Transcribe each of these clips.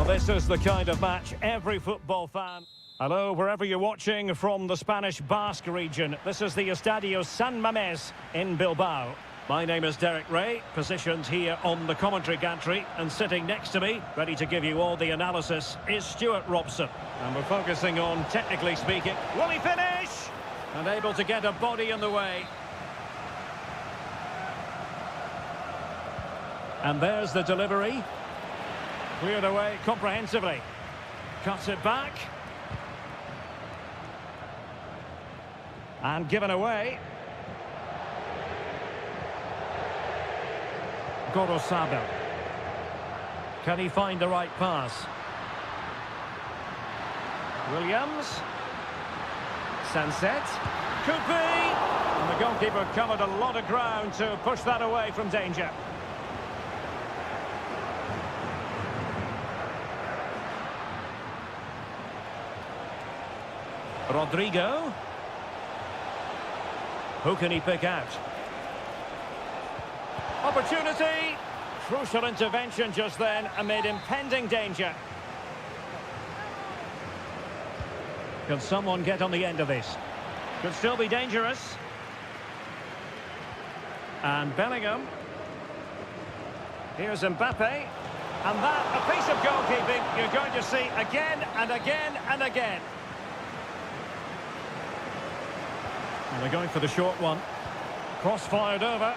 Well, this is the kind of match every football fan... Hello, wherever you're watching from the Spanish Basque region. This is the Estadio San Mamés in Bilbao. My name is Derek Ray, positioned here on the commentary gantry, and sitting next to me, ready to give you all the analysis, is Stuart Robson. And we're focusing on, technically speaking, will he finish? And able to get a body in the way. And there's the delivery. Cleared away comprehensively. Cuts it back. And given away. Gorosabel. Can he find the right pass? Williams. Sunset. Could be. And the goalkeeper covered a lot of ground to push that away from danger. Rodrigo. Who can he pick out? Opportunity. Crucial intervention just then amid impending danger. Can someone get on the end of this? Could still be dangerous. And Bellingham. Here's Mbappe. And that, a piece of goalkeeping you're going to see again and again and again. And they're going for the short one. Cross fired over.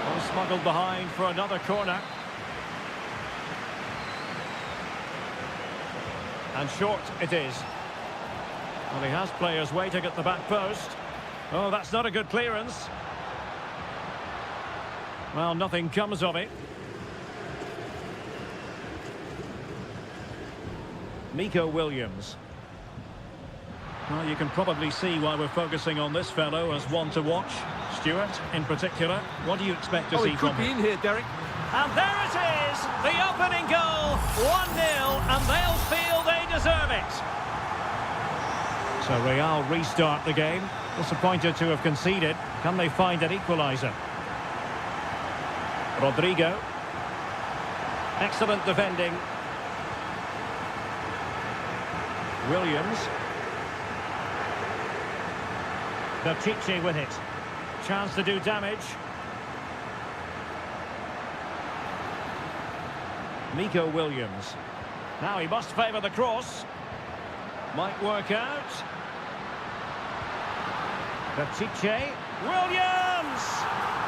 Well, smuggled behind for another corner. And short it is. Well, he has players waiting at the back post. Oh, that's not a good clearance. Well, nothing comes of it. Nico Williams. Well, you can probably see why we're focusing on this fellow as one to watch. Stuart, in particular, what do you expect to see from him? He could be in here, Derek. And there it is, the opening goal, 1-0, and they'll feel they deserve it. So Real restart the game. Disappointed to have conceded. Can they find an equaliser? Rodrigo. Excellent defending. Williams. Pishit with it. Chance to do damage. Nico Williams. Now he must favour the cross. Might work out. Pishit. Williams!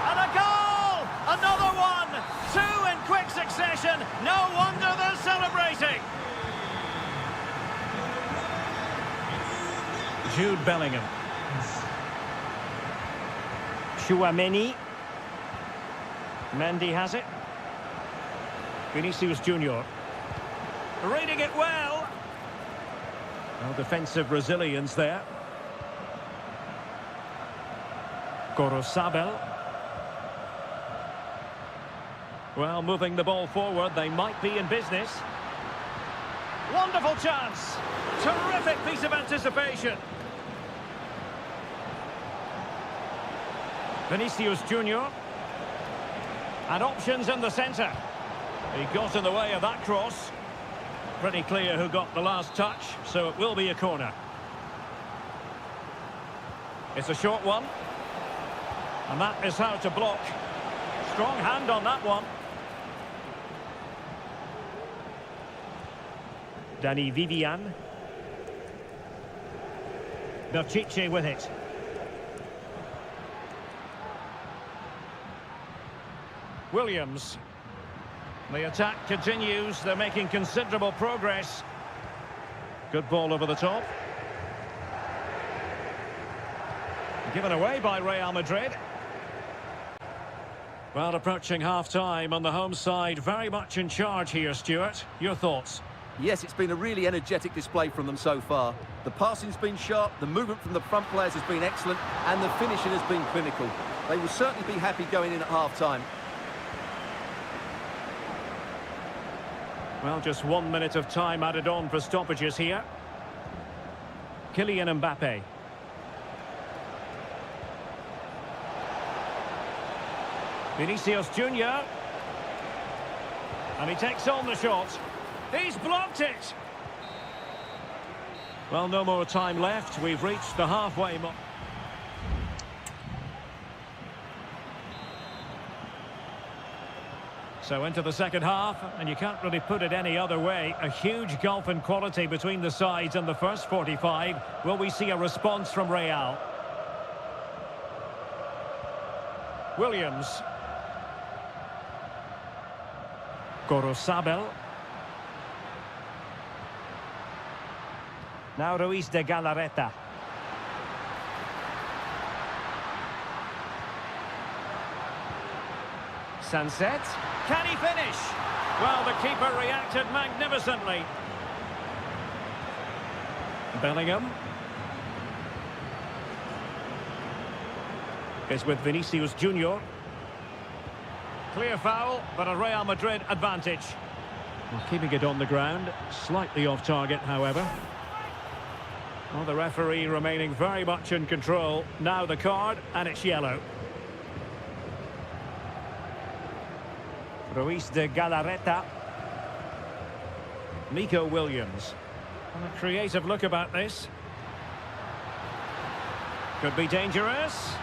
And a goal! Another one! Two in quick succession. No wonder they're celebrating. Jude Bellingham. Chouameni. Mendy has it. Vinicius Junior. Reading it well. Well, defensive resilience there. Gorosabel. Well, moving the ball forward, they might be in business. Wonderful chance. Terrific piece of anticipation. Vinicius Junior. And options in the centre. He got in the way of that cross. Pretty clear who got the last touch, so it will be a corner. It's a short one. And that is how to block. Strong hand on that one. Danny Vivian. Pishit with it. Williams. The attack continues. They're making considerable progress. Good ball over the top. Given away by Real Madrid. Well, approaching half-time on the home side. Very much in charge here, Stuart. Your thoughts? Yes, it's been a really energetic display from them so far. The passing's been sharp, the movement from the front players has been excellent, and the finishing has been clinical. They will certainly be happy going in at half-time. Well, just 1 minute of time added on for stoppages here. Kylian Mbappe. Vinicius Junior. And he takes on the shot. He's blocked it. Well, no more time left. We've reached the halfway mark. So into the second half, and you can't really put it any other way. A huge gulf in quality between the sides in the first 45. Will we see a response from Real? Williams. Gorosabel. Now Ruiz de Galarreta. Sunset. Can he finish? Well, the keeper reacted magnificently. Bellingham. Is with Vinicius Junior. Clear foul, but a Real Madrid advantage. Well, keeping it on the ground, slightly off target, however. Well, the referee remaining very much in control. Now the card, and it's yellow. Ruiz de Galarreta. Nico Williams. And a creative look about this. Could be dangerous.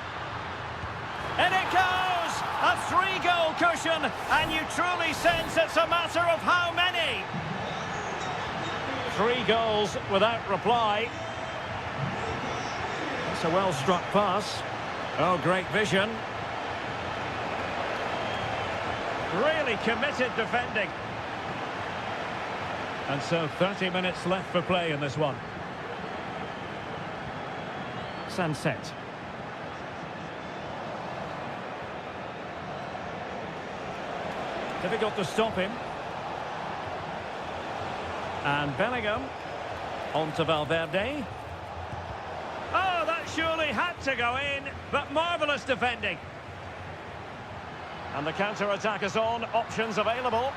And it goes! A 3-goal cushion, and you truly sense it's a matter of how many. 3 goals without reply. That's a well-struck pass. Oh, great vision. Really committed defending. And so 30 minutes left for play in this one. Sunset. Difficult to stop him. And Bellingham. On to Valverde. Oh, that surely had to go in, but marvellous defending. And the counter-attack is on. Options available.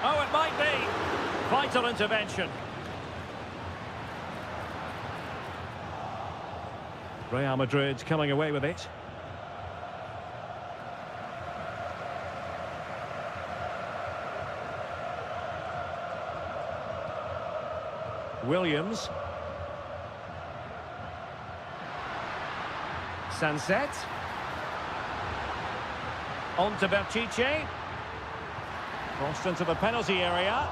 Oh, it might be. Vital intervention. Real Madrid coming away with it. Williams. Sunset. On to Berchiche. Crossed into the penalty area.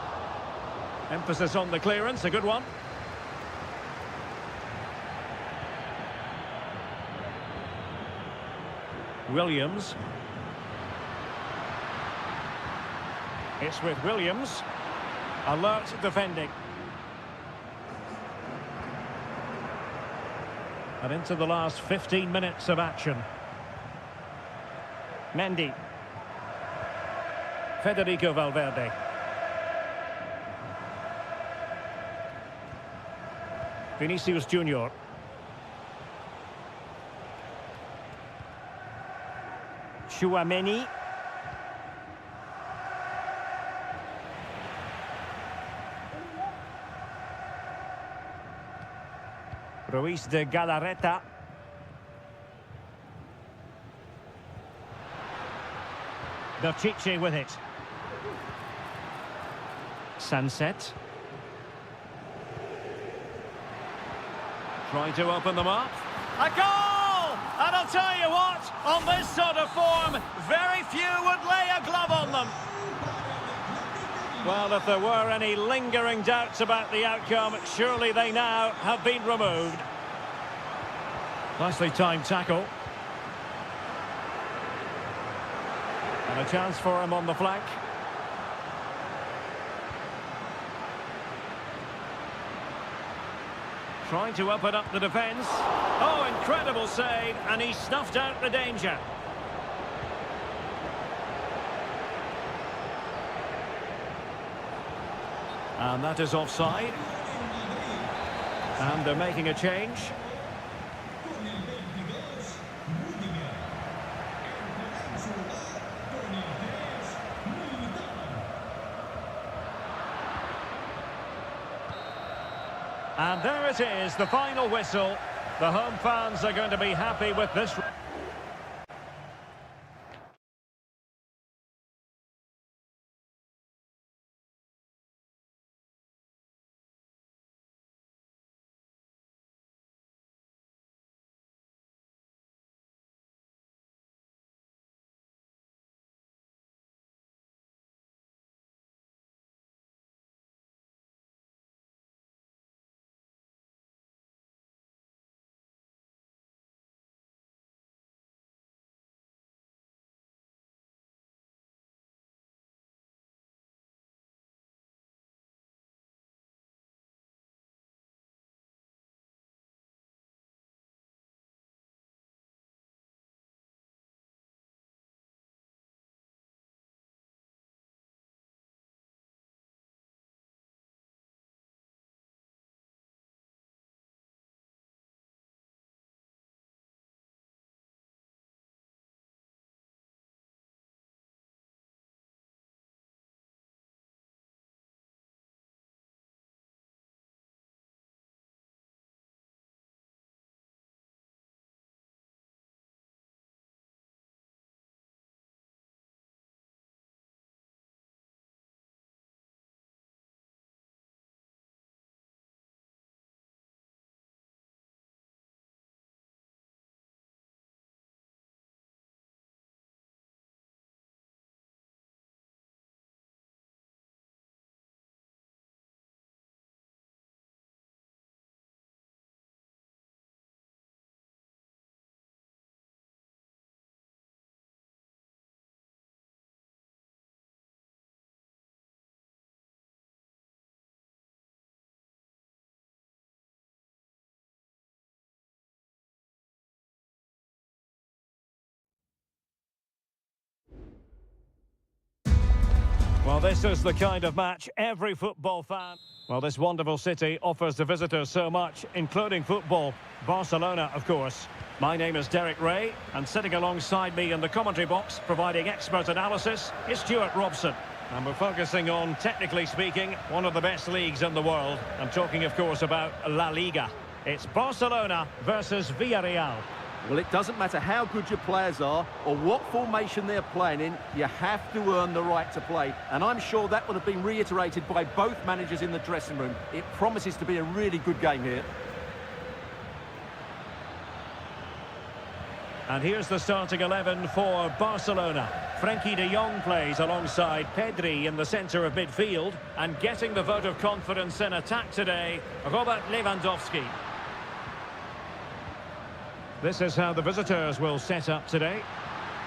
Emphasis on the clearance, a good one. Williams. It's with Williams. Alert defending. And into the last 15 minutes of action. Mendy. Federico Valverde. Vinicius Junior. Chouameni. Ruiz de Galarreta. Berchiche with it. Sunset. Trying to open them up. A goal! And I'll tell you what, on this sort of form, very few would lay a glove on them. Well, if there were any lingering doubts about the outcome, surely they now have been removed. Nicely timed tackle. And a chance for him on the flank. Trying to open up the defence. Oh, incredible save, and he snuffed out the danger. And that is offside. And they're making a change. And there it is, the final whistle. The home fans are going to be happy with this. this is the kind of match every football fan... Well, this wonderful city offers the visitors so much, including football. Barcelona, of course. My name is Derek Ray, and sitting alongside me in the commentary box, providing expert analysis, is Stuart Robson. And we're focusing on, technically speaking, one of the best leagues in the world. I'm talking, of course, about La Liga. It's Barcelona versus Villarreal. Well, it doesn't matter how good your players are or what formation they're playing in, you have to earn the right to play. And I'm sure that would have been reiterated by both managers in the dressing room. It promises to be a really good game here. And here's the starting 11 for Barcelona. Frenkie de Jong plays alongside Pedri in the centre of midfield. And getting the vote of confidence in attack today, Robert Lewandowski. This is how the visitors will set up today.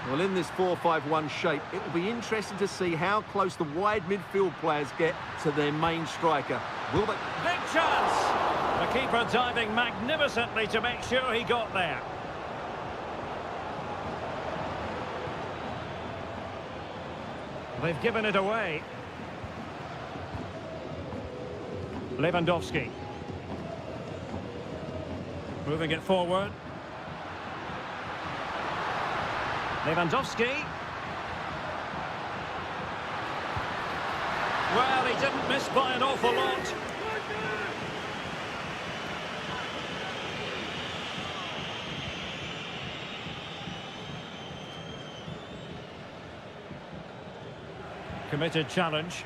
Well, in this 4-5-1 shape, it will be interesting to see how close the wide midfield players get to their main striker. Will they... Big chance! The keeper diving magnificently to make sure he got there. They've given it away. Lewandowski. Moving it forward. Lewandowski. Well, he didn't miss by an awful lot. Committed challenge.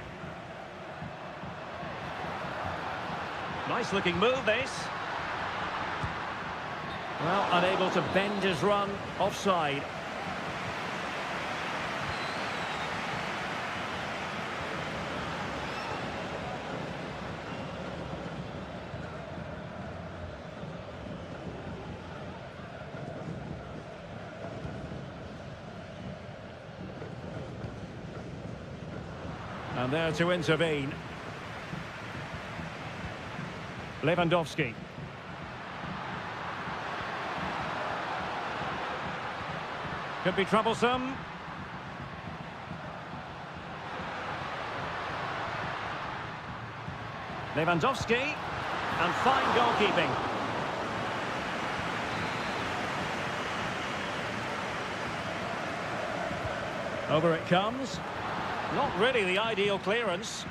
Nice looking move, this. Well, unable to bend his run, offside. And there to intervene. Lewandowski. Could be troublesome. Lewandowski. And fine goalkeeping. Over it comes. Not really the ideal clearance.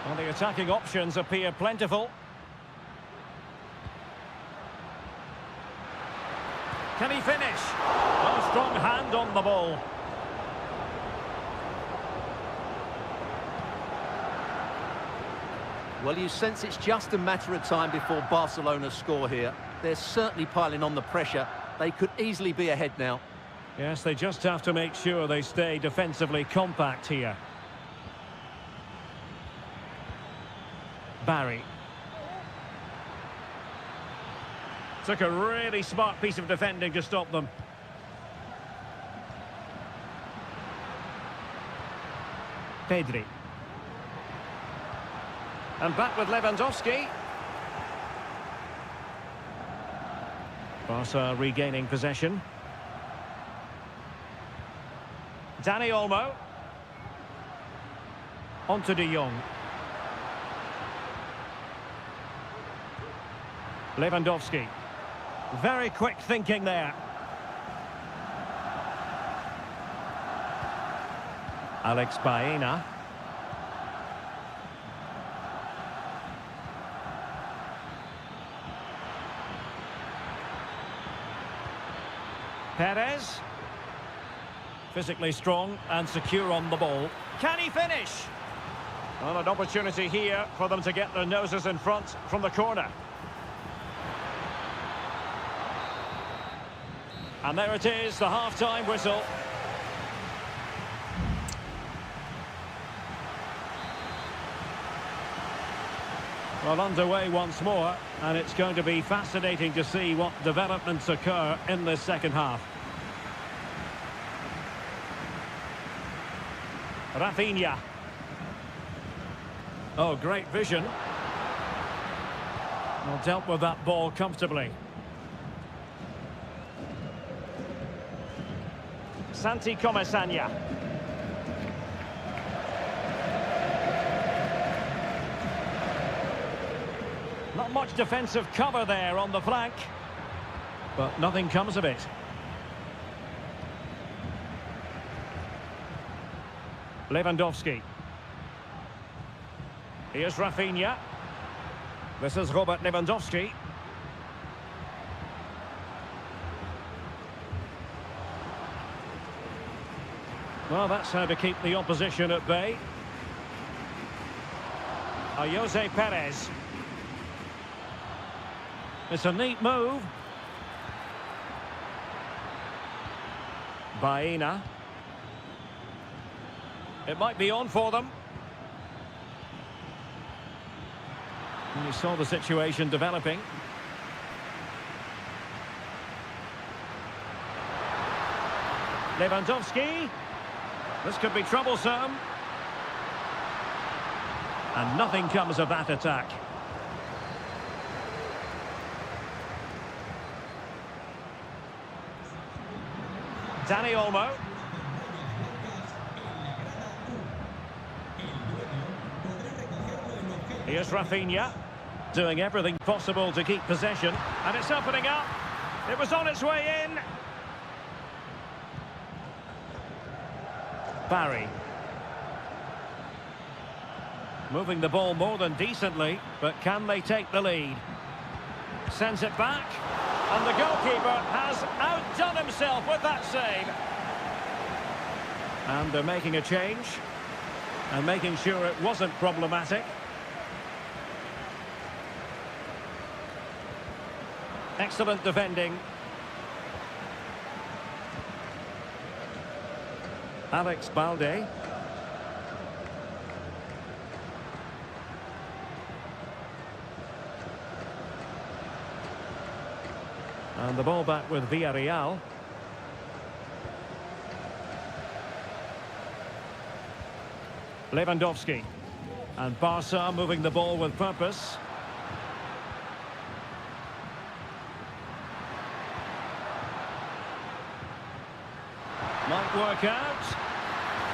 Well, the attacking options appear plentiful. Can he finish? Well, strong hand on the ball. Well, you sense it's just a matter of time before Barcelona score here. They're certainly piling on the pressure. They could easily be ahead now. Yes, they just have to make sure they stay defensively compact here. Barry. Took a really smart piece of defending to stop them. Pedri. And back with Lewandowski. Barca regaining possession. Dani Olmo. On to de Jong. Lewandowski. Very quick thinking there. Alex Baena. Perez. Physically strong and secure on the ball. Can he finish? Well, an opportunity here for them to get their noses in front from the corner. And there it is, the half-time whistle. Well, underway once more, and it's going to be fascinating to see what developments occur in this second half. Rafinha. Oh, great vision. Well, dealt with that ball comfortably. Santi Comesaña. Not much defensive cover there on the flank, but nothing comes of it. Lewandowski. Here's Rafinha. This is Robert Lewandowski. Well, that's how to keep the opposition at bay. Jose Perez. It's a neat move. Baena. It might be on for them. And you saw the situation developing. Lewandowski. This could be troublesome. And nothing comes of that attack. Dani Olmo. Here's Rafinha, doing everything possible to keep possession. And it's opening up. It was on its way in. Barry. Moving the ball more than decently, but can they take the lead? Sends it back. And the goalkeeper has outdone himself with that save. And they're making a change. And making sure it wasn't problematic. Excellent defending. Alex Balde. And the ball back with Villarreal. Lewandowski. And Barca moving the ball with purpose. Might work out.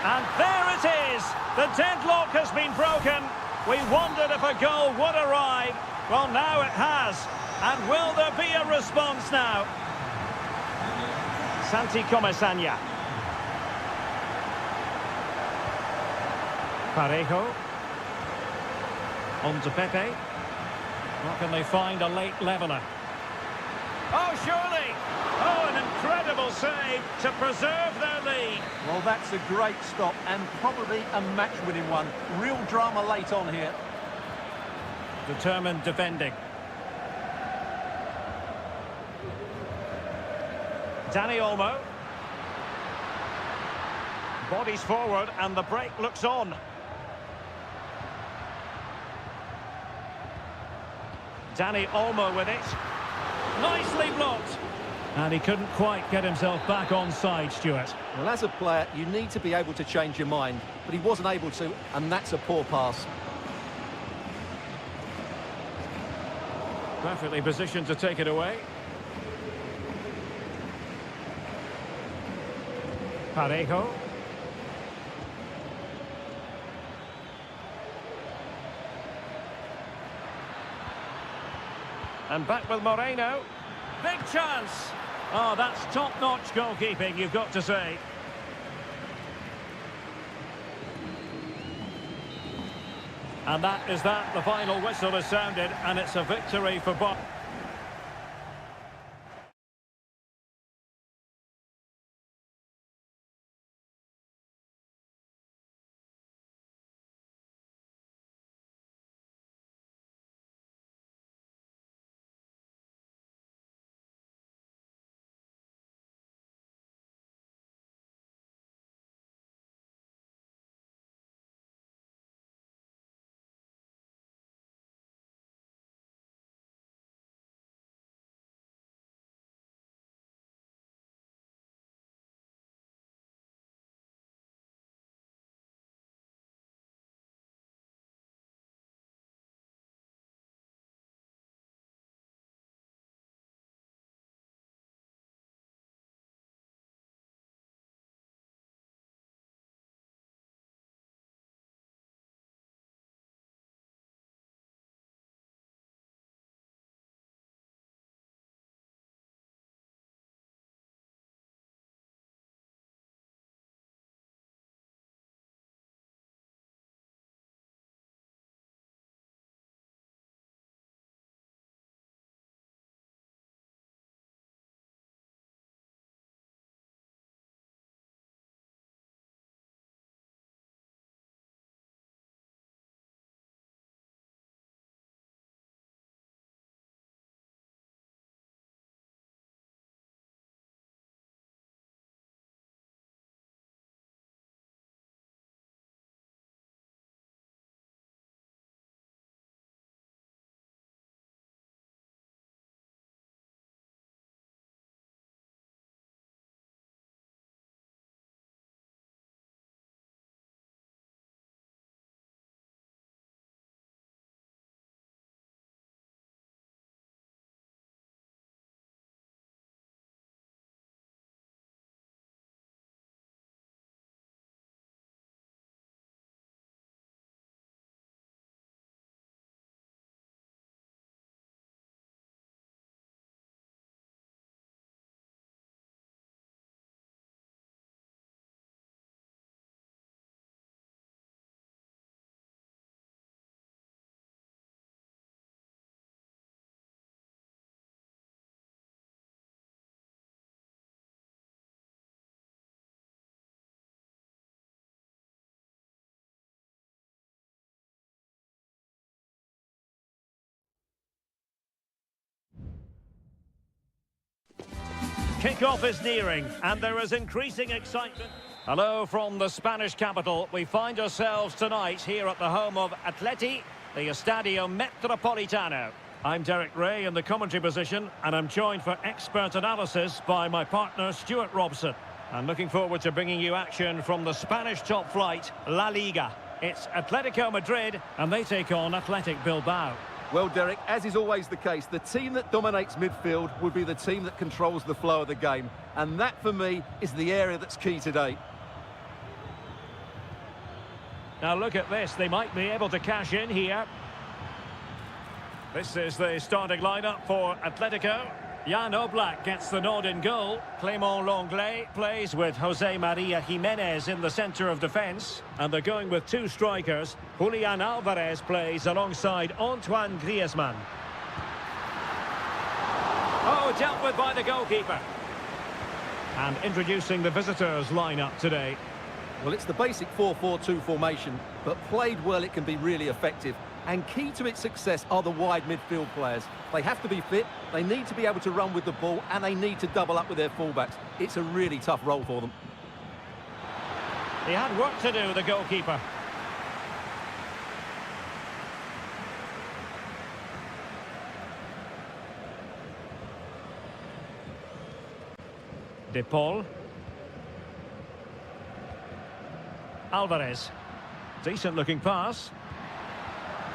And there it is! The deadlock has been broken. We wondered if a goal would arrive. Well, now it has. And will there be a response now? Santi Comesaña. Parejo. On to Pepe. Or can they find a late leveller? Oh, surely! Oh, an incredible save to preserve their lead. Well, that's a great stop and probably a match-winning one. Real drama late on here. Determined defending. Dani Olmo. Bodies forward and the break looks on. Dani Olmo with it. Nicely blocked. And he couldn't quite get himself back on side, Stuart. Well, as a player, you need to be able to change your mind, but he wasn't able to, and that's a poor pass. Perfectly positioned to take it away. Parejo. And back with Moreno. Big chance. Oh, that's top-notch goalkeeping, you've got to say. And that is that. The final whistle has sounded, and it's a victory for both. Kick-off is nearing, and there is increasing excitement. Hello from the Spanish capital. We find ourselves tonight here at the home of Atleti, the Estadio Metropolitano. I'm Derek Ray in the commentary position, and I'm joined for expert analysis by my partner Stuart Robson. I'm looking forward to bringing you action from the Spanish top flight, La Liga. It's Atletico Madrid, and they take on Athletic Bilbao. Well, Derek, as is always the case, the team that dominates midfield will be the team that controls the flow of the game. And that, for me, is the area that's key today. Now look at this, they might be able to cash in here. This is the starting lineup for Atletico. Jan Oblak gets the nod in goal. Clément Lenglet plays with José María Jiménez in the centre of defence. And they're going with two strikers. Julián Álvarez plays alongside Antoine Griezmann. Oh, dealt with by the goalkeeper. And introducing the visitors' lineup today. Well, it's the basic 4-4-2 formation, but played well it can be really effective. And key to its success are the wide midfield players. They have to be fit, they need to be able to run with the ball, and they need to double up with their fullbacks. It's a really tough role for them. He had work to do, the goalkeeper. De Paul. Alvarez. Decent looking pass.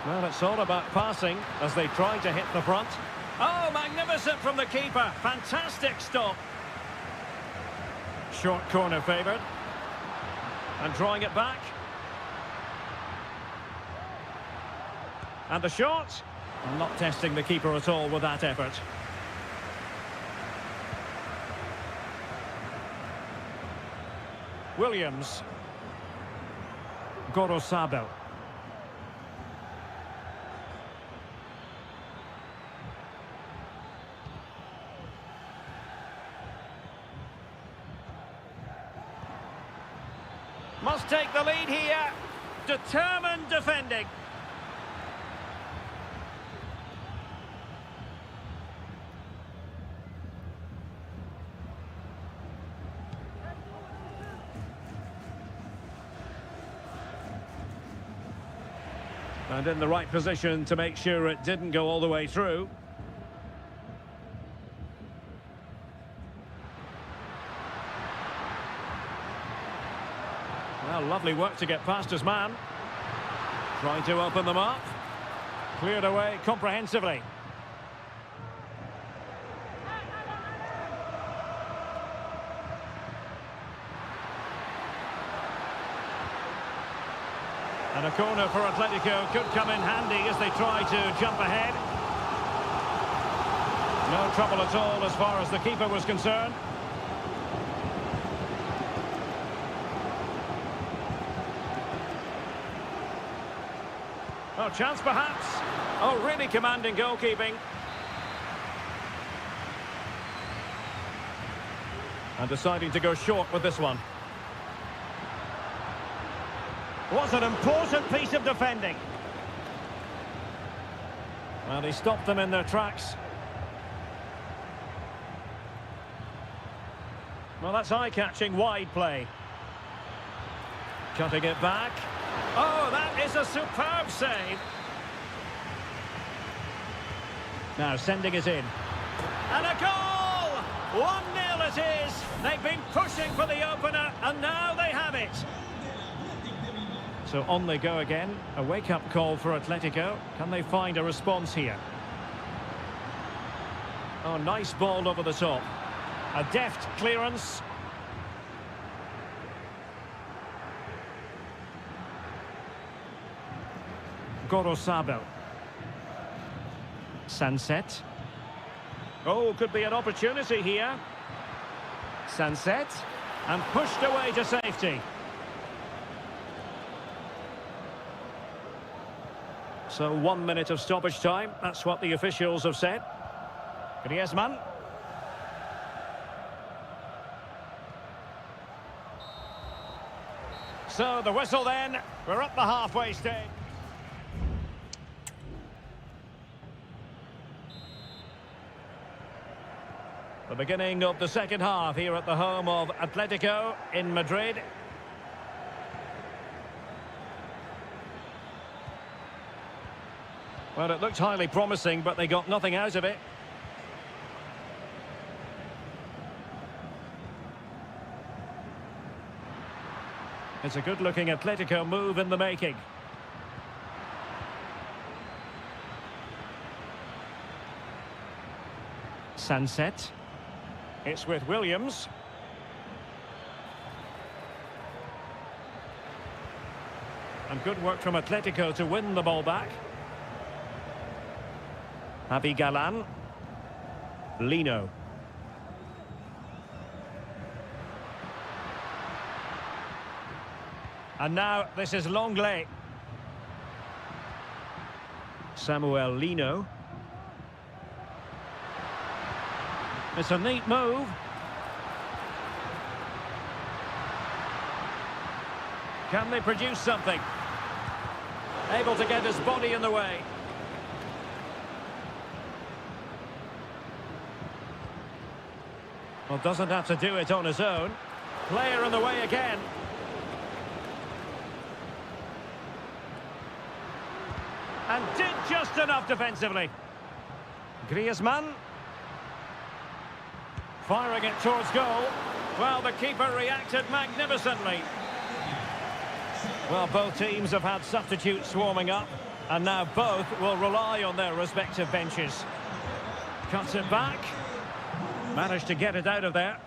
Well, it's all about passing as they try to hit the front. Oh, magnificent from the keeper. Fantastic stop. Short corner favoured. And drawing it back. And the shot. Not testing the keeper at all with that effort. Williams. Gorosabel. Must take the lead here. Determined defending. And in the right position to make sure it didn't go all the way through. Well, lovely work to get past his man. Trying to open them up. Cleared away comprehensively. And a corner for Atletico could come in handy as they try to jump ahead. No trouble at all as far as the keeper was concerned. Oh, chance perhaps. Oh, really commanding goalkeeping. And deciding to go short with this one. What an important piece of defending. Well, he stopped them in their tracks. Well, that's eye-catching wide play. Cutting it back. Oh, that is a superb save. Now sending it in. And a goal! 1-0 it is. They've been pushing for the opener, and now they have it. So on they go again. A wake-up call for Atletico. Can they find a response here? Oh, nice ball over the top. A deft clearance. Gorosabel. Sunset. Oh, could be an opportunity here. Sunset. And pushed away to safety. So 1 minute of stoppage time. That's what the officials have said. Griezmann. So the whistle then. We're at the halfway stage. The beginning of the second half here at the home of Atletico in Madrid. Well, it looked highly promising, but they got nothing out of it. It's a good-looking Atletico move in the making. Sunset. It's with Williams. And good work from Atletico to win the ball back. Javi Galan. Lino. And now this is Longley. Samuel Lino. It's a neat move. Can they produce something? Able to get his body in the way. Well, doesn't have to do it on his own. Player in the way again. And did just enough defensively. Griezmann. Firing it towards goal. Well, the keeper reacted magnificently. Well, both teams have had substitutes warming up, and now both will rely on their respective benches. Cuts it back. Managed to get it out of there.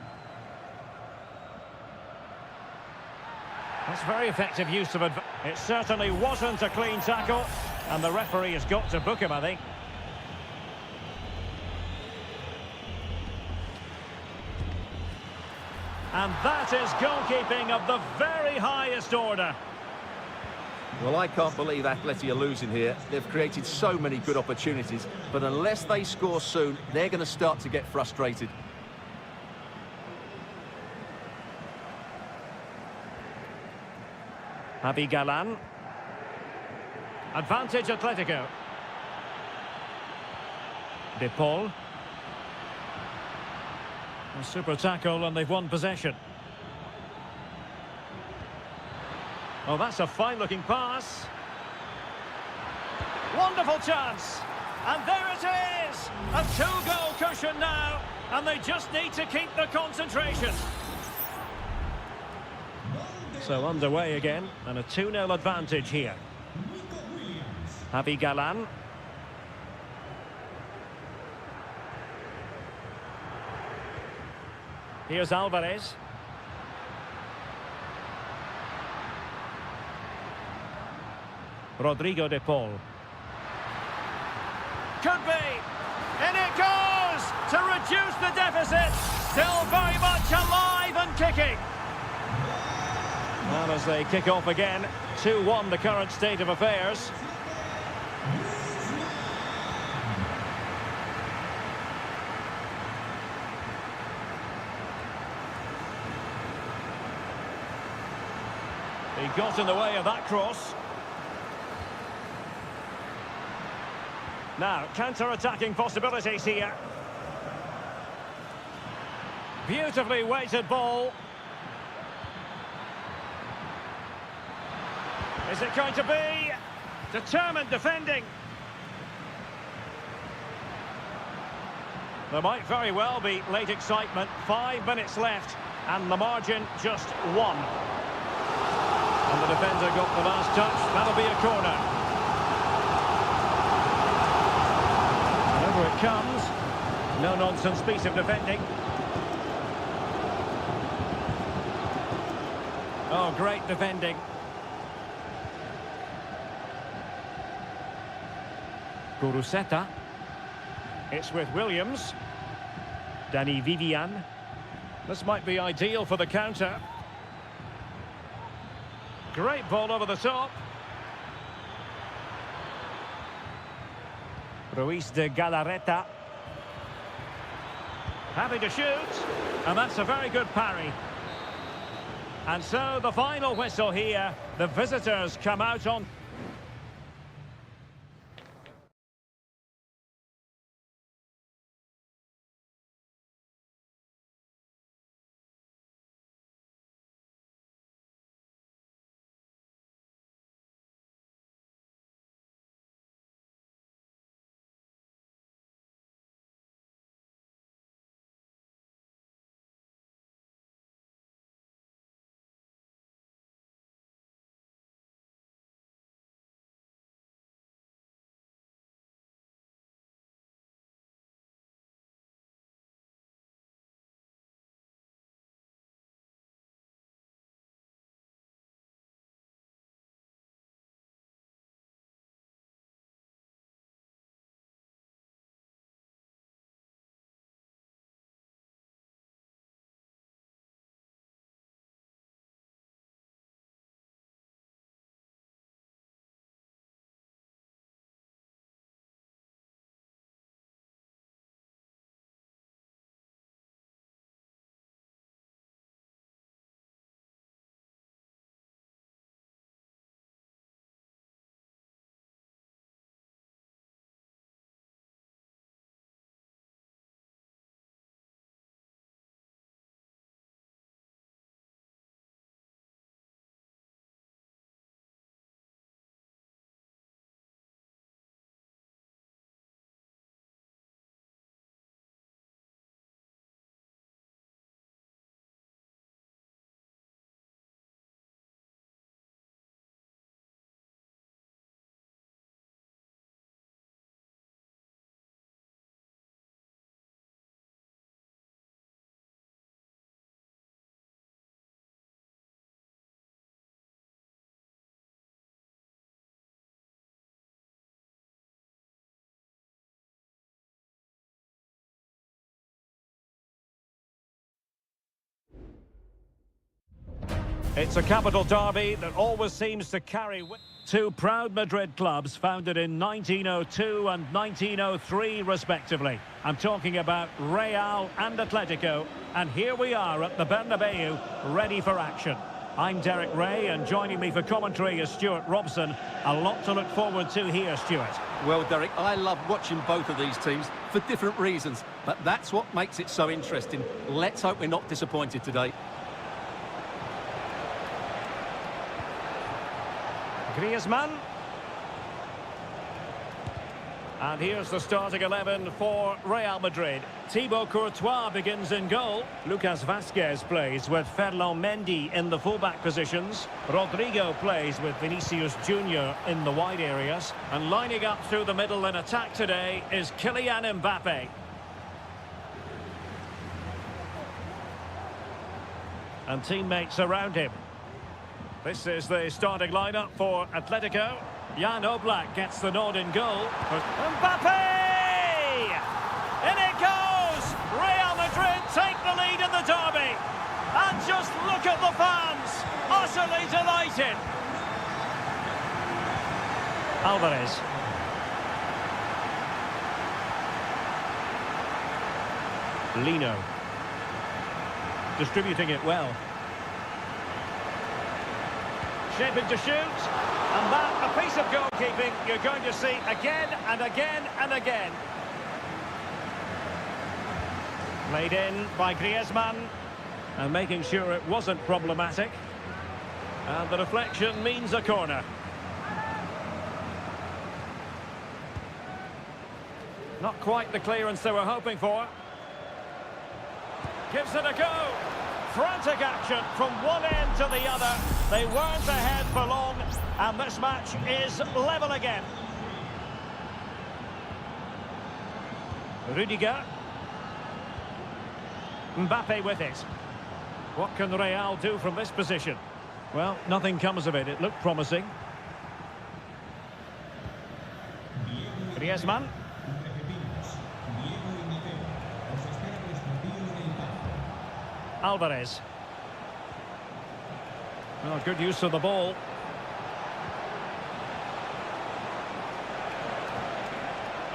That's very effective use of advantage. It certainly wasn't a clean tackle, and the referee has got to book him, I think. And that is goalkeeping of the very highest order. Well, I can't believe Atleti are losing here. They've created so many good opportunities, but unless they score soon, they're going to start to get frustrated. Javi Galan. Advantage Atletico. De Paul. A super tackle and they've won possession. Oh, that's a fine-looking pass. Wonderful chance. And there it is! A two-goal cushion now, and they just need to keep the concentration. So underway again, and a 2-0 advantage here. Javi Galan. Here's Alvarez. Rodrigo de Paul. Could be. In it goes to reduce the deficit. Still very much alive and kicking. And as they kick off again, 2-1 the current state of affairs. He got in the way of that cross. Now, counter-attacking possibilities here. Beautifully weighted ball. Is it going to be? Determined defending. There might very well be late excitement. 5 minutes left, and the margin just 1. And the defender got the last touch. That'll be a corner. And over it comes. No-nonsense piece of defending. Oh, great defending. Guruseta. It's with Williams. Danny Vivian. This might be ideal for the counter. Great ball over the top. Ruiz de Galarreta. Happy to shoot. And that's a very good parry. And so the final whistle here. The visitors come out on It's a capital derby that always seems to carry two proud Madrid clubs founded in 1902 and 1903 respectively. I'm talking about Real and Atletico, and here we are at the Bernabeu, ready for action. I'm Derek Ray, and joining me for commentary is Stuart Robson. A lot to look forward to here, Stuart. Well, Derek, I love watching both of these teams for different reasons, but that's what makes it so interesting. Let's hope we're not disappointed today. Griezmann. And here's the starting 11 for Real Madrid. Thibaut Courtois begins in goal. Lucas Vazquez plays with Ferland Mendy in the fullback positions. Rodrigo plays with Vinicius Junior in the wide areas. And lining up through the middle in attack today is Kylian Mbappe. And teammates around him. This is the starting lineup for Atletico. Jan Oblak gets the nod in goal. Mbappe! In it goes! Real Madrid take the lead in the derby. And just look at the fans, utterly delighted. Alvarez. Lino. Distributing it well. Shaping to shoot, and that, a piece of goalkeeping you're going to see again and again and again. Played in by Griezmann, and making sure it wasn't problematic. And the deflection means a corner. Not quite the clearance they were hoping for. Gives it a go. Frantic action from one end to the other. They weren't ahead for long, and this match is level again. Rudiger. Mbappe with it. What can Real do from this position? Well, nothing comes of it. It looked promising. Griezmann. Alvarez. Oh, good use of the ball.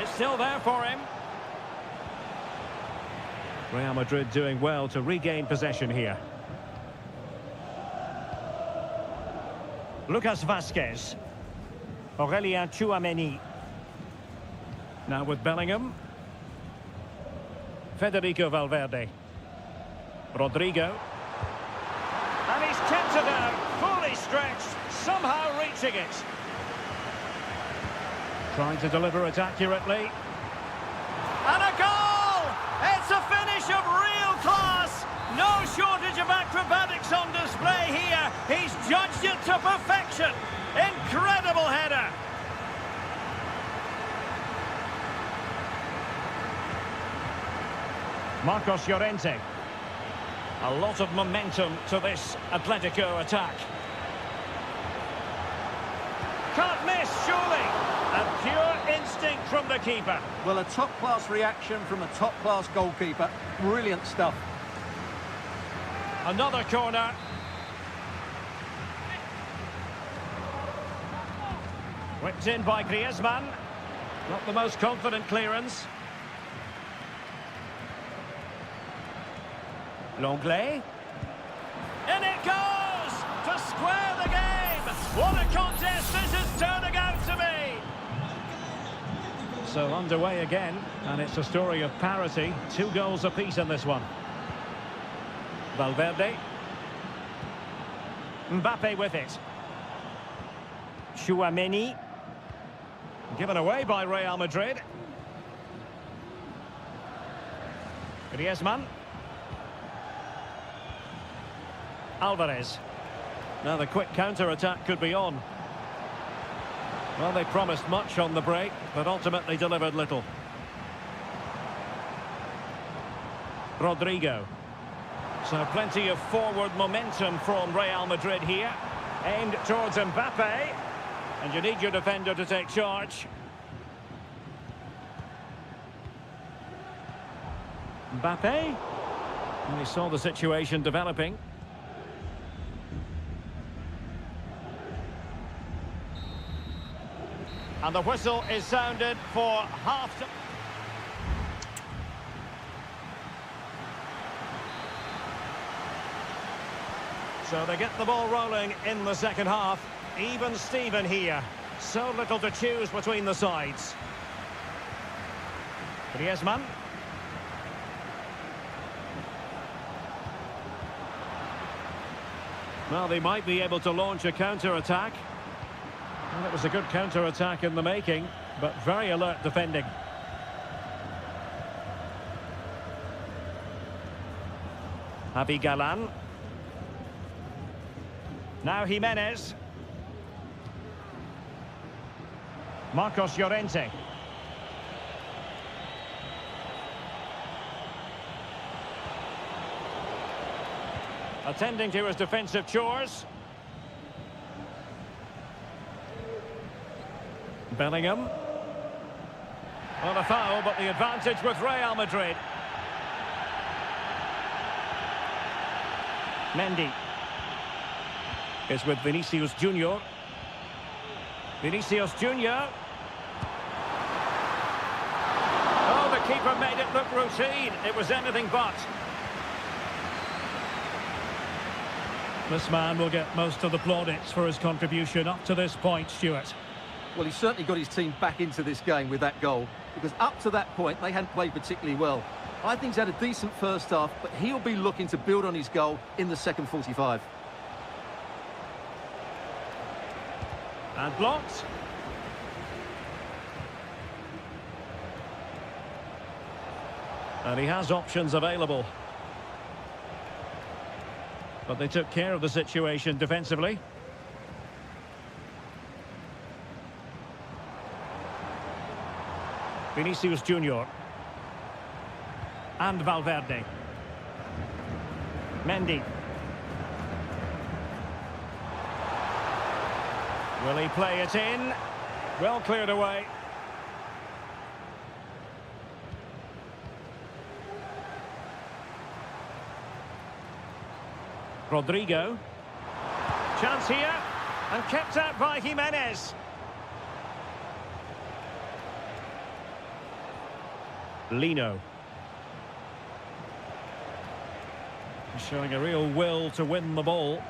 It's still there for him. Real Madrid doing well to regain possession here. Lucas Vazquez. Aurelien Tchouameni. Now with Bellingham. Federico Valverde. Rodrigo. And he's kept it out, fully stretched, somehow reaching it. Trying to deliver it accurately. And a goal! It's a finish of real class. No shortage of acrobatics on display here. He's judged it to perfection. Incredible header. Marcos Llorente. A lot of momentum to this Atletico attack. Can't miss, surely. And pure instinct from the keeper. Well, a top-class reaction from a top-class goalkeeper. Brilliant stuff. Another corner. Whipped in by Griezmann. Not the most confident clearance. Longley. In it goes! To square the game! What a contest this is turning out to be! So underway again, and it's a story of parity. 2 goals apiece in this one. Valverde. Mbappe with it. Tchouameni. Given away by Real Madrid. Griezmann. Alvarez. Now the quick counter-attack could be on. Well, they promised much on the break, but ultimately delivered little. Rodrigo. So plenty of forward momentum from Real Madrid here. Aimed towards Mbappe. And you need your defender to take charge. Mbappe. And he saw the situation developing. And the whistle is sounded for half-time. So they get the ball rolling in the second half. Even Steven here. So little to choose between the sides. Griezmann. Well, they might be able to launch a counter-attack. Well, it was a good counter-attack in the making, but very alert defending. Javi Galan. Now Jimenez. Marcos Llorente. Attending to his defensive chores. Bellingham. Well, a foul, but the advantage with Real Madrid. Mendy is with Vinicius Junior. Vinicius Junior. Oh, the keeper made it look routine. It was anything but. This man will get most of the plaudits for his contribution up to this point, Stuart. Well, he certainly got his team back into this game with that goal, because up to that point, they hadn't played particularly well. I think he's had a decent first half, but he'll be looking to build on his goal in the second 45. And blocked. And he has options available. But they took care of the situation defensively. Vinicius Junior. And Valverde. Mendy. Will he play it in? Well cleared away. Rodrigo. Chance here. And kept out by Jimenez. Lino. Showing a real will to win the ball.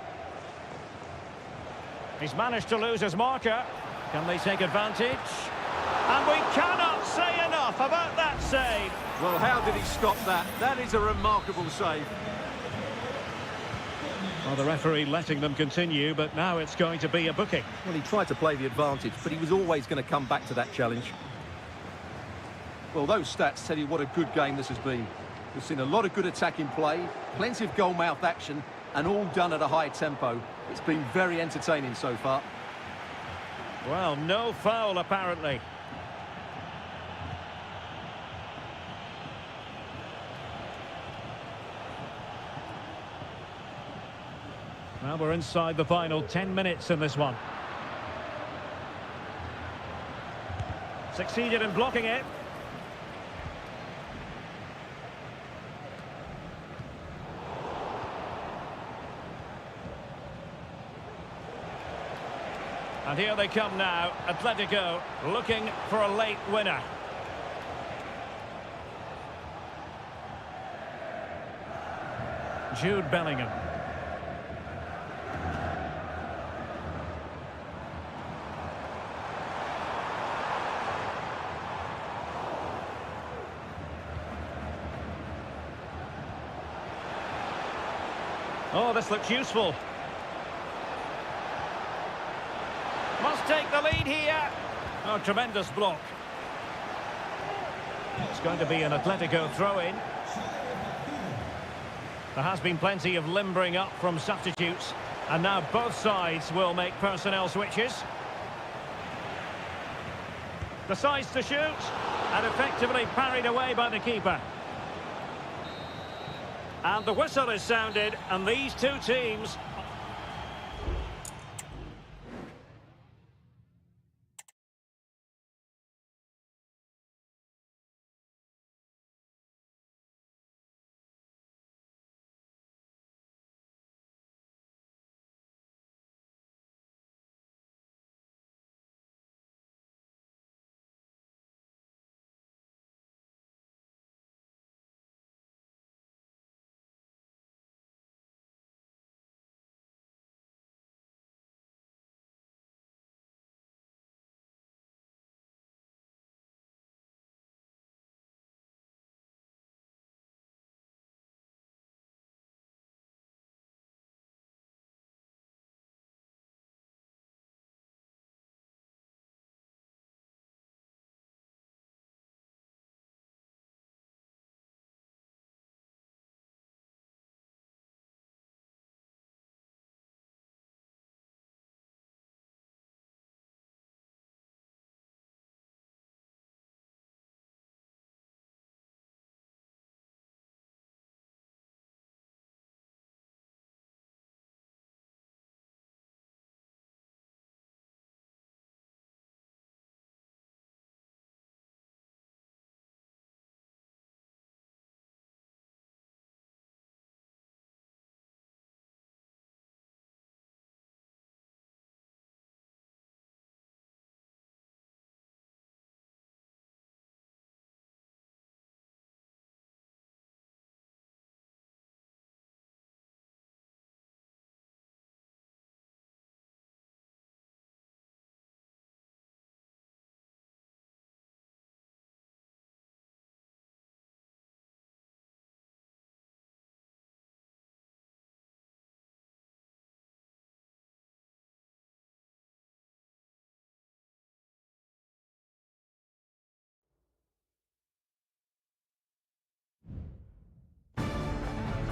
He's managed to lose his marker. Can they take advantage? And we cannot say enough about that save. Well, how did he stop that? That is a remarkable save. Well, the referee letting them continue, but now it's going to be a booking. Well, he tried to play the advantage, but he was always going to come back to that challenge. Well, those stats tell you what a good game this has been. We've seen a lot of good attacking play, plenty of goal-mouth action, and all done at a high tempo. It's been very entertaining so far. Well, no foul, apparently. Well, we're inside the final 10 minutes in this one. Succeeded in blocking it. And here they come now, Atletico looking for a late winner. Jude Bellingham. Oh, this looks useful. Must take the lead here. Oh, tremendous block. It's going to be an Atletico throw-in. There has been plenty of limbering up from substitutes. And now both sides will make personnel switches. Decides to shoot. And effectively parried away by the keeper. And the whistle is sounded, and these two teams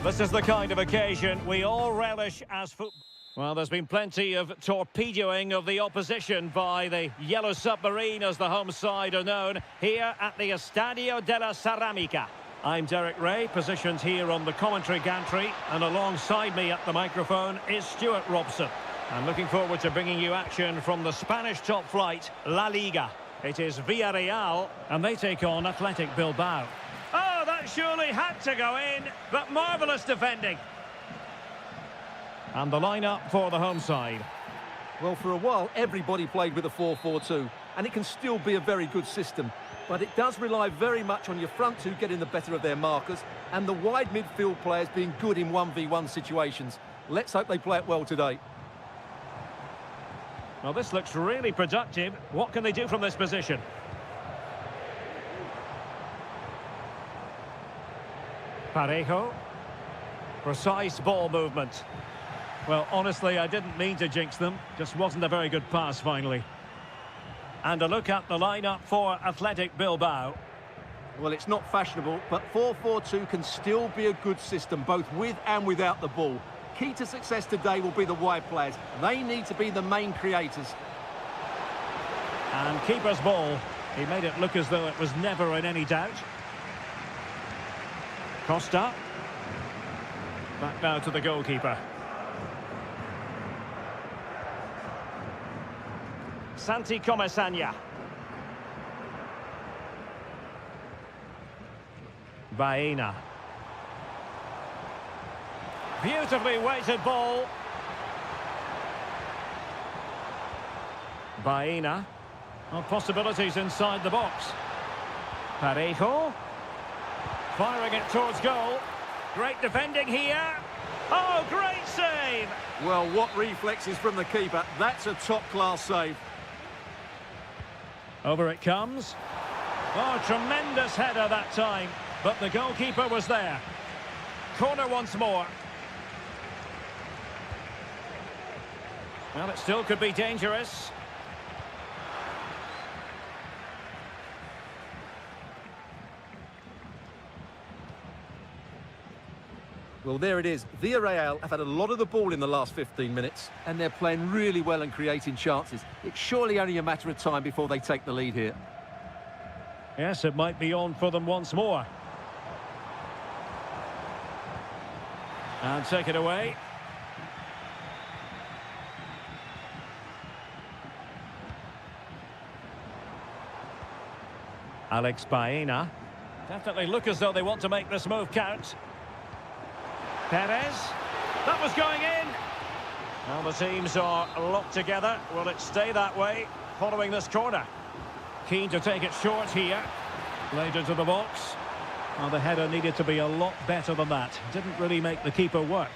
This is the kind of occasion we all relish as football. Well, there's been plenty of torpedoing of the opposition by the Yellow Submarine, as the home side are known, here at the Estadio de la Ceramica. I'm Derek Ray, positioned here on the commentary gantry, and alongside me at the microphone is Stuart Robson. I'm looking forward to bringing you action from the Spanish top flight, La Liga. It is Villarreal, and they take on Athletic Bilbao. Oh, that surely had to go in, but marvellous defending. And the lineup for the home side. Well, for a while, everybody played with a 4-4-2, and it can still be a very good system. But it does rely very much on your front two getting the better of their markers, and the wide midfield players being good in 1v1 situations. Let's hope they play it well today. Well, this looks really productive. What can they do from this position? Parejo. Precise ball movement. Well, honestly, I didn't mean to jinx them. Just wasn't a very good pass, finally. And a look at the lineup for Athletic Bilbao. Well, it's not fashionable, but 4-4-2 can still be a good system, both with and without the ball. Key to success today will be the wide players. They need to be the main creators. And keeper's ball. He made it look as though it was never in any doubt. Costa. Back now to the goalkeeper. Santi Comesaña. Baena. Beautifully weighted ball. Baena. Well, possibilities inside the box. Parejo. Firing it towards goal. Great defending here. Oh, great save! Well, what reflexes from the keeper. That's a top-class save. Over it comes. Oh, tremendous header that time. But the goalkeeper was there. Corner once more. Well, it still could be dangerous. Well, there it is. Villarreal have had a lot of the ball in the last 15 minutes, and they're playing really well and creating chances. It's surely only a matter of time before they take the lead here. Yes, it might be on for them once more. And take it away. Alex Baena. Definitely look as though they want to make this move count. Perez. That was going in. Well, the teams are locked together. Will it stay that way following this corner? Keen to take it short here. Laid into the box. Well, the header needed to be a lot better than that. Didn't really make the keeper work.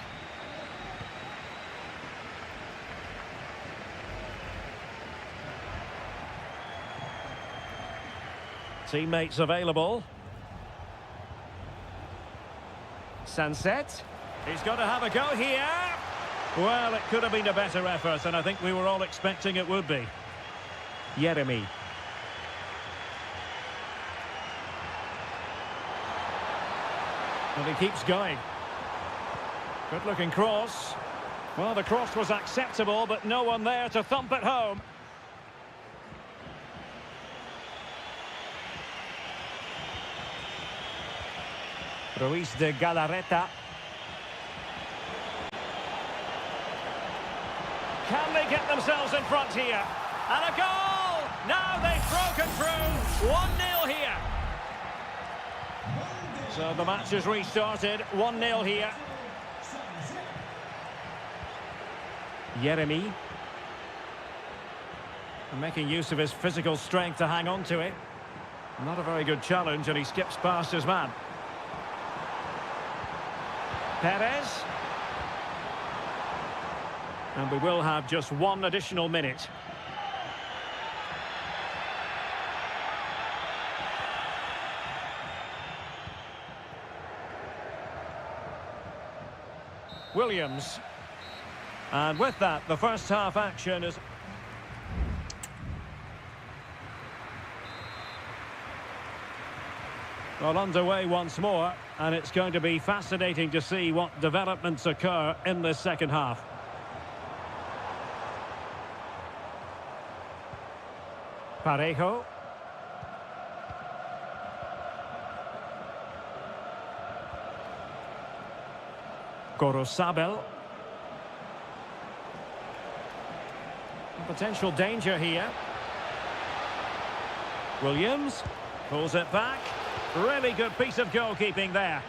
Teammates available. Sunset. He's got to have a go here. Well, it could have been a better effort, and I think we were all expecting it would be. Yeremy. And he keeps going. Good-looking cross. Well, the cross was acceptable, but no one there to thump it home. Ruiz de Galarreta. Can they get themselves in front here? And a goal! Now they've broken through. 1-0 here. So the match has restarted. 1-0 here. Yeremy. Making use of his physical strength to hang on to it. Not a very good challenge, and he skips past his man. Perez. And we will have just one additional minute. Williams. And with that, the first half action is... Well, underway once more, and it's going to be fascinating to see what developments occur in this second half. Parejo. Gorosabel. Potential danger here. Williams pulls it back. Really good piece of goalkeeping there.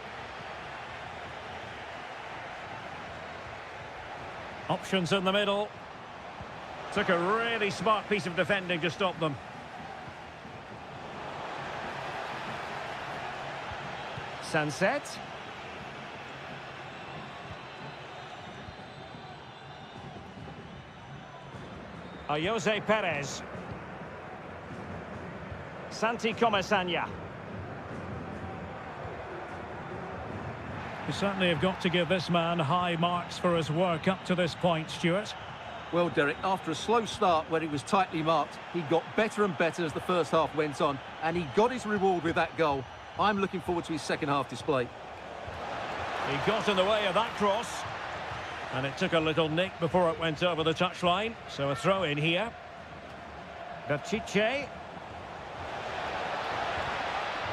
Options in the middle. Took a really smart piece of defending to stop them. Sunset. Jose Perez. Santi Comesaña. You certainly have got to give this man high marks for his work up to this point, Stuart. Well, Derek, after a slow start where he was tightly marked, he got better and better as the first half went on, and he got his reward with that goal. I'm looking forward to his second half display. He got in the way of that cross, and it took a little nick before it went over the touchline, so a throw in here. Berchiche.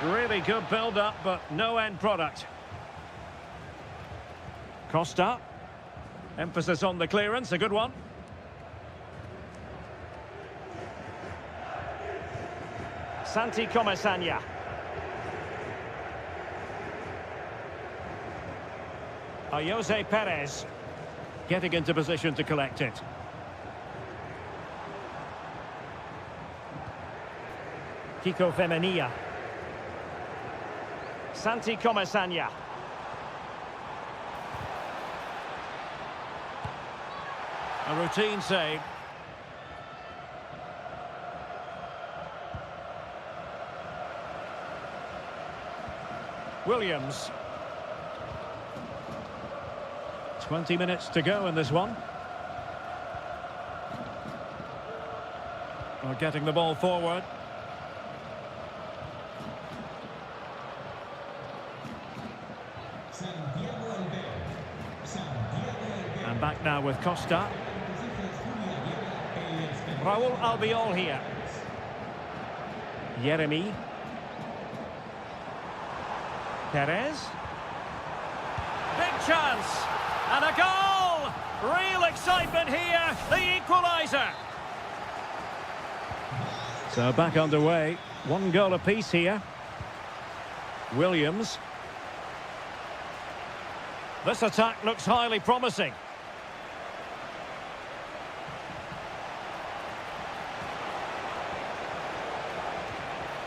Really good build-up, but no end product. Costa. Emphasis on the clearance, a good one. Santi Comesaña. Jose Perez. Getting into position to collect it. Kiko Femenia. Santi Comesaña. A routine save. Williams. 20 minutes to go in this one. We're getting the ball forward. And back now with Costa. Raúl Albiol here. Yeremy. Perez. Big chance. And a goal! Real excitement here. The equaliser. So back underway. One goal apiece here. Williams. This attack looks highly promising.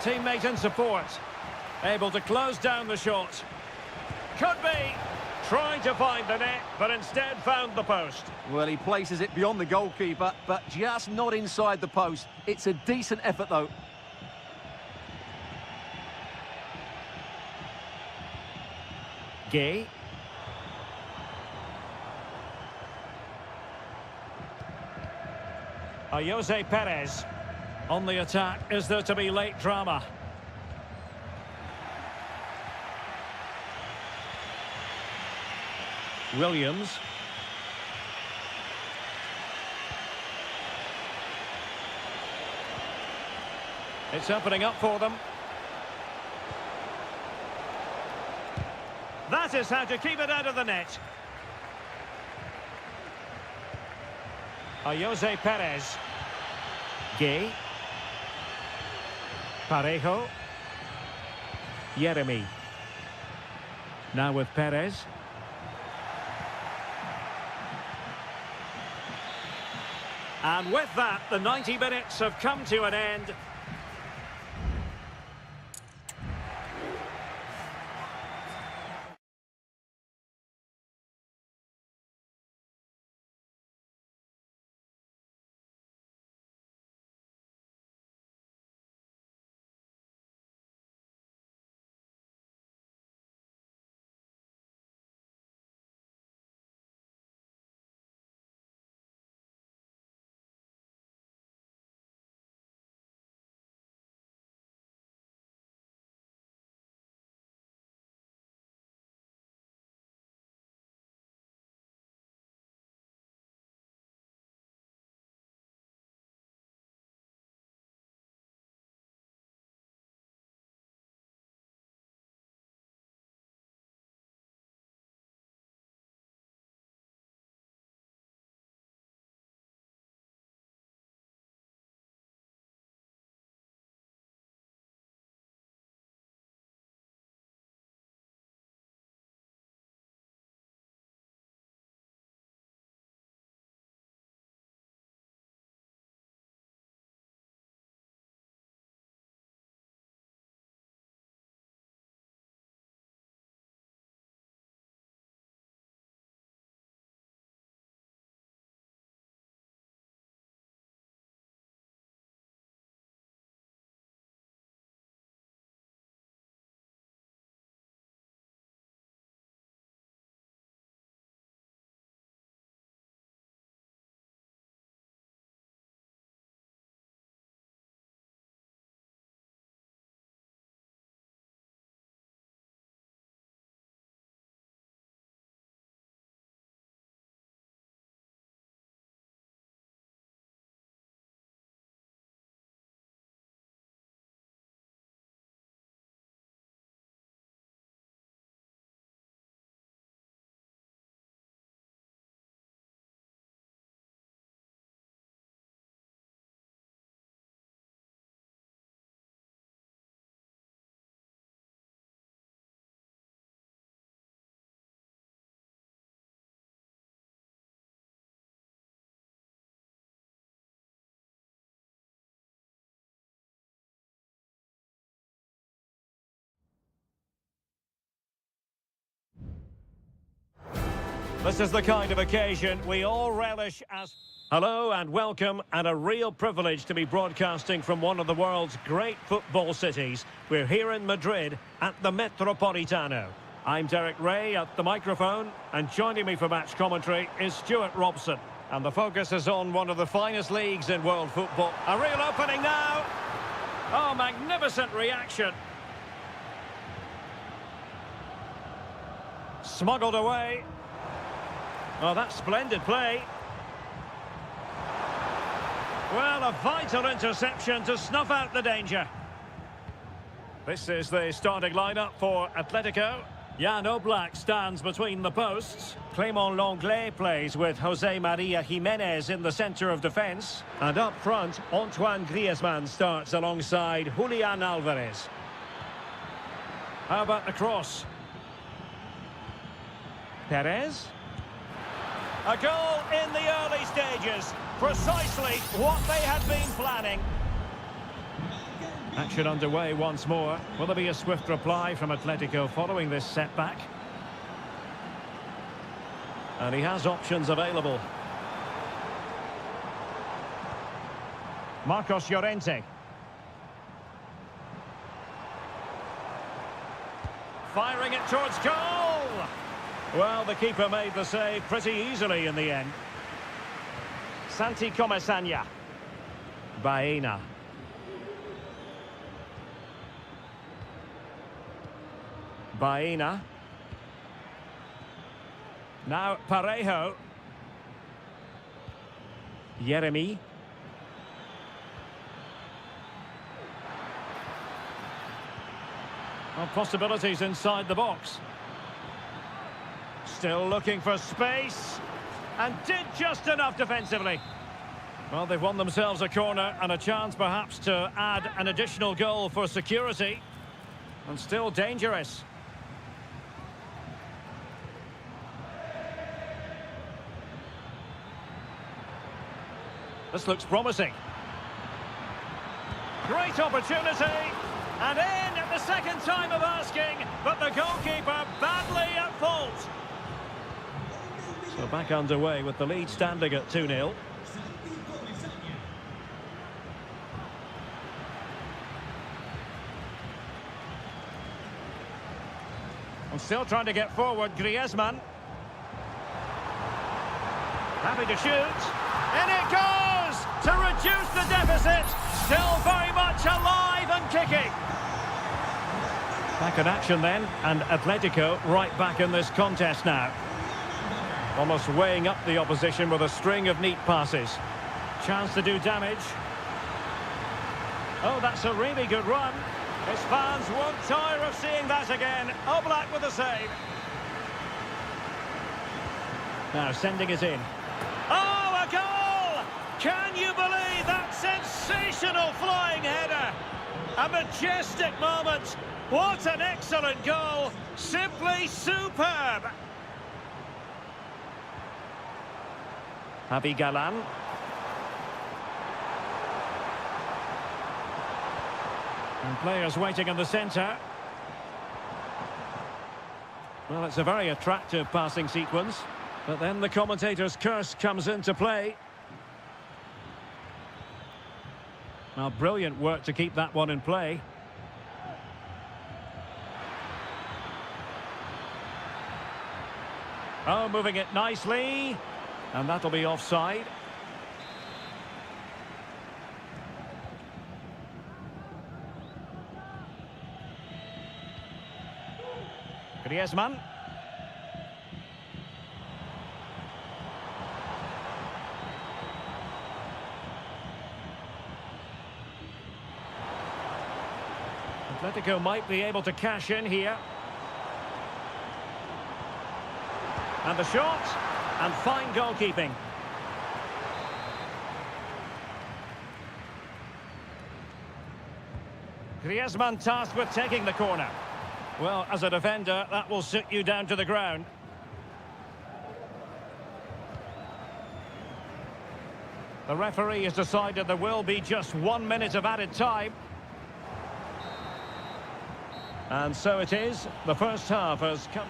Teammate in support. Able to close down the shot. Could be. Trying to find the net, but instead found the post. Well, he places it beyond the goalkeeper, but just not inside the post. It's a decent effort, though. Gay. Jose Perez. On the attack, is there to be late drama? Williams. It's opening up for them. That is how to keep it out of the net. Jose Perez. Gay. Parejo. Yeremy. Now with Perez. And with that, the 90 minutes have come to an end. This is the kind of occasion we all relish as... Hello and welcome, and a real privilege to be broadcasting from one of the world's great football cities. We're here in Madrid at the Metropolitano. I'm Derek Ray at the microphone, and joining me for match commentary is Stuart Robson. And the focus is on one of the finest leagues in world football. A real opening now. Oh, magnificent reaction. Smuggled away. Oh, that's splendid play. Well, a vital interception to snuff out the danger. This is the starting lineup for Atletico. Jan Oblak stands between the posts. Clément Lenglet plays with Jose Maria Jimenez in the centre of defence. And up front, Antoine Griezmann starts alongside Julian Alvarez. How about the cross? Perez. A goal in the early stages. Precisely what they had been planning. Action underway once more. Will there be a swift reply from Atletico following this setback? And he has options available. Marcos Llorente. Firing it towards goal! Well, the keeper made the save pretty easily in the end. Santi Comesaña. Baena. Baena. Now Parejo. Yeremy. Well, possibilities inside the box. Still looking for space. And did just enough defensively. Well, they've won themselves a corner and a chance perhaps to add an additional goal for security. And still dangerous. This looks promising. Great opportunity. And in at the second time of asking, but the goalkeeper badly at fault. So back underway with the lead standing at 2-0. And still trying to get forward, Griezmann. Happy to shoot. In it goes! To reduce the deficit. Still very much alive and kicking. Back in action then, and Atletico right back in this contest now. Almost weighing up the opposition with a string of neat passes. Chance to do damage. Oh, that's a really good run. His fans won't tire of seeing that again. Oblak with a save. Now sending it in. Oh, a goal! Can you believe that sensational flying header? A majestic moment. What an excellent goal. Simply superb. Javi Galan. And players waiting in the centre. Well, it's a very attractive passing sequence. But then the commentator's curse comes into play. Well, brilliant work to keep that one in play. Oh, moving it nicely. And that'll be offside. Griezmann. Atletico might be able to cash in here. And the shot. And fine goalkeeping. Griezmann tasked with taking the corner. Well, as a defender, that will sit you down to the ground. The referee has decided there will be just 1 minute of added time. And so it is. The first half has come.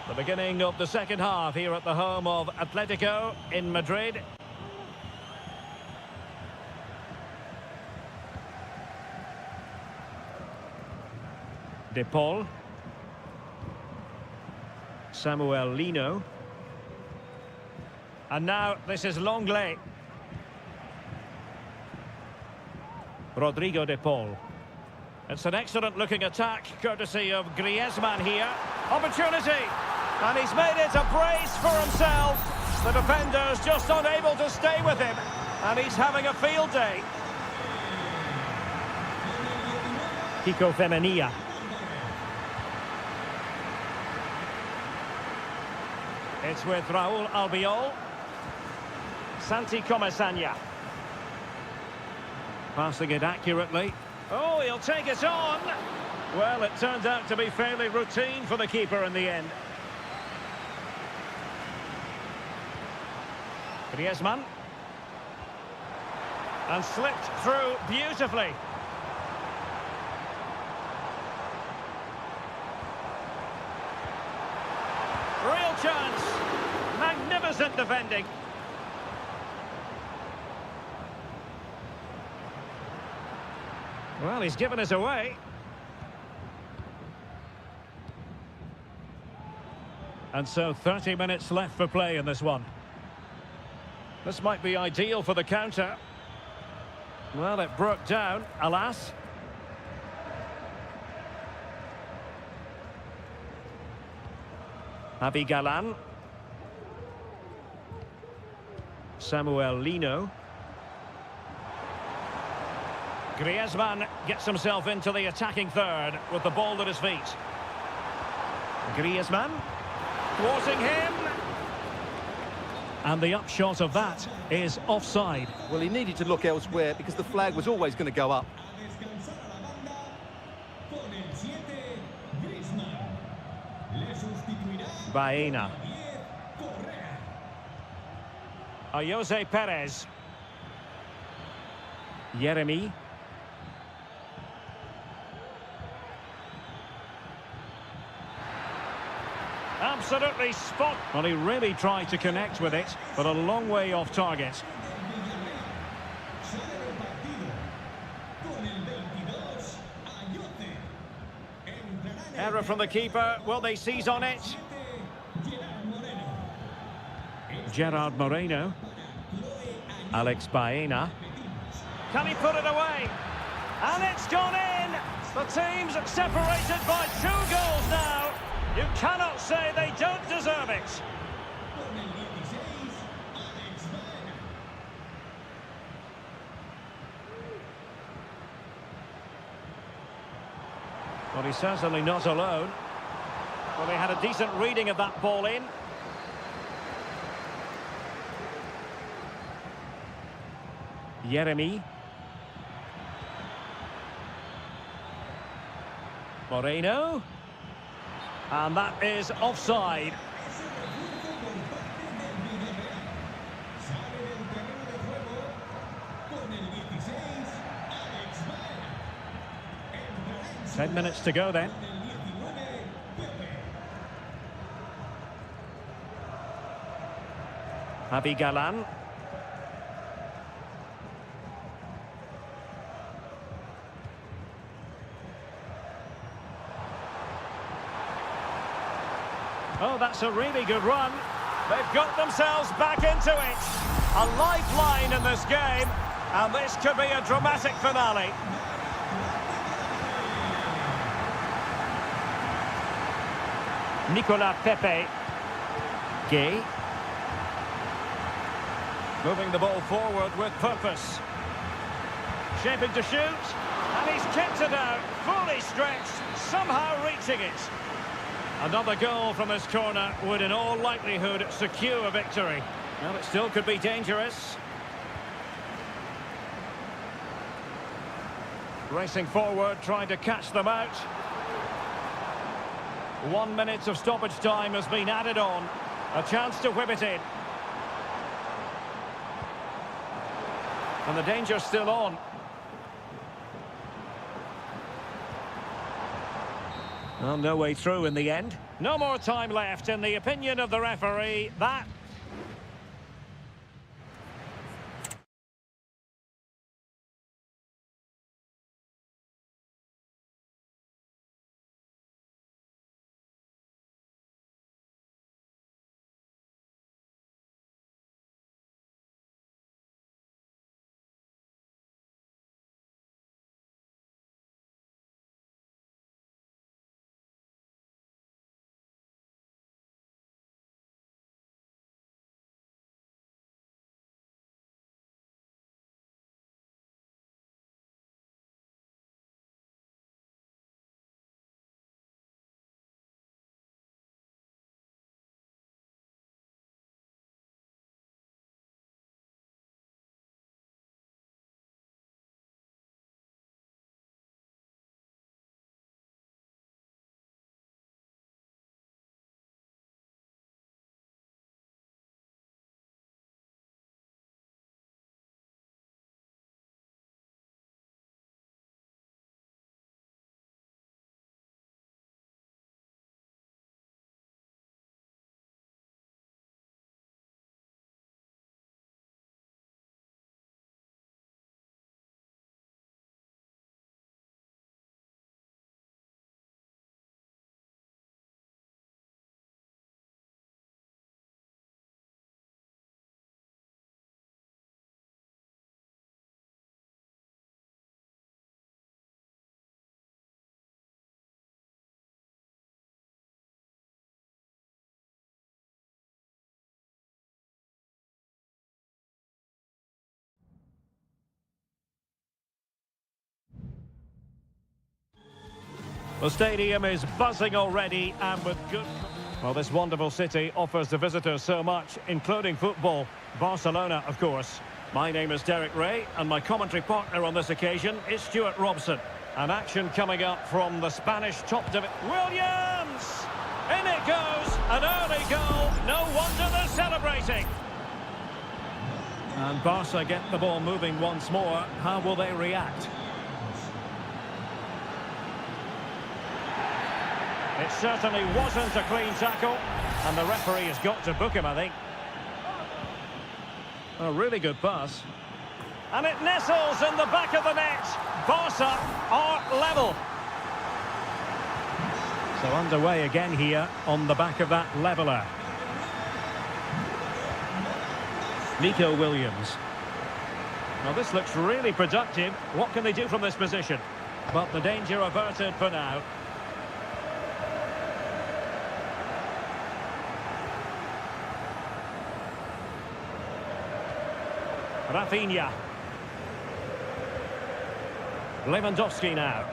The beginning of the second half here at the home of Atletico in Madrid. De Paul. Samuel Lino. And now this is Longley. Rodrigo De Paul. It's an excellent looking attack, courtesy of Griezmann here. Opportunity! And he's made it a brace for himself. The defender's just unable to stay with him. And he's having a field day. Kiko Femenia. It's with Raúl Albiol. Santi Comesaña. Passing it accurately. Oh, he'll take it on. Well, it turned out to be fairly routine for the keeper in the end. Griezmann. And slipped through beautifully. Real chance. Magnificent defending. Well, he's given us away. And so 30 minutes left for play in this one. This might be ideal for the counter. Well, it broke down, alas. Javi Galan. Samuel Lino. Griezmann gets himself into the attacking third with the ball at his feet. Griezmann, thwarting him. And the upshot of that is offside. Well, he needed to look elsewhere because the flag was always going to go up. Baena. Jose Perez. Yeremy. Absolutely spot. Well, he really tried to connect with it, but a long way off target. Error from the keeper. Will they seize on it? Gerard Moreno. Alex Baena. Can he put it away? And it's gone in! The team's separated by 2 goals now. You cannot say they don't deserve it. Well, he's certainly not alone. Well, they had a decent reading of that ball in. Yeremy. Moreno. And that is offside. Ten minutes to go then. Javi Galan. Oh, that's a really good run. They've got themselves back into it. A lifeline in this game, and this could be a dramatic finale. Nicolas Pepe. Gay. Moving the ball forward with purpose. Shaping to shoot, and he's kicked it out, fully stretched, somehow reaching it. Another goal from his corner would in all likelihood secure a victory. Well, it still could be dangerous. Racing forward, trying to catch them out. 1 minute of stoppage time has been added on. A chance to whip it in. And the danger's still on. Well, no way through in the end. No more time left. In the opinion of the referee, that... The stadium is buzzing already and with good... Well, this wonderful city offers the visitors so much, including football. Barcelona, of course. My name is Derek Ray, and my commentary partner on this occasion is Stuart Robson. An action coming up from the Spanish top division. Williams! In it goes! An early goal. No wonder they're celebrating. And Barca get the ball moving once more. How will they react? It certainly wasn't a clean tackle, and the referee has got to book him, I think. A really good pass. And it nestles in the back of the net. Barca are level. So underway again here on the back of that leveller. Nico Williams. Now this looks really productive. What can they do from this position? But the danger averted for now. Rafinha. Lewandowski now.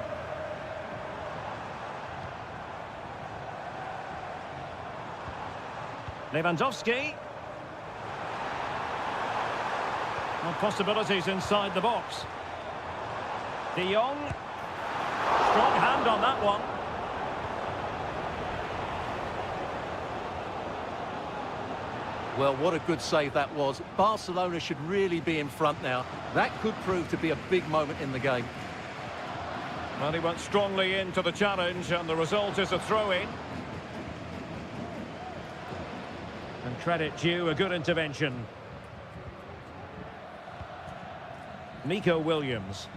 Lewandowski. Well, possibilities inside the box. De Jong. Strong hand on that one. Well, what a good save that was. Barcelona should really be in front now. That could prove to be a big moment in the game. Well, he went strongly into the challenge, and the result is a throw-in. And credit due, a good intervention. Nico Williams.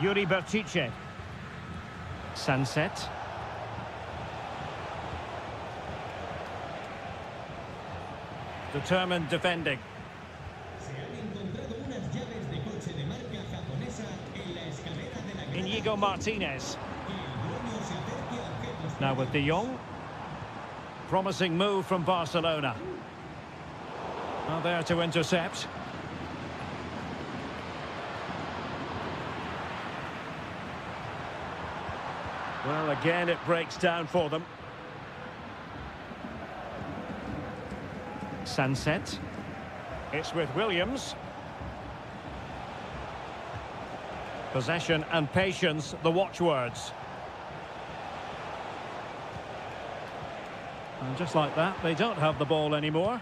Yuri Bertice. Sunset. Determined defending. Inigo Martinez. Now with De Jong. Promising move from Barcelona. Now there to intercept. Well, again, it breaks down for them. Sunset. It's with Williams. Possession and patience, the watchwords. And just like that, they don't have the ball anymore.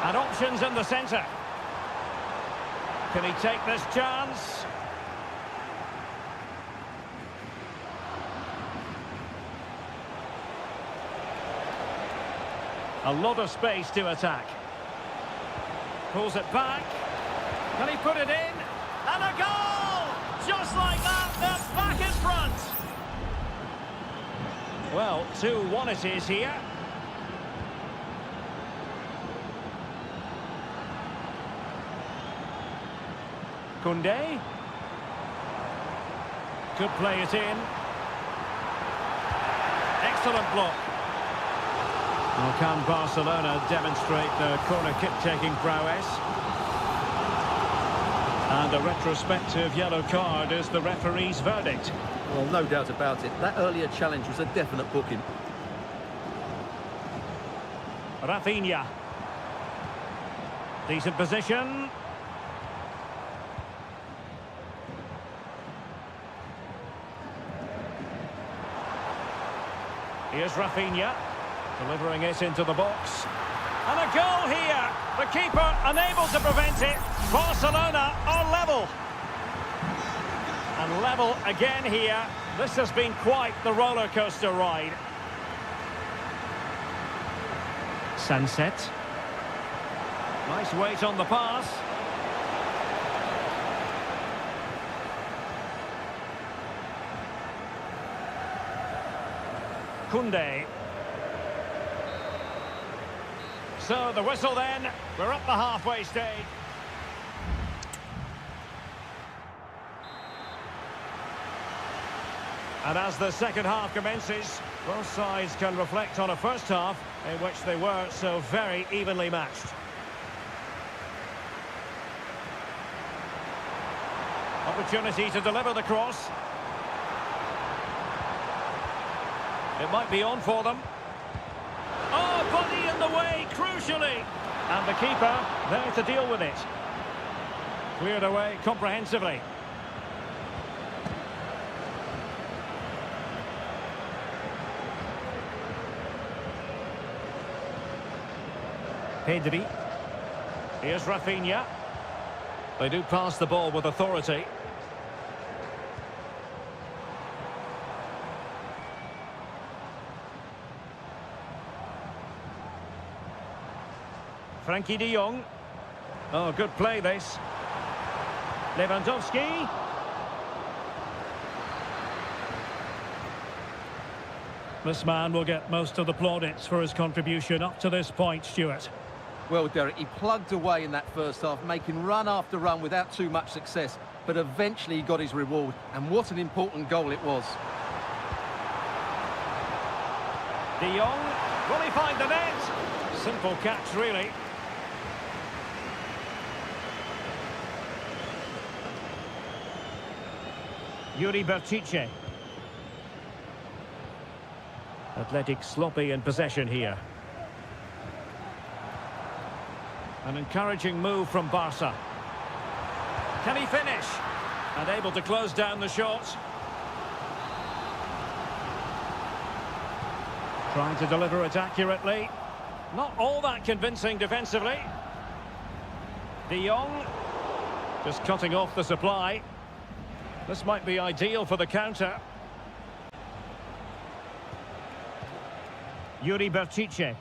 And options in the centre. Can he take this chance? A lot of space to attack. Pulls it back. Can he put it in? And a goal! Just like that, they're back in front. Well, 2-1 it is here. Koundé. Could play it in. Excellent block. Well, can Barcelona demonstrate their corner kick-taking prowess? And a retrospective yellow card is the referee's verdict. Well, no doubt about it. That earlier challenge was a definite booking. Rafinha. Decent position. Here's Rafinha, delivering it into the box. And a goal here. The keeper unable to prevent it. Barcelona are level. And level again here. This has been quite the roller coaster ride. Sunset. Nice weight on the pass. Koundé. So the whistle then. We're up the halfway stage. And as the second half commences, both sides can reflect on a first half in which they were so very evenly matched. Opportunity to deliver the cross. It might be on for them. Oh, body in the way, crucially. And the keeper there to deal with it. Cleared away comprehensively. Pedri. Here's Rafinha. They do pass the ball with authority. Frankie de Jong. Oh, good play this. Lewandowski. This man will get most of the plaudits for his contribution up to this point, Stuart. Well, Derek, he plugged away in that first half, making run after run without too much success. But eventually he got his reward, and what an important goal it was. De Jong, will he find the net? Simple catch, really. Yuri Berchiche. Athletic sloppy in possession here. An encouraging move from Barca. Can he finish? And able to close down the shot. Trying to deliver it accurately. Not all that convincing defensively. De Jong just cutting off the supply. This might be ideal for the counter. Yuri Berchiche.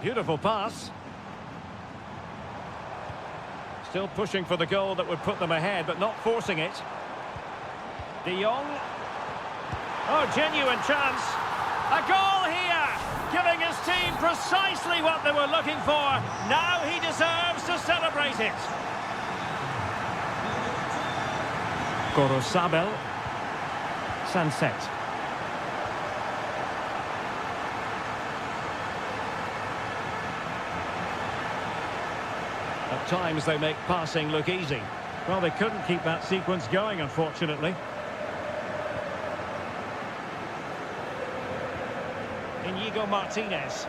Beautiful pass. Still pushing for the goal that would put them ahead, but not forcing it. De Jong. Oh, genuine chance. A goal here, giving his team precisely what they were looking for. Now he deserves to celebrate it. Gorosabel. Sunset. At times they make passing look easy. Well, they couldn't keep that sequence going, unfortunately. Inigo Martinez.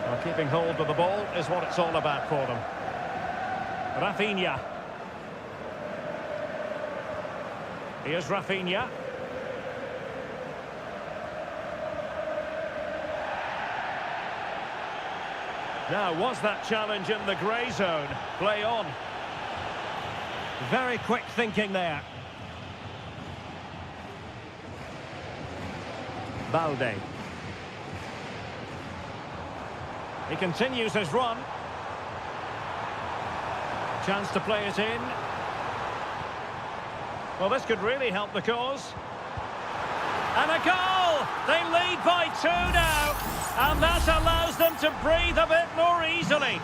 Well, keeping hold of the ball is what it's all about for them. Rafinha. Here's Rafinha. Now, was that challenge in the grey zone? Play on. Very quick thinking there. Balde. He continues his run. Chance to play it in. Well, this could really help the cause. And a goal! They lead by 2 now. And that allows them to breathe a bit more easily.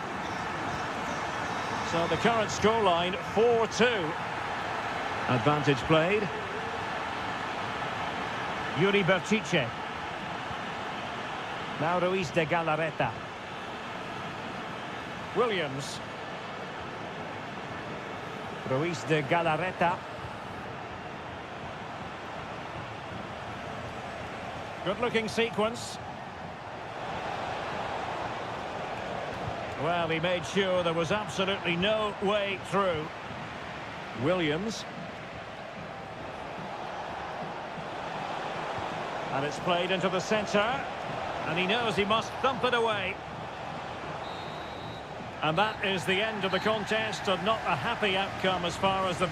So the current scoreline, 4-2. Advantage played. Yuri Berchiche. Now Ruiz de Galarreta. Williams. Ruiz de Galarreta. Good-looking sequence. Well, he made sure there was absolutely no way through. Williams. And it's played into the centre. And he knows he must thump it away. And that is the end of the contest, and not a happy outcome as far as the...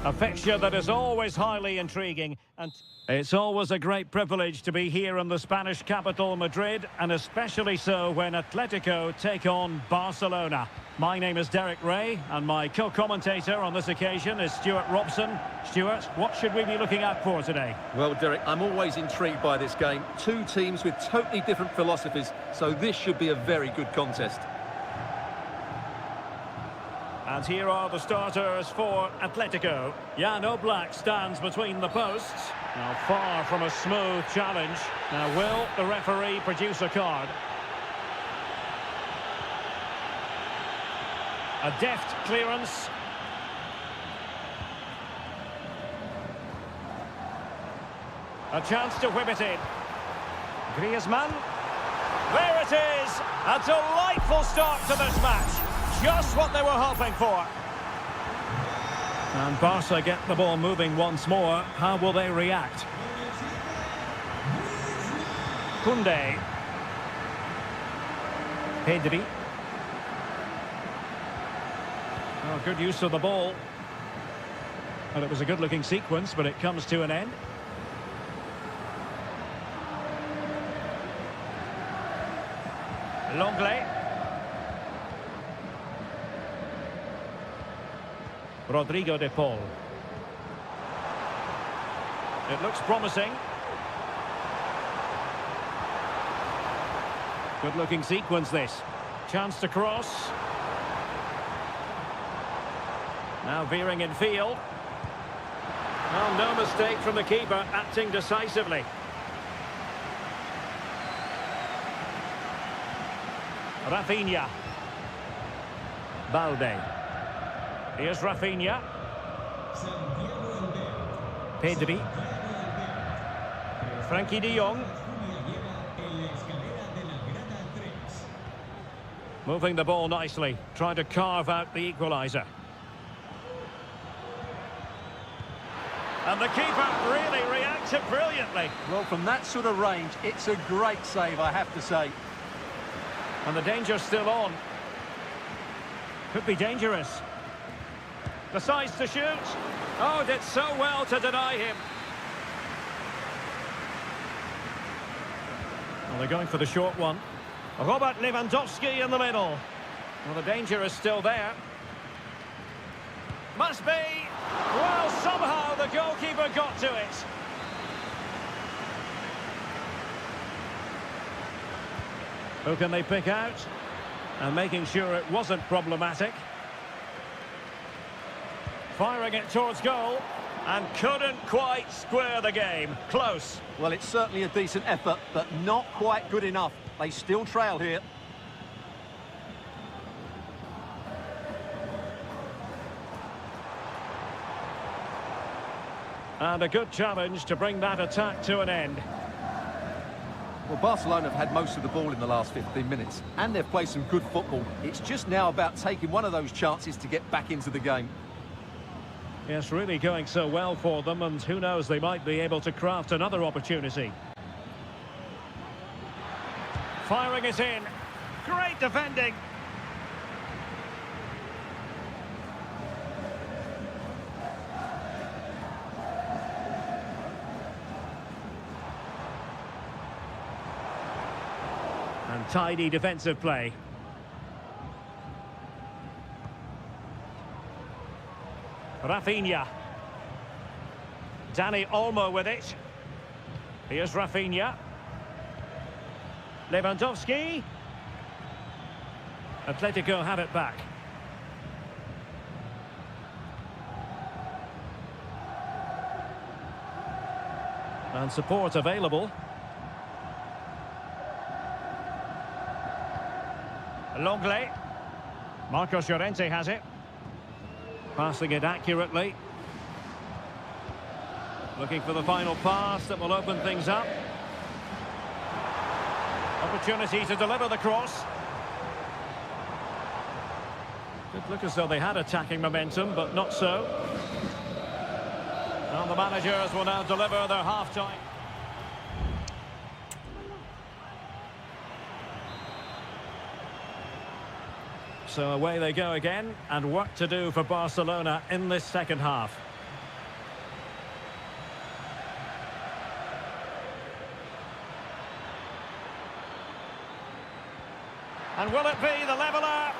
A fixture that is always highly intriguing, and it's always a great privilege to be here in the Spanish capital, Madrid, and especially so when Atletico take on Barcelona. My name is Derek Ray, and my co-commentator on this occasion is Stuart Robson. Stuart, what should we be looking out for today? Well, Derek, I'm always intrigued by this game. Two teams with totally different philosophies, so this should be a very good contest. And here are the starters for Atletico. Jan Oblak stands between the posts. Now far from a smooth challenge. Now will the referee produce a card? A deft clearance. A chance to whip it in. Griezmann. There it is! A delightful start to this match. Just what they were hoping for. And Barca get the ball moving once more. How will they react? Koundé. Pedri. Oh, good use of the ball. And it was a good-looking sequence, but it comes to an end. Longley. Rodrigo de Paul. It looks promising. Good-looking sequence, this. Chance to cross. Now veering in field. Oh, no mistake from the keeper, acting decisively. Rafinha. Balde. Here's Rafinha. Pedri. Frankie de Jong. Moving the ball nicely, trying to carve out the equaliser. And the keeper really reacted brilliantly. Well, from that sort of range, it's a great save, I have to say. And the danger's still on. Could be dangerous. Decides to shoot. Oh, did so well to deny him. Well, they're going for the short one. Robert Lewandowski in the middle. Well, the danger is still there. Must be. Well, somehow the goalkeeper got to it. Who can they pick out? And making sure it wasn't problematic. Firing it towards goal. And couldn't quite square the game. Close. Well, it's certainly a decent effort, but not quite good enough. They still trail here. And a good challenge to bring that attack to an end. Well, Barcelona have had most of the ball in the last 15 minutes, and they've played some good football. It's just now about taking one of those chances to get back into the game. Yes, really going so well for them, and who knows, they might be able to craft another opportunity. Firing it in. Great defending. And tidy defensive play. Rafinha. Dani Olmo with it. Here's Rafinha. Lewandowski. Atletico have it back. And support available. Longley. Marcos Llorente has it. Passing it accurately. Looking for the final pass that will open things up. Opportunity to deliver the cross. Did look as though they had attacking momentum, but not so. And the managers will now deliver their half-time. So away they go again, and work to do for Barcelona in this second half. And will it be the leveller?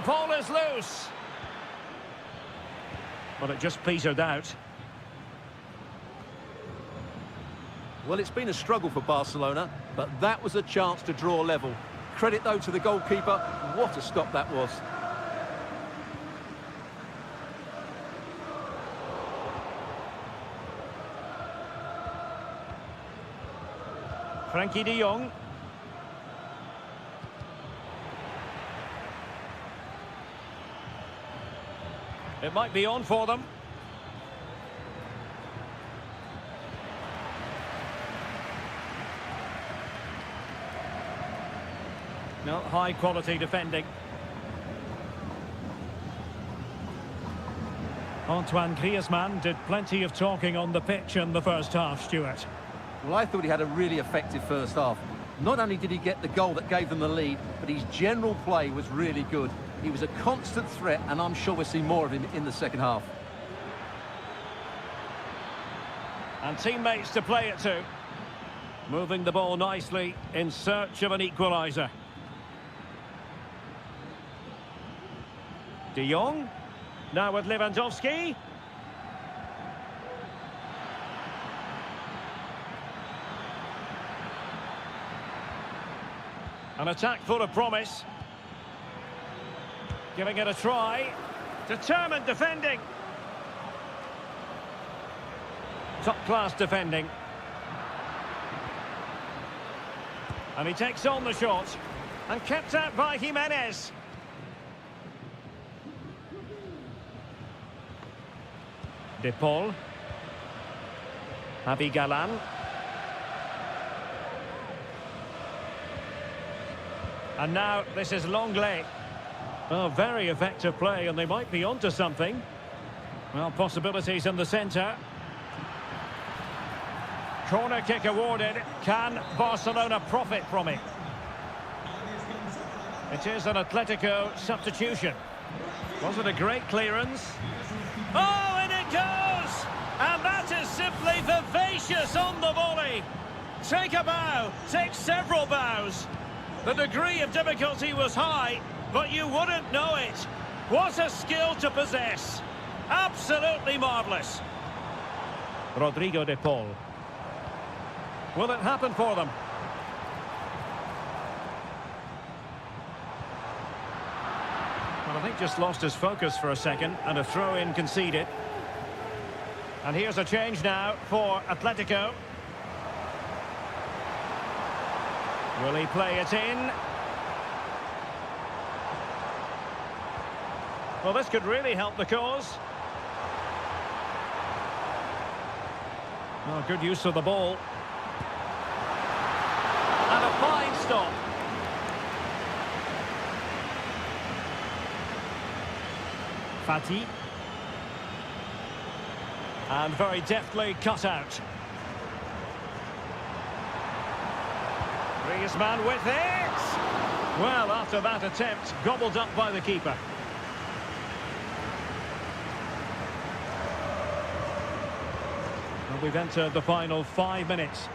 Ball is loose. But it just petered out. Well, it's been a struggle for Barcelona, but that was a chance to draw level. Credit, though, to the goalkeeper. What a stop that was. Frankie de Jong. It might be on for them. No, high-quality defending. Antoine Griezmann did plenty of talking on the pitch in the first half, Stuart. Well, I thought he had a really effective first half. Not only did he get the goal that gave them the lead, but his general play was really good. He was a constant threat, and I'm sure we'll see more of him in the second half. And teammates to play it to. Moving the ball nicely in search of an equaliser. De Jong. Now with Lewandowski. An attack full of promise. Giving it a try. Determined defending. Top-class defending. And he takes on the shot. And kept out by Jimenez. De Paul. Javi Galan. And now this is Longley. Oh, very effective play, and they might be onto something. Well, possibilities in the centre. Corner kick awarded. Can Barcelona profit from it? It is an Atletico substitution. Was it a great clearance? Oh, and it goes! And that is simply vivacious on the volley. Take a bow, take several bows. The degree of difficulty was high, but you wouldn't know it. What a skill to possess. Absolutely marvellous. Rodrigo de Paul. Will it happen for them? Well, I think just lost his focus for a second, and a throw-in conceded. And here's a change now for Atletico. Will he play it in? Well, this could really help the cause. Oh, good use of the ball. And a fine stop. Fati. And very deftly cut out. Griezmann with it! Well, after that attempt, gobbled up by the keeper. Well, we've entered the final 5 minutes.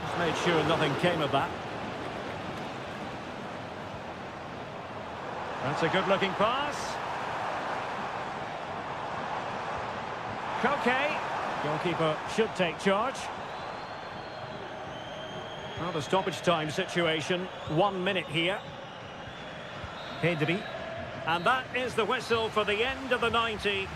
Just made sure nothing came of that. That's a good-looking pass. Okay, goalkeeper should take charge. Well, the stoppage time situation, 1 minute here. Pedri. And that is the whistle for the end of the 90.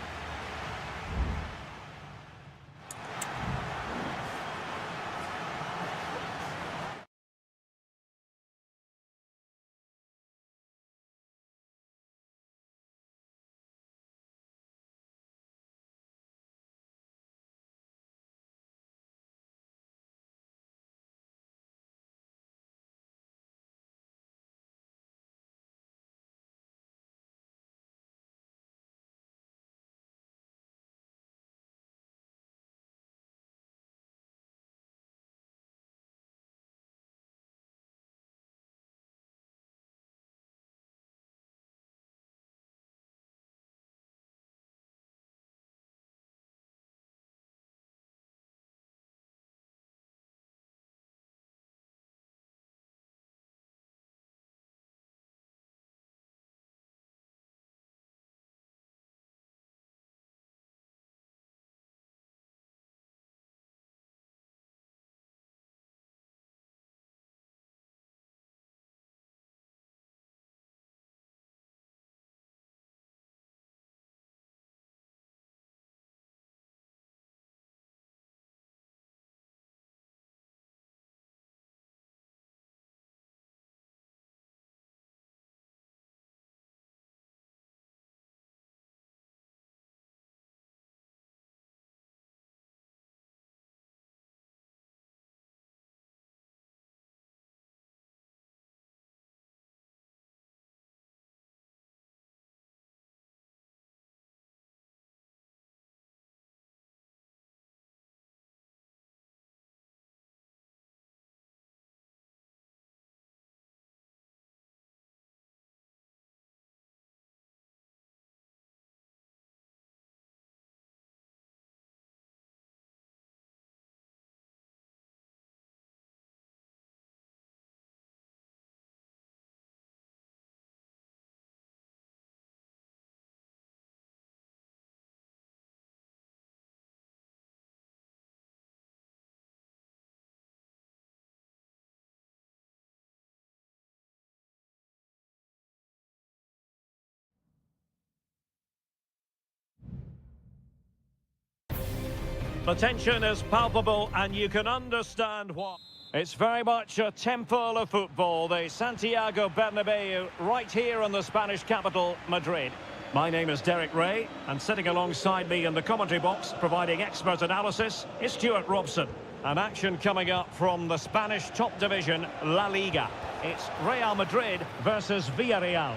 The tension is palpable and you can understand why. It's very much a temple of football, the Santiago Bernabeu, right here in the Spanish capital, Madrid. My name is Derek Ray, and sitting alongside me in the commentary box, providing expert analysis, is Stuart Robson. An action coming up from the Spanish top division, La Liga. It's Real Madrid versus Villarreal.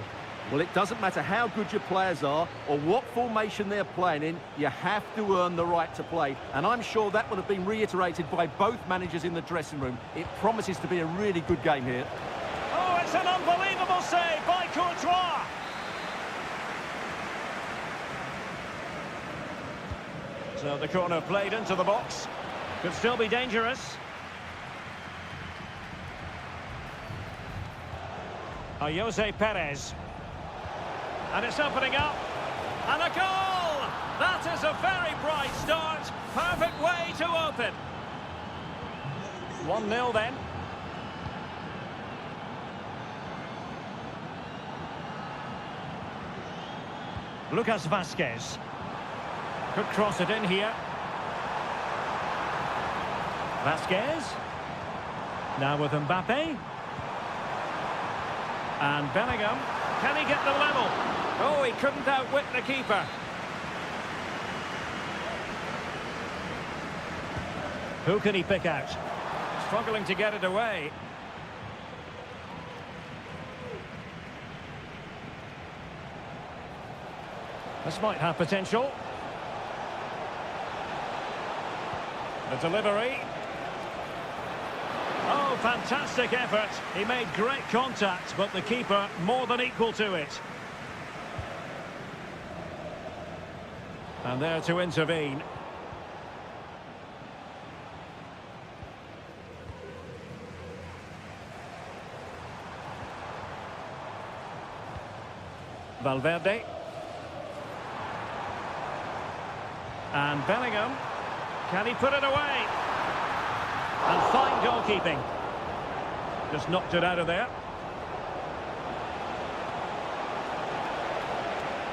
Well, it doesn't matter how good your players are or what formation they're playing in, you have to earn the right to play. And I'm sure that would have been reiterated by both managers in the dressing room. It promises to be a really good game here. Oh, it's an unbelievable save by Courtois. So the corner played into the box. Could still be dangerous. Jose Perez. And it's opening up. And a goal! That is a very bright start. Perfect way to open. 1-0 then. Lucas Vazquez. Could cross it in here. Vazquez. Now with Mbappe. And Bellingham. Can he get the level? Oh, he couldn't outwit the keeper. Who can he pick out? Struggling to get it away. This might have potential. The delivery. Oh, fantastic effort. He made great contact, but the keeper more than equal to it. And there to intervene. Valverde. And Bellingham. Can he put it away? And fine goalkeeping. Just knocked it out of there.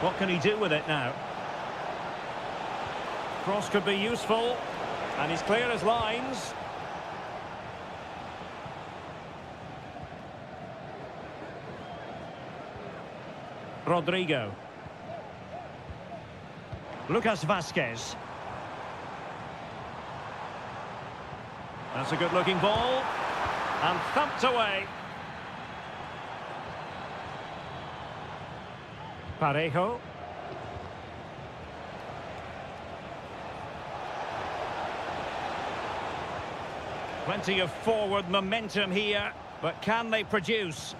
What can he do with it now? Cross could be useful. And he's clear as lines. Rodrigo. Lucas Vazquez. That's a good-looking ball. And thumped away. Parejo. Plenty of forward momentum here, but can they produce?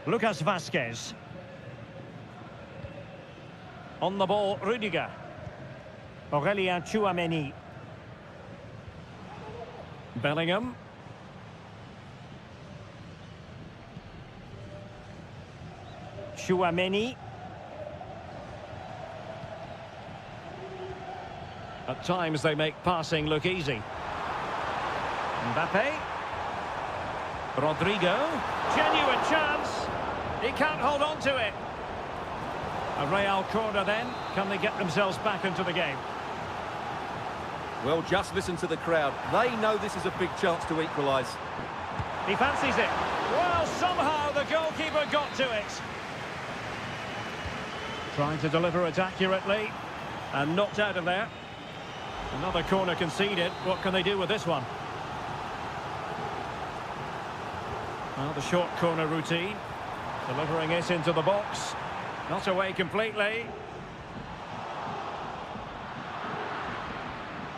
Lucas Vazquez. On the ball, Rudiger. Aurélien Tchouaméni. Bellingham. Tchouaméni. At times they make passing look easy. Mbappe. Rodrigo. Genuine chance. He can't hold on to it. A Real corner then. Can they get themselves back into the game? Well, just listen to the crowd. They know this is a big chance to equalise. He fancies it. Well, somehow the goalkeeper got to it. Trying to deliver it accurately. And knocked out of there. Another corner conceded. What can they do with this one? Well, the short corner routine. Delivering it into the box. Not away completely.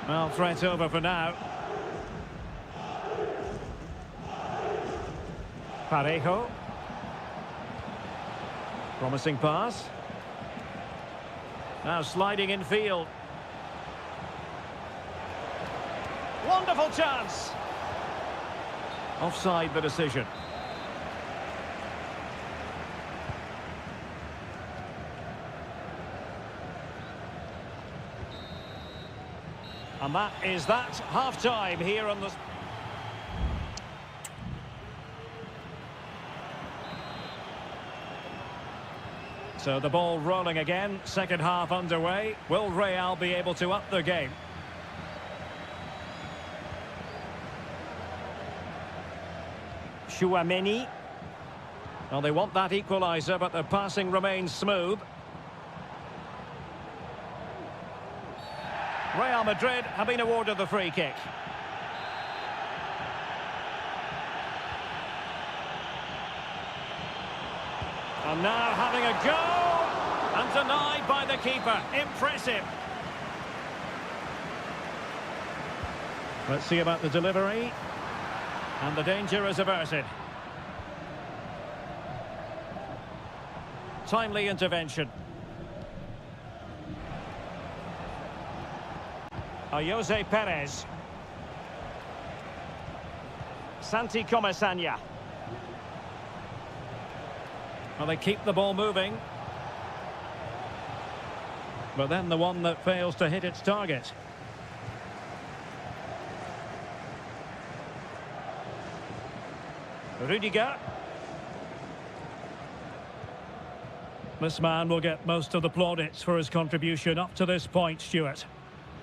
Well, threat over for now. Parejo. Promising pass. Now sliding in field. Wonderful chance. Offside the decision. And that is that. Half-time here on the... So the ball rolling again, second half underway. Will Real be able to up their game? Chouameni. Well, they want that equaliser, but their passing remains smooth. Real Madrid have been awarded the free kick. And now having a go, and denied by the keeper. Impressive. Let's see about the delivery. And the danger is averted. Timely intervention. Jose Perez. Santi Comesaña. Well, they keep the ball moving. But then the one that fails to hit its target. Rudiger. This man will get most of the plaudits for his contribution up to this point, Stuart.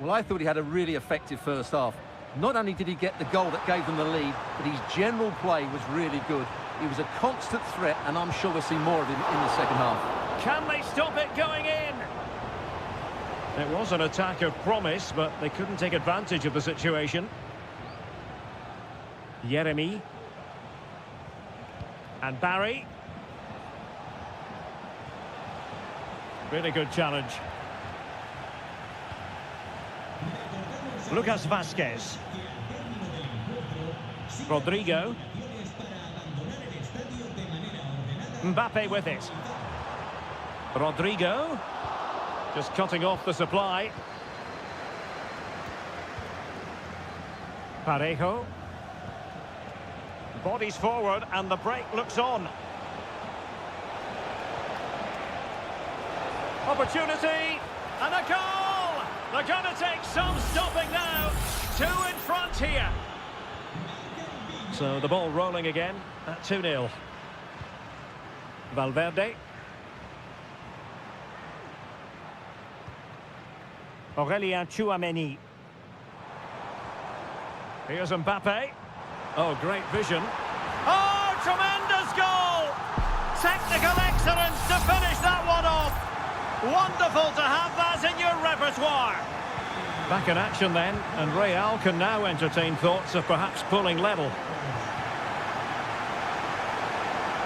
Well, I thought he had a really effective first half. Not only did he get the goal that gave them the lead, but his general play was really good. He was a constant threat, and I'm sure we'll see more of him in the second half. Can they stop it going in? It was an attack of promise, but they couldn't take advantage of the situation. Jeremy. And Barry. Really good challenge. Lucas Vázquez. Rodrigo. Mbappe with it. Rodrigo. Just cutting off the supply. Parejo. Bodies forward and the break looks on. Opportunity and a goal! They're going to take some stopping now. 2 in front here. So the ball rolling again at 2-0. Valverde. Aurélien Tchouameni. Here's Mbappe. Oh, great vision. Oh, tremendous goal! Technical excellence to finish that one off. Wonderful to have that in your repertoire. Back in action then, and Real can now entertain thoughts of perhaps pulling level.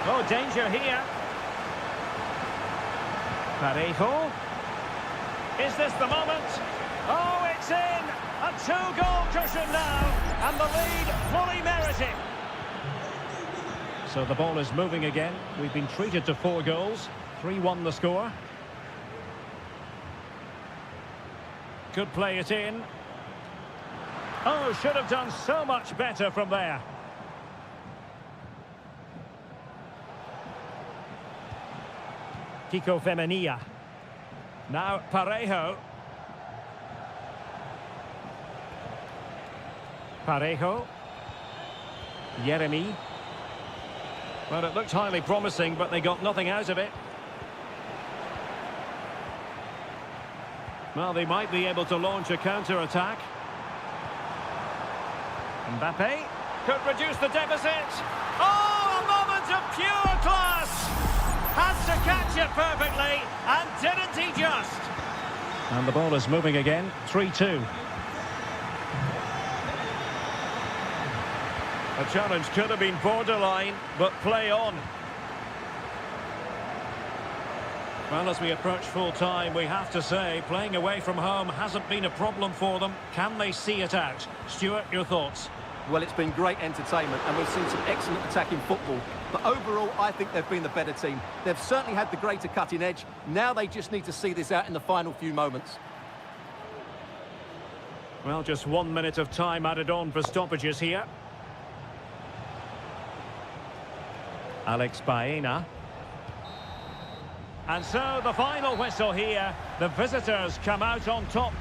Oh, danger here. Parejo. Is this the moment? Oh, it's in! A 2-goal cushion now, and the lead fully merited. So the ball is moving again. We've been treated to 4 goals. 3-1 the score. Could play it in. Oh, should have done so much better from there. Kiko Femenia. Now Parejo. Parejo. Jeremy. Well, it looked highly promising, but they got nothing out of it. Well, they might be able to launch a counter-attack. Mbappe could reduce the deficit. Oh, a moment of pure class! Has to catch it perfectly, and didn't he just? And the ball is moving again, 3-2. A challenge could have been borderline, but play on. Well, as we approach full time, we have to say, playing away from home hasn't been a problem for them. Can they see it out? Stuart, your thoughts? Well, it's been great entertainment, and we've seen some excellent attacking football. But overall, I think they've been the better team. They've certainly had the greater cutting edge. Now they just need to see this out in the final few moments. Well, just 1 minute of time added on for stoppages here. Alex Baena. And so the final whistle here. The visitors come out on top.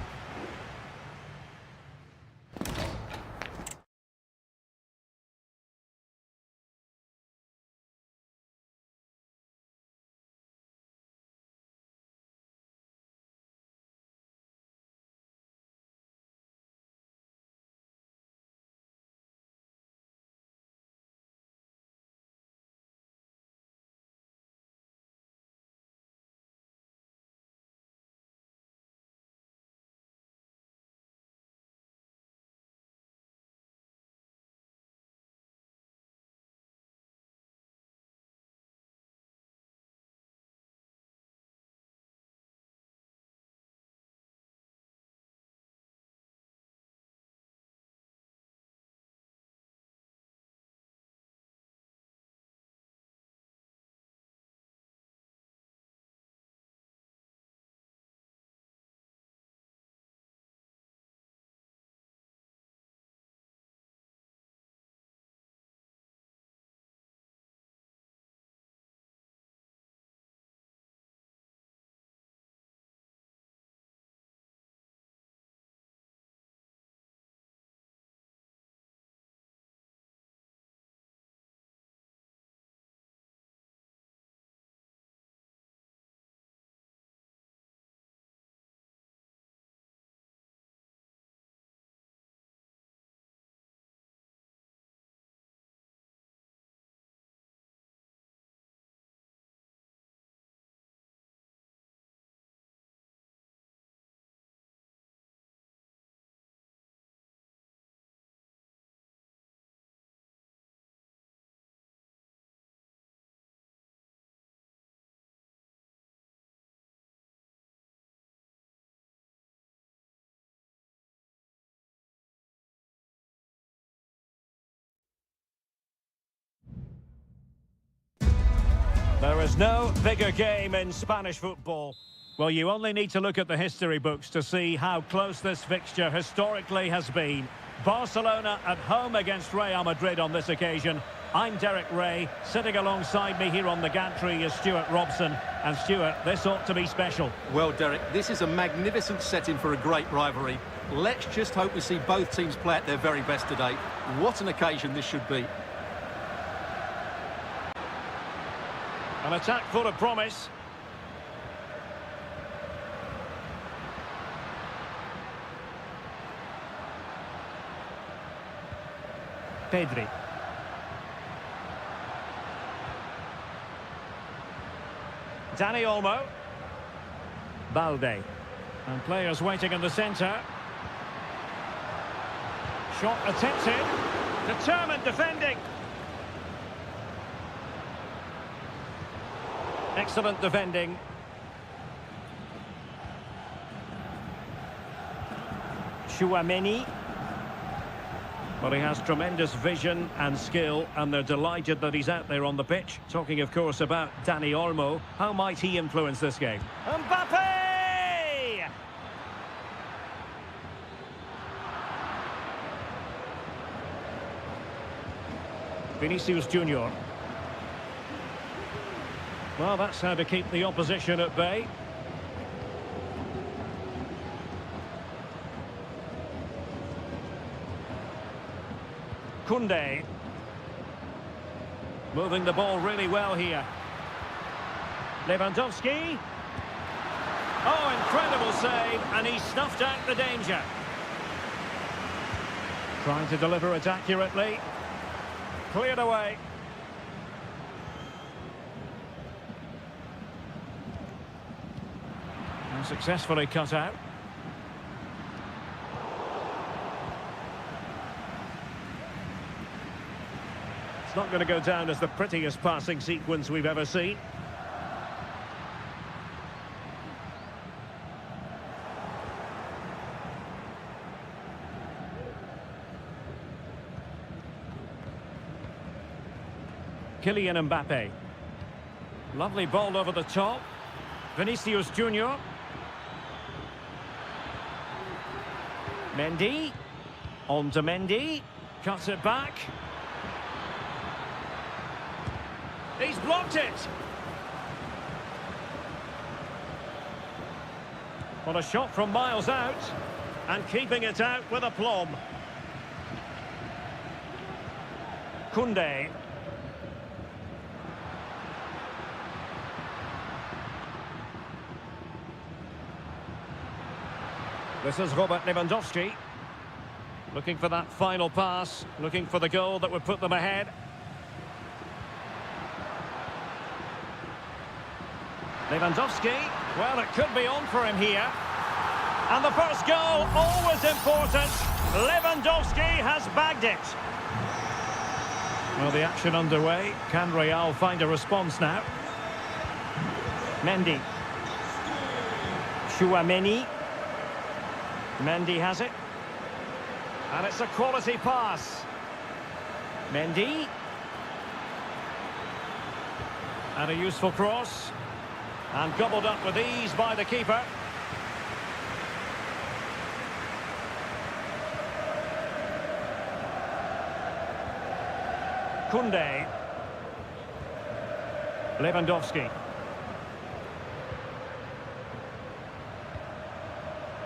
There is no bigger game in Spanish football. Well, you only need to look at the history books to see how close this fixture historically has been. Barcelona at home against Real Madrid on this occasion. I'm Derek Ray. Sitting alongside me here on the gantry is Stuart Robson. And Stuart, this ought to be special. Well, Derek, this is a magnificent setting for a great rivalry. Let's just hope we see both teams play at their very best today. What an occasion this should be. An attack full of promise. Pedri. Dani Olmo. Balde. And players waiting in the centre. Shot attempted. Determined defending. Excellent defending. Chouameni. Well, he has tremendous vision and skill, and they're delighted that he's out there on the pitch. Talking, of course, about Dani Olmo. How might he influence this game? Mbappe! Vinicius Junior. Well, that's how to keep the opposition at bay. Koundé. Moving the ball really well here. Lewandowski. Oh, incredible save, and he snuffed out the danger. Trying to deliver it accurately. Cleared away. And successfully cut out. It's not going to go down as the prettiest passing sequence we've ever seen. Kylian Mbappe. Lovely ball over the top. Vinicius Junior. Mendy. On to Mendy. Cuts it back. He's blocked it. Well, a shot from miles out. And keeping it out with aplomb. Koundé. This is Robert Lewandowski. Looking for that final pass. Looking for the goal that would put them ahead. Lewandowski, well, it could be on for him here. And the first goal, always important. Lewandowski has bagged it. Well, the action underway. Can Real find a response now? Mendy. Chouameni. Mendy has it. And it's a quality pass. Mendy. And a useful cross. And gobbled up with ease by the keeper. Koundé. Lewandowski.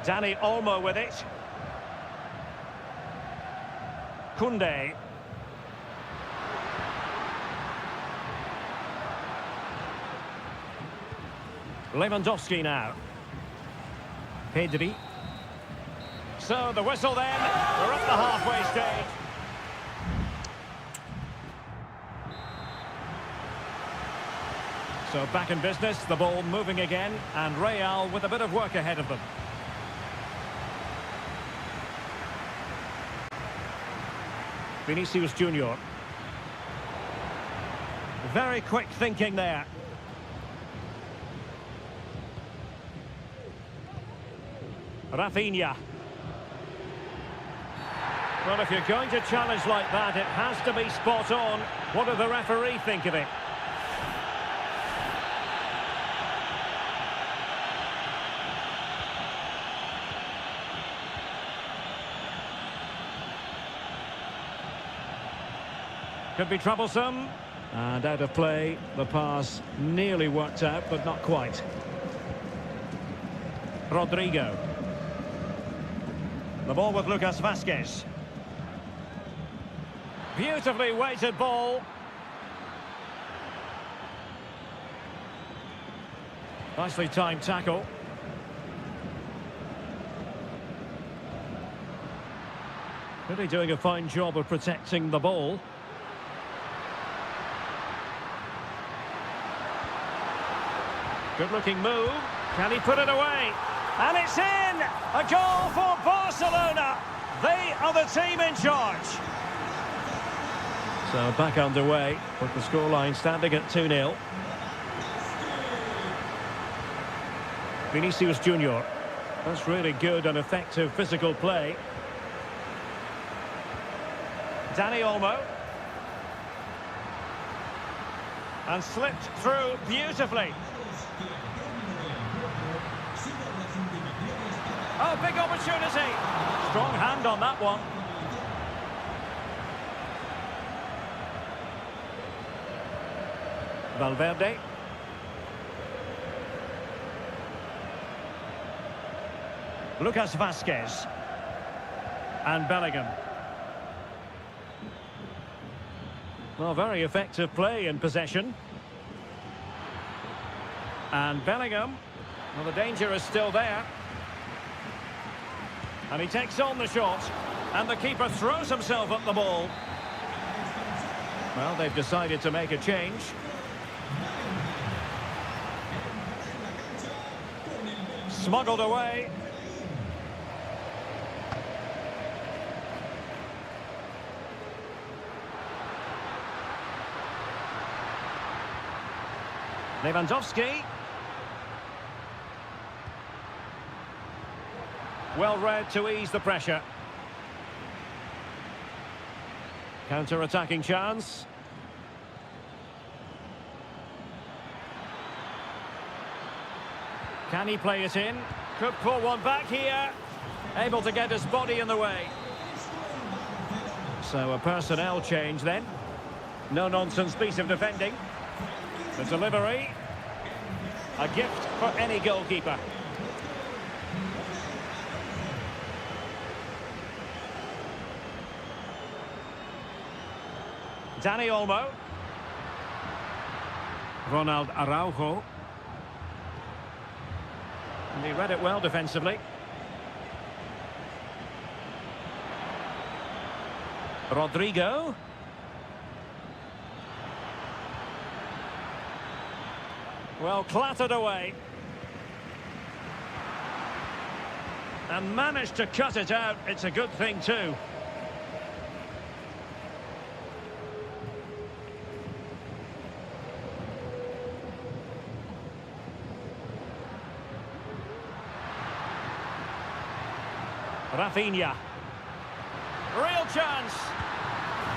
Dani Olmo with it. Koundé. Lewandowski now. Pedri. So the whistle then. We're up the halfway stage. So back in business, the ball moving again, and Real with a bit of work ahead of them. Vinicius Junior. Very quick thinking there. Rafinha. Well, if you're going to challenge like that, it has to be spot on. What do the referee think of it? Could be troublesome. And out of play. The pass nearly worked out, but not quite. Rodrigo. The ball with Lucas Vazquez. Beautifully weighted ball. Nicely timed tackle. Really doing a fine job of protecting the ball. Good looking move. Can he put it away? And it's in! A goal for Barcelona! They are the team in charge. So back underway with the scoreline standing at 2-0. Vinicius Junior. That's really good and effective physical play. Dani Olmo. And slipped through beautifully. Oh, big opportunity. Strong hand on that one. Valverde. Lucas Vazquez. And Bellingham. Well, very effective play in possession. And Bellingham. Well, the danger is still there. And he takes on the shot. And the keeper throws himself at the ball. Well, they've decided to make a change. Smuggled away. Lewandowski. Well read to ease the pressure. Counter-attacking chance. Can he play it in? Could pull one back here. Able to get his body in the way. So a personnel change then. No-nonsense piece of defending. The delivery. A gift for any goalkeeper. Dani Olmo. Ronald Araujo. And he read it well defensively. Rodrigo. Well, clattered away. And managed to cut it out. It's a good thing too. Rafinha. Real chance.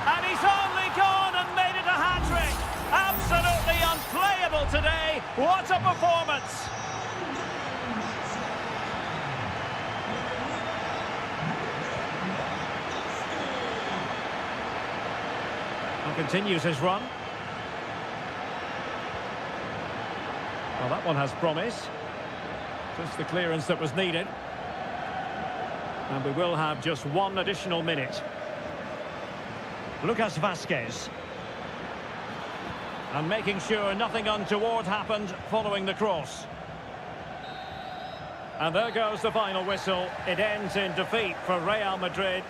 And he's only gone and made it a hat-trick. Absolutely unplayable today. What a performance. And continues his run. Well, that one has promise. Just the clearance that was needed. And we will have just one additional minute. Lucas Vazquez. And making sure nothing untoward happened following the cross. And there goes the final whistle. It ends in defeat for Real Madrid.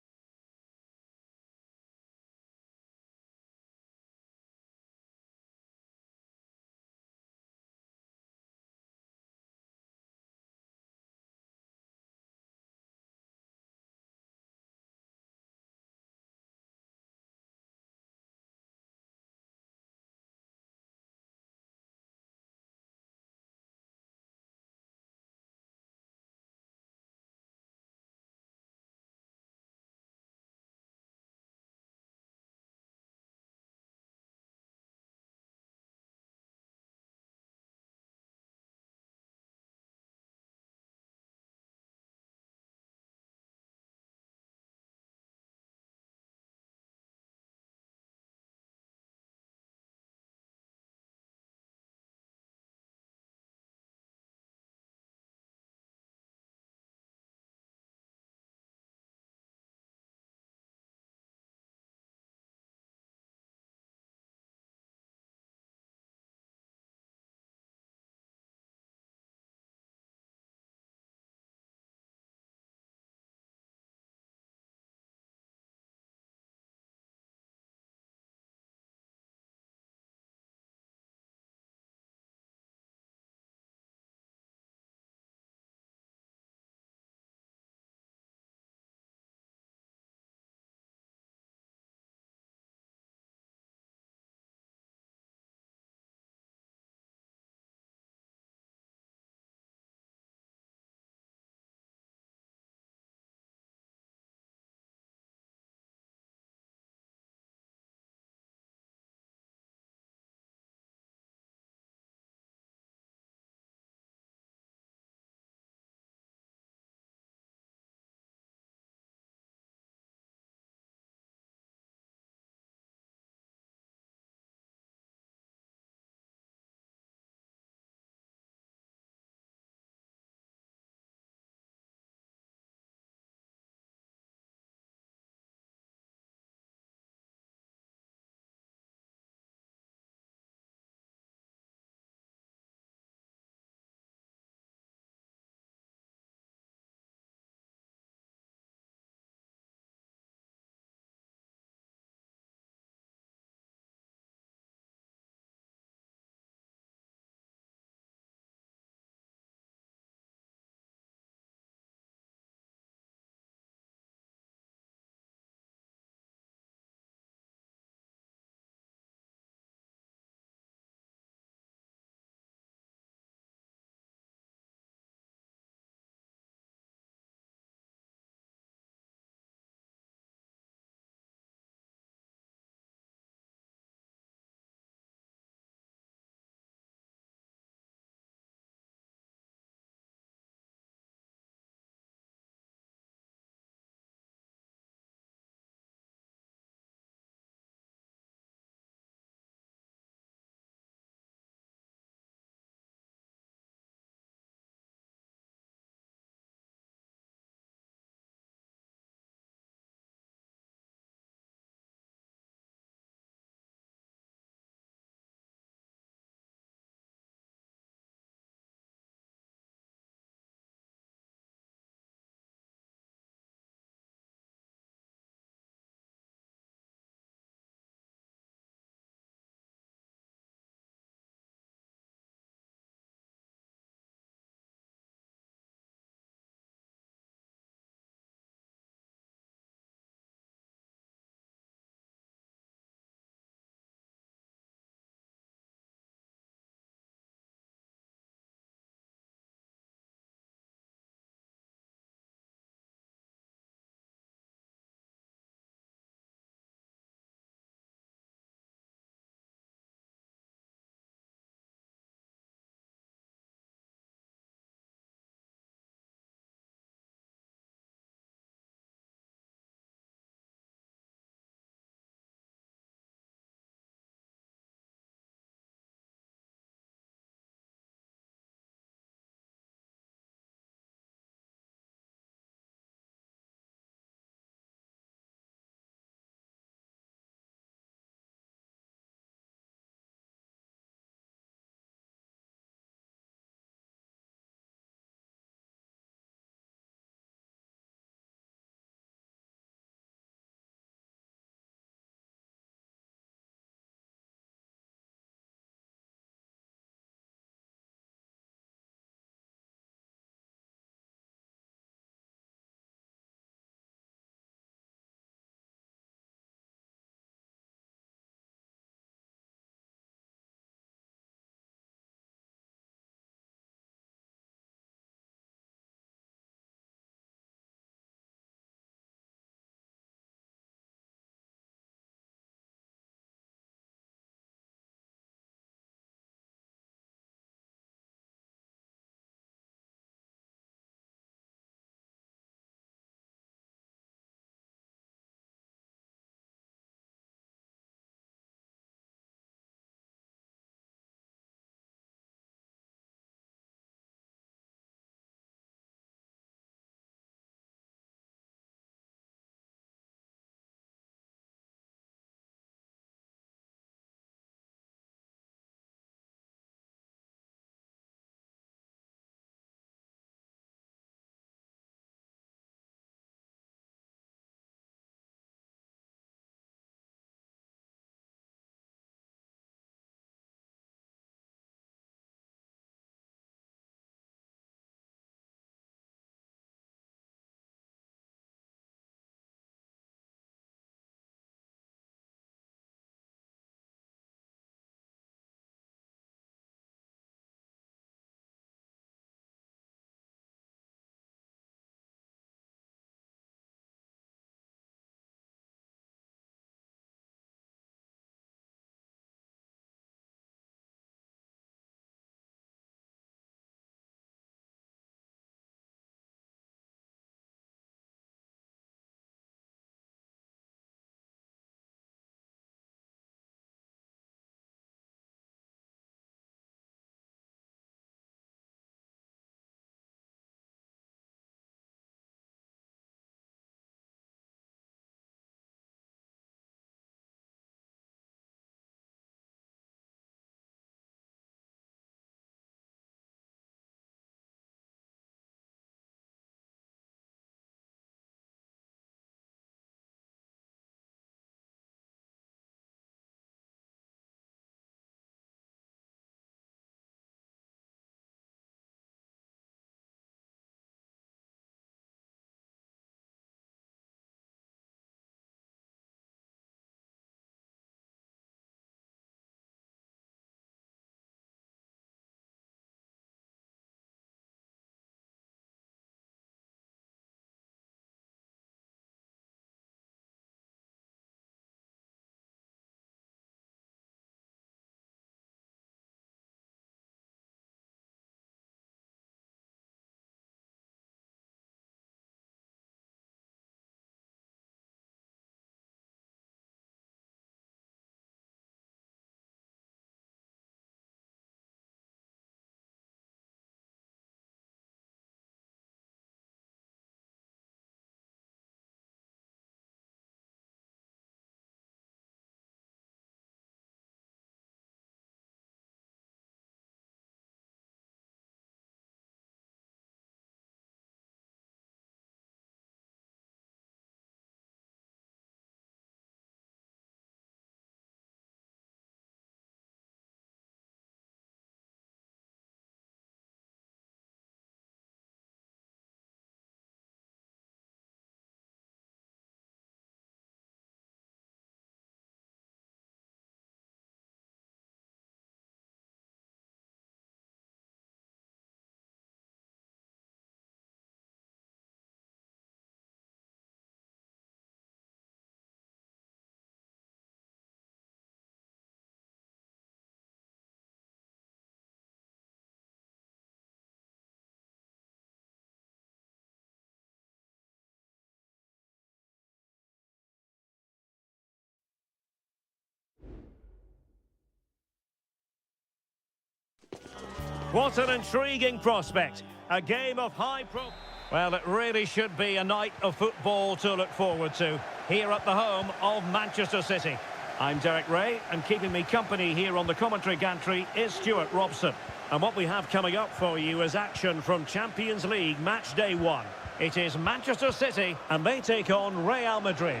What an intriguing prospect. A game of high pro... Well, it really should be a night of football to look forward to here at the home of Manchester City. I'm Derek Ray, and keeping me company here on the commentary gantry is Stuart Robson. And what we have coming up for you is action from Champions League match day 1. It is Manchester City, and they take on Real Madrid.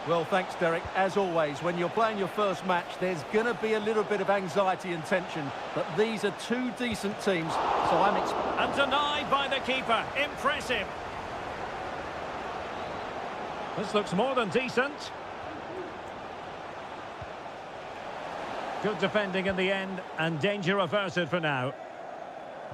Well, thanks, Derek. As always, when you're playing your first match, there's going to be a little bit of anxiety and tension. But these are two decent teams, so I'm expecting... And denied by the keeper. Impressive. This looks more than decent. Good defending in the end, and danger averted for now.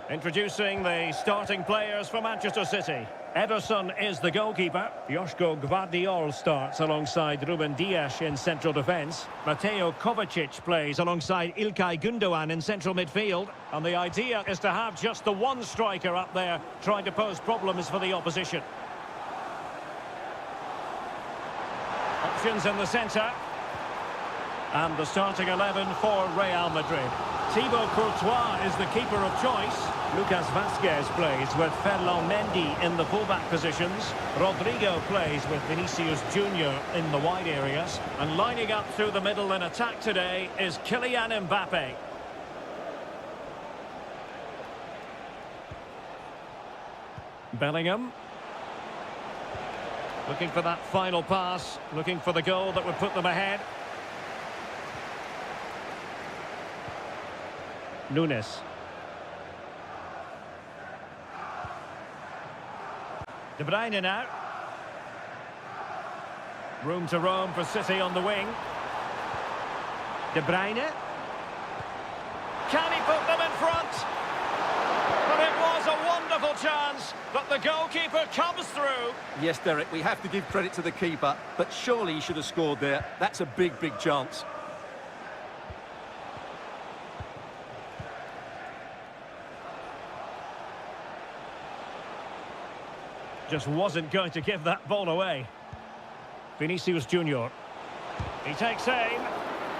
Introducing the starting players for Manchester City. Ederson is the goalkeeper. Joško Gvardiol starts alongside Ruben Dias in central defence. Mateo Kovacic plays alongside Ilkay Gundogan in central midfield. And the idea is to have just the one striker up there trying to pose problems for the opposition. Options in the centre. And the starting 11 for Real Madrid. Thibaut Courtois is the keeper of choice. Lucas Vazquez plays with Ferland Mendy in the fullback positions. Rodrigo plays with Vinicius Junior in the wide areas. And lining up through the middle in attack today is Kylian Mbappe. Bellingham. Looking for that final pass. Looking for the goal that would put them ahead. Nunes. De Bruyne now. Room to roam for City on the wing. De Bruyne. Can he put them in front? But it was a wonderful chance, but the goalkeeper comes through. Yes, Derek, we have to give credit to the keeper, but surely he should have scored there. That's a big, big chance. Just wasn't going to give that ball away. Vinicius Junior. He takes aim.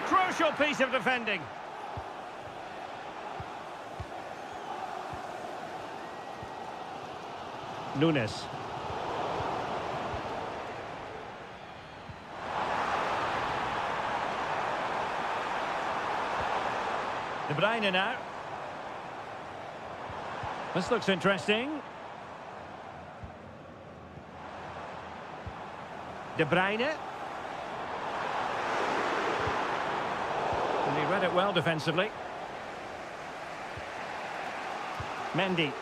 Crucial piece of defending. Nunes. De Bruyne now. This looks interesting. De Bruyne. And he read it well defensively. Mendy.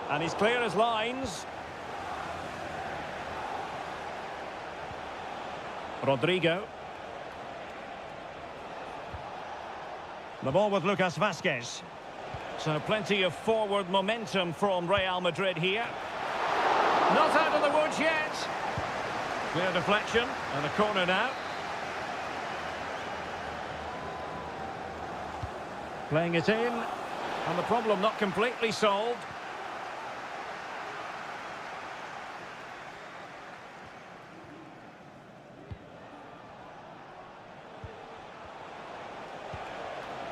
And he's clear as lines. Rodrigo. The ball with Lucas Vazquez. So plenty of forward momentum from Real Madrid here. Not out of the woods yet. Clear deflection and a corner now. Playing it in. And the problem not completely solved.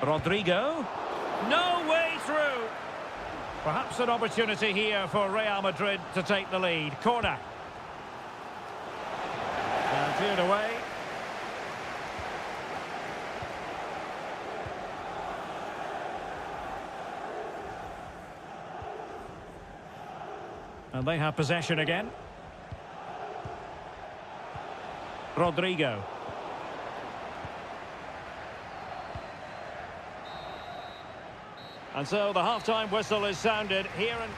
Rodrigo. No way through. Perhaps an opportunity here for Real Madrid to take the lead. Corner. And cleared away. And they have possession again. Rodrigo. And so the half-time whistle is sounded here and...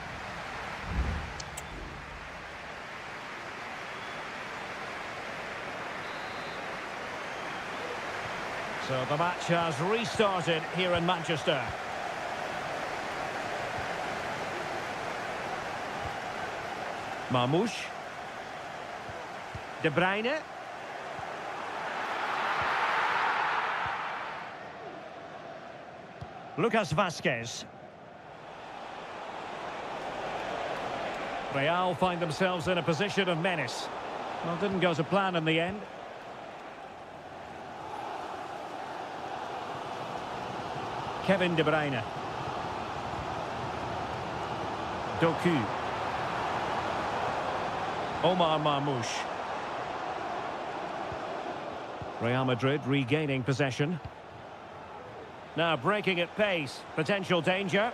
So the match has restarted here in Manchester. Marmoush. De Bruyne. Lucas Vazquez. Real find themselves in a position of menace. Well, didn't go to plan in the end. Kevin De Bruyne. Doku. Omar Marmoush. Real Madrid regaining possession. Now breaking at pace. Potential danger.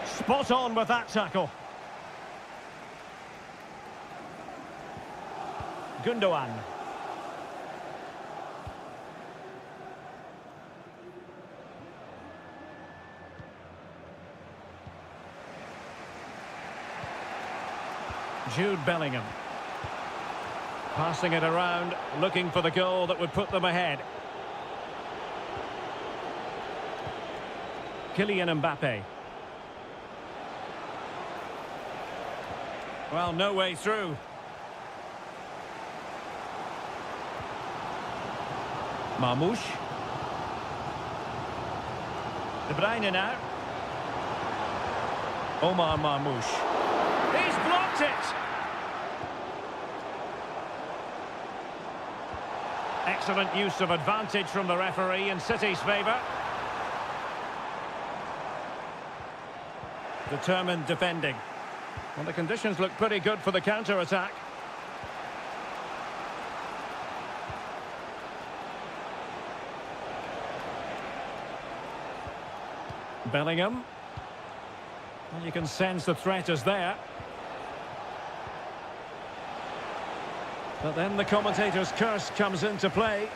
Spot on with that tackle. Gundogan. Jude Bellingham. Passing it around, looking for the goal that would put them ahead. Kylian Mbappe. Well, no way through. Marmoush. De Bruyne now. Omar Marmoush. He's blocked it! Excellent use of advantage from the referee in City's favour. Determined defending. Well, the conditions look pretty good for the counter-attack. Bellingham. Well, you can sense the threat is there. But then the commentator's curse comes into play.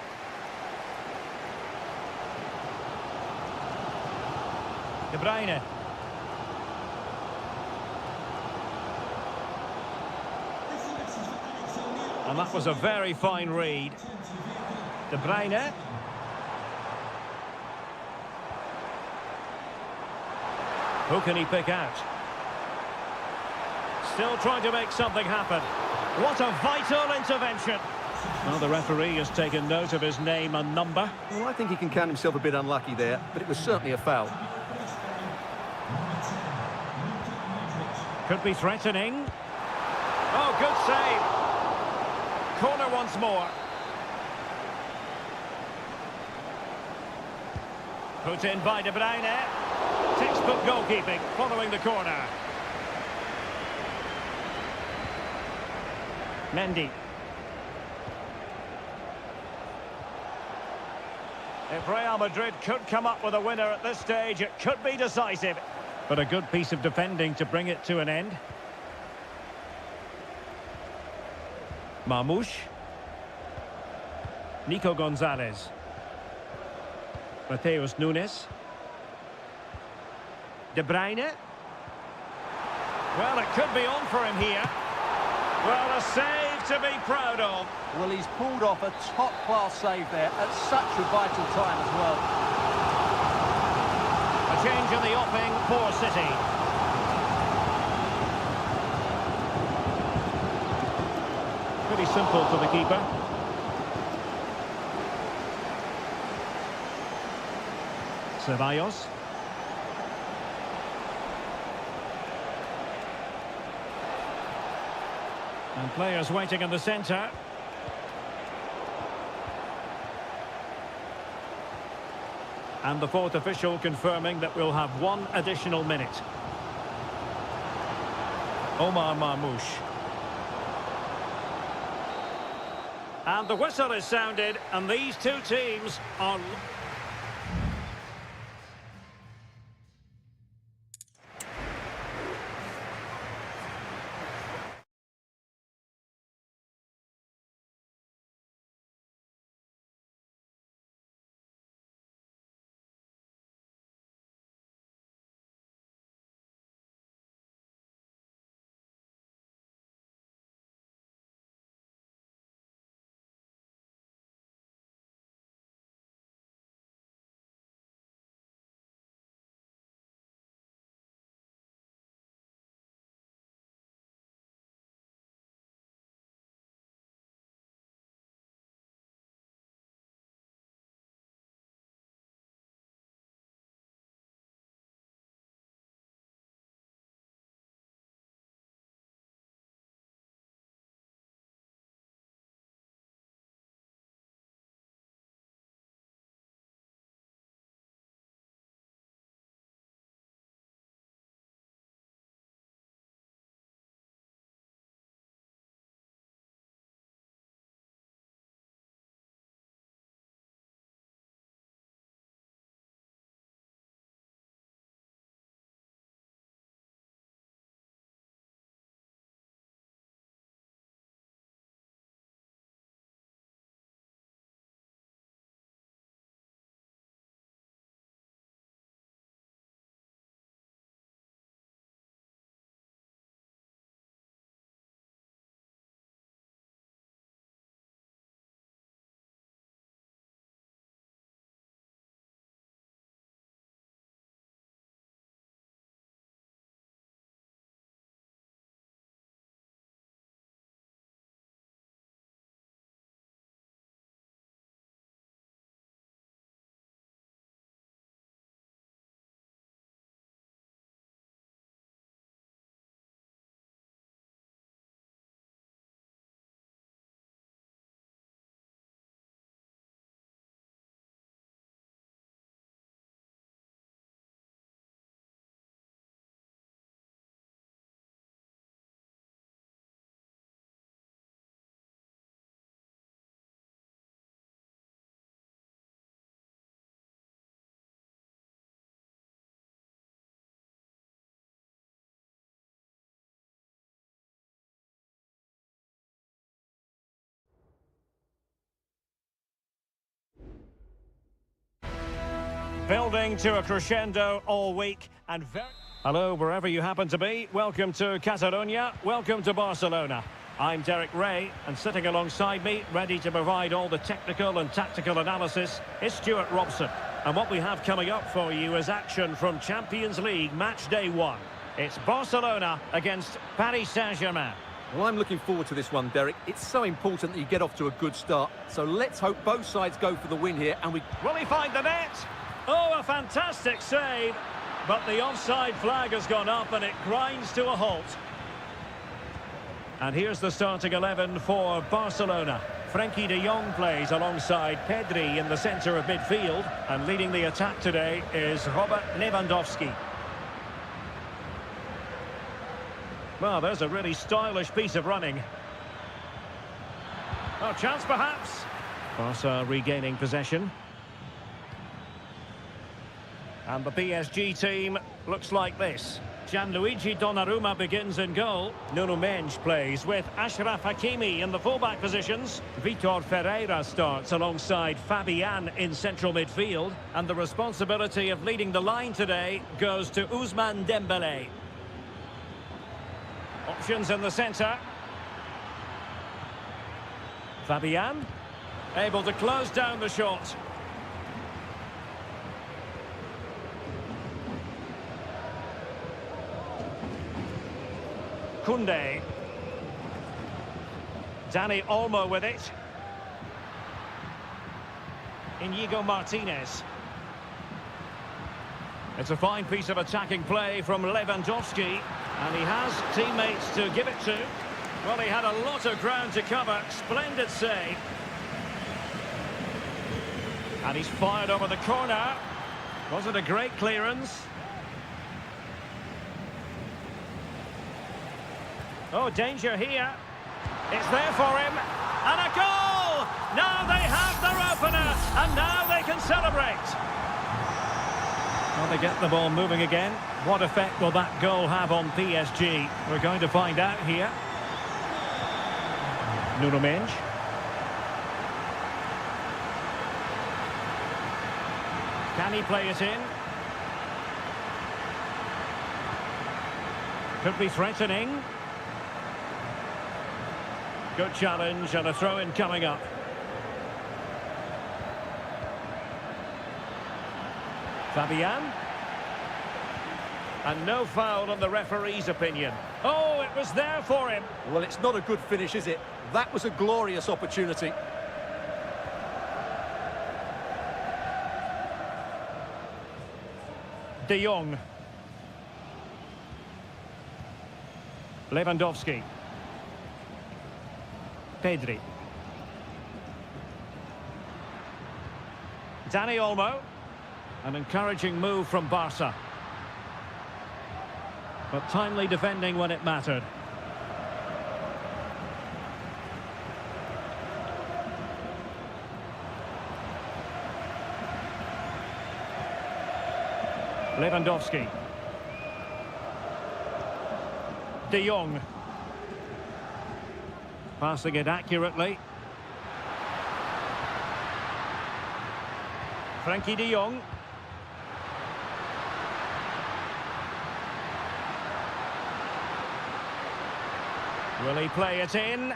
De Bruyne. And that was a very fine read. De Bruyne. Who can he pick out? Still trying to make something happen. What a vital intervention. Well, the referee has taken note of his name and number. Well, I think he can count himself a bit unlucky there, but it was certainly a foul. Could be threatening. Oh, good save. Corner once more. Put in by De Bruyne. Textbook goalkeeping following the corner. Mendy. If Real Madrid could come up with a winner at this stage, it could be decisive. But a good piece of defending to bring it to an end. Marmoush. Nico Gonzalez. Mateus Nunes. De Bruyne. Well, it could be on for him here. Well, a save to be proud of. Well, he's pulled off a top-class save there at such a vital time as well. A change in the offing for City. Pretty simple for the keeper. Ceballos. And players waiting in the centre. And the fourth official confirming that we'll have one additional minute. Omar Marmoush. And the whistle is sounded, and these two teams are... Building to a crescendo all week and very... Hello, wherever you happen to be. Welcome to Catalonia. Welcome to Barcelona. I'm Derek Ray, and sitting alongside me, ready to provide all the technical and tactical analysis, is Stuart Robson. And what we have coming up for you is action from Champions League match day 1. It's Barcelona against Paris Saint-Germain. Well, I'm looking forward to this one, Derek. It's so important that you get off to a good start. So let's hope both sides go for the win here and we... Will he find the net? Oh, a fantastic save. But the offside flag has gone up and it grinds to a halt. And here's the starting 11 for Barcelona. Frenkie de Jong plays alongside Pedri in the centre of midfield. And leading the attack today is Robert Lewandowski. Well, there's a really stylish piece of running. Oh, chance perhaps. Barca regaining possession. And the PSG team looks like this. Gianluigi Donnarumma begins in goal. Nuno Mendes plays with Achraf Hakimi in the fullback positions. Vitor Ferreira starts alongside Fabian in central midfield. And the responsibility of leading the line today goes to Ousmane Dembélé. Options in the centre. Fabian, able to close down the shot. Koundé. Dani Olmo with it. Inigo Martinez. It's a fine piece of attacking play from Lewandowski. And he has teammates to give it to. Well, he had a lot of ground to cover. Splendid save. And he's fired over the corner. Was it a great clearance? Oh, danger here. It's there for him. And a goal! Now they have their opener. And now they can celebrate. Well, they get the ball moving again. What effect will that goal have on PSG? We're going to find out here. Nuno Mendes. Can he play it in? Could be threatening. Good challenge and a throw-in coming up. Fabian. And no foul on the referee's opinion. Oh, it was there for him. Well, it's not a good finish, is it? That was a glorious opportunity. De Jong. Lewandowski. Pedri. Dani Olmo. An encouraging move from Barca. But timely defending when it mattered. Lewandowski. De Jong. Passing it accurately. Frenkie de Jong. Will he play it in?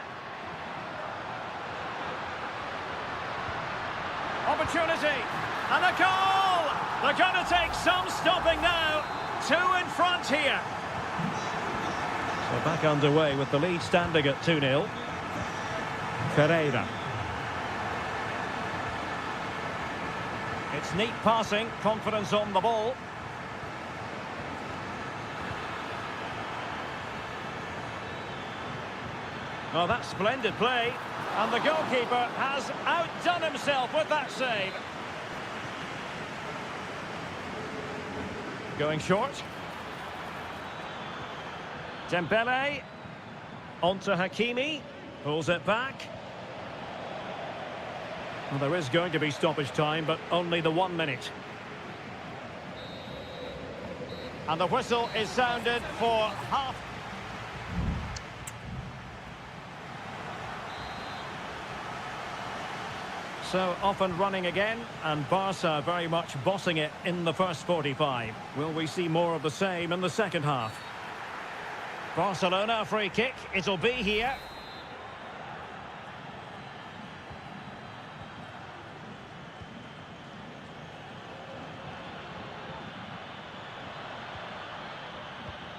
Opportunity! And a goal! They're going to take some stopping now. 2 in front here. So back underway with the lead standing at 2-0. Ferreira. It's neat passing, confidence on the ball. Well, that's splendid play. And the goalkeeper has outdone himself with that save. Going short. Dembélé. Onto Hakimi. Pulls it back. Well, there is going to be stoppage time, but only the 1 minute. And the whistle is sounded for half. So off and running again, and Barca very much bossing it in the first 45. Will we see more of the same in the second half? Barcelona free kick, it'll be here.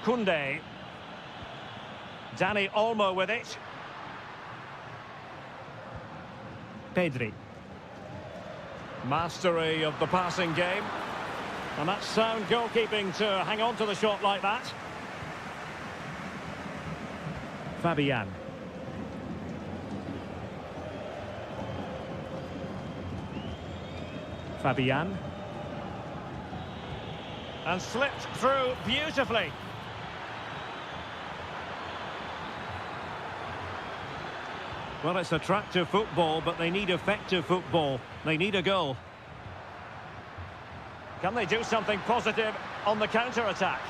Koundé. Dani Olmo with it. Pedri. Mastery of the passing game. And that's sound goalkeeping to hang on to the shot like that. Fabian. Fabian. And slipped through beautifully. Well, it's attractive football, but they need effective football. They need a goal. Can they do something positive on the counter-attack?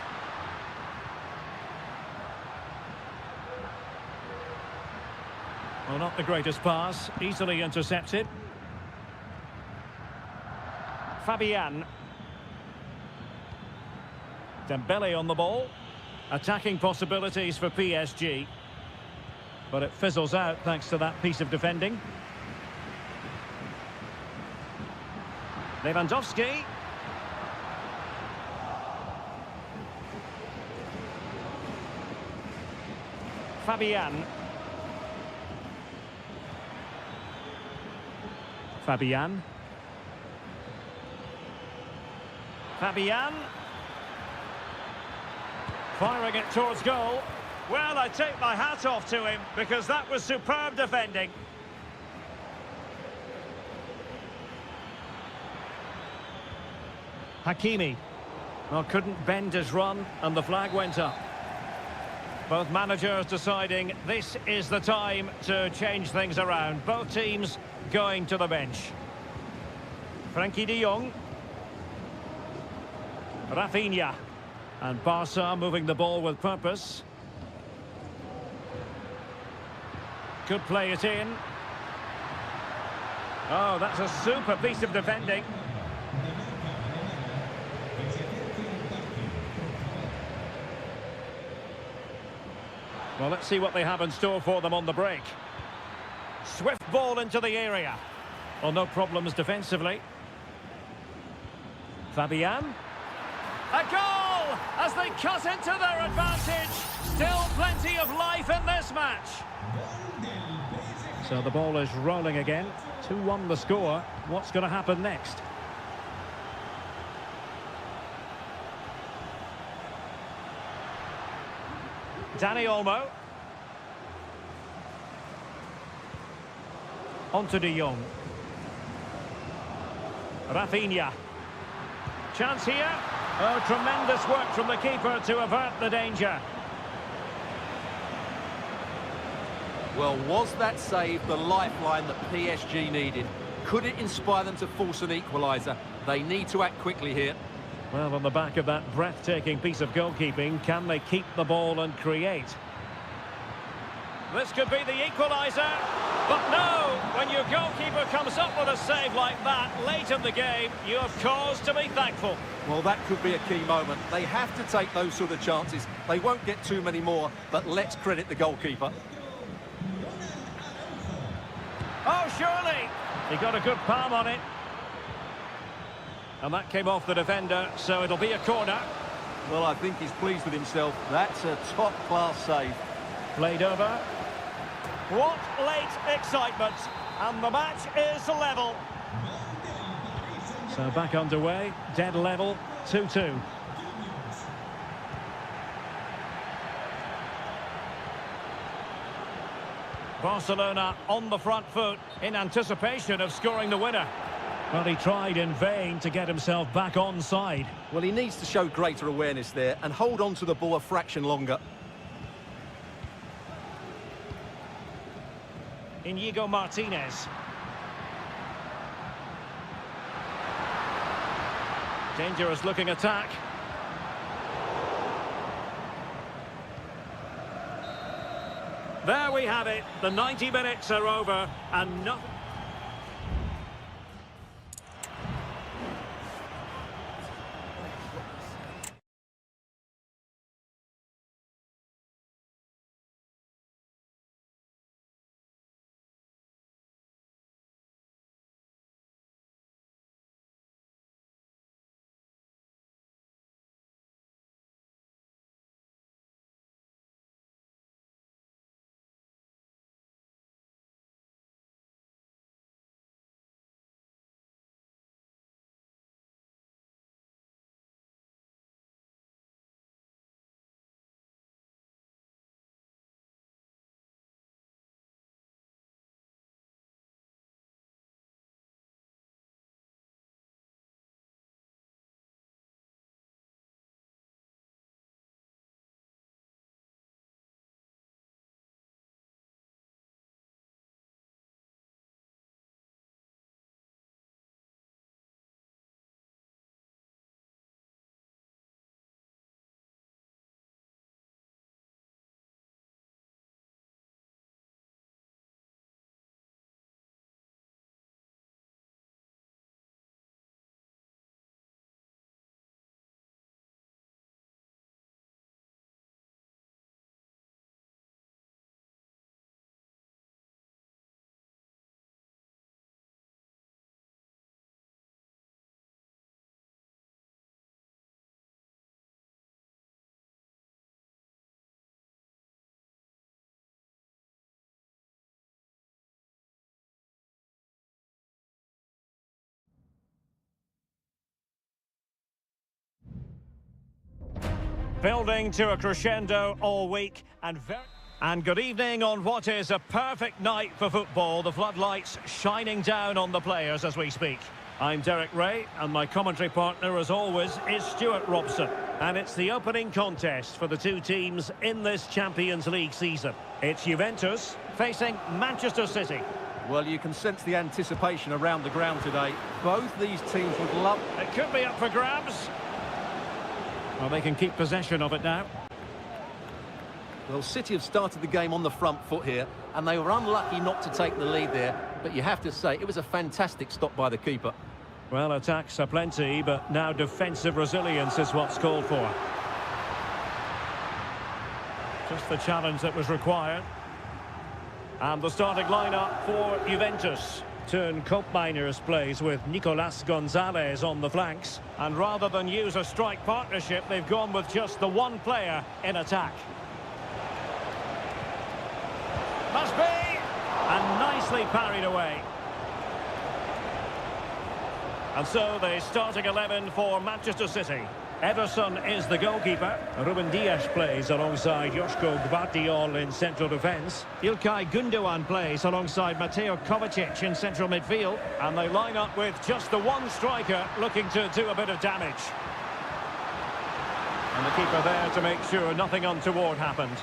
Well, not the greatest pass. Easily intercepted. Fabian. Dembele on the ball. Attacking possibilities for PSG. But it fizzles out thanks to that piece of defending. Lewandowski. Fabian. Fabian. Fabian. Firing it towards goal. Well, I take my hat off to him because that was superb defending. Hakimi. Well, couldn't bend his run and the flag went up. Both managers deciding this is the time to change things around. Both teams going to the bench. Frenkie de Jong. Rafinha. And Barca moving the ball with purpose. Could play it in. Oh, that's a super piece of defending. Well, let's see what they have in store for them on the break. Swift ball into the area. Well, no problems defensively. Fabian. A goal as they cut into their advantage. Still plenty of life in this match. So the ball is rolling again. 2-1 the score. What's going to happen next? Dani Olmo. On to de Jong. Rafinha. Chance here. Oh, tremendous work from the keeper to avert the danger. Well, was that save the lifeline that PSG needed? Could it inspire them to force an equaliser? They need to act quickly here. Well, on the back of that breathtaking piece of goalkeeping, can they keep the ball and create? This could be the equaliser, but no! When your goalkeeper comes up with a save like that late in the game, you have cause to be thankful. Well, that could be a key moment. They have to take those sort of chances. They won't get too many more, but let's credit the goalkeeper. Oh, surely! He got a good palm on it. And that came off the defender, so it'll be a corner. Well, I think he's pleased with himself. That's a top-class save. Played over. What late excitement. And the match is level. So back underway, dead level, 2-2. Barcelona on the front foot in anticipation of scoring the winner. Well, he tried in vain to get himself back onside. Well, he needs to show greater awareness there and hold on to the ball a fraction longer. Inigo Martinez. Dangerous looking attack. There we have it. The 90 minutes are over and nothing. Building to a crescendo all week and good evening on what is a perfect night for football. The floodlights shining down on the players as we speak. I'm Derek Ray, and my commentary partner, as always, is Stuart Robson. And it's the opening contest for the two teams in this Champions League season. It's Juventus facing Manchester City. Well, you can sense the anticipation around the ground today. Both these teams would love... It could be up for grabs. Well, they can keep possession of it now. Well, City have started the game on the front foot here, and they were unlucky not to take the lead there. But you have to say, it was a fantastic stop by the keeper. Well, attacks are plenty, but now defensive resilience is what's called for. Just the challenge that was required. And the starting lineup for Juventus. Turn Koopmeiners plays with Nicolas Gonzalez on the flanks. And rather than use a strike partnership, they've gone with just the one player in attack. Must be! And nicely parried away. And so the starting 11 for Manchester City. Ederson is the goalkeeper. Ruben Dias plays alongside Joško Gvardiol in central defence. Ilkay Gundogan plays alongside Mateo Kovacic in central midfield. And they line up with just the one striker looking to do a bit of damage. And the keeper there to make sure nothing untoward happened.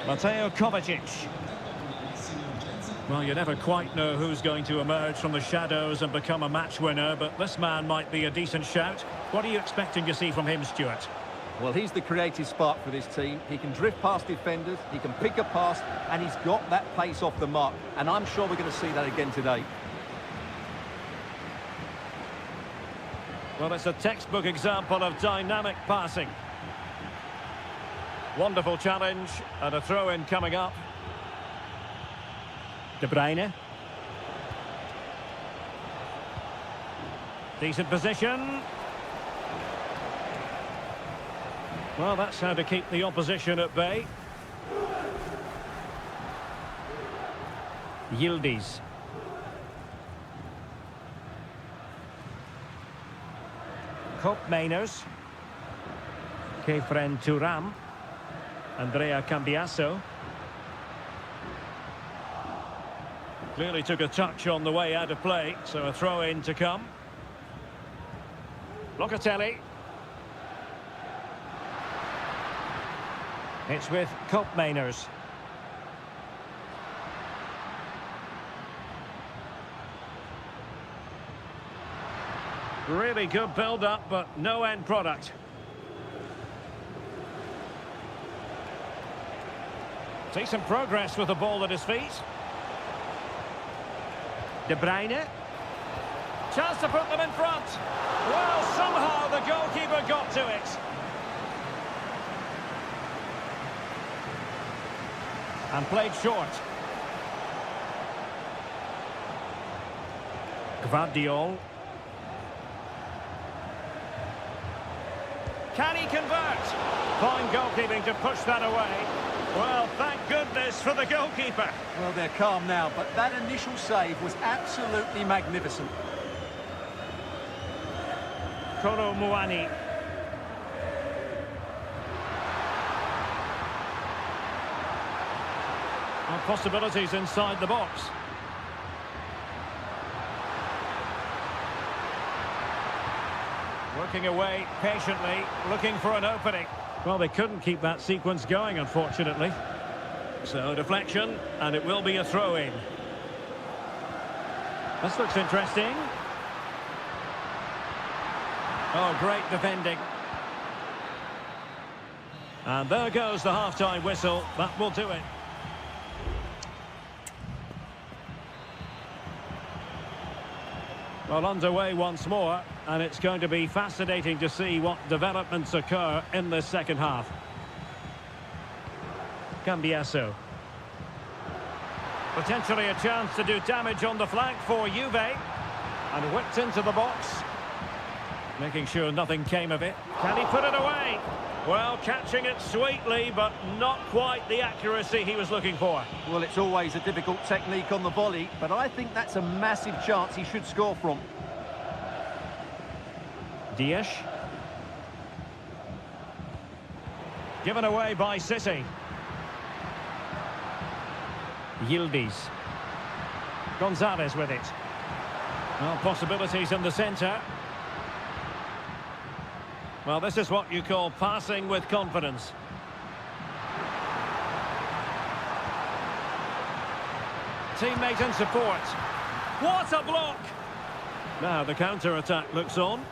Mateo Kovacic. Well, you never quite know who's going to emerge from the shadows and become a match winner, but this man might be a decent shout. What are you expecting to see from him, Stuart? Well, he's the creative spark for this team. He can drift past defenders, he can pick a pass, and he's got that pace off the mark. And I'm sure we're going to see that again today. Well, it's a textbook example of dynamic passing. Wonderful challenge, and a throw-in coming up. De Bruyne. Decent position. Well, that's how to keep the opposition at bay. Yildiz. Koopmeiners. Kefren Thuram. Andrea Cambiasso. Clearly took a touch on the way out of play, so a throw-in to come. Locatelli. It's with Koopmeiners. Really good build-up, but no end product. Decent progress with the ball at his feet. De Bruyne. Chance to put them in front. Well, somehow the goalkeeper got to it. And played short. Gvardiol. Can he convert? Fine goalkeeping to push that away. Well, thank goodness for the goalkeeper. Well, they're calm now, but that initial save was absolutely magnificent. Kolo Muani. And possibilities inside the box. Working away patiently, looking for an opening. Well, they couldn't keep that sequence going, unfortunately. So, deflection, and it will be a throw-in. This looks interesting. Oh, great defending. And there goes the half-time whistle. That will do it. Well, underway once more, and it's going to be fascinating to see what developments occur in this second half. Cambiasso. Potentially a chance to do damage on the flank for Juve. And whipped into the box. Making sure nothing came of it. Can he put it away? Well, catching it sweetly, but not quite the accuracy he was looking for. Well, it's always a difficult technique on the volley, but I think that's a massive chance he should score from. Dias. Given away by City. Yildiz. Gonzalez with it. Well, possibilities in the centre. Well, this is what you call passing with confidence. Teammate and support. What a block! Now the counter-attack looks on.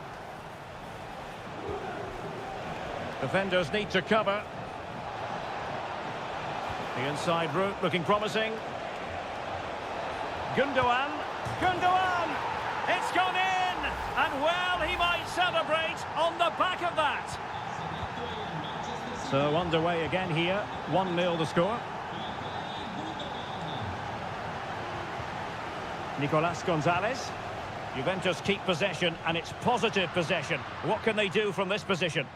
Defenders need to cover. The inside route looking promising. Gundogan. Gundogan! It's gone in! And well, he might celebrate on the back of that. So underway again here. 1-0 the score. Nicolas Gonzalez. Juventus keep possession, and it's positive possession. What can they do from this position?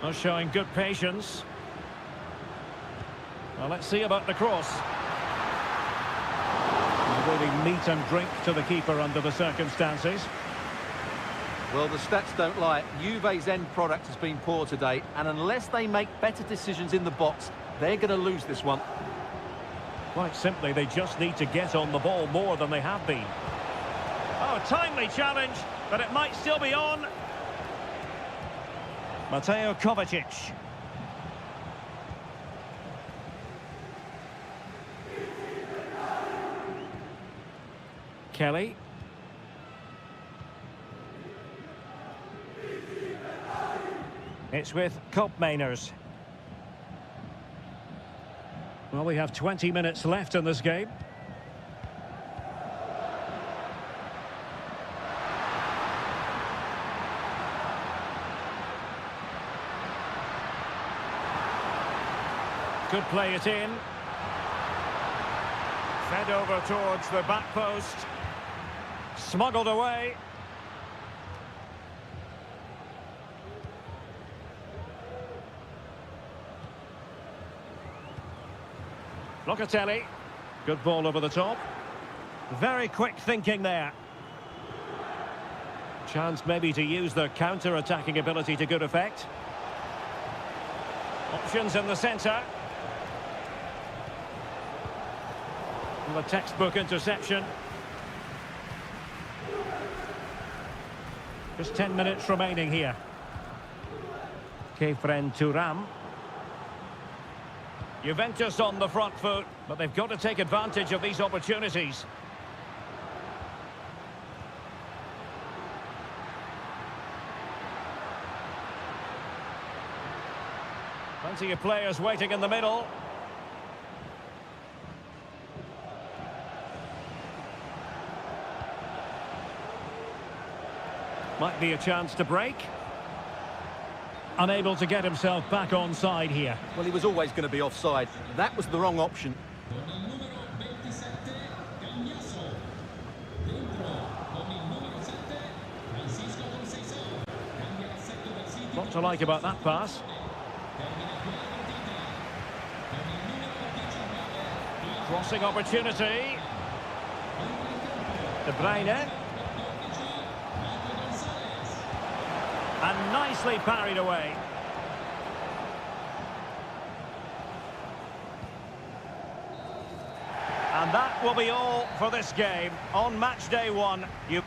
Well, showing good patience. Well, let's see about the cross. Really meat and drink to the keeper under the circumstances. Well, the stats don't lie. Juve's end product has been poor today, and unless they make better decisions in the box, they're going to lose this one. Quite simply, they just need to get on the ball more than they have been. Oh, timely challenge, but it might still be on. Mateo Kovacic. Kelly. It's with Koopmeiners. Well, we have 20 minutes left in this game. Could play it in. Fed over towards the back post. Smuggled away. Locatelli. Good ball over the top. Very quick thinking there. Chance maybe to use their counter-attacking ability to good effect. Options in the centre. And the textbook interception. Just 10 minutes remaining here. Kefren Turam. Juventus on the front foot, but they've got to take advantage of these opportunities. Plenty of players waiting in the middle. Might be a chance to break. Unable to get himself back on side here. Well, he was always going to be offside. That was the wrong option. What to like about that pass? Crossing opportunity. De Bruyne. And nicely parried away. And that will be all for this game. On match day 1, you...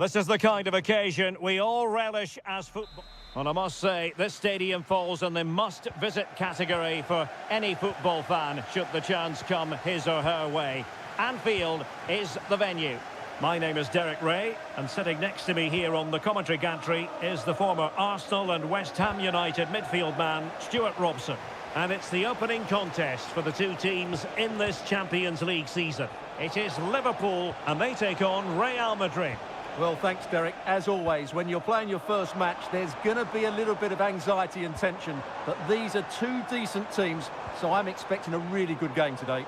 This is the kind of occasion we all relish as football. Well, I must say, this stadium falls in the must-visit category for any football fan, should the chance come his or her way. Anfield is the venue. My name is Derek Ray, and sitting next to me here on the commentary gantry is the former Arsenal and West Ham United midfield man, Stuart Robson. And it's the opening contest for the two teams in this Champions League season. It is Liverpool, and they take on Real Madrid. Well, thanks, Derek. As always, when you're playing your first match, there's going to be a little bit of anxiety and tension. But these are two decent teams, so I'm expecting a really good game today.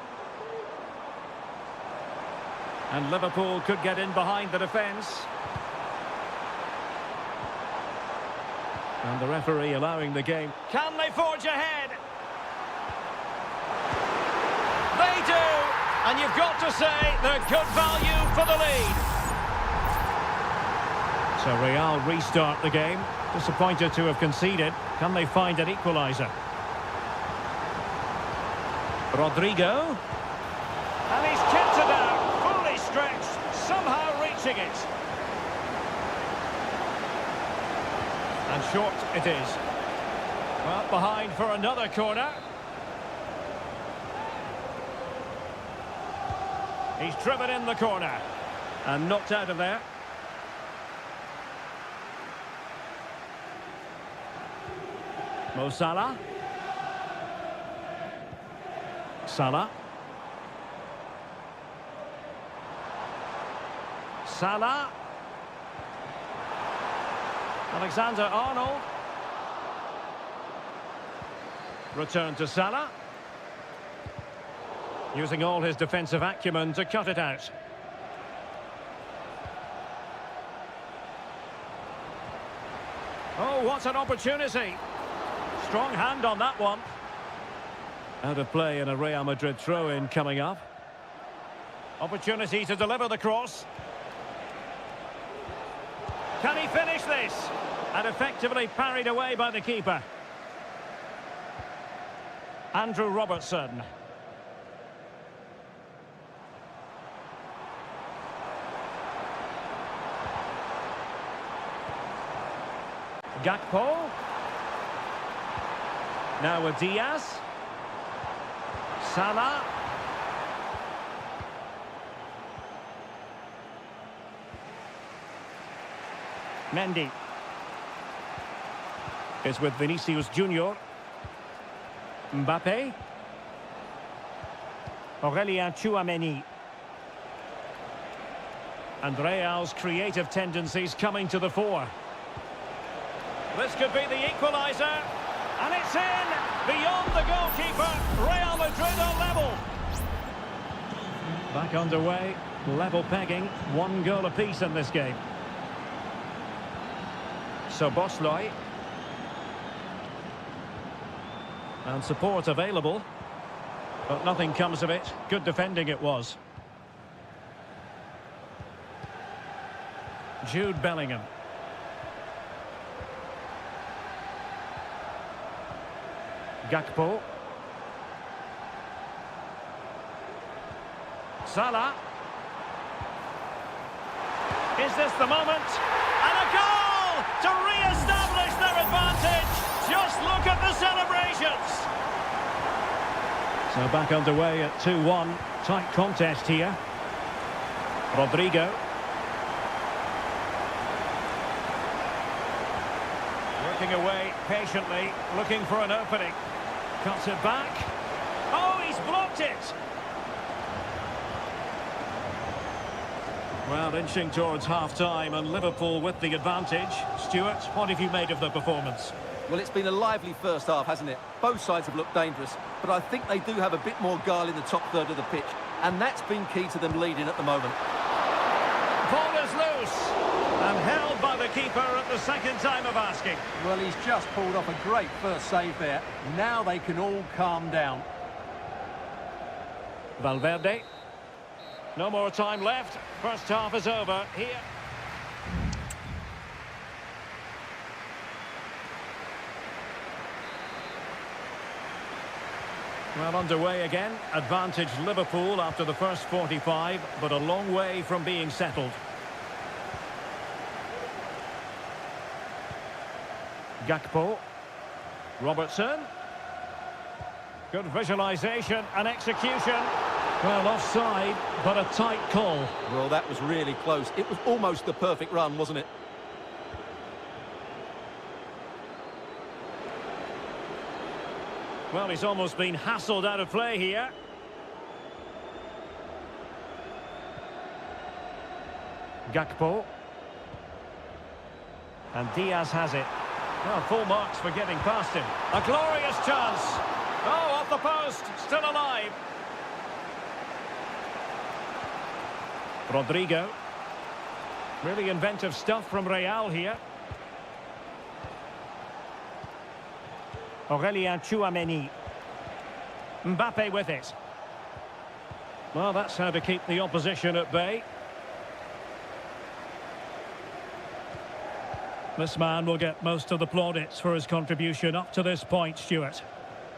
And Liverpool could get in behind the defence. And the referee allowing the game. Can they forge ahead? They do! And you've got to say they're good value for the lead. So Real restart the game. Disappointed to have conceded. Can they find an equaliser? Rodrigo. And he's kept it out. Fully stretched. Somehow reaching it. And short it is. Well, behind for another corner. He's driven in the corner. And knocked out of there. Mo Salah. Salah. Salah. Alexander-Arnold. Return to Salah. Using all his defensive acumen to cut it out. Oh, what an opportunity. Strong hand on that one. Out of play in a Real Madrid throw-in coming up. Opportunity to deliver the cross. Can he finish this? And effectively parried away by the keeper. Andrew Robertson. Gakpo. Now with Diaz. Salah. Mendy. Is with Vinicius Junior. Mbappe. Aurélien Tchouameni. And Real's creative tendencies coming to the fore. This could be the equaliser. And it's in! Beyond the goalkeeper, Real Madrid are level. Back underway, level pegging, 1 goal apiece in this game. So Bosley. And support available. But nothing comes of it. Good defending it was. Jude Bellingham. Gakpo. Salah. Is this the moment? And a goal to re-establish their advantage. Just look at the celebrations. So back underway at 2-1. Tight contest here. Rodrigo. Working away patiently, looking for an opening. Cuts it back. Oh, he's blocked it. Well, inching towards half-time and Liverpool with the advantage. Stuart, what have you made of the performance? Well, it's been a lively first half, hasn't it? Both sides have looked dangerous, but I think they do have a bit more guile in the top third of the pitch, and that's been key to them leading at the moment. Ball is loose and held by the keeper at the second time of asking. Well, he's just pulled off a great first save there. Now they can all calm down. Valverde. No more time left. First half is over here. Well, underway again. Advantage Liverpool after the first 45, but a long way from being settled. Gakpo. Robertson. Good visualisation and execution. Well, offside, but a tight call. Well, that was really close. It was almost the perfect run, wasn't it? Well, he's almost been hassled out of play here. Gakpo. And Diaz has it. Well, full marks for getting past him. A glorious chance. Oh, off the post. Still alive. Rodrigo. Really inventive stuff from Real here. Aurelien Tchouameni. Mbappe with it. Well, that's how to keep the opposition at bay. This man will get most of the plaudits for his contribution up to this point, Stuart.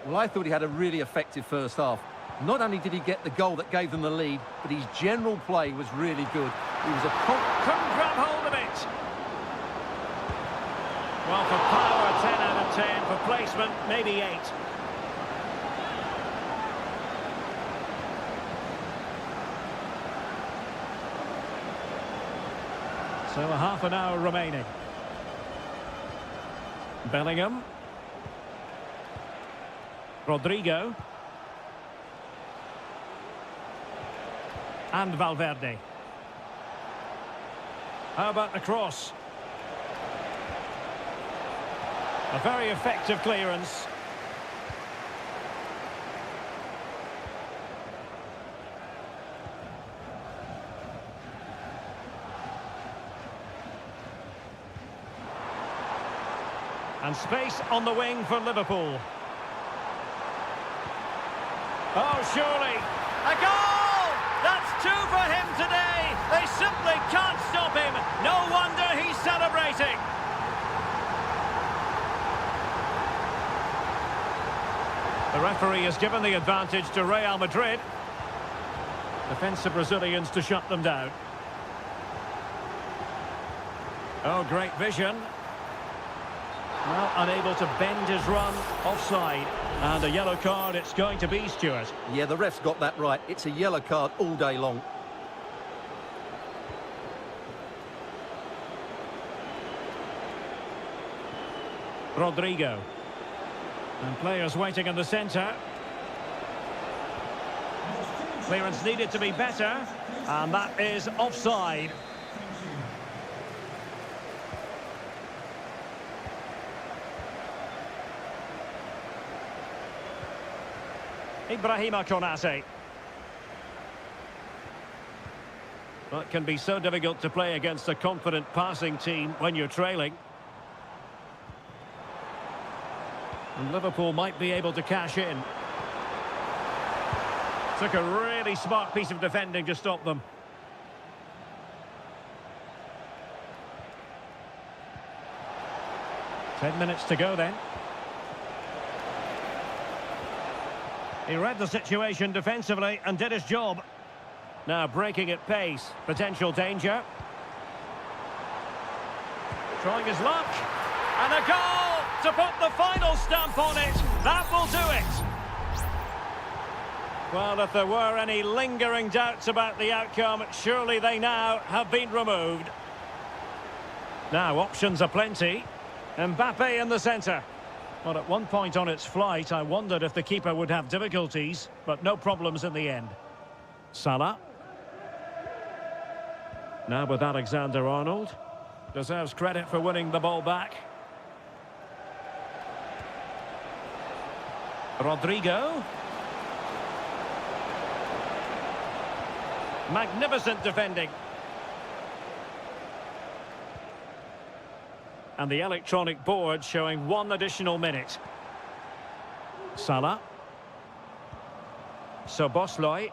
Well, I thought he had a really effective first half. Not only did he get the goal that gave them the lead, but his general play was really good. He was couldn't grab hold of it. Well, for power, 10 out of 10. For placement, maybe 8. So a half an hour remaining. Bellingham. Rodrigo. And Valverde. How about the cross? A very effective clearance. And space on the wing for Liverpool. Oh, surely. A goal! That's 2 for him today. They simply can't stop him. No wonder he's celebrating. The referee has given the advantage to Real Madrid. Defensive Brazilians to shut them down. Oh, great vision. Well, unable to bend his run, offside. And a yellow card it's going to be, Stuart. Yeah, the ref's got that right. It's a yellow card all day long. Rodrigo. And players waiting in the centre. Clearance needed to be better. And that is offside. Ibrahima Konate. Well, it can be so difficult to play against a confident passing team when you're trailing. And Liverpool might be able to cash in. Took a really smart piece of defending to stop them. Ten minutes to go then. He read the situation defensively and did his job. Now breaking at pace. Potential danger. Trying his luck. And a goal to put the final stamp on it. That will do it. Well, if there were any lingering doubts about the outcome, surely they now have been removed. Now, options are plenty. Mbappe in the centre. Well, at one point on its flight, I wondered if the keeper would have difficulties, but no problems in the end. Salah. Now with Alexander-Arnold. Deserves credit for winning the ball back. Rodrigo. Magnificent defending. And the electronic board showing 1 additional minute. Salah. Szoboszlai.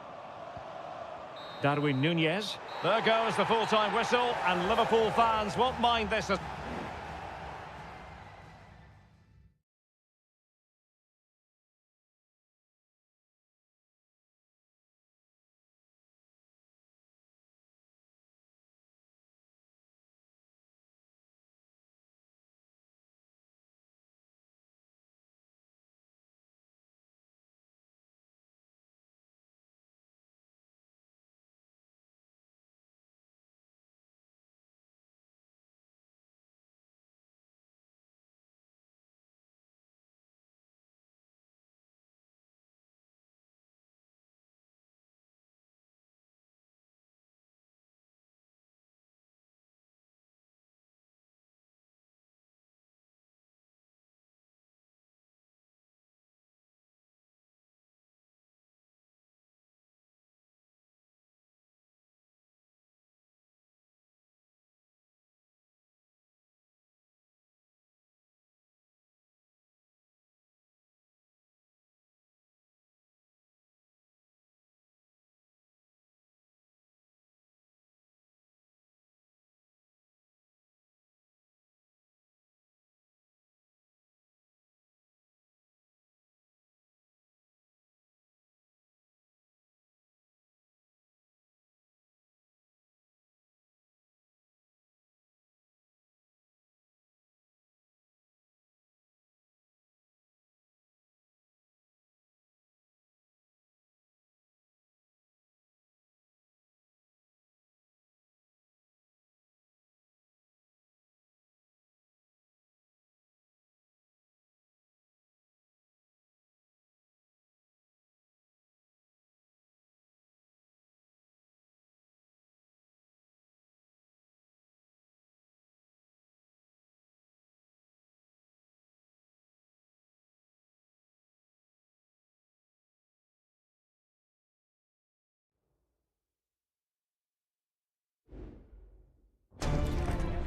Darwin Núñez. There goes the full-time whistle, and Liverpool fans won't mind this.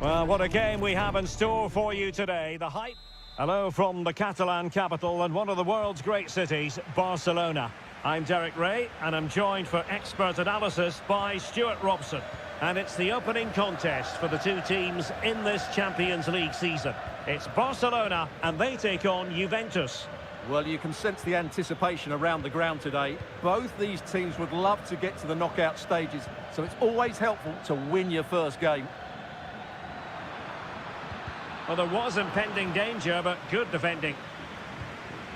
Well, what a game we have in store for you today. The hype. Hello from the Catalan capital and one of the world's great cities, Barcelona. I'm Derek Ray and I'm joined for expert analysis by Stuart Robson. And it's the opening contest for the two teams in this Champions League season. It's Barcelona and they take on Juventus. Well, you can sense the anticipation around the ground today. Both these teams would love to get to the knockout stages, so it's always helpful to win your first game. Well, there was impending danger, but good defending.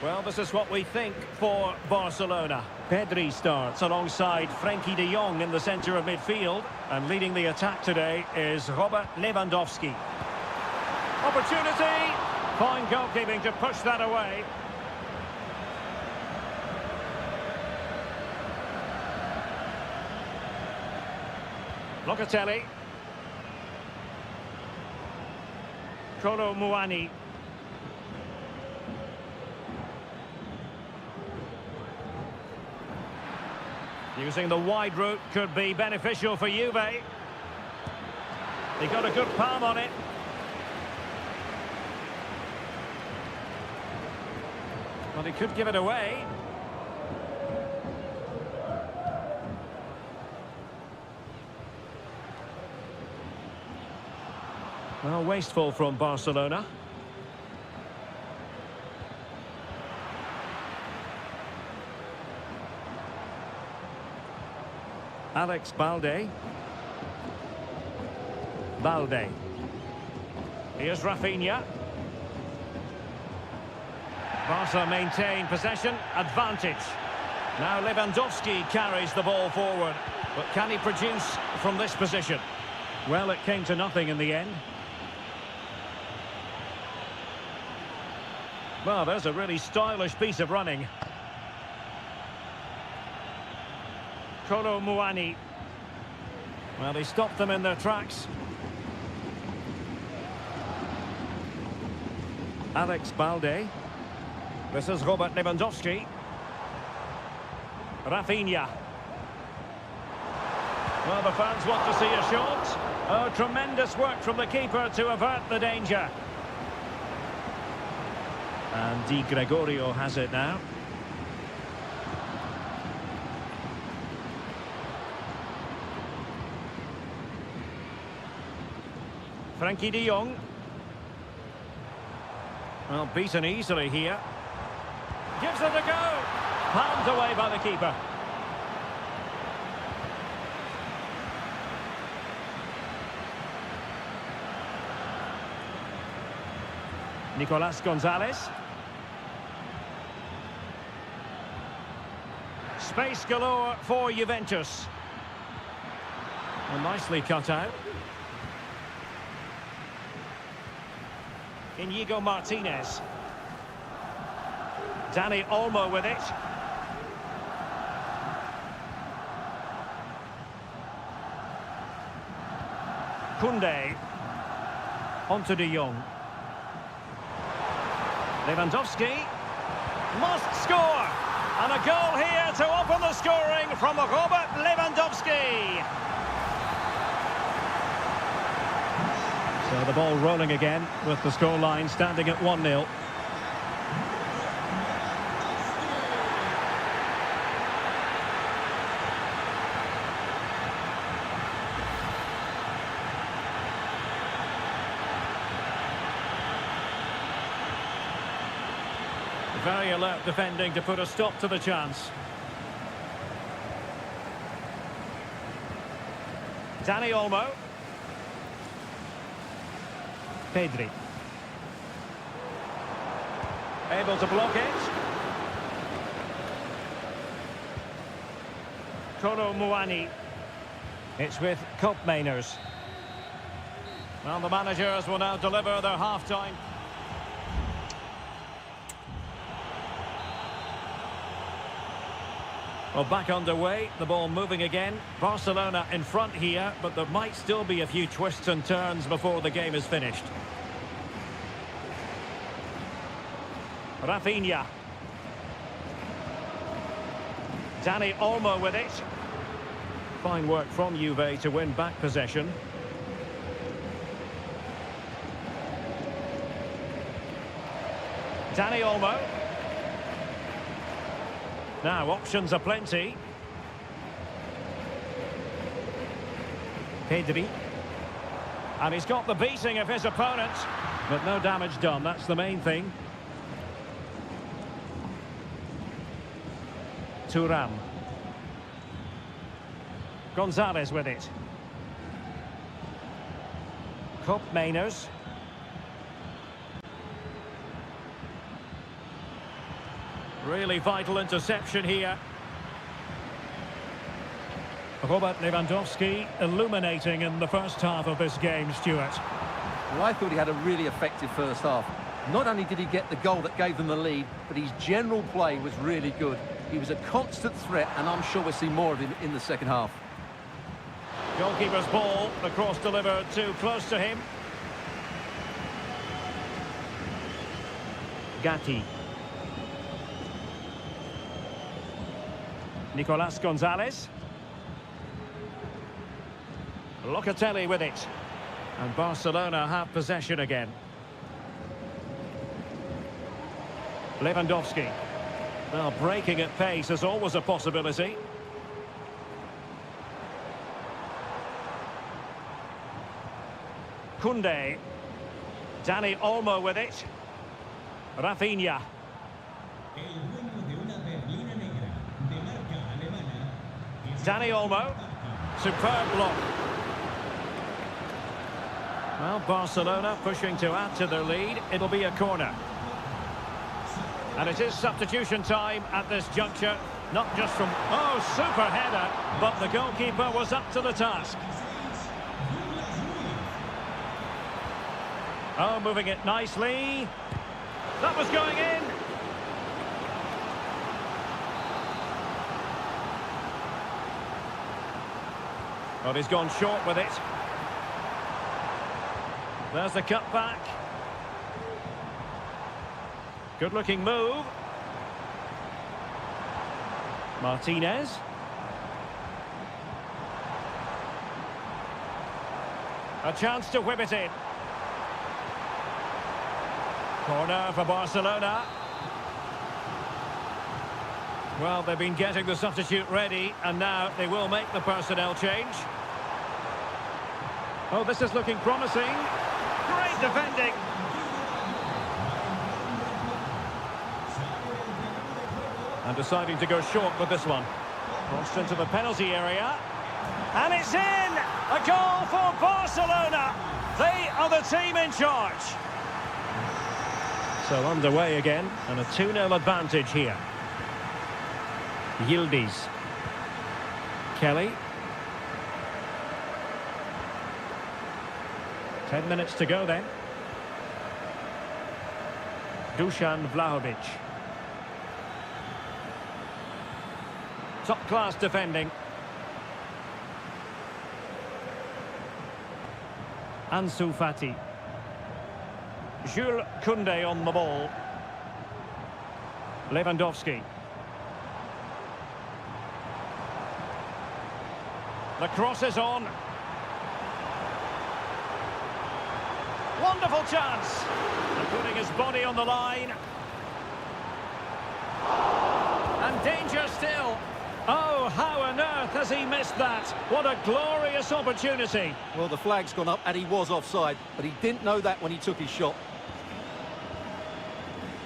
Well, this is what we think for Barcelona. Pedri starts alongside Frenkie de Jong in the centre of midfield. And leading the attack today is Robert Lewandowski. Opportunity! Fine goalkeeping to push that away. Locatelli. Kolo Muani. Using the wide route could be beneficial for Juve. They got a good palm on it. But he could give it away. Well, wasteful from Barcelona. Alex Balde. Balde. Here's Rafinha. Barca maintain possession, advantage. Now Lewandowski carries the ball forward. But can he produce from this position? Well, it came to nothing in the end. Well, there's a really stylish piece of running. Kolo Muani. Well, he stopped them in their tracks. Alex Balde. This is Robert Lewandowski. Rafinha. Well, the fans want to see a shot. Oh, tremendous work from the keeper to avert the danger. And Di Gregorio has it now. Frenkie de Jong. Well, beaten easily here. Gives it a go. Palmed away by the keeper. Nicolas Gonzalez. Space galore for Juventus. Well, nicely cut out. Inigo Martinez. Dani Olmo with it. Koundé. Onto de Jong. Lewandowski. Must score! And a goal here to open the scoring from Robert Lewandowski. So the ball rolling again with the scoreline standing at 1-0. Very alert defending to put a stop to the chance. Dani Olmo. Pedri. Able to block it. Kolo Muani. It's with Koopmeiners. Well, the managers will now deliver their half-time. Well, back underway, the ball moving again. Barcelona in front here, but there might still be a few twists and turns before the game is finished. Rafinha. Dani Olmo with it. Fine work from Juve to win back possession. Dani Olmo. Now, options are plenty. Pedri. And he's got the beating of his opponent. But no damage done, that's the main thing. Thuram. Gonzalez with it. Cup Mainers. Really vital interception here. Robert Lewandowski illuminating in the first half of this game, Stuart. Well, I thought he had a really effective first half. Not only did he get the goal that gave them the lead, but his general play was really good. He was a constant threat, and I'm sure we'll see more of him in the second half. Goalkeeper's ball, the cross delivered too close to him. Gatti. Nicolas Gonzalez. Locatelli with it. And Barcelona have possession again. Lewandowski. Well, breaking at pace is always a possibility. Koundé. Dani Olmo with it. Rafinha. Dani Olmo. Superb block. Well, Barcelona pushing to add to their lead. It'll be a corner. And it is substitution time at this juncture. Not just from... Oh, super header. But the goalkeeper was up to the task. Oh, moving it nicely. That was going in. Well, he's gone short with it. There's the cut back. Good looking move. Martinez. A chance to whip it in. Corner for Barcelona. Well, they've been getting the substitute ready, and now they will make the personnel change. Oh, this is looking promising. Great defending. And deciding to go short with this one. Crossed into the penalty area. And it's in! A goal for Barcelona! They are the team in charge. So underway again, and a 2-0 advantage here. Yildiz. Kelly. 10 minutes to go then. Dusan Vlahovic. Top-class defending. Ansu Fati. Jules Koundé on the ball. Lewandowski. The cross is on. Wonderful chance. And putting his body on the line. And danger still. Oh, how on earth has he missed that? What a glorious opportunity. Well, the flag's gone up and he was offside, but he didn't know that when he took his shot.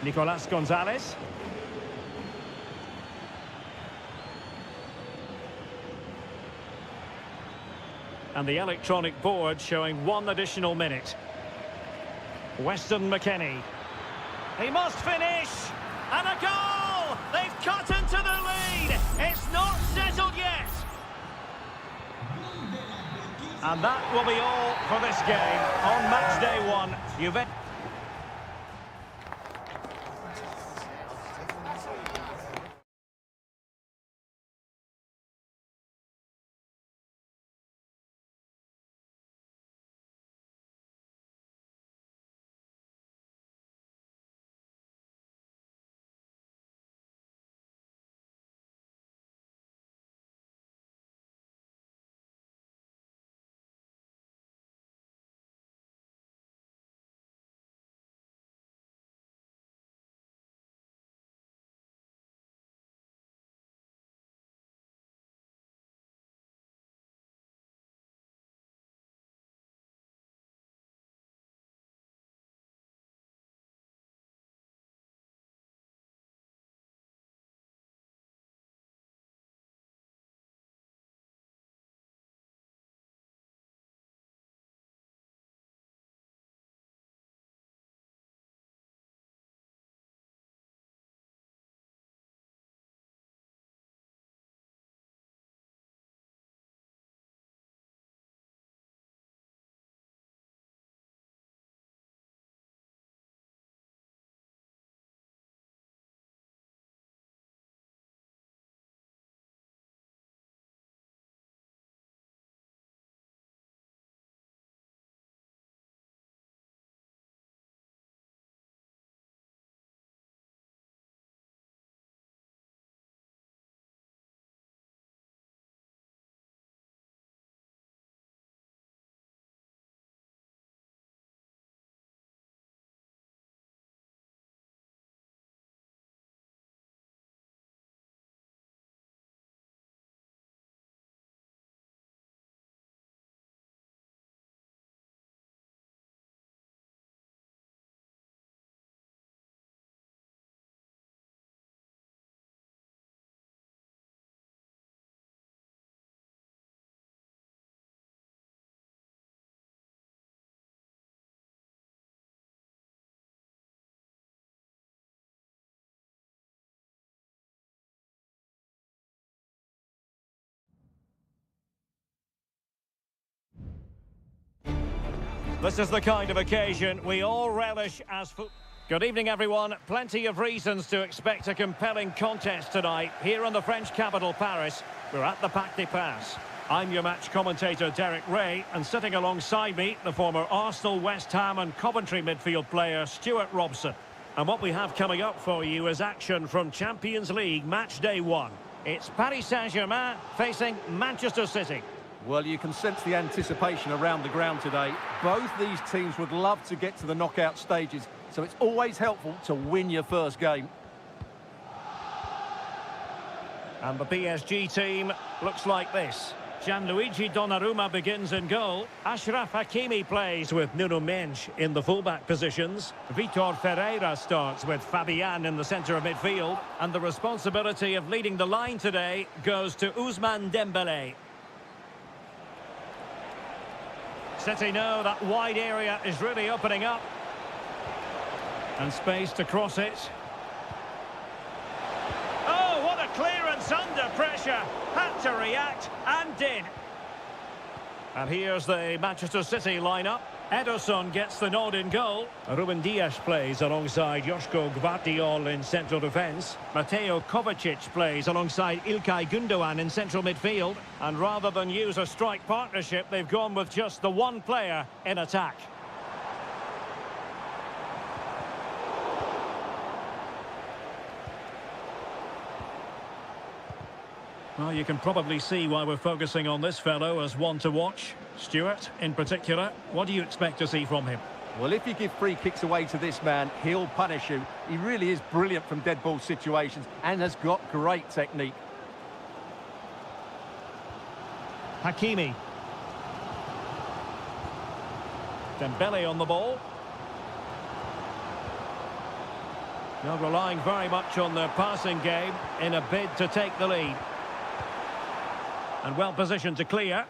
Nicolas Gonzalez. And the electronic board showing one additional minute. Weston McKennie. He must finish! And a goal! They've cut into the lead! It's not settled yet! And that will be all for this game. On match day 1, Juventus... This is the kind of occasion we all relish as football. Good evening, everyone. Plenty of reasons to expect a compelling contest tonight here in the French capital, Paris. We're at the Parc des Princes. I'm your match commentator, Derek Ray, and sitting alongside me, the former Arsenal, West Ham and Coventry midfield player, Stuart Robson. And what we have coming up for you is action from Champions League Match Day 1. It's Paris Saint-Germain facing Manchester City. Well, you can sense the anticipation around the ground today. Both these teams would love to get to the knockout stages, so it's always helpful to win your first game. And the PSG team looks like this. Gianluigi Donnarumma begins in goal. Achraf Hakimi plays with Nuno Mendes in the fullback positions. Vitor Ferreira starts with Fabian in the centre of midfield. And the responsibility of leading the line today goes to Ousmane Dembélé. City know that wide area is really opening up. And space to cross it. Oh, what a clearance under pressure. Had to react and did. And here's the Manchester City lineup. Ederson gets the nod in goal. Ruben Dias plays alongside Joško Gvardiol in central defence. Mateo Kovacic plays alongside Ilkay Gundogan in central midfield. And rather than use a strike partnership, they've gone with just the one player in attack. Well, you can probably see why we're focusing on this fellow as one to watch. Stuart, in particular, what do you expect to see from him? Well, if you give free kicks away to this man, he'll punish you. He really is brilliant from dead ball situations and has got great technique. Hakimi. Dembele on the ball. Now relying very much on their passing game in a bid to take the lead. And well positioned to clear.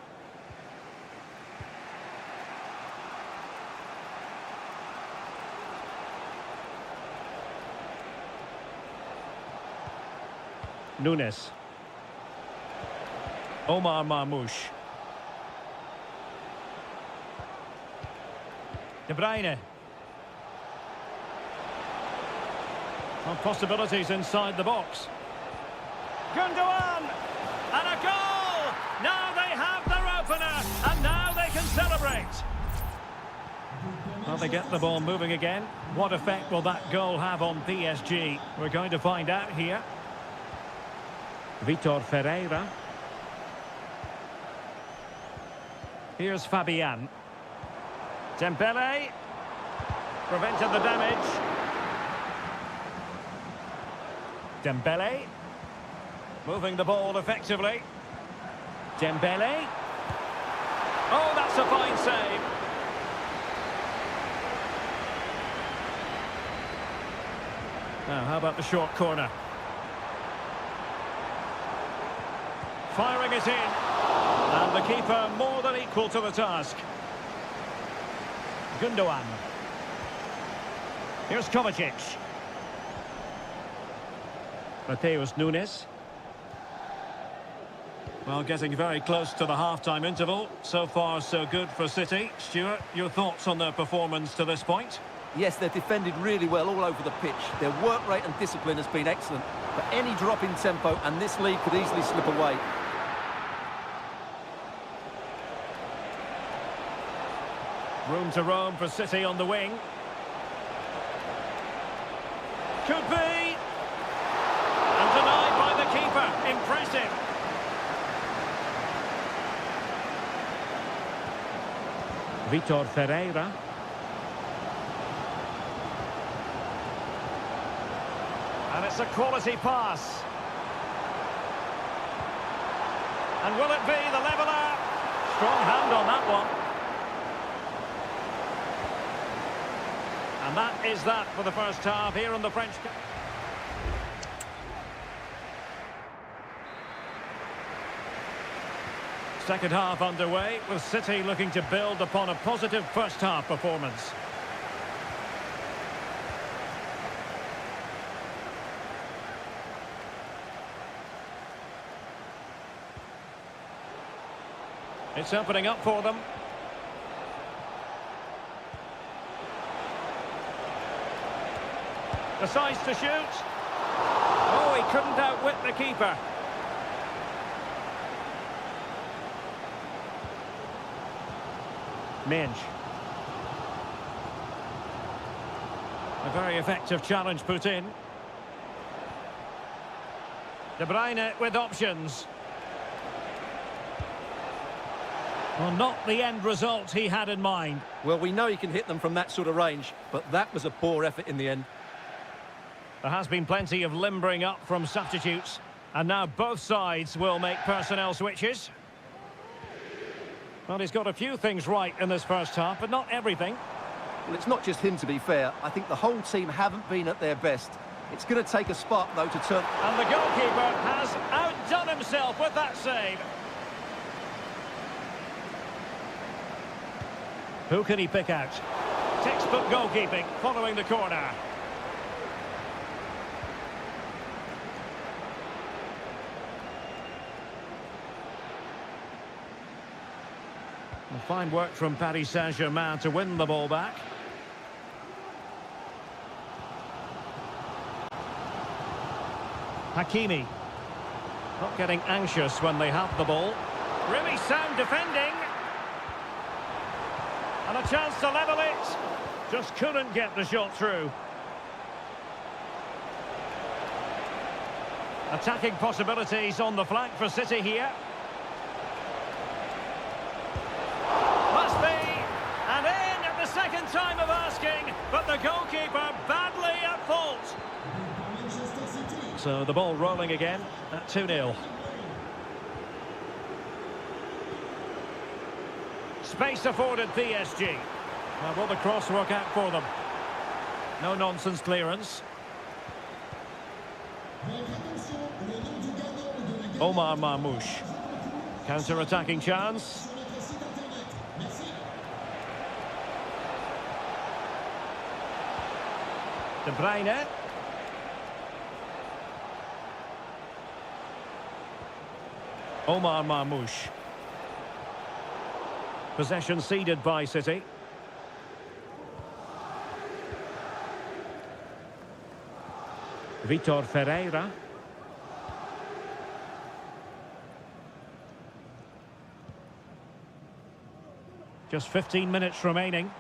Nunes. Omar Marmoush. De Bruyne. Well, possibilities inside the box. Gundogan! And a goal! Now they have their opener, and now they can celebrate. Well, they get the ball moving again. What effect will that goal have on PSG? We're going to find out here. Vitor Ferreira. Here's Fabian. Dembele. Prevented the damage. Dembele. Moving the ball effectively. Dembele. Oh, that's a fine save. Now, how about the short corner? Firing it in. And the keeper more than equal to the task. Gundogan. Here's Kovacic. Mateus Nunes. Well, getting very close to the half-time interval. So far, so good for City. Stuart, your thoughts on their performance to this point? Yes, they've defended really well all over the pitch. Their work rate and discipline has been excellent. But any drop in tempo and this lead could easily slip away. Room to roam for City on the wing. Could be. And denied by the keeper. Impressive. Vitor Ferreira. And it's a quality pass. And will it be the leveller? Strong hand on that one. And that is that for the first half here on the French. Second half underway, with City looking to build upon a positive first half performance. It's opening up for them. Decides to shoot. Oh, he couldn't outwit the keeper. Minge. A very effective challenge put in. De Bruyne with options. Well, not the end result he had in mind. Well, we know he can hit them from that sort of range, but that was a poor effort in the end. There has been plenty of limbering up from substitutes, and now both sides will make personnel switches. Well, he's got a few things right in this first half, but not everything. Well, it's not just him, to be fair. I think the whole team haven't been at their best. It's going to take a spark, though, to turn... And the goalkeeper has outdone himself with that save. Who can he pick out? Textbook goalkeeping following the corner. Fine work from Paris Saint-Germain to win the ball back. Hakimi. Not getting anxious when they have the ball. Really sound defending. And a chance to level it. Just couldn't get the shot through. Attacking possibilities on the flank for City here. Must be. And in at the second time of asking. But the goalkeeper badly at fault. So the ball rolling again at 2-0. Space afforded PSG. Now will the cross work out for them? No nonsense clearance. Omar Marmoush. Counter-attacking chance. De Bruyne. Omar Marmoush. Possession ceded by City. Vitor Ferreira. Just 15 minutes remaining.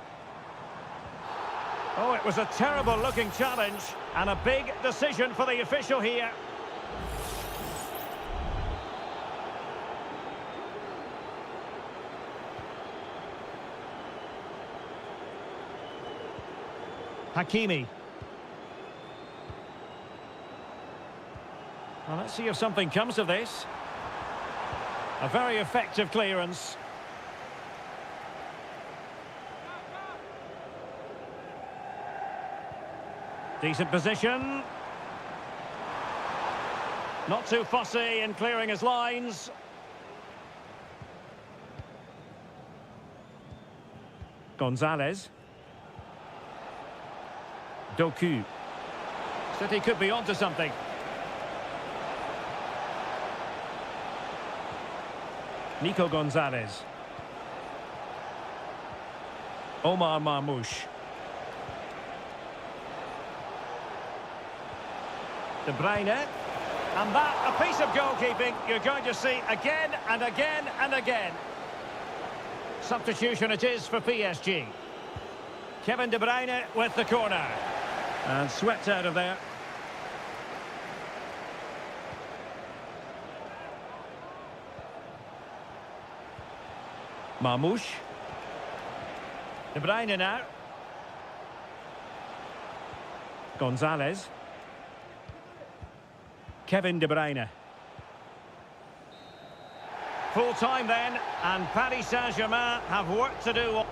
Oh, it was a terrible looking challenge and a big decision for the official here. Hakimi. Well, let's see if something comes of this. A very effective clearance. Decent position. Not too fussy in clearing his lines. Gonzalez. Doku. City could be onto something. Nico Gonzalez. Omar Marmoush. De Bruyne. And that, a piece of goalkeeping you're going to see again and again and again. Substitution it is for PSG. Kevin De Bruyne with the corner. And swept out of there. Marmoush. De Bruyne now. Gonzalez. Kevin De Bruyne. Full time then, and Paris Saint-Germain have work to do.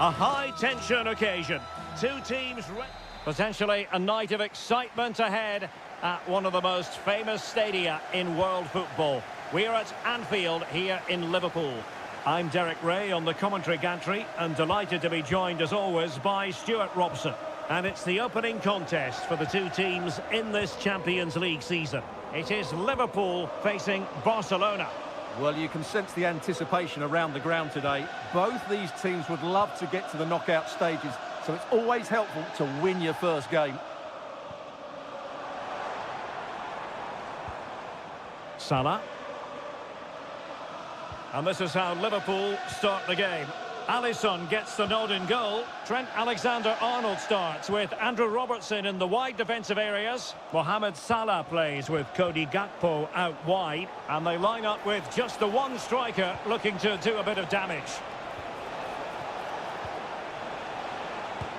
A high-tension occasion. Two teams... Potentially a night of excitement ahead at one of the most famous stadia in world football. We're at Anfield here in Liverpool. I'm Derek Ray on the commentary gantry and delighted to be joined as always by Stuart Robson. And it's the opening contest for the two teams in this Champions League season. It is Liverpool facing Barcelona. Well, you can sense the anticipation around the ground today. Both these teams would love to get to the knockout stages, so it's always helpful to win your first game. Salah. And this is how Liverpool start the game. Alisson gets the nod in goal. Trent Alexander-Arnold starts with Andrew Robertson in the wide defensive areas. Mohamed Salah plays with Cody Gakpo out wide. And they line up with just the one striker looking to do a bit of damage.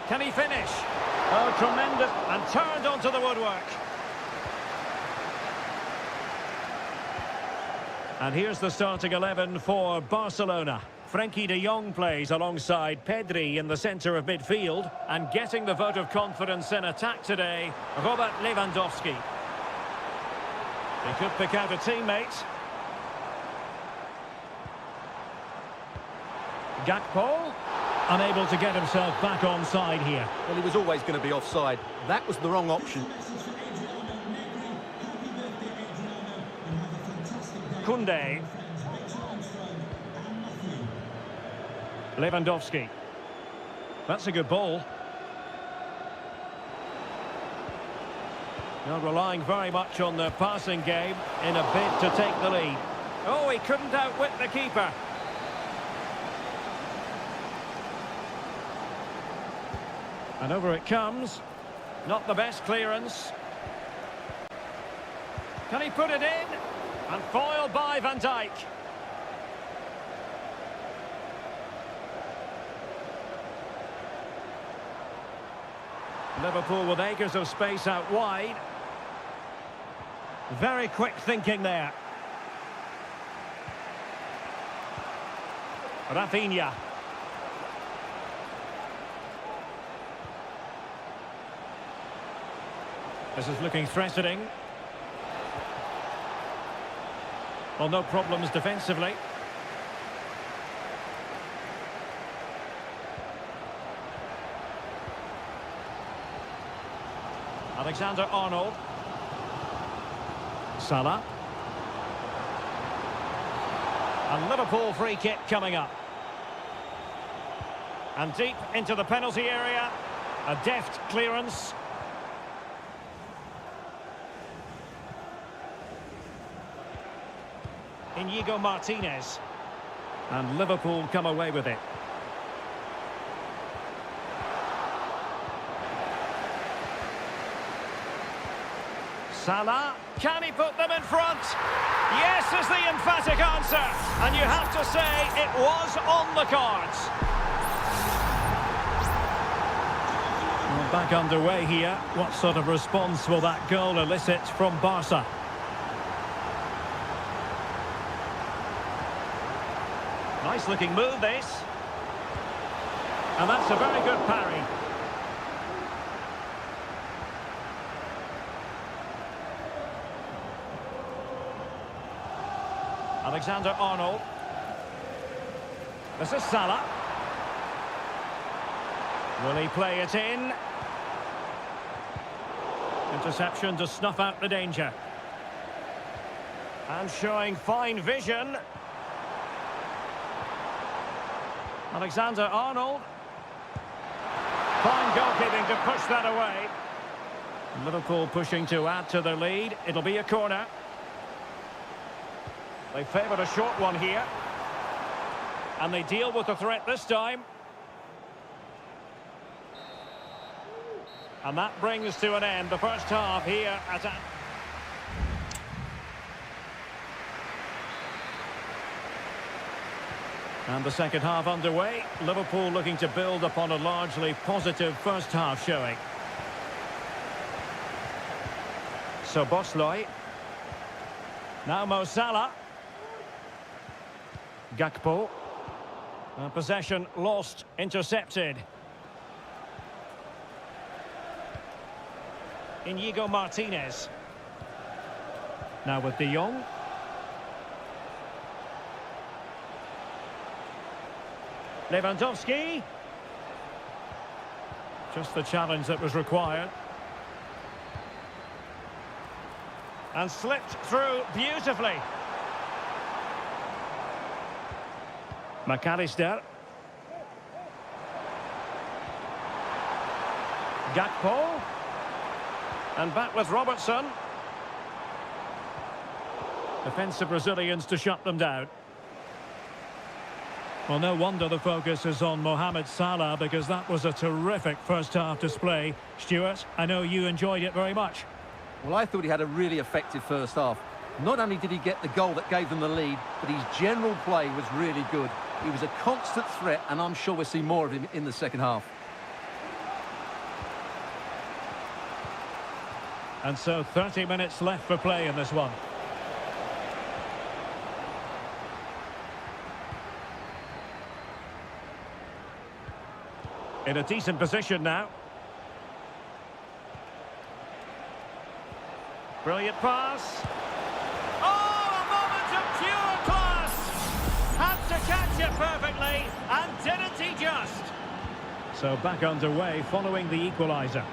Can he finish? Oh, tremendous. And turned onto the woodwork. And here's the starting 11 for Barcelona. Frenkie de Jong plays alongside Pedri in the centre of midfield. And getting the vote of confidence in attack today, Robert Lewandowski. He could pick out a teammate. Gakpo, unable to get himself back onside here. Well, he was always going to be offside. That was the wrong option. Koundé. Lewandowski. That's a good ball. Now relying very much on the passing game in a bid to take the lead. Oh, he couldn't outwit the keeper. And over it comes. Not the best clearance. Can he put it in? And foiled by Van Dijk. Liverpool with acres of space out wide. Very quick thinking there. Rafinha. This is looking threatening. Well, no problems defensively. Alexander-Arnold. Salah. And Liverpool free kick coming up. And deep into the penalty area. A deft clearance. Inigo Martinez. And Liverpool come away with it. Salah, can he put them in front? Yes is the emphatic answer. And you have to say it was on the cards. Well, back underway here. What sort of response will that goal elicit from Barca? Nice looking move, this. And that's a very good parry. Alexander-Arnold. This is Salah. Will he play it in? Interception to snuff out the danger. And showing fine vision. Alexander-Arnold. Fine goalkeeping to push that away. Liverpool pushing to add to their lead. It'll be a corner. They favoured a short one here. And they deal with the threat this time. And that brings to an end the first half here at And the second half underway. Liverpool looking to build upon a largely positive first half showing. So Bosley. Now Mo Salah. Gakpo. Possession lost, intercepted. Inigo Martinez. Now with De Jong. Lewandowski. Just the challenge that was required. And slipped through beautifully. McAllister. Gakpo. And back with Robertson. Defensive Brazilians to shut them down. Well, no wonder the focus is on Mohamed Salah, because that was a terrific first-half display. Stuart, I know you enjoyed it very much. Well, I thought he had a really effective first half. Not only did he get the goal that gave them the lead, but his general play was really good. He was a constant threat, and I'm sure we'll see more of him in the second half. And so 30 minutes left for play in this one. In a decent position now. Brilliant pass. Oh, a moment of pure class! Had to catch it perfectly, and didn't he just? So back underway following the equaliser.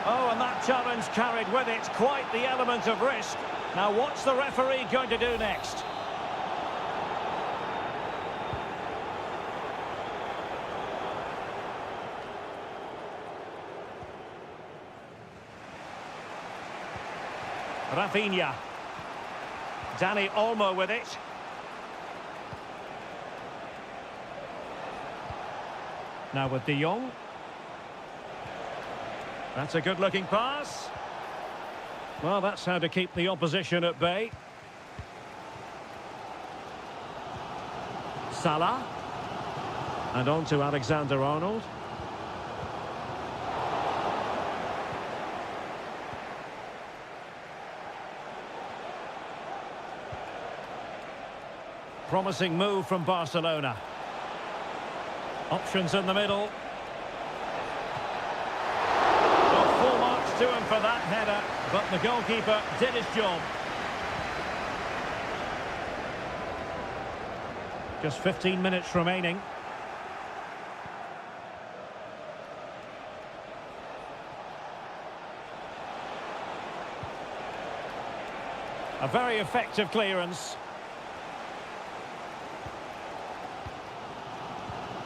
Oh, and that challenge carried with it quite the element of risk. Now what's the referee going to do next? Rafinha. Dani Olmo with it. Now with De Jong. That's a good-looking pass. Well, that's how to keep the opposition at bay. Salah. And on to Alexander-Arnold. Promising move from Barcelona. Options in the middle. Well, full marks to him for that header, but the goalkeeper did his job. Just 15 minutes remaining. A very effective clearance.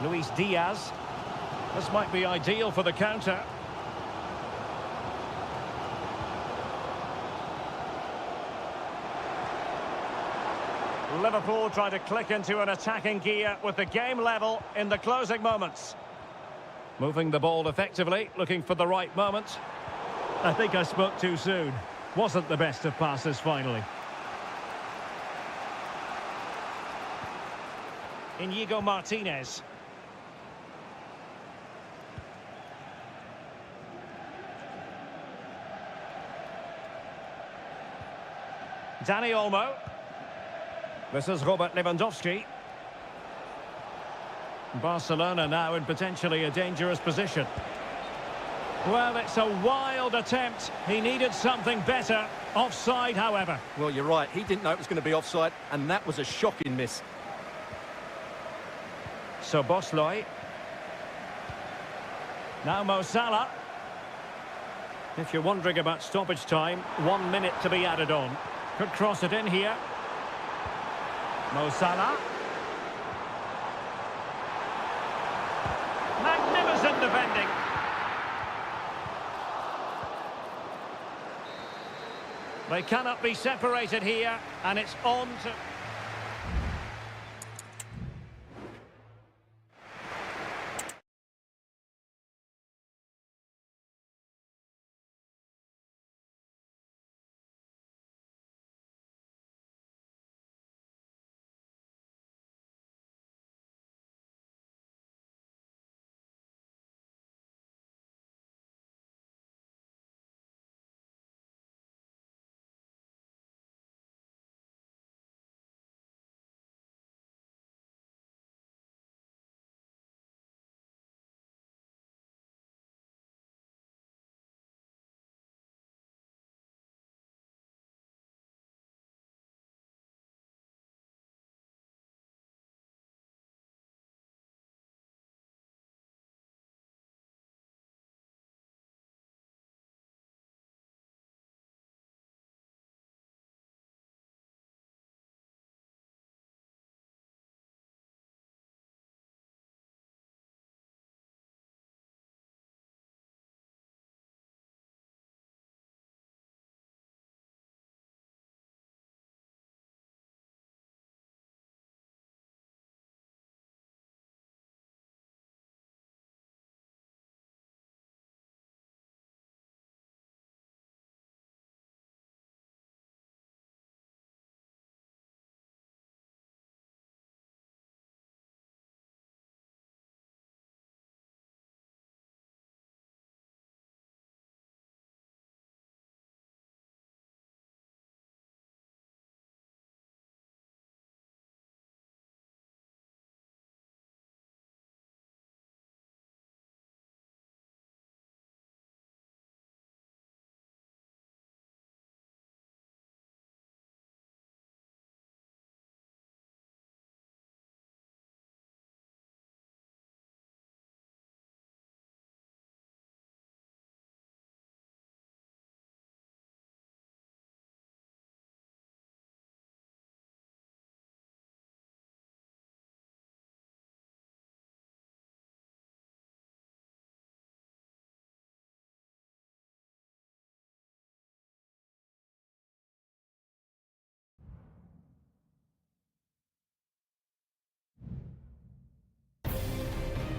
Luis Diaz. This might be ideal for the counter. Liverpool trying to click into an attacking gear with the game level in the closing moments. Moving the ball effectively, looking for the right moment. I think I spoke too soon. Wasn't the best of passes finally. Inigo Martinez. Dani Olmo. This is Robert Lewandowski. Barcelona now in potentially a dangerous position. Well, it's a wild attempt. He needed something better. Offside, however. Well, you're right. He didn't know it was going to be offside, and that was a shocking miss. So Bosley. Now Mo Salah. If you're wondering about stoppage time, 1 minute to be added on. Could cross it in here. Mo Salah. Magnificent defending. They cannot be separated here, and it's on to...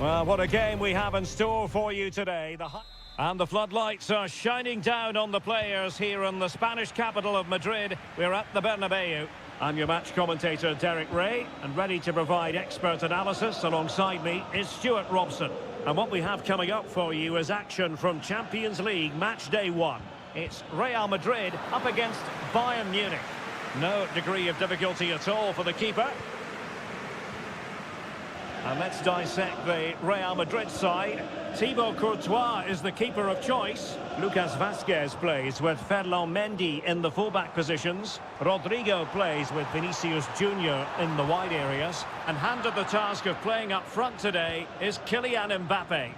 Well, what a game we have in store for you today. And the floodlights are shining down on the players here in the Spanish capital of Madrid. We're at the Bernabeu. I'm your match commentator, Derek Ray, and ready to provide expert analysis alongside me is Stuart Robson. And what we have coming up for you is action from Champions League match day 1. It's Real Madrid up against Bayern Munich. No degree of difficulty at all for the keeper. And let's dissect the Real Madrid side. Thibaut Courtois is the keeper of choice. Lucas Vazquez plays with Ferland Mendy in the fullback positions. Rodrigo plays with Vinicius Junior in the wide areas. And handed the task of playing up front today is Kylian Mbappe.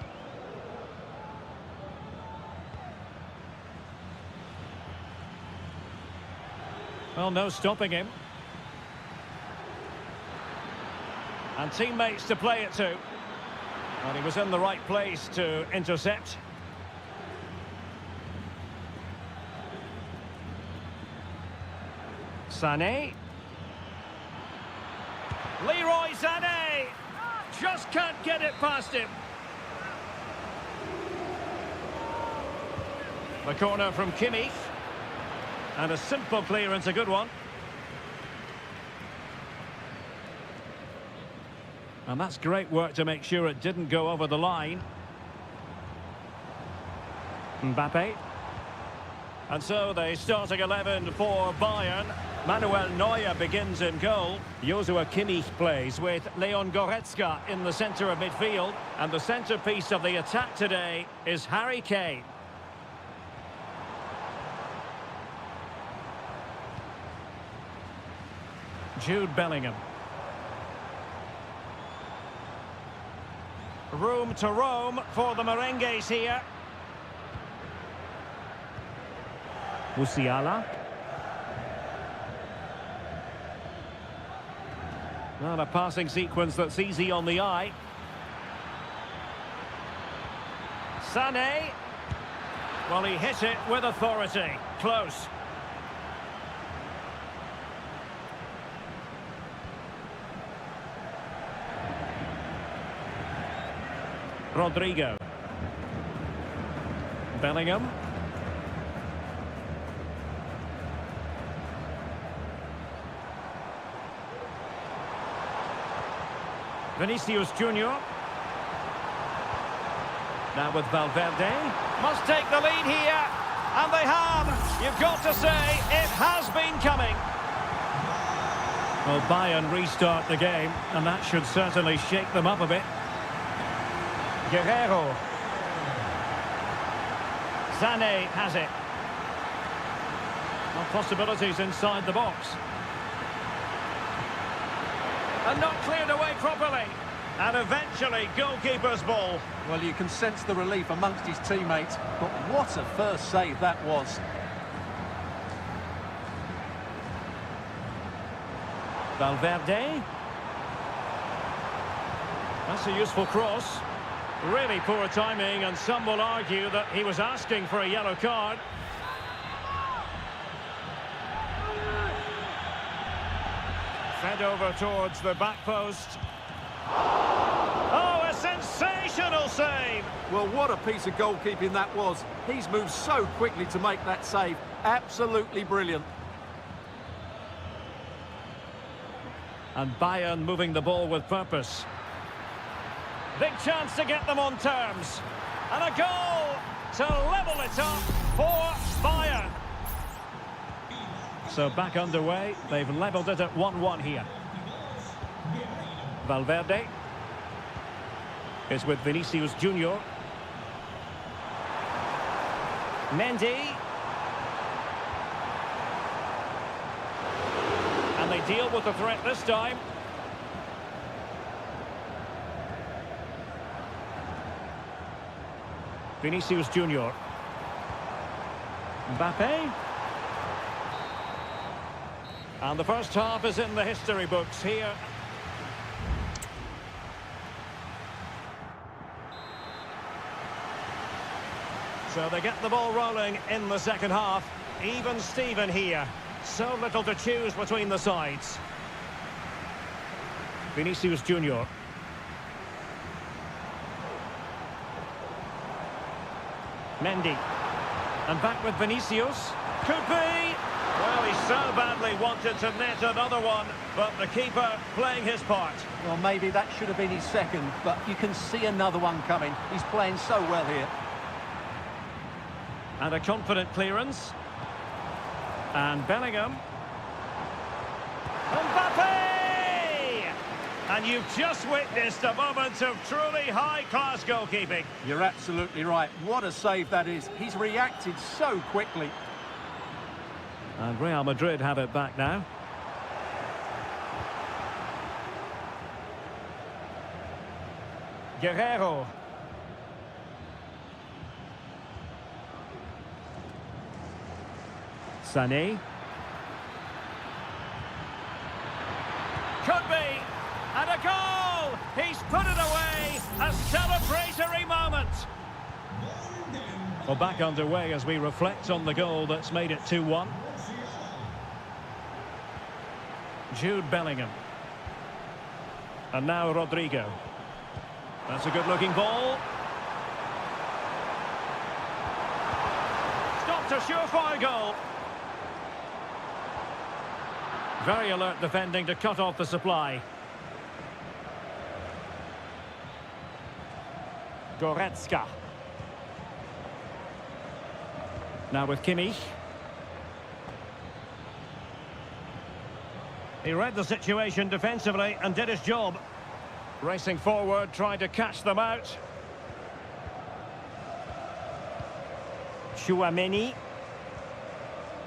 Well, no stopping him. And teammates to play it to. And he was in the right place to intercept. Sané. Leroy Sané! Just can't get it past him. The corner from Kimmich. And a simple clearance, a good one. And that's great work to make sure it didn't go over the line. Mbappe. And so the starting 11 for Bayern. Manuel Neuer begins in goal. Joshua Kimmich plays with Leon Goretzka in the centre of midfield. And the centrepiece of the attack today is Harry Kane. Jude Bellingham. Room to roam for the Merengues here. Musiala. Not a passing sequence that's easy on the eye. Sané. Well, he hit it with authority. Close. Rodrigo. Bellingham. Vinicius Junior. Now with Valverde. Must take the lead here. And they have. You've got to say, it has been coming. Well, Bayern restart the game, and that should certainly shake them up a bit. Guerrero. Sané has it. Well, possibilities inside the box. And not cleared away properly. And eventually, goalkeeper's ball. Well, you can sense the relief amongst his teammates, but what a first save that was. Valverde. That's a useful cross. Really poor timing, and some will argue that he was asking for a yellow card. Fed over towards the back post. Oh, a sensational save! Well, what a piece of goalkeeping that was. He's moved so quickly to make that save. Absolutely brilliant. And Bayern moving the ball with purpose. Big chance to get them on terms. And a goal to level it up for Bayern. So back underway. They've levelled it at 1-1 here. Valverde is with Vinicius Junior. Mendy. And they deal with the threat this time. Vinicius Junior. Mbappe. And the first half is in the history books here. So they get the ball rolling in the second half. Even Steven here. So little to choose between the sides. Vinicius Junior. Mendy. And back with Vinicius. Could be. Well, he so badly wanted to net another one, but the keeper playing his part. Well, maybe that should have been his second, but you can see another one coming. He's playing so well here. And a confident clearance. And Bellingham. Mbappe! And you've just witnessed a moment of truly high-class goalkeeping. You're absolutely right. What a save that is. He's reacted so quickly. And Real Madrid have it back now. Guerrero. Sané. Could be. And a goal! He's put it away. A celebratory moment. Well, back underway as we reflect on the goal that's made it 2-1. Jude Bellingham. And now Rodrigo. That's a good-looking ball. Stopped a surefire goal. Very alert defending to cut off the supply. Goretzka. Now with Kimmich. He read the situation defensively and did his job. Racing forward, trying to catch them out. Tchouaméni.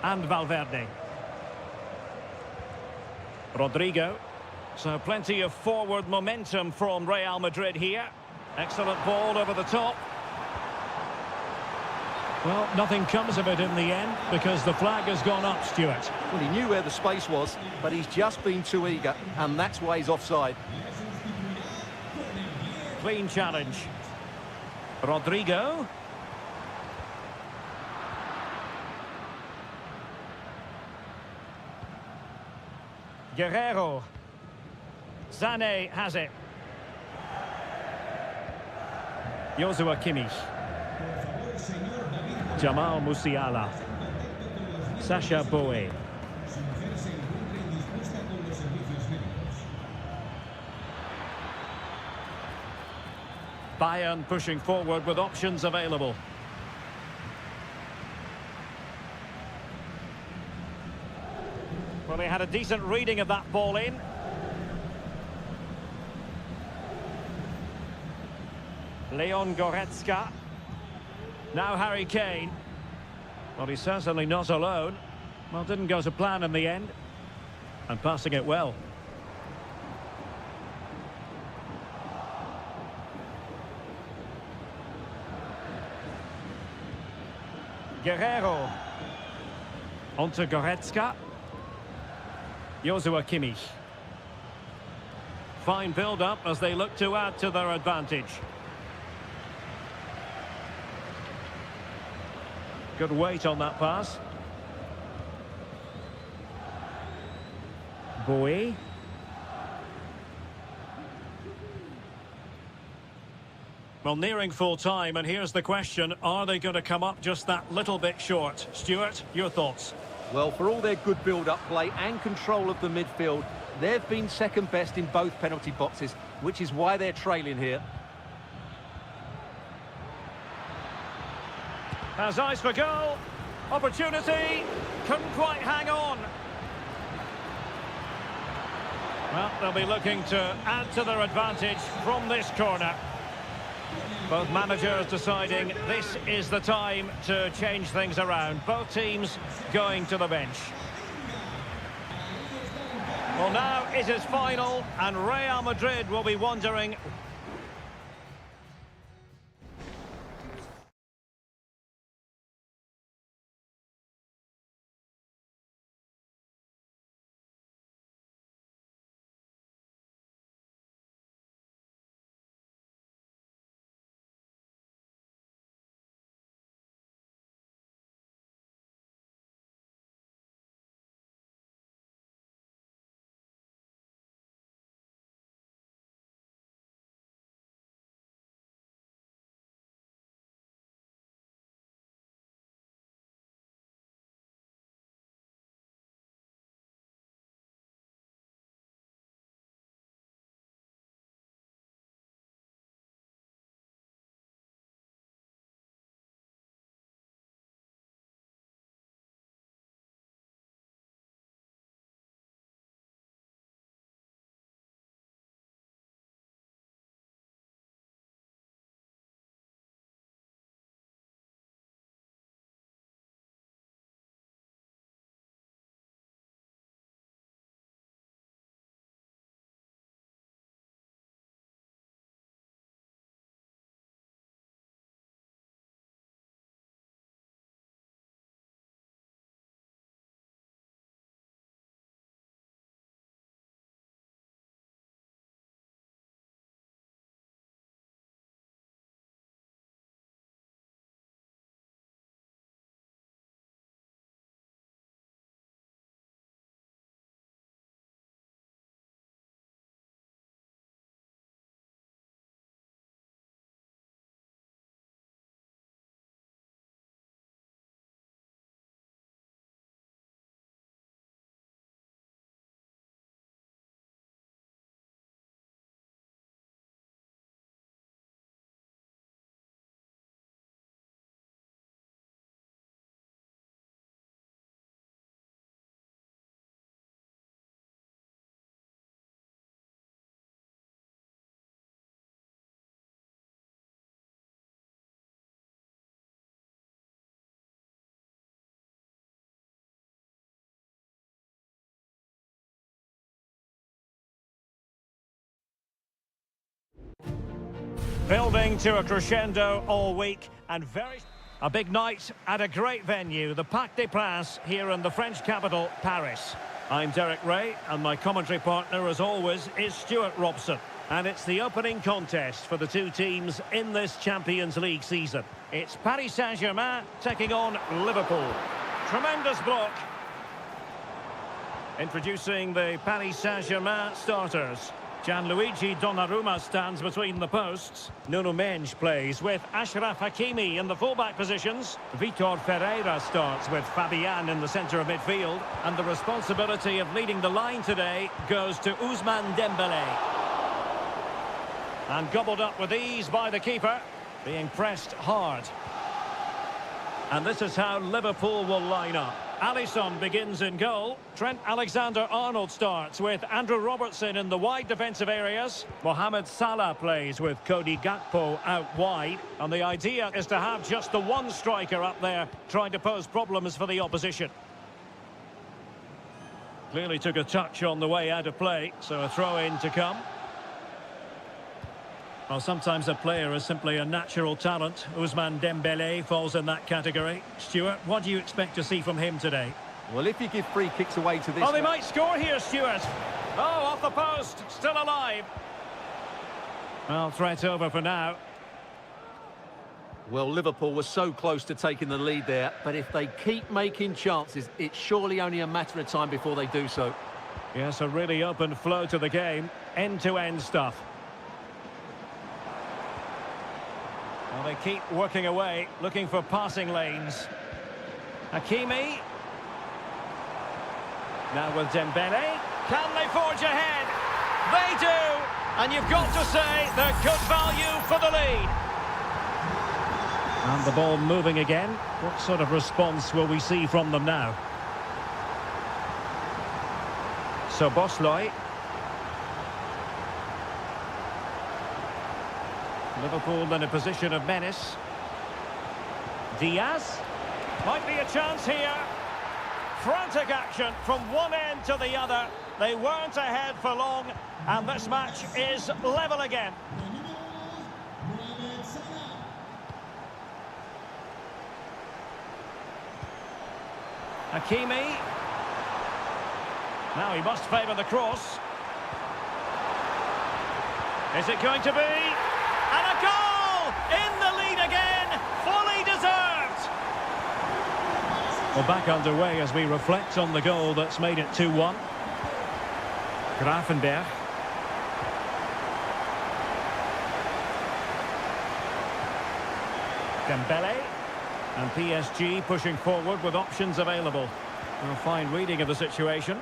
And Valverde. Rodrigo. So plenty of forward momentum from Real Madrid here. Excellent ball over the top. Well, nothing comes of it in the end because the flag has gone up, Stuart. Well, he knew where the space was, but he's just been too eager, and that's why he's offside. Clean challenge. Rodrigo. Guerrero. Sané has it. Joshua Kimmich. Jamal Musiala. Sacha Boey. Bayern pushing forward with options available. Well, they had a decent reading of that ball in. Leon Goretzka. Now Harry Kane. Well, he's certainly not alone. Well, didn't go to plan in the end. And passing it well. Guerrero. Onto Goretzka. Joshua Kimmich. Fine build-up as they look to add to their advantage. Good weight on that pass. Boey. Well, nearing full time, and here's the question. Are they going to come up just that little bit short? Stuart, your thoughts? Well, for all their good build-up play and control of the midfield, they've been second best in both penalty boxes, which is why they're trailing here. Has eyes for goal. Opportunity. Couldn't quite hang on. Well, they'll be looking to add to their advantage from this corner. Both managers deciding this is the time to change things around. Both teams going to the bench. Well, now it is final, and Real Madrid will be wondering Building to a crescendo all week and a big night at a great venue, the Parc des Princes here in the French capital, Paris. I'm Derek Ray, and my commentary partner, as always, is Stuart Robson. And it's the opening contest for the two teams in this Champions League season. It's Paris Saint-Germain taking on Liverpool. Tremendous block. Introducing the Paris Saint-Germain starters. Gianluigi Donnarumma stands between the posts. Nuno Mendes plays with Achraf Hakimi in the fullback positions. Vitor Ferreira starts with Fabian in the centre of midfield. And the responsibility of leading the line today goes to Ousmane Dembélé. And gobbled up with ease by the keeper, being pressed hard. And this is how Liverpool will line up. Alisson begins in goal. Trent Alexander-Arnold starts with Andrew Robertson in the wide defensive areas. Mohamed Salah plays with Cody Gakpo out wide. And the idea is to have just the one striker up there trying to pose problems for the opposition. Clearly took a touch on the way out of play, so a throw-in to come. Well, sometimes a player is simply a natural talent. Ousmane Dembélé falls in that category. Stuart, what do you expect to see from him today? Well, if you give free kicks away to this... Oh, they might score here, Stuart. Oh, off the post. Still alive. Well, threat over for now. Well, Liverpool was so close to taking the lead there, but if they keep making chances, it's surely only a matter of time before they do so. Yes, a really open flow to the game. End-to-end stuff. Well, they keep working away, looking for passing lanes. Hakimi. Now with Dembele. Can they forge ahead? They do! And you've got to say they're good value for the lead. And the ball moving again. What sort of response will we see from them now? So Bosloy. Liverpool in a position of menace. Diaz. Might be a chance here. Frantic action from one end to the other. They weren't ahead for long, and this match is level again. Hakimi. Now he must favour the cross. Is it going to be? And a goal! In the lead again! Fully deserved! Well, back underway as we reflect on the goal that's made it 2-1. Gravenberch. Dembele. And PSG pushing forward with options available. A fine reading of the situation.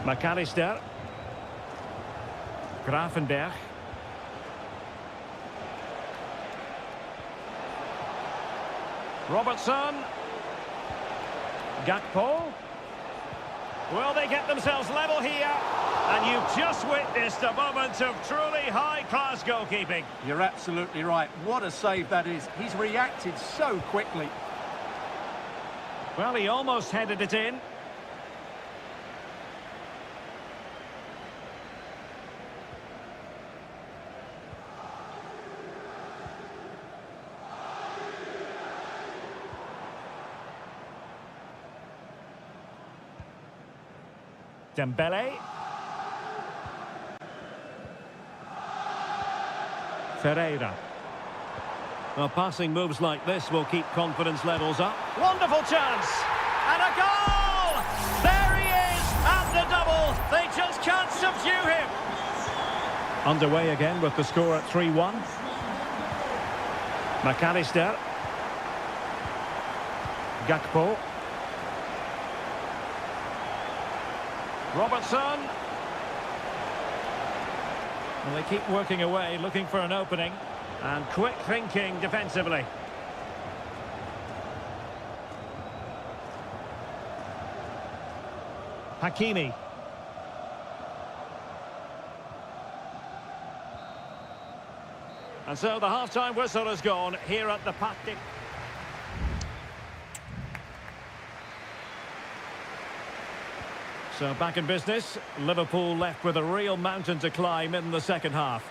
McAllister. Gravenberch. Robertson. Gakpo. Will they get themselves level here? And you've just witnessed a moment of truly high-class goalkeeping. You're absolutely right. What a save that is. He's reacted so quickly. Well, he almost headed it in. Dembele. Ferreira. Well, passing moves like this will keep confidence levels up. Wonderful chance! And a goal! There he is at the double. They just can't subdue him. Underway again with the score at 3-1. McAllister. Gakpo. Robertson. Well, they keep working away, looking for an opening. And quick thinking defensively. Hakimi. And so the half-time whistle has gone here at the Parc des... So back in business, Liverpool left with a real mountain to climb in the second half.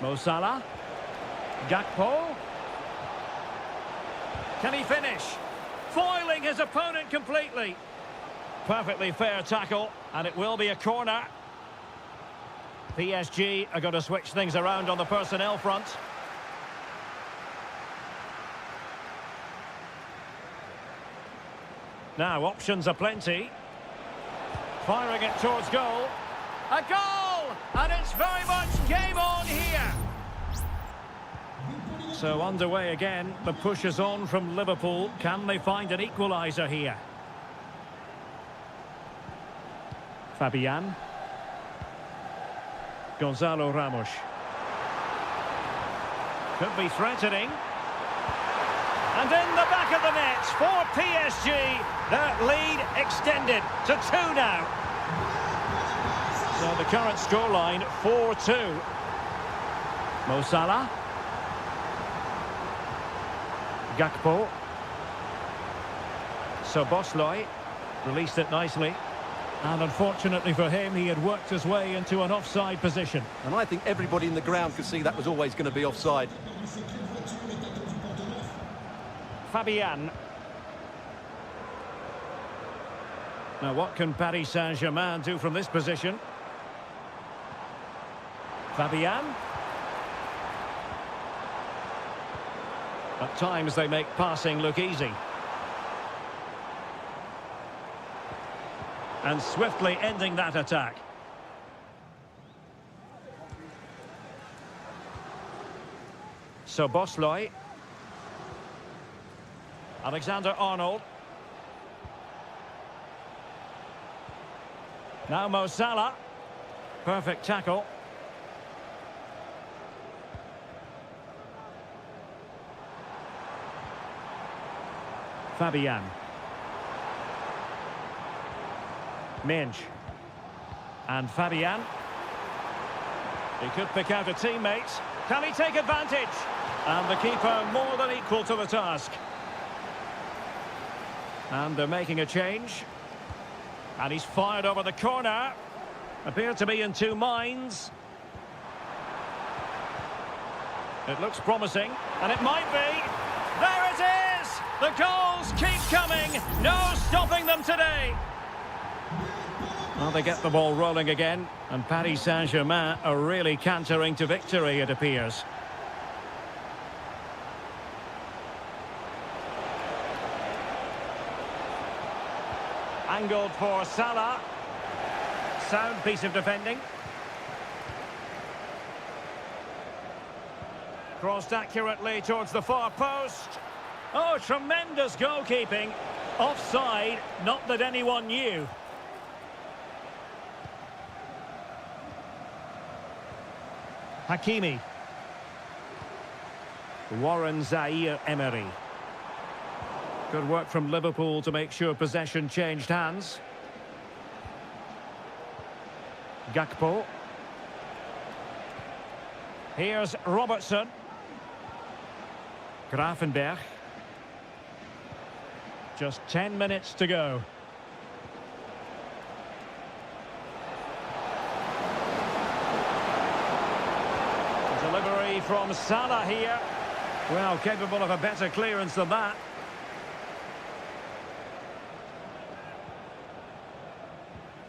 Mo Salah. Gakpo. Can he finish? Foiling his opponent completely. Perfectly fair tackle, and it will be a corner. PSG are going to switch things around on the personnel front. Now, options are plenty. Firing it towards goal. A goal! And it's very much game on here. So underway again. The push is on from Liverpool. Can they find an equaliser here? Fabian. Gonzalo Ramos. Could be threatening. And in the back of the net for PSG. Their lead extended to 2 now. So the current scoreline 4-2. Mo Salah. Gakpo. Szoboszlai released it nicely. And unfortunately for him, he had worked his way into an offside position. And I think everybody in the ground could see that was always going to be offside. Fabian. Now what can Paris Saint-Germain do from this position? Fabian. At times they make passing look easy. And swiftly ending that attack. Szoboszlai. Alexander-Arnold. Now Mo Salah. Perfect tackle. Fabian. Minge. And Fabian. He could pick out a teammate. Can he take advantage? And the keeper more than equal to the task. And they're making a change. And he's fired over the corner. Appeared to be in two minds. It looks promising. And it might be. There it is! The goals keep coming. No stopping them today. Well, they get the ball rolling again. And Paris Saint-Germain are really cantering to victory, it appears. Angled for Salah. Sound piece of defending. Crossed accurately towards the far post. Oh, tremendous goalkeeping. Offside, not that anyone knew. Hakimi. Warren Zaire-Emery. Good work from Liverpool to make sure possession changed hands. Gakpo. Here's Robertson. Gravenberch. Just 10 minutes to go. Delivery from Salah here. Well, capable of a better clearance than that.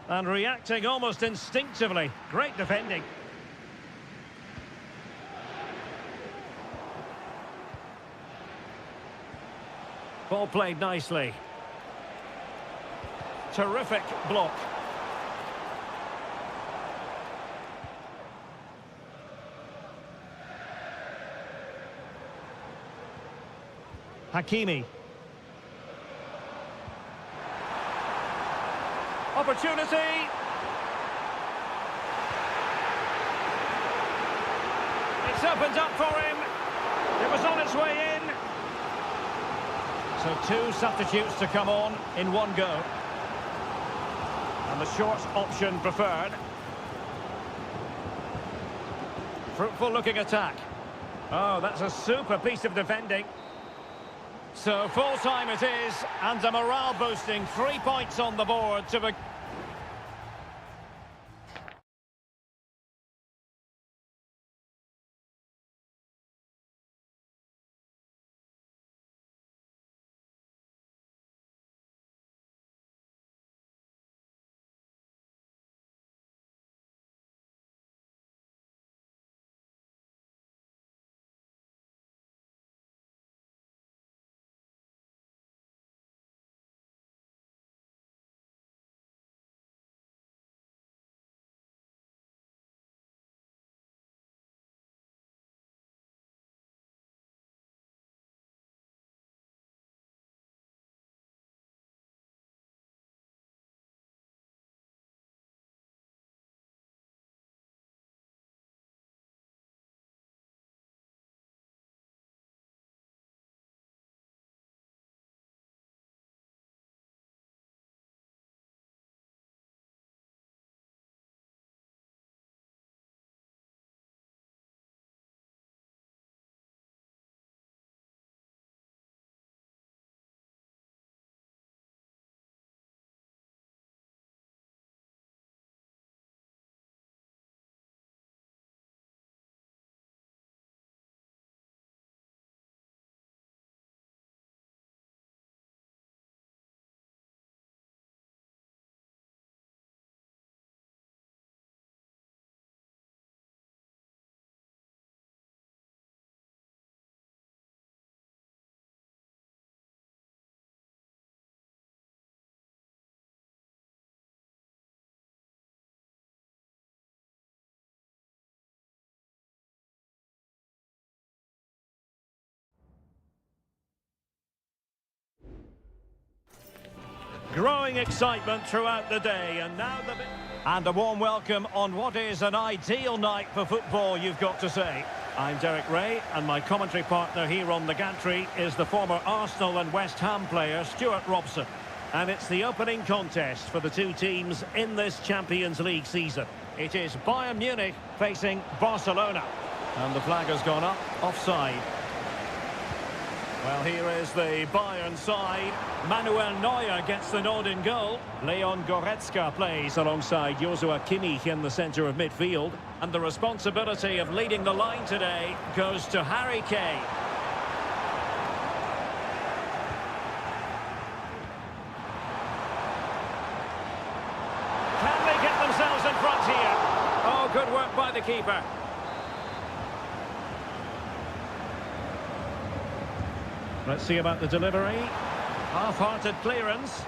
And reacting almost instinctively. Great defending. Ball played nicely. Terrific block. Hakimi. Opportunity. It's opened up for him. It was on its way in. So two substitutes to come on in one go. And the short option preferred. Fruitful looking attack. Oh, that's a super piece of defending. So full time it is, and a morale boosting 3 points on the board to begin. Growing excitement throughout the day, and now and a warm welcome on what is an ideal night for football, you've got to say. I'm Derek Ray, and my commentary partner here on the gantry is the former Arsenal and West Ham player Stuart Robson. And it's the opening contest for the two teams in this Champions League season. It is Bayern Munich facing Barcelona. And the flag has gone up, offside. Well, here is the Bayern side. Manuel Neuer gets the nod in goal. Leon Goretzka plays alongside Joshua Kimmich in the centre of midfield. And the responsibility of leading the line today goes to Harry Kane. Can they get themselves in front here? Oh, good work by the keeper. Let's see about the delivery. Half-hearted clearance.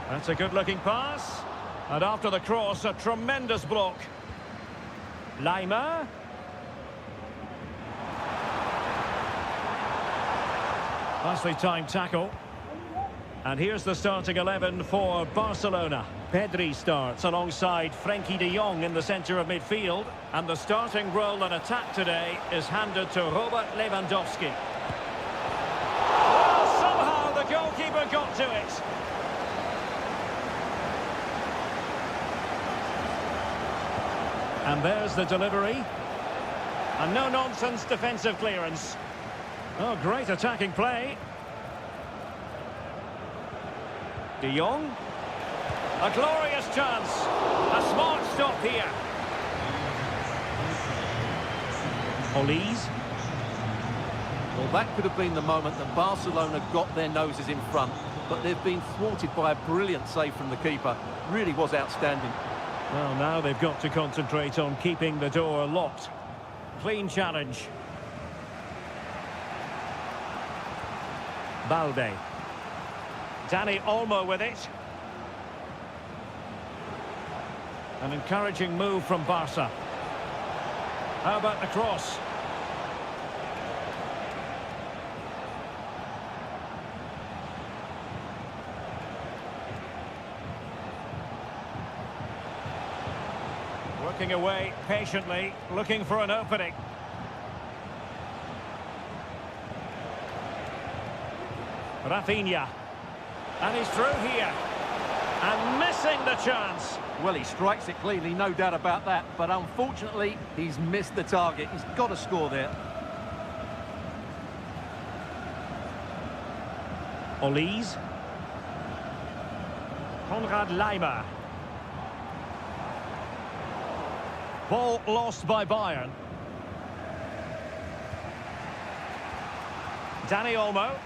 That's a good-looking pass. And after the cross, a tremendous block. Lima. Nicely timed tackle. And here's the starting 11 for Barcelona. Pedri starts alongside Frenkie de Jong in the centre of midfield. And the starting role in attack today is handed to Robert Lewandowski. Goalkeeper got to it. And there's the delivery. And no-nonsense defensive clearance. Oh, great attacking play. De Jong. A glorious chance. A smart stop here. Olise. Well, that could have been the moment that Barcelona got their noses in front, but they've been thwarted by a brilliant save from the keeper. Really was outstanding. Well, now they've got to concentrate on keeping the door locked. Clean challenge. Balde. Dani Olmo with it. An encouraging move from Barca. How about the cross? Working away patiently, looking for an opening. Rafinha. And he's through here. And missing the chance. Well, he strikes it cleanly, no doubt about that. But unfortunately, he's missed the target. He's got to score there. Olise. Konrad Laimer. Ball lost by Bayern. Dani Olmo.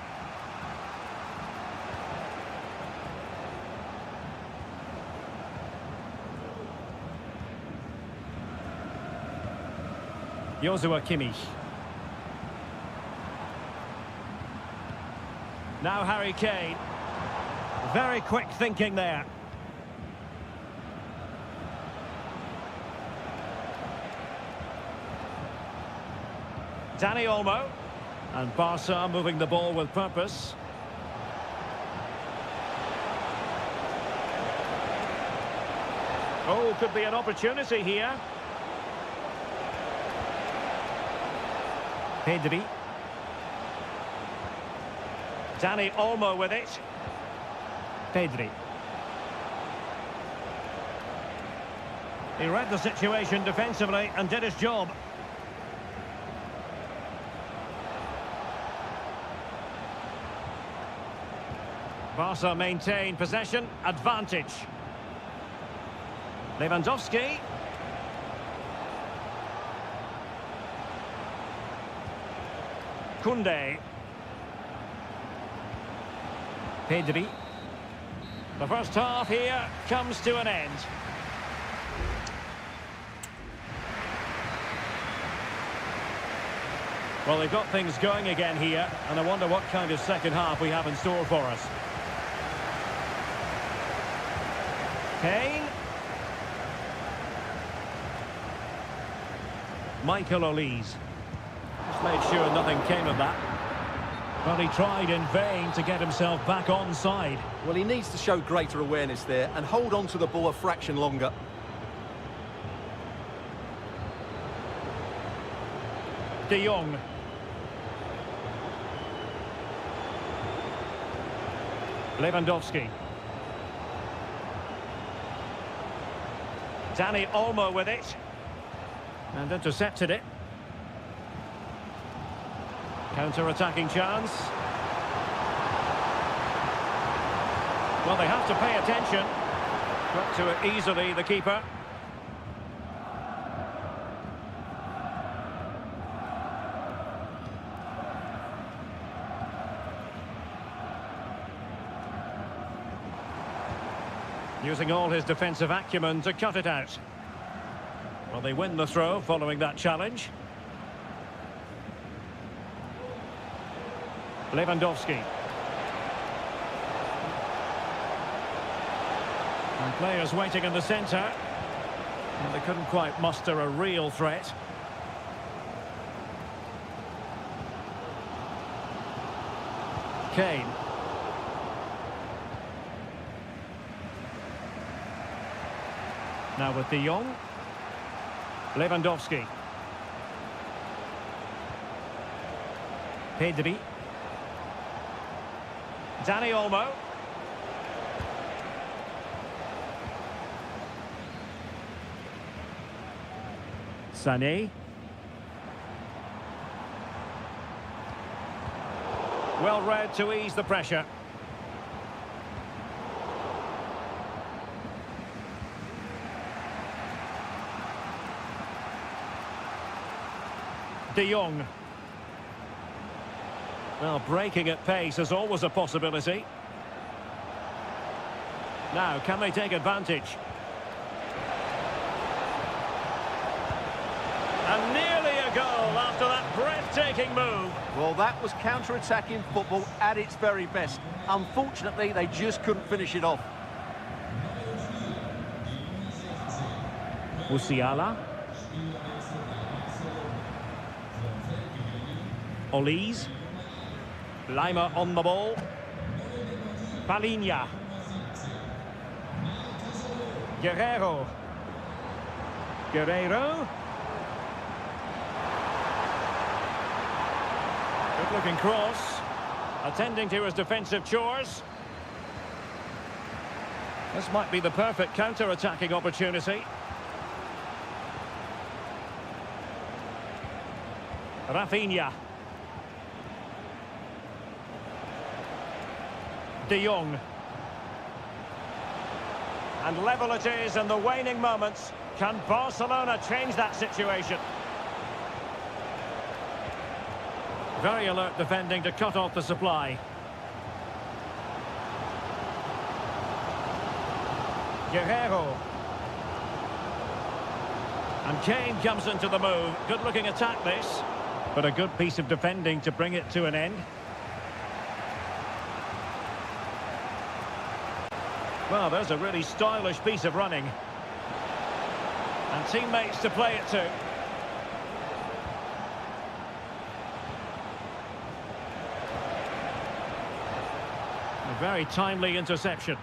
Joshua Kimmich. Now Harry Kane. Very quick thinking there. Dani Olmo. And Barca moving the ball with purpose. Oh, could be an opportunity here. Pedri. Dani Olmo with it. Pedri. He read the situation defensively and did his job. Barca maintain possession, advantage. Lewandowski. Koundé. Pedri. The first half here comes to an end. Well, they've got things going again here, and I wonder what kind of second half we have in store for us. Kane. Michael Olise. Just made sure nothing came of that. But he tried in vain to get himself back onside. Well, he needs to show greater awareness there and hold on to the ball a fraction longer. De Jong. Lewandowski. Dani Olmo with it. And intercepted it. Counter-attacking chance. Well, they have to pay attention. Got to it easily, the keeper. Using all his defensive acumen to cut it out. Well, they win the throw following that challenge. Lewandowski. And players waiting in the centre. And they couldn't quite muster a real threat. Kane. Now with De Jong. Lewandowski. Pedri. Dani Olmo. Sané. Well read to ease the pressure. De Jong. Well, breaking at pace is always a possibility. Now, can they take advantage? And nearly a goal after that breathtaking move. Well, that was counter-attacking football at its very best. Unfortunately, they just couldn't finish it off. Musiala. Olise. Laimer on the ball. Palinha. Guerrero. Guerrero. Good-looking cross. Attending to his defensive chores. This might be the perfect counter-attacking opportunity. Rafinha. De Jong. And level it is in the waning moments. Can Barcelona change that situation? Very alert defending to cut off the supply. Guerrero. And Kane comes into the move. Good-looking attack, this. But a good piece of defending to bring it to an end. Well, there's a really stylish piece of running. And teammates to play it to. A very timely interception.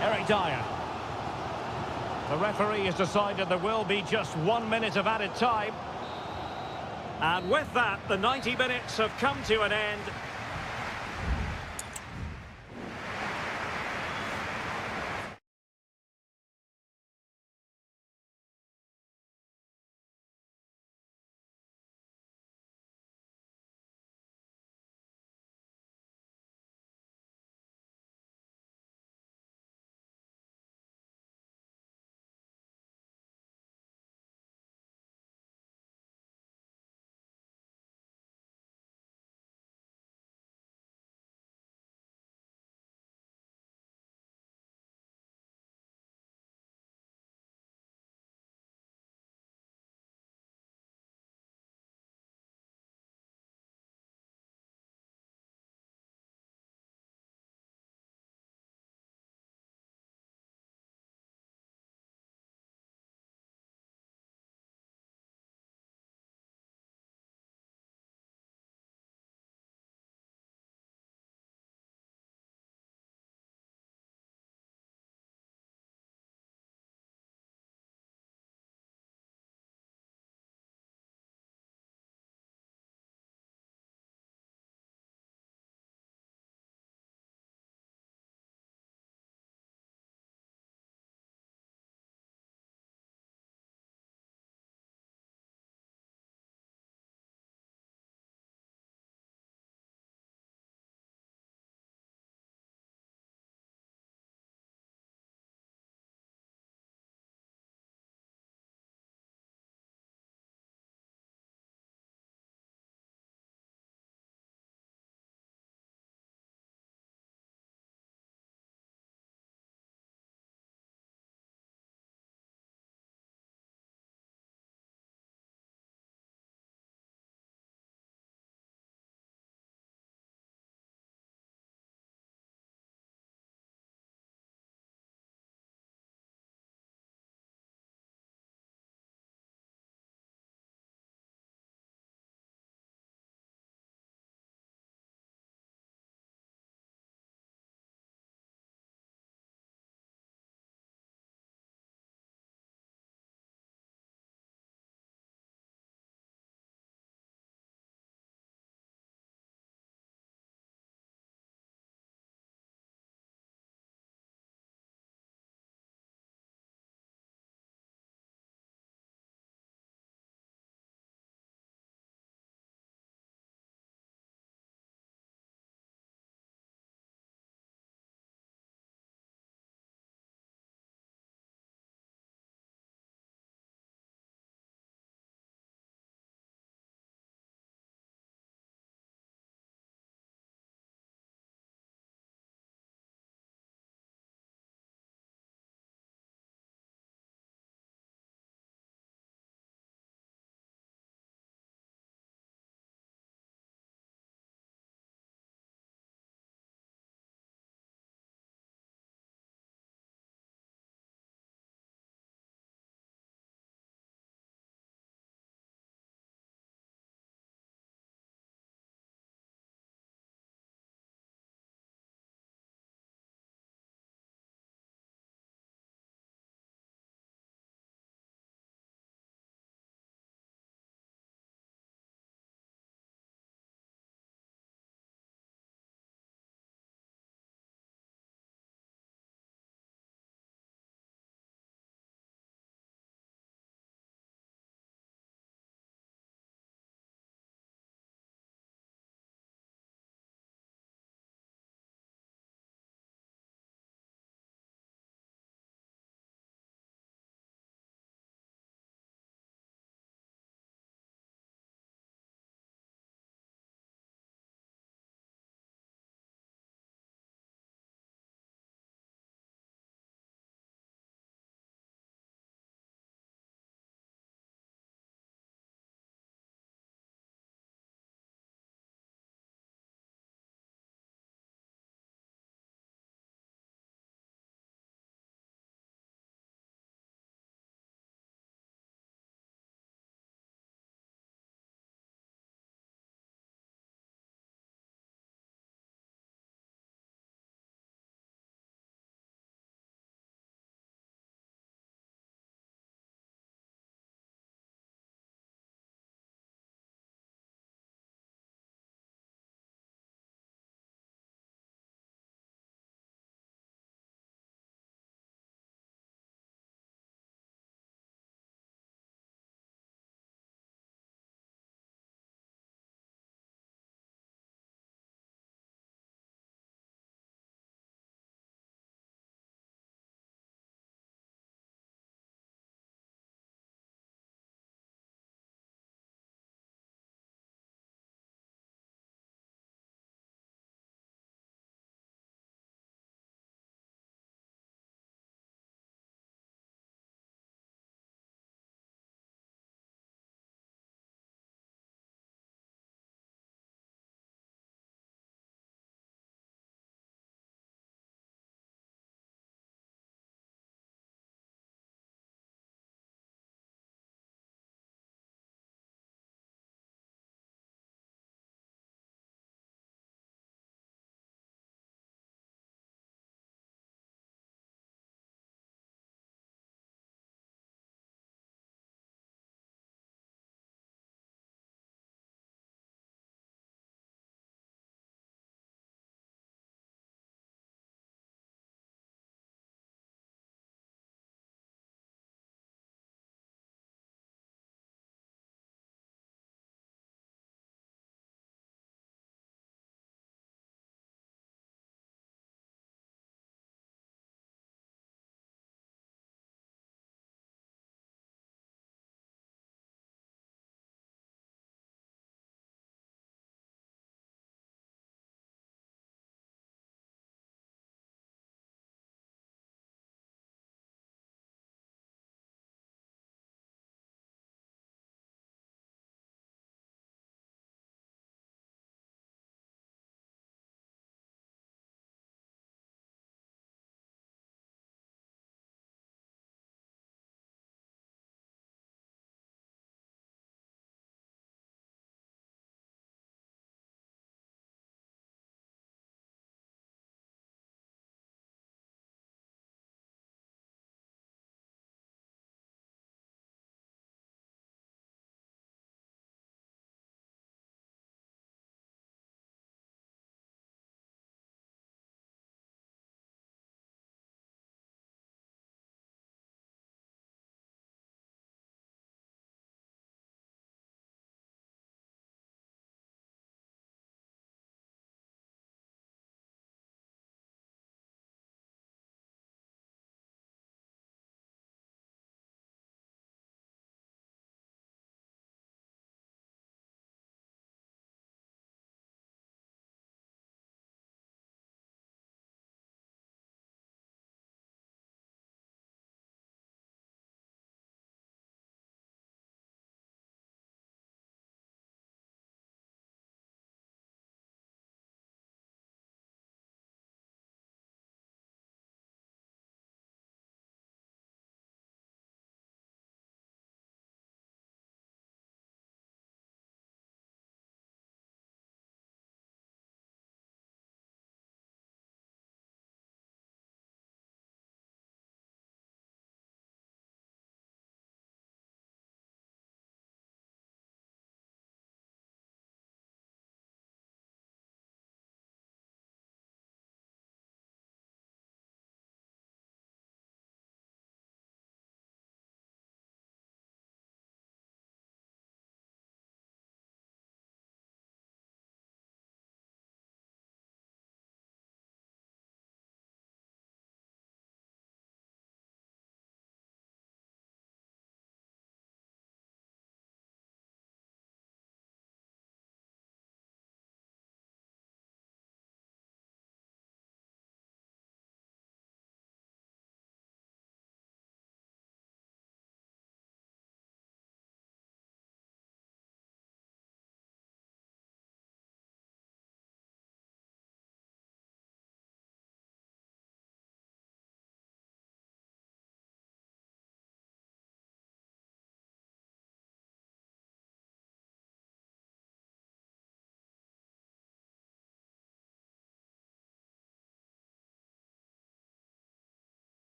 Eric Dyer. The referee has decided there will be just 1 minute of added time. And with that, the 90 minutes have come to an end.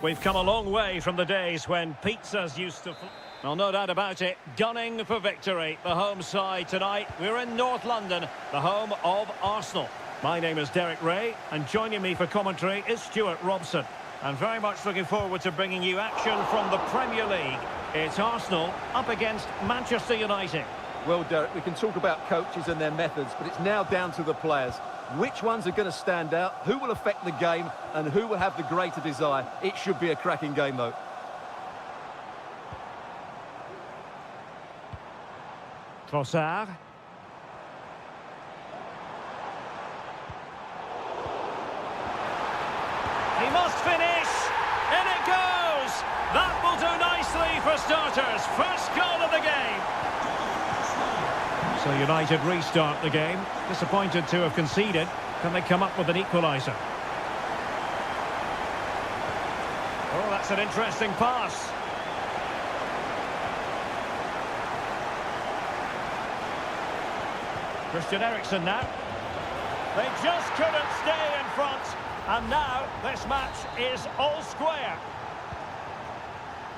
We've come a long way from the days when pizzas used to... Well, no doubt about it, gunning for victory. The home side tonight, we're in North London, the home of Arsenal. My name is Derek Ray, and joining me for commentary is Stuart Robson. I'm very much looking forward to bringing you action from the Premier League. It's Arsenal up against Manchester United. Well, Derek, we can talk about coaches and their methods, but it's now down to the players. Which ones are going to stand out, who will affect the game, and who will have the greater desire? It should be a cracking game, though. Trossard. He must finish. In it goes. That will do nicely for starters. First goal of the game. So United restart the game. Disappointed to have conceded. Can they come up with an equaliser? Oh, that's an interesting pass. Christian Eriksen now. They just couldn't stay in front. And now this match is all square.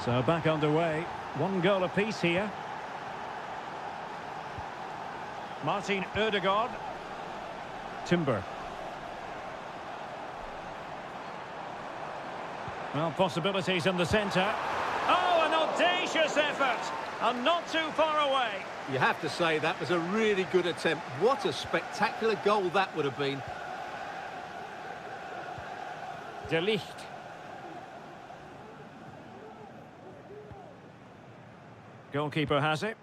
So back underway. One goal apiece here. Martin Ødegaard. Timber. Well, possibilities in the centre. Oh, an audacious effort. And not too far away. You have to say that was a really good attempt. What a spectacular goal that would have been. De Ligt. Goalkeeper has it.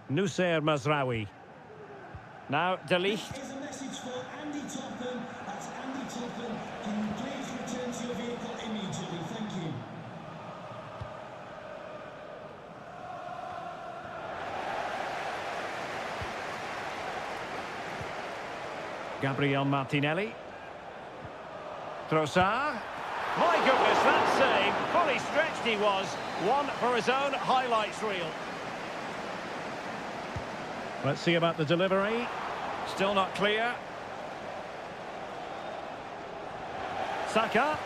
Nusser Mazraoui. Now De Ligt. Here's a message for Andy Topham. That's Andy Topham. Can you please return to your vehicle immediately? Thank you. Gabriel Martinelli. Trossard. My goodness, that save. Fully stretched he was. One for his own highlights reel. Let's see about the delivery. Still not clear. Saka.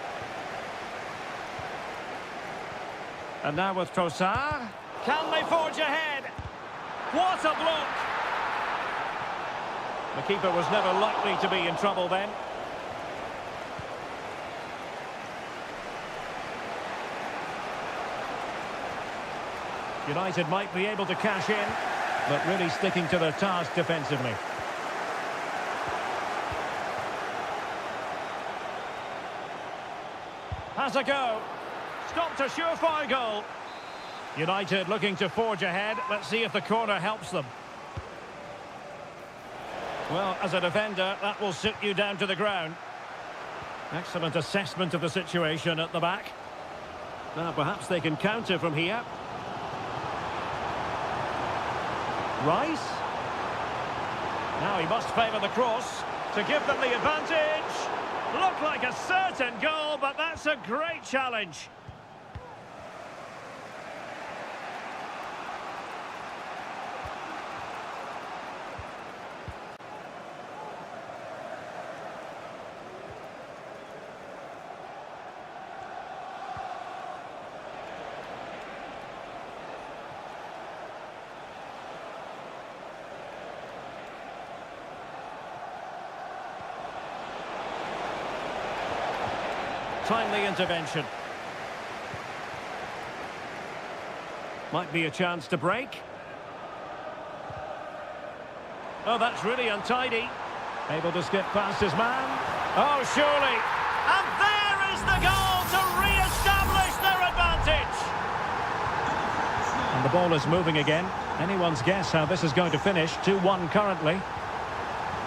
And now with Trossard. Can they forge ahead? What a block! The keeper was never likely to be in trouble then. United might be able to cash in, but really sticking to their task defensively. Has a go. Stopped a surefire goal. United looking to forge ahead. Let's see if the corner helps them. Well, as a defender, that will sit you down to the ground. Excellent assessment of the situation at the back. Now, perhaps they can counter from here. Rice. Now he must favour the cross to give them the advantage. Looked like a certain goal, but that's a great challenge. Timely intervention. Might be a chance to break. Oh, that's really untidy. Able to skip past his man. Oh, surely. And there is the goal to re-establish their advantage. And the ball is moving again. Anyone's guess how this is going to finish. 2-1 currently.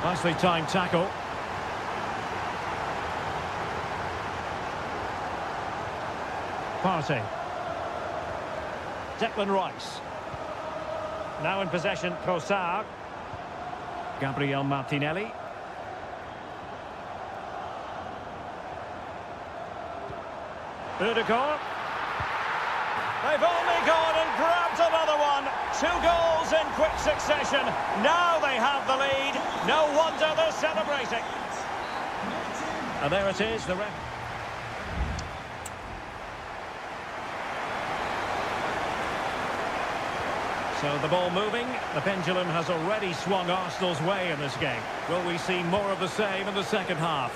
Nicely timed tackle. Partey. Declan Rice. Now in possession, Trossard. Gabriel Martinelli. Ødegaard. They've only gone and grabbed another one. 2 goals in quick succession. Now they have the lead. No wonder they're celebrating. And there it is, the ref. So the ball moving. The pendulum has already swung Arsenal's way in this game. Will we see more of the same in the second half?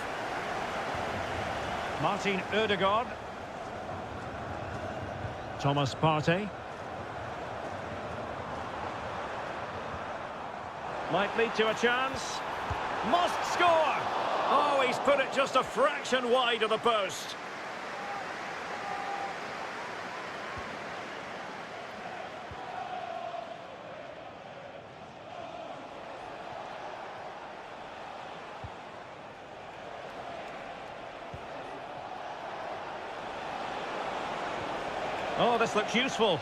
Martin Ødegaard. Thomas Partey. Might lead to a chance. Must score! Oh, he's put it just a fraction wide of the post. Oh, this looks useful.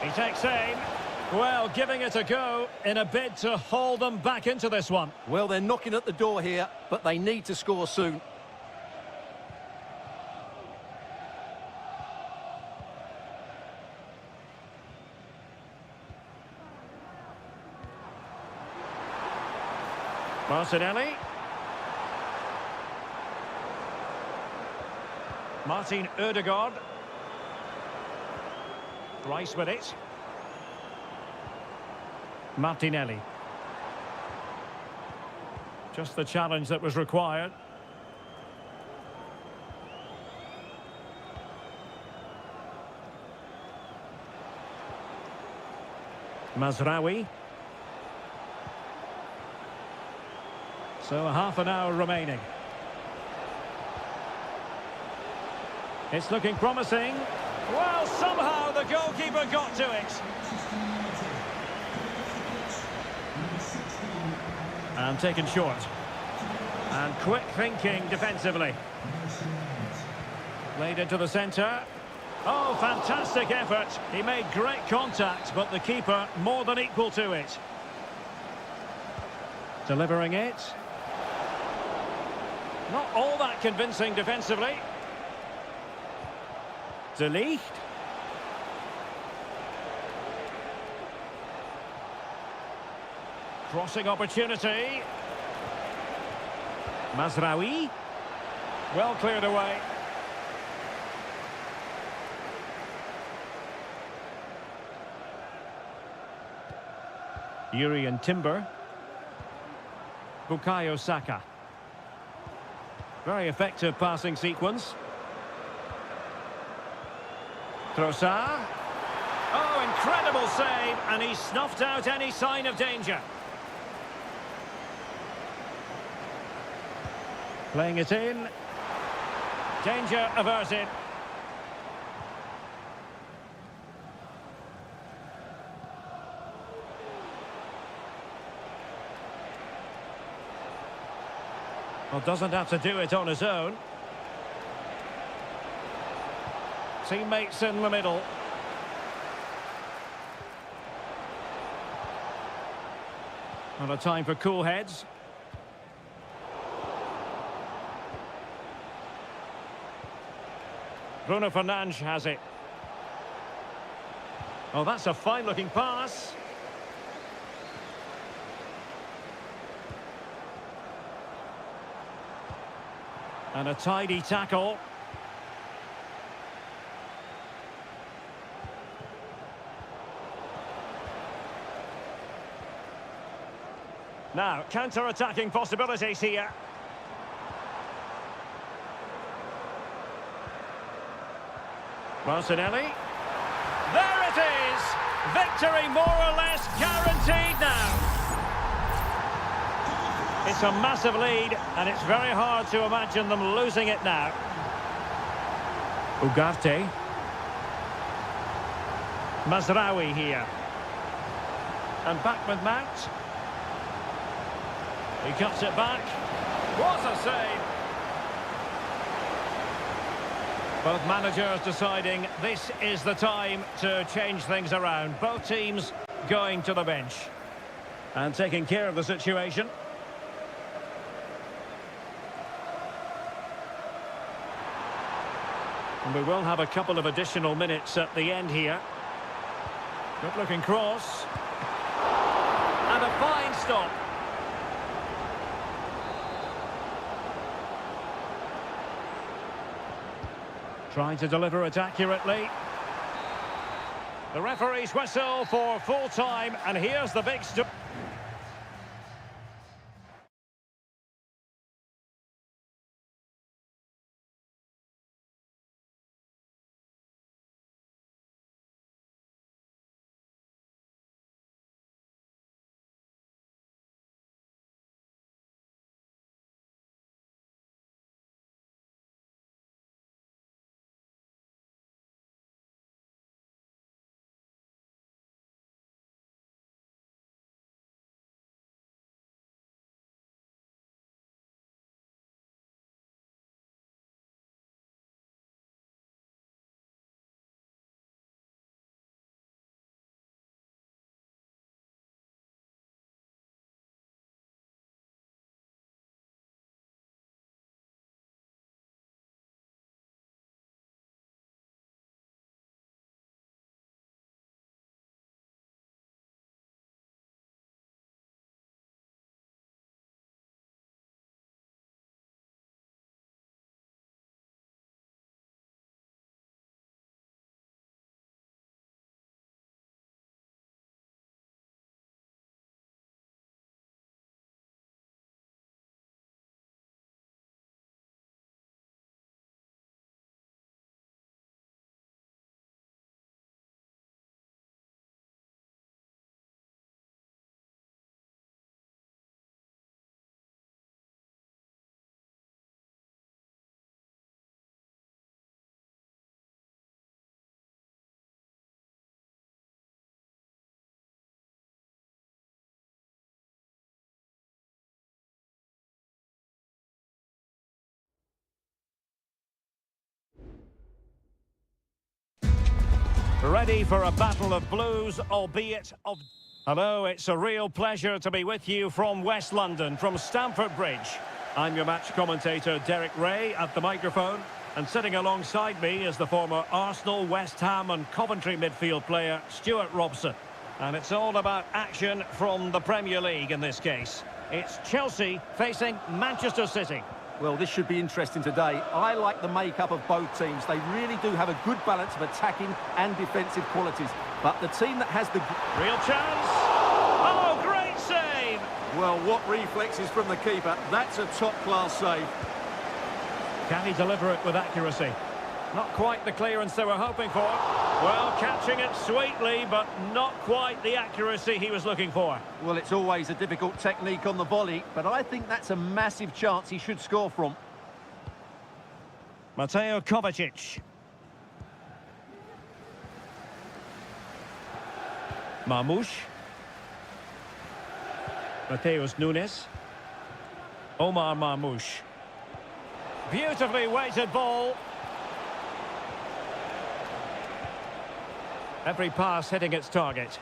He takes aim. Well, giving it a go in a bid to haul them back into this one. Well, they're knocking at the door here, but they need to score soon. Martinelli. Martin Ødegaard. Rice with it. Martinelli. Just the challenge that was required. Mazraoui. So half an hour remaining. It's looking promising. Well, somehow the goalkeeper got to it. And taken short. And quick thinking defensively. Played into the centre. Oh, fantastic effort. He made great contact, but the keeper more than equal to it. Delivering it. Not all that convincing defensively. De Ligt. Crossing opportunity. Mazraoui. Well cleared away. Yuri and Timber. Bukayo Saka. Very effective passing sequence. Trossard. Oh, incredible save, and he snuffed out any sign of danger. Playing it in. Danger averted. Well, doesn't have to do it on his own. Teammates in the middle. Not a time for cool heads. Bruno Fernandes has it. Oh, that's a fine-looking pass. And a tidy tackle. Now, counter-attacking possibilities here. Martinelli. There it is! Victory more or less guaranteed now. It's a massive lead, and it's very hard to imagine them losing it now. Ugarte. Mazraoui here. And back with Mount. He cuts it back. What a save! Both managers deciding this is the time to change things around. Both teams going to the bench and taking care of the situation. And we will have a couple of additional minutes at the end here. Good looking cross. And a fine stop. Trying to deliver it accurately. The referee's whistle for full time, and here's the big stop. Ready for a battle of blues, albeit of... Hello, it's a real pleasure to be with you from West London, from Stamford Bridge. I'm your match commentator, Derek Ray, at the microphone. And sitting alongside me is the former Arsenal, West Ham and Coventry midfield player, Stuart Robson. And it's all about action from the Premier League in this case. It's Chelsea facing Manchester City. Well, this should be interesting today. I like the makeup of both teams. They really do have a good balance of attacking and defensive qualities. But the team that has the... Real chance! Oh, great save! Well, what reflexes from the keeper. That's a top-class save. Can he deliver it with accuracy? Not quite the clearance they were hoping for. Well, catching it sweetly, but not quite the accuracy he was looking for. Well, it's always a difficult technique on the volley, but I think that's a massive chance he should score from. Mateo Kovacic. Marmoush. Mateus Nunes. Omar Marmoush. Beautifully weighted ball. Every pass hitting its target.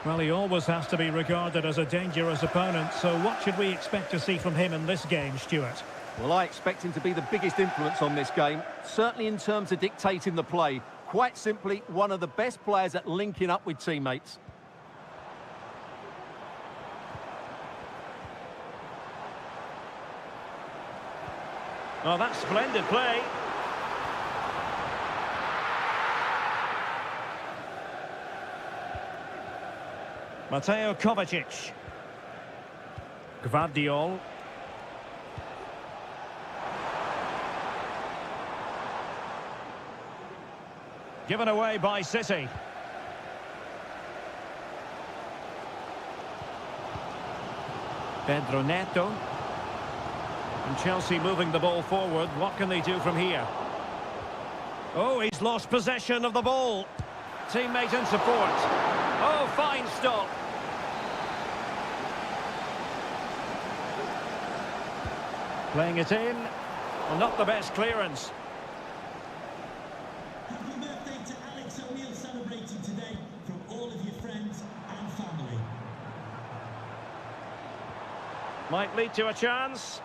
Well, he always has to be regarded as a dangerous opponent, so what should we expect to see from him in this game, Stuart? Well, I expect him to be the biggest influence on this game, certainly in terms of dictating the play. Quite simply, one of the best players at linking up with teammates. Oh, that's splendid play. Mateo Kovacic. Gvardiol. Given away by City. Pedro Neto. And Chelsea moving the ball forward. What can they do from here? Oh, he's lost possession of the ball. Teammate in support. Oh, fine stop. Playing it in. Well, not the best clearance. Happy birthday to Alex O'Neill celebrating today from all of your friends and family. Might lead to a chance.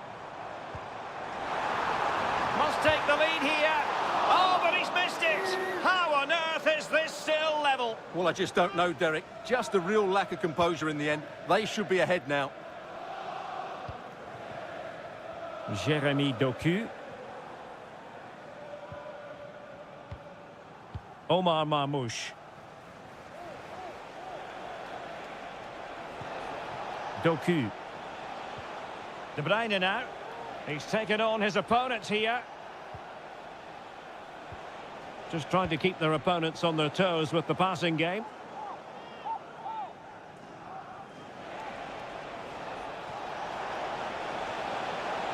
Must take the lead here. Oh, but he's missed it. How on earth is this still level? Well, I just don't know, Derek. Just a real lack of composure in the end. They should be ahead now. Jeremy Doku. Omar Marmoush. Doku. De Bruyne now. He's taken on his opponents here. Just trying to keep their opponents on their toes with the passing game.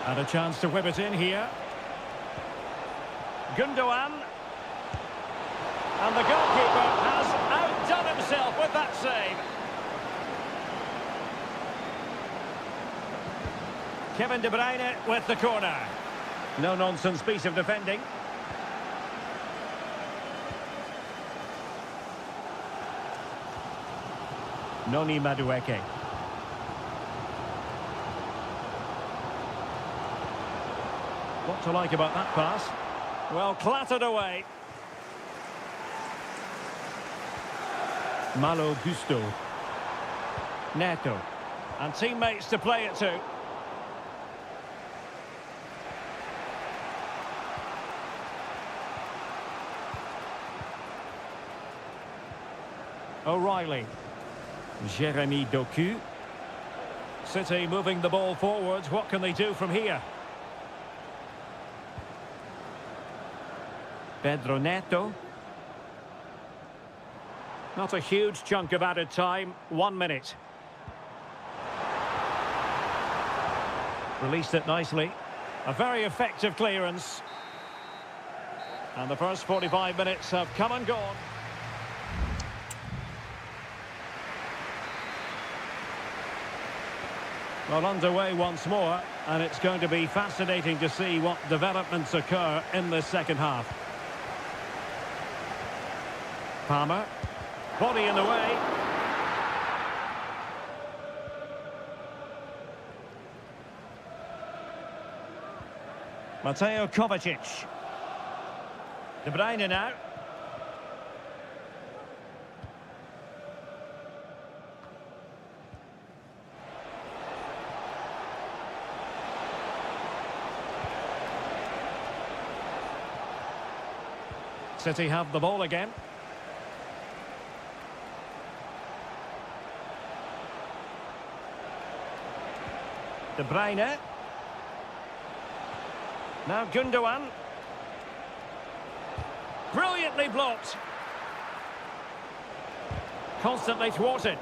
And a chance to whip it in here. Gundogan. And the goalkeeper has outdone himself with that save. Kevin De Bruyne with the corner. No-nonsense piece of defending. Noni Madueke. What to like about that pass? Well, clattered away. Malo Gusto. Neto. And teammates to play it to. O'Reilly. Jeremy Doku. City moving the ball forwards. What can they do from here? Pedro Neto. Not a huge chunk of added time. 1 minute. Released it nicely. A very effective clearance. And the first 45 minutes have come and gone. Well, underway once more, and it's going to be fascinating to see what developments occur in the second half. Palmer. Body in the way. Mateo Kovacic. De Bruyne now. City have the ball again. De Bruyne. Now Gundogan. Brilliantly blocked. Constantly thwarted.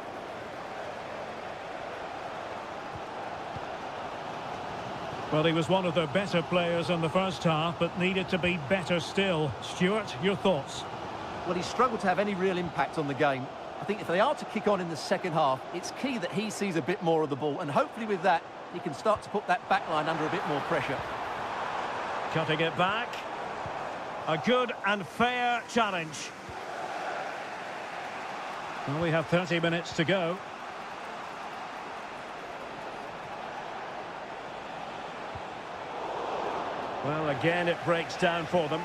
Well, he was one of the better players in the first half, but needed to be better still. Stuart, your thoughts? Well, he struggled to have any real impact on the game. I think if they are to kick on in the second half, it's key that he sees a bit more of the ball, and hopefully with that, he can start to put that back line under a bit more pressure. Cutting it back. A good and fair challenge. Well, we have 30 minutes to go. Well, again, it breaks down for them.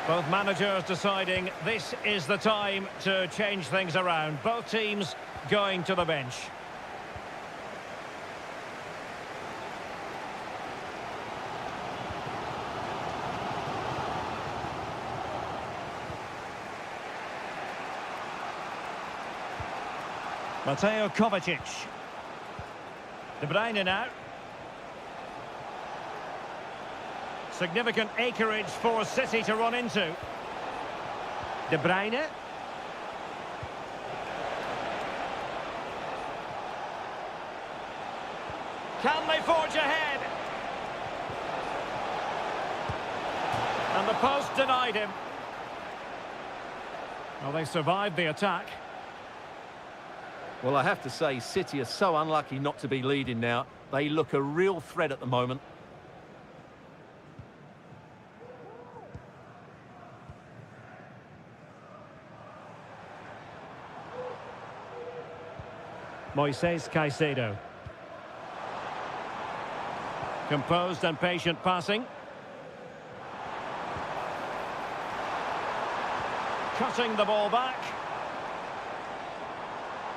Both managers deciding this is the time to change things around. Both teams going to the bench. Mateo Kovacic. De Bruyne now. Significant acreage for City to run into. De Bruyne. Can they forge ahead? And the post denied him. Well, they survived the attack. Well, I have to say, City are so unlucky not to be leading now. They look a real threat at the moment. Moises Caicedo. Composed and patient passing. Cutting the ball back.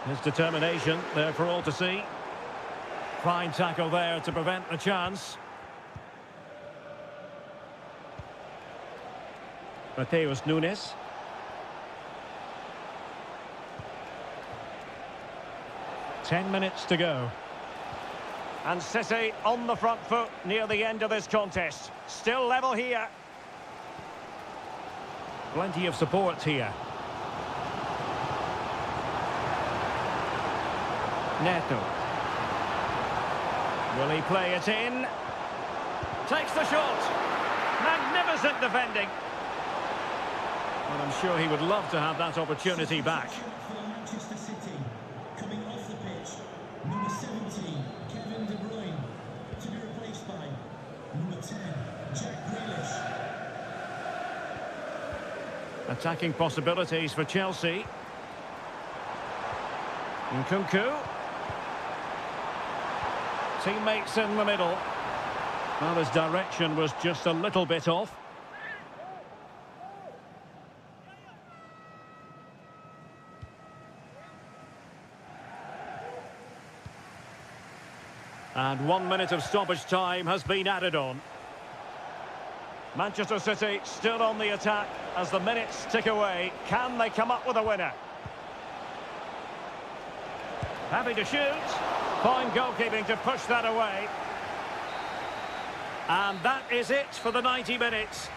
His determination there for all to see. Fine tackle there to prevent the chance. Mateus Nunes. Ten minutes to go. And City on the front foot near the end of this contest. Still level here. Plenty of support here. Neto. Will he play it in? Takes the shot. Magnificent defending. And I'm sure he would love to have that opportunity back. For Manchester City, coming off the pitch, number 17, Kevin De Bruyne, to be replaced by number 10, Jack Grealish. Attacking possibilities for Chelsea. Nkunku. Teammates in the middle. Well, his direction was just a little bit off. And 1 minute of stoppage time has been added on. Manchester City still on the attack as the minutes tick away. Can they come up with a winner? Happy to shoot. Fine goalkeeping to push that away. And that is it for the 90 minutes.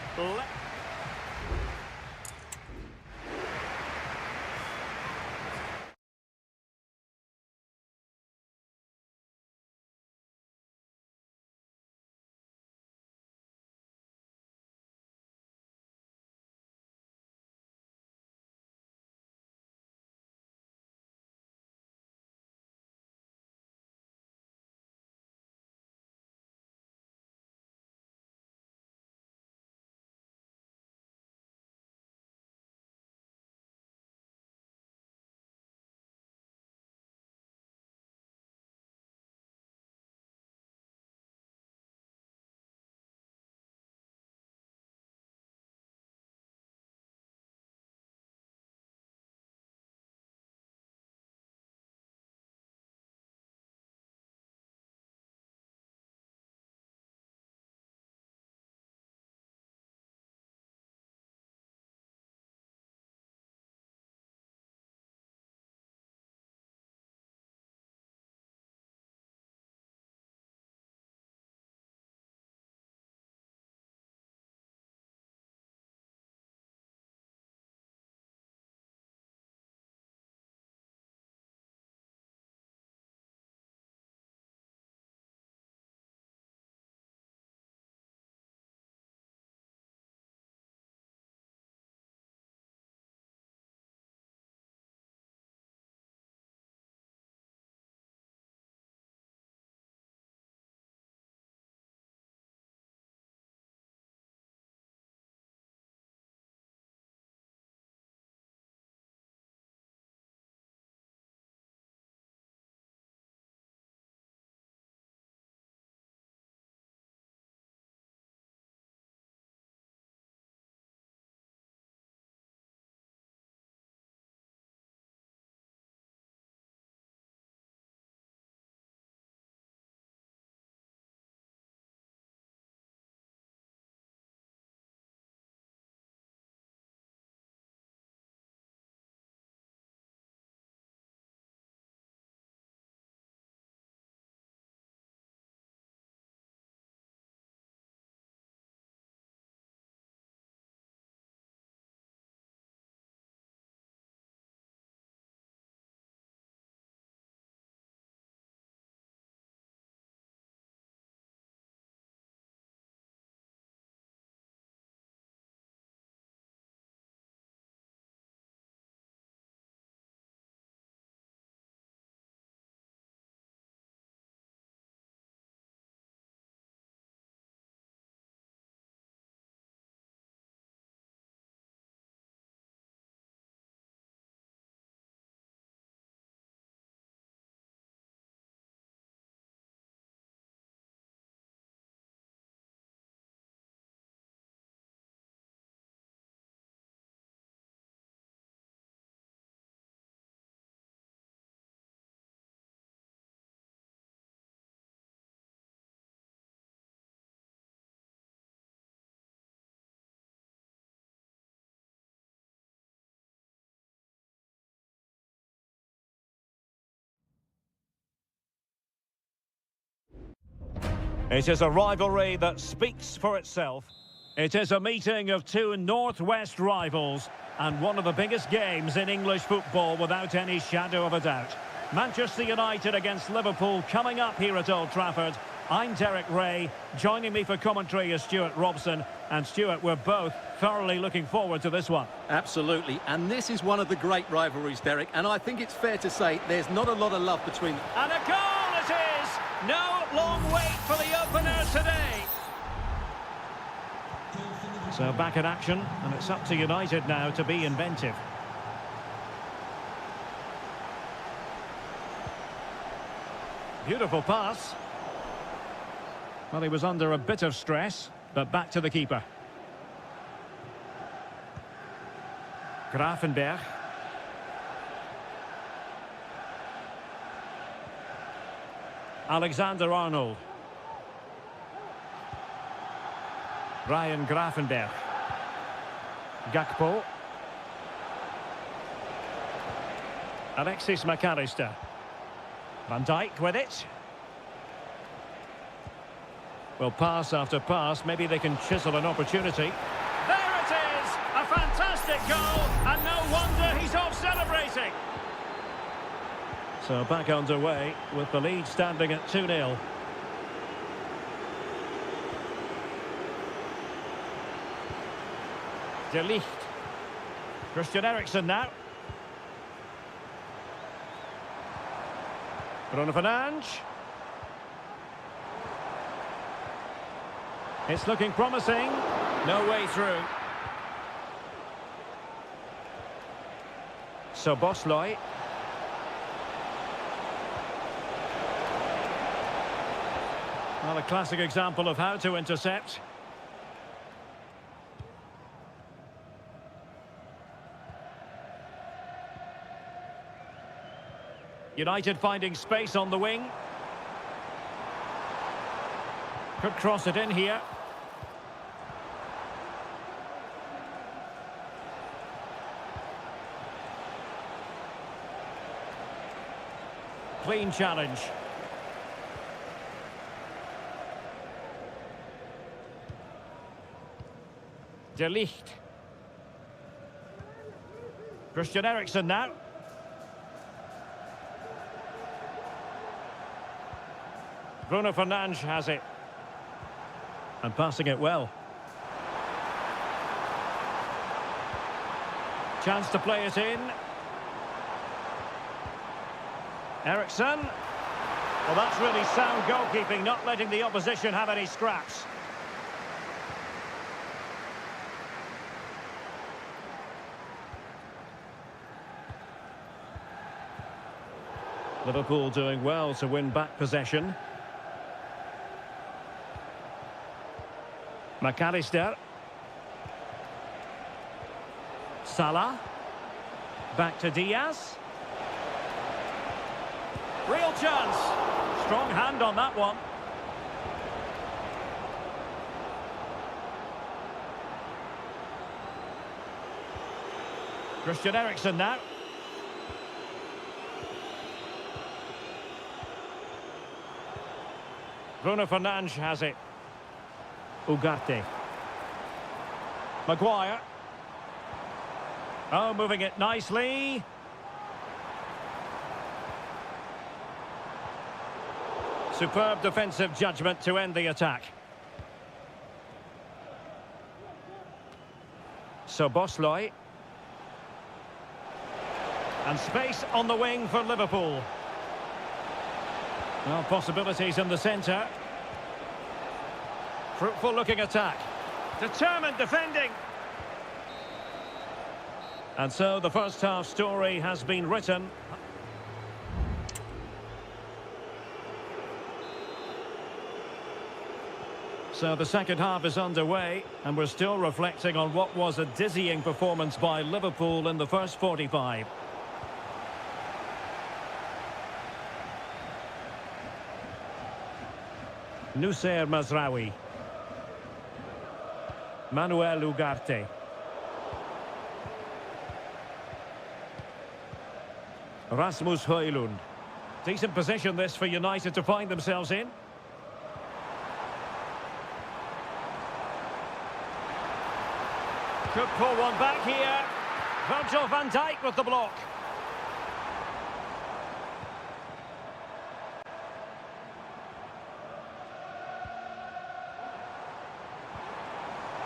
It is a rivalry that speaks for itself. It is a meeting of two northwest rivals and one of the biggest games in English football without any shadow of a doubt. Manchester United against Liverpool coming up here at Old Trafford. I'm Derek Ray. Joining me for commentary is Stuart Robson. And Stuart, we're both thoroughly looking forward to this one. Absolutely, and this is one of the great rivalries, Derek, and I think it's fair to say there's not a lot of love between them. And a goal it is! No long wait for the opener today. So back in action, and it's up to United now to be inventive. Beautiful pass. Well, he was under a bit of stress, but back to the keeper. Grafenberg. Alexander-Arnold. Ryan Grafenberg. Gakpo. Alexis McAllister. Van Dijk with it. Well, pass after pass, maybe they can chisel an opportunity. There it is! A fantastic goal, and no wonder he's off celebrating. So back underway with the lead standing at 2-0. De Ligt. Christian Eriksen now. Bruno Fernandes. It's looking promising. No way through. So Bosley. Well, a classic example of how to intercept. United finding space on the wing. Could cross it in here. Clean challenge. De Ligt. Christian Eriksen now. Bruno Fernandes has it. And passing it well. Chance to play it in. Eriksen. Well, that's really sound goalkeeping, not letting the opposition have any scraps. Liverpool doing well to win back possession. McAllister. Salah. Back to Diaz. Real chance. Strong hand on that one. Christian Eriksen now. Bruno Fernandes has it. Ugarte. Maguire. Oh, moving it nicely. Superb defensive judgment to end the attack. So Bosley. And space on the wing for Liverpool. Well, possibilities in the centre. Fruitful looking attack. Determined defending. And so the first half story has been written. So the second half is underway, and we're still reflecting on what was a dizzying performance by Liverpool in the first 45. Noussair Mazraoui. Manuel Ugarte. Rasmus Højlund. Decent position this for United to find themselves in. Could pull one back here. Virgil van Dijk with the block.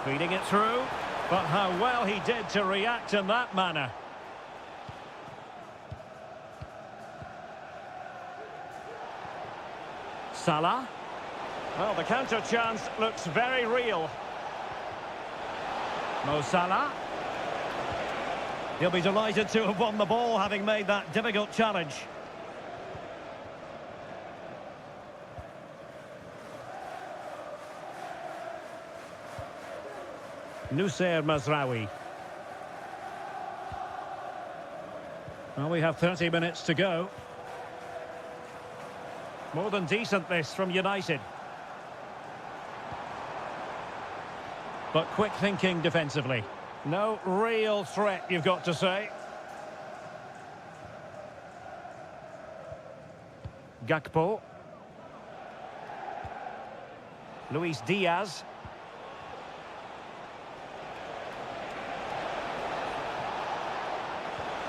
Feeding it through. But how well he did to react in that manner. Salah. Well, the counter chance looks very real. Mo Salah. He'll be delighted to have won the ball, having made that difficult challenge. Nusayr Mazraoui. Well, we have 30 minutes to go. More than decent this from United. But quick thinking defensively. No real threat, you've got to say. Gakpo. Luis Diaz.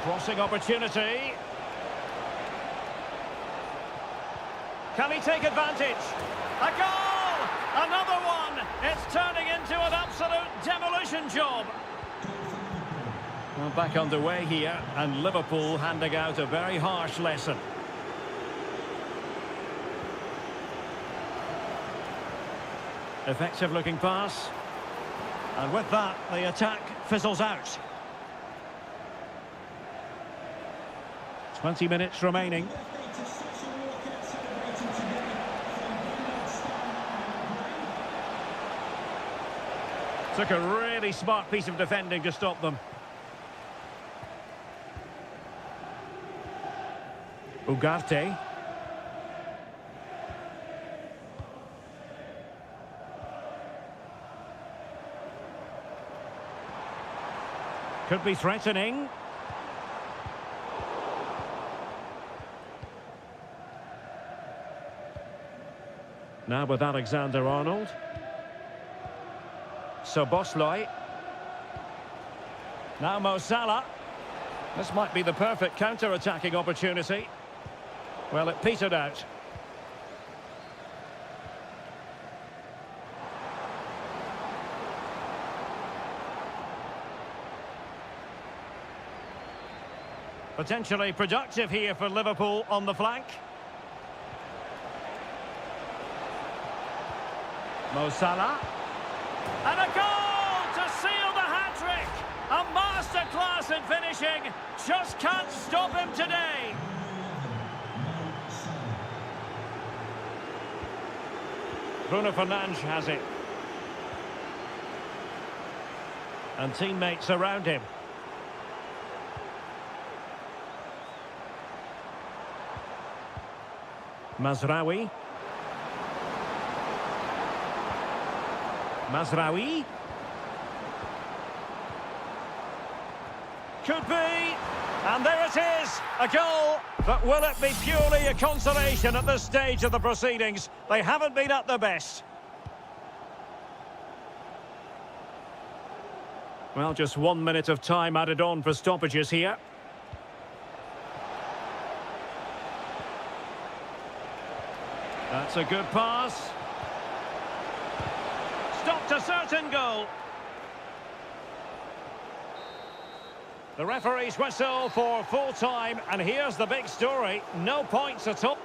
Crossing opportunity. Can he take advantage? A goal! Another one! It's turning into an absolute demolition job. Well, back underway here, and Liverpool handing out a very harsh lesson. Effective looking pass. And with that, the attack fizzles out. 20 minutes remaining. Took a really smart piece of defending to stop them. Ugarte. Could be threatening. Now with Alexander-Arnold. Szoboszlai. Now Mo Salah. This might be the perfect counter-attacking opportunity. Well, it petered out. Potentially productive here for Liverpool on the flank. Mo Salah. And a goal to seal the hat-trick! A masterclass in finishing. Just can't stop him today. Bruno Fernandes has it. And teammates around him. Mazraoui. Mazraoui. Could be. And there it is. A goal. But will it be purely a consolation at this stage of the proceedings? They haven't been at their best. Well, just 1 minute of time added on for stoppages here. That's a good pass. Stopped a certain goal. The referee's whistle for full time, and here's the big story. No points at all.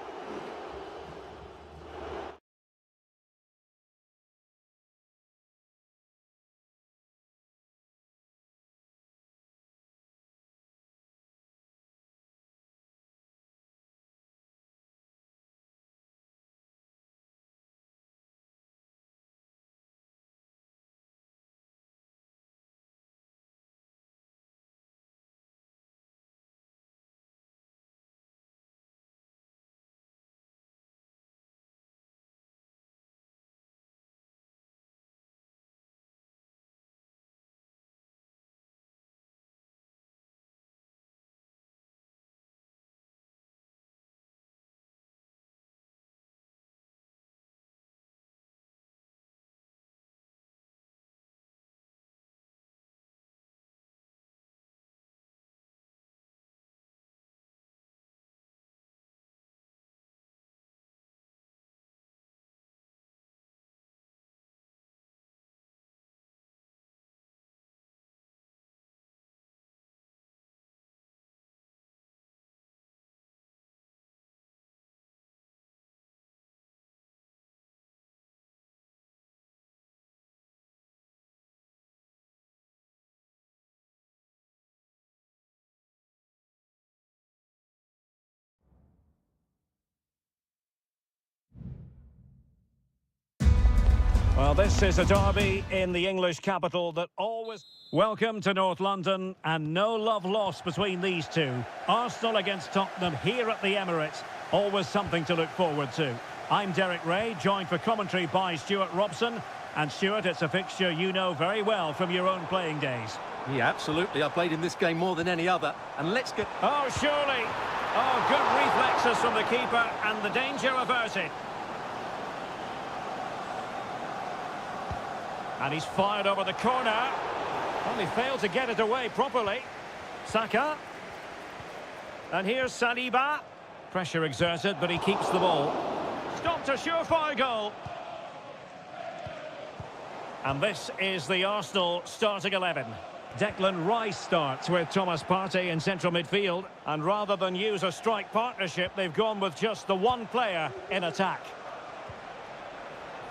Well, this is a derby in the English capital that always... Welcome to North London, and no love lost between these two. Arsenal against Tottenham here at the Emirates. Always something to look forward to. I'm Derek Ray, joined for commentary by Stuart Robson. And Stuart, it's a fixture you know very well from your own playing days. Yeah, absolutely. I played in this game more than any other. And let's get... Oh, surely. Oh, good reflexes from the keeper, and the danger averted. And he's fired over the corner. Well, he failed to get it away properly. Saka. And here's Saliba. Pressure exerted, but he keeps the ball. Stopped a surefire goal. And this is the Arsenal starting 11. Declan Rice starts with Thomas Partey in central midfield. And rather than use a strike partnership, they've gone with just the one player in attack.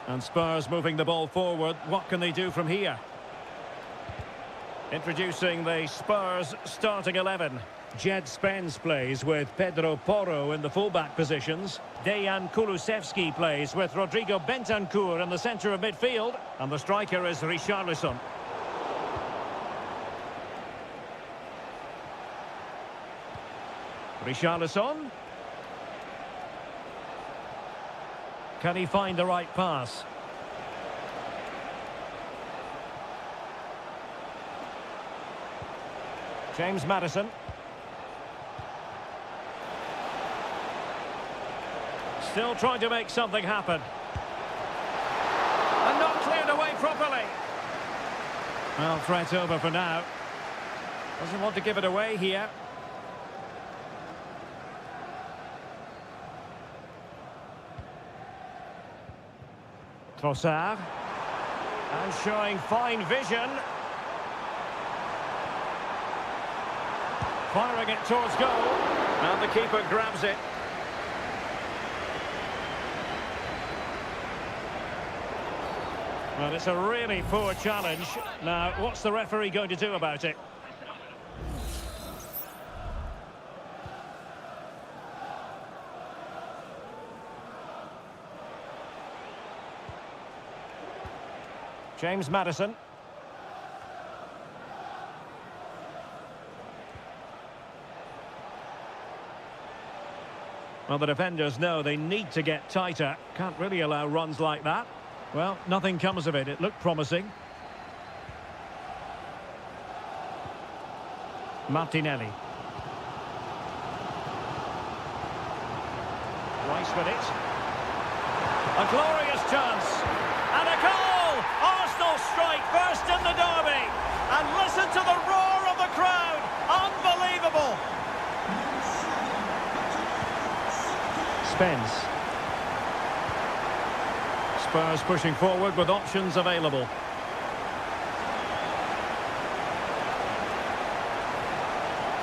And Spurs moving the ball forward. What can they do from here? Introducing the Spurs starting 11. Jed Spence plays with Pedro Porro in the fullback positions. Dejan Kulusevski plays with Rodrigo Bentancur in the centre of midfield. And the striker is Richarlison. Richarlison. Can he find the right pass? James Maddison. Still trying to make something happen. And not cleared away properly. Well, threat over for now. Doesn't want to give it away here. Trossard. And showing fine vision. Firing it towards goal. And the keeper grabs it. Well, it's a really poor challenge. Now, what's the referee going to do about it? James Maddison. Well, the defenders know they need to get tighter. Can't really allow runs like that. Well, nothing comes of it. It looked promising. Martinelli. Rice with it. A glorious chance. And a goal! Arsenal strike first in the derby. And listen to the roar of the crowd. Unbelievable. Spence. Spurs pushing forward with options available.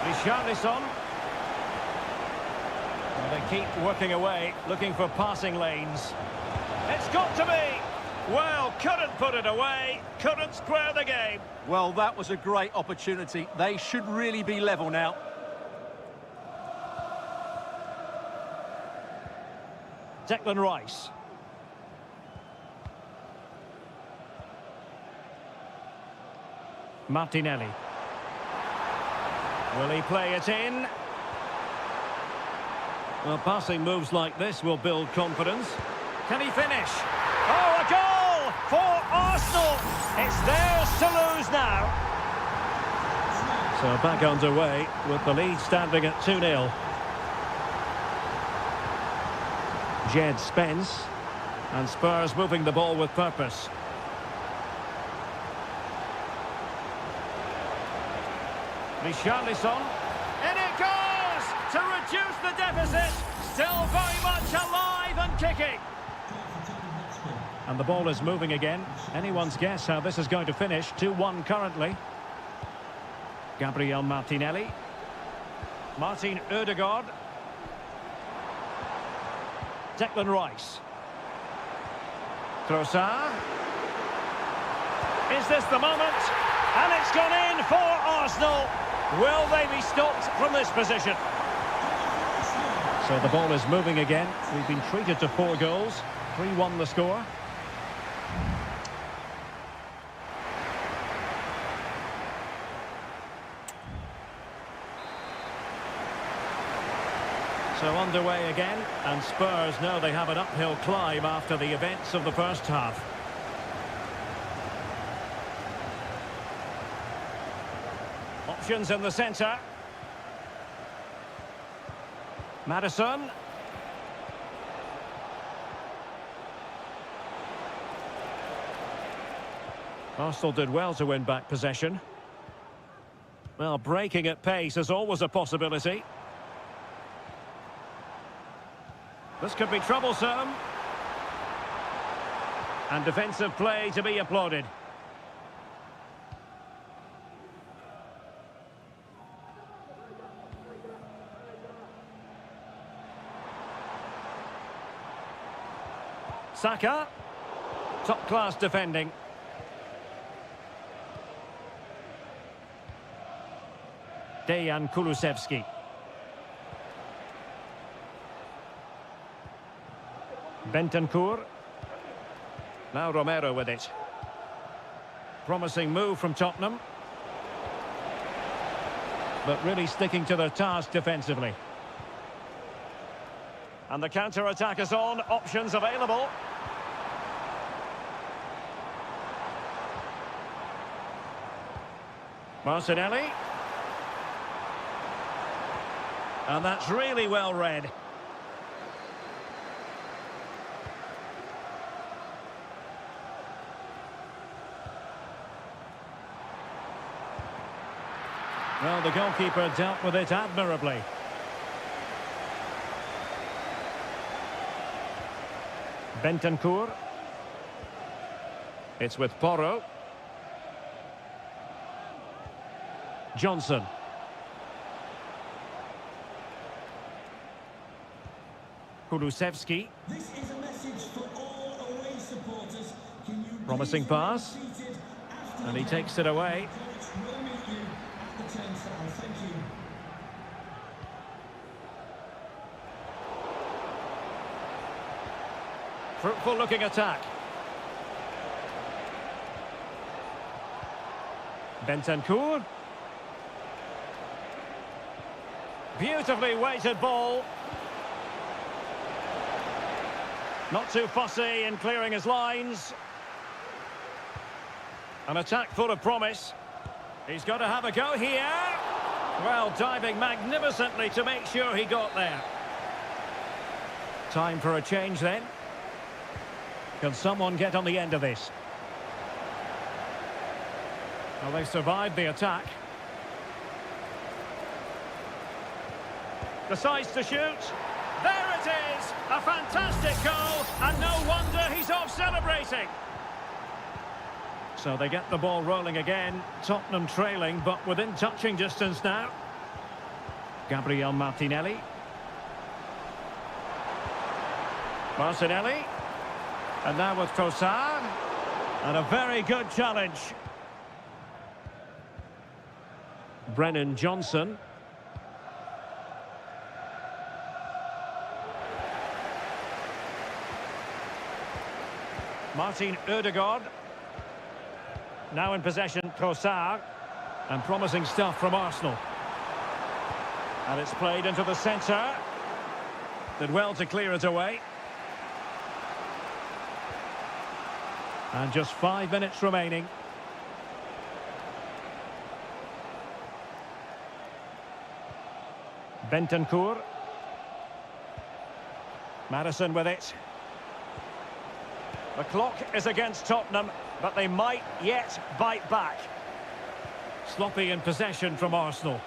Richarlison. And they keep working away, looking for passing lanes. It's got to be! Well, couldn't put it away, couldn't square the game. Well, that was a great opportunity. They should really be level now. Declan Rice. Martinelli. Will he play it in? Well, passing moves like this will build confidence. Can he finish? Oh, a goal for Arsenal! It's theirs to lose now. So back underway with the lead standing at 2-0. Jed Spence. And Spurs moving the ball with purpose. Richarlison. In it goes! To reduce the deficit. Still very much alive and kicking. And the ball is moving again. Anyone's guess how this is going to finish. 2-1 currently. Gabriel Martinelli. Martin Ødegaard. Declan Rice. Trossard. Is this the moment? And it's gone in for Arsenal. Will they be stopped from this position? So the ball is moving again. We've been treated to 4 goals. 3-1 the score. So underway again, and Spurs know they have an uphill climb after the events of the first half. Options in the centre. Maddison. Arsenal did well to win back possession. Well, breaking at pace is always a possibility. This could be troublesome. And defensive play to be applauded. Saka. Top-class defending. Dejan Kulusevski. Bentancur. Now Romero with it. Promising move from Tottenham. But really sticking to their task defensively. And the counter-attack is on. Options available. Martinelli. And that's really well read. Well, the goalkeeper dealt with it admirably. Bentancur. It's with Porro. Johnson. Kulusevski. This is a message for all away supporters. Can you Promising pass. And he takes it away. Coach will meet you at the turnstile. Thank you. Fruitful looking attack. Bentancur. Beautifully weighted ball. Not too fussy in clearing his lines. An attack full of promise. He's got to have a go here. Well, diving magnificently to make sure he got there. Time for a change then. Can someone get on the end of this? Well, they survived the attack. Decides to shoot. There it is! A fantastic goal, and no wonder he's off celebrating. So they get the ball rolling again. Tottenham trailing, but within touching distance now. Gabriel Martinelli. Martinelli. And now with Trossard. And a very good challenge. Brennan Johnson. Martin Ødegaard. Now in possession, Trossard. And promising stuff from Arsenal. And it's played into the centre. Did well to clear it away. And just 5 minutes remaining. Bentancur. Maddison with it. The clock is against Tottenham, but they might yet bite back. Sloppy in possession from Arsenal.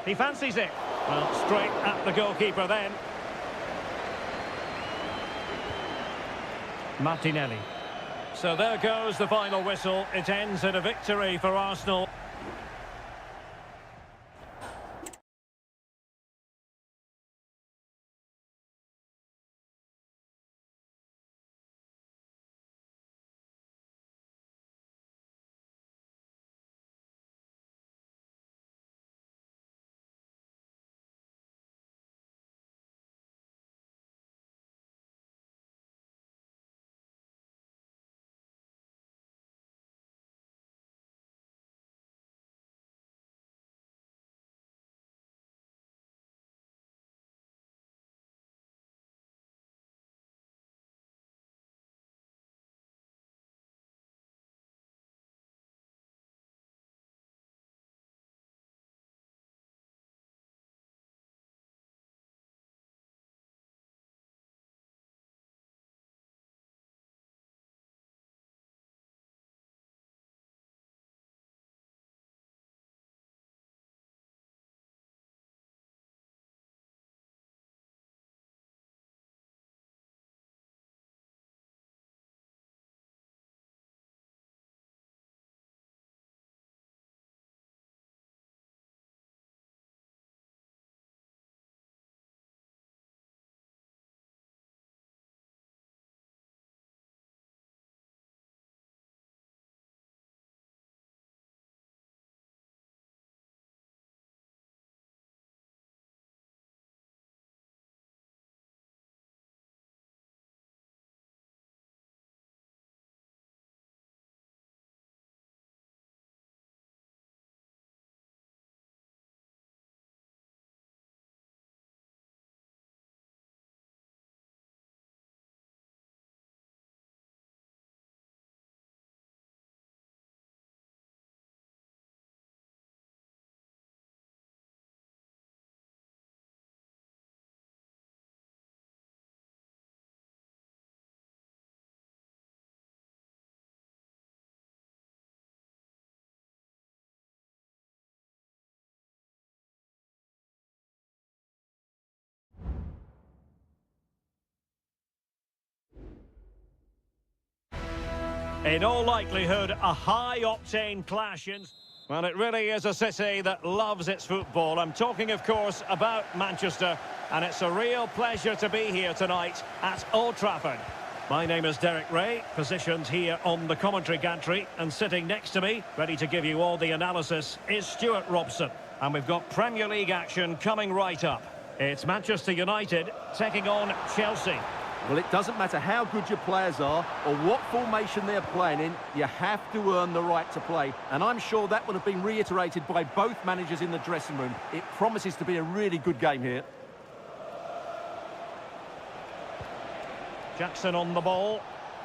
He fancies it. Well, straight at the goalkeeper then. Martinelli. So there goes the final whistle. It ends in a victory for Arsenal. In all likelihood, a high-octane clash in... Well, it really is a city that loves its football. I'm talking, of course, about Manchester, and it's a real pleasure to be here tonight at Old Trafford. My name is Derek Ray, positioned here on the commentary gantry, and sitting next to me, ready to give you all the analysis, is Stuart Robson. And we've got Premier League action coming right up. It's Manchester United taking on Chelsea. Well, it doesn't matter how good your players are or what formation they're playing in, you have to earn the right to play. And I'm sure that would have been reiterated by both managers in the dressing room. It promises to be a really good game here. Jackson on the ball.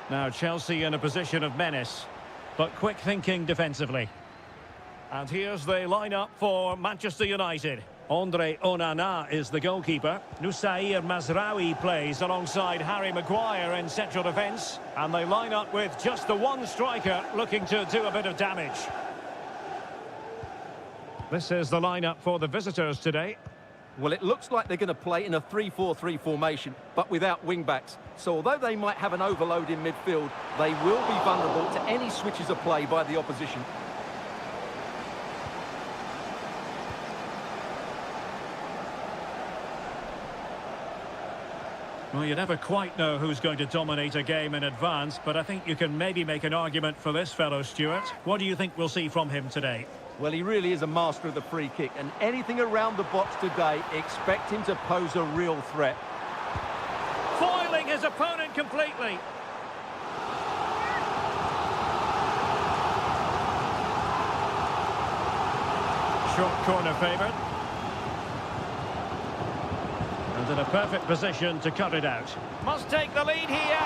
Now Chelsea in a position of menace, but quick thinking defensively. And here's the lineup for Manchester United. Andre Onana is the goalkeeper. Nusair Mazraoui plays alongside Harry Maguire in central defence. And they line up with just the one striker looking to do a bit of damage. This is the lineup for the visitors today. Well, it looks like they're going to play in a 3-4-3 formation, but without wing-backs. So although they might have an overload in midfield, they will be vulnerable to any switches of play by the opposition. Well, you never quite know who's going to dominate a game in advance, but I think you can maybe make an argument for this fellow, Stuart. What do you think we'll see from him today? Well, he really is a master of the free kick, and anything around the box today, expect him to pose a real threat. Foiling his opponent completely. Short corner favoured. And in a perfect position to cut it out. Must take the lead here.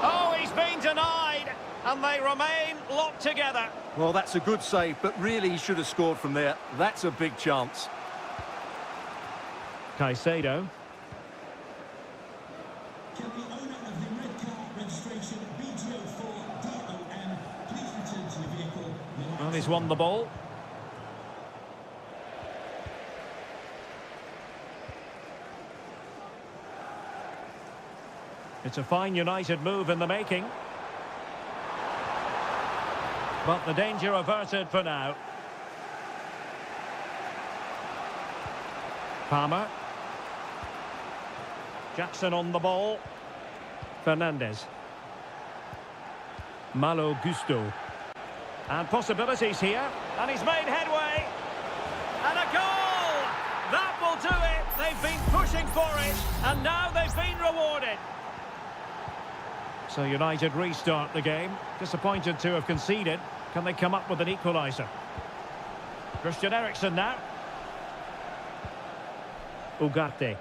Oh, he's been denied. And they remain locked together. Well, that's a good save, but really he should have scored from there. That's a big chance. Caicedo. Can the owner of the red car registration BGO4DOM please return to the vehicle? Well, he's won the ball. It's a fine United move in the making. But the danger averted for now. Palmer. Jackson on the ball. Fernandez. Malo Gusto. And possibilities here. And he's made headway. And a goal! That will do it. They've been pushing for it. And now they've been rewarded. So United restart the game. Disappointed to have conceded. Can they come up with an equaliser? Christian Eriksen now. Ugarte.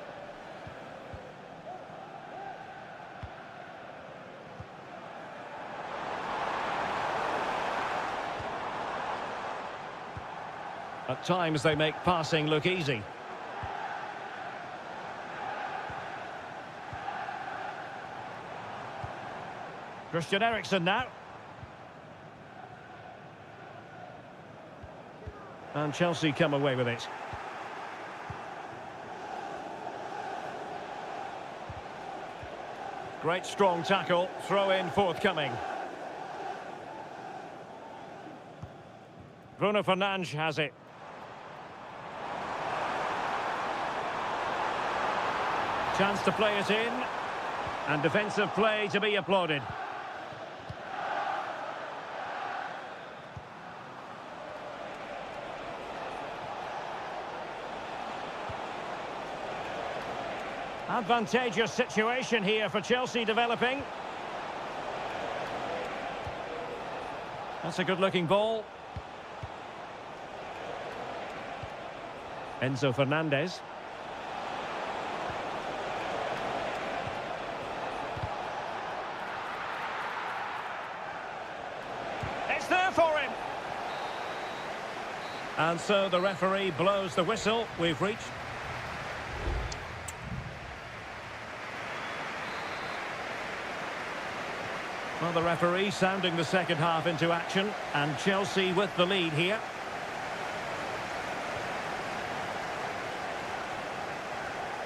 At times they make passing look easy. Christian Eriksen now. And Chelsea come away with it. Great strong tackle, throw in forthcoming. Bruno Fernandes has it. Chance to play it in. And defensive play to be applauded. Advantageous situation here for Chelsea developing. That's a good-looking ball. Enzo Fernandez. It's there for him. And so the referee blows the whistle. We've reached... Well, the referee sounding the second half into action, and Chelsea with the lead here.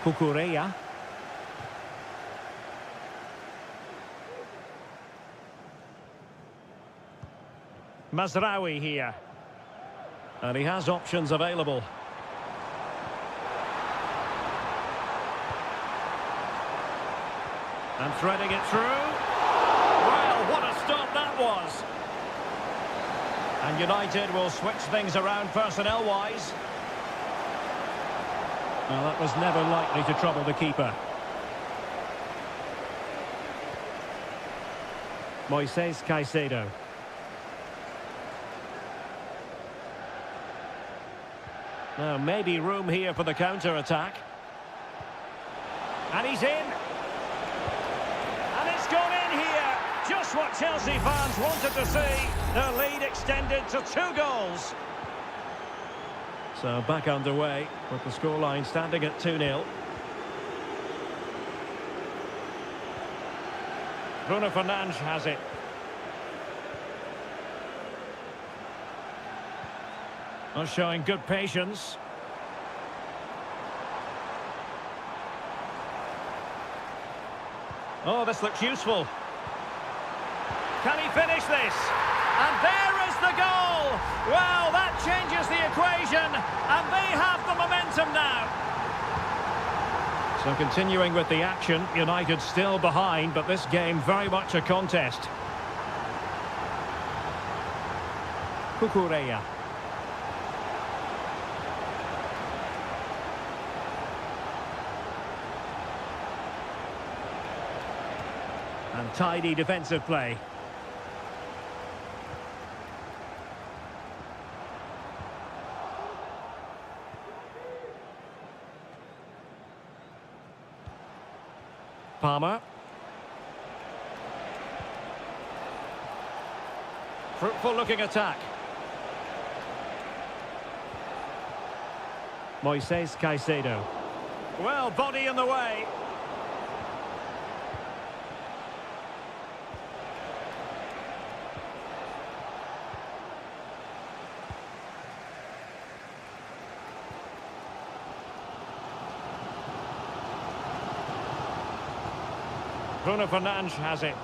Cucurella. Mazraoui here. And he has options available. And threading it through. Well, what a stop that was. And United will switch things around personnel-wise. Well, that was never likely to trouble the keeper. Moises Caicedo. Now, maybe room here for the counter-attack. And he's in. And it's gone in here. Just what Chelsea fans wanted to see. Their lead extended to 2 goals. So back underway with the scoreline standing at 2-0. Bruno Fernandes has it. Well, showing good patience. Oh, this looks useful. Can he finish this? And there is the goal! Well, that changes the equation, and they have the momentum now. So continuing with the action, United still behind, but this game very much a contest. Cucurella. And tidy defensive play. Palmer. Fruitful looking attack. Moises Caicedo. Well, body in the way. Bruno Fernandes has it.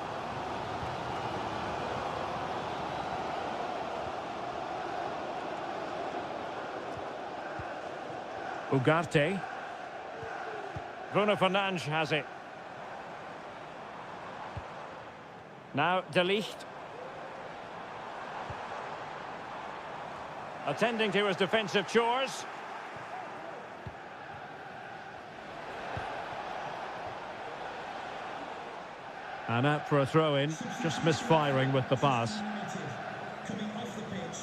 Ugarte. Bruno Fernandes has it. Now De Ligt. Attending to his defensive chores. And out for a throw-in, just misfiring with the pass. Coming off the pitch,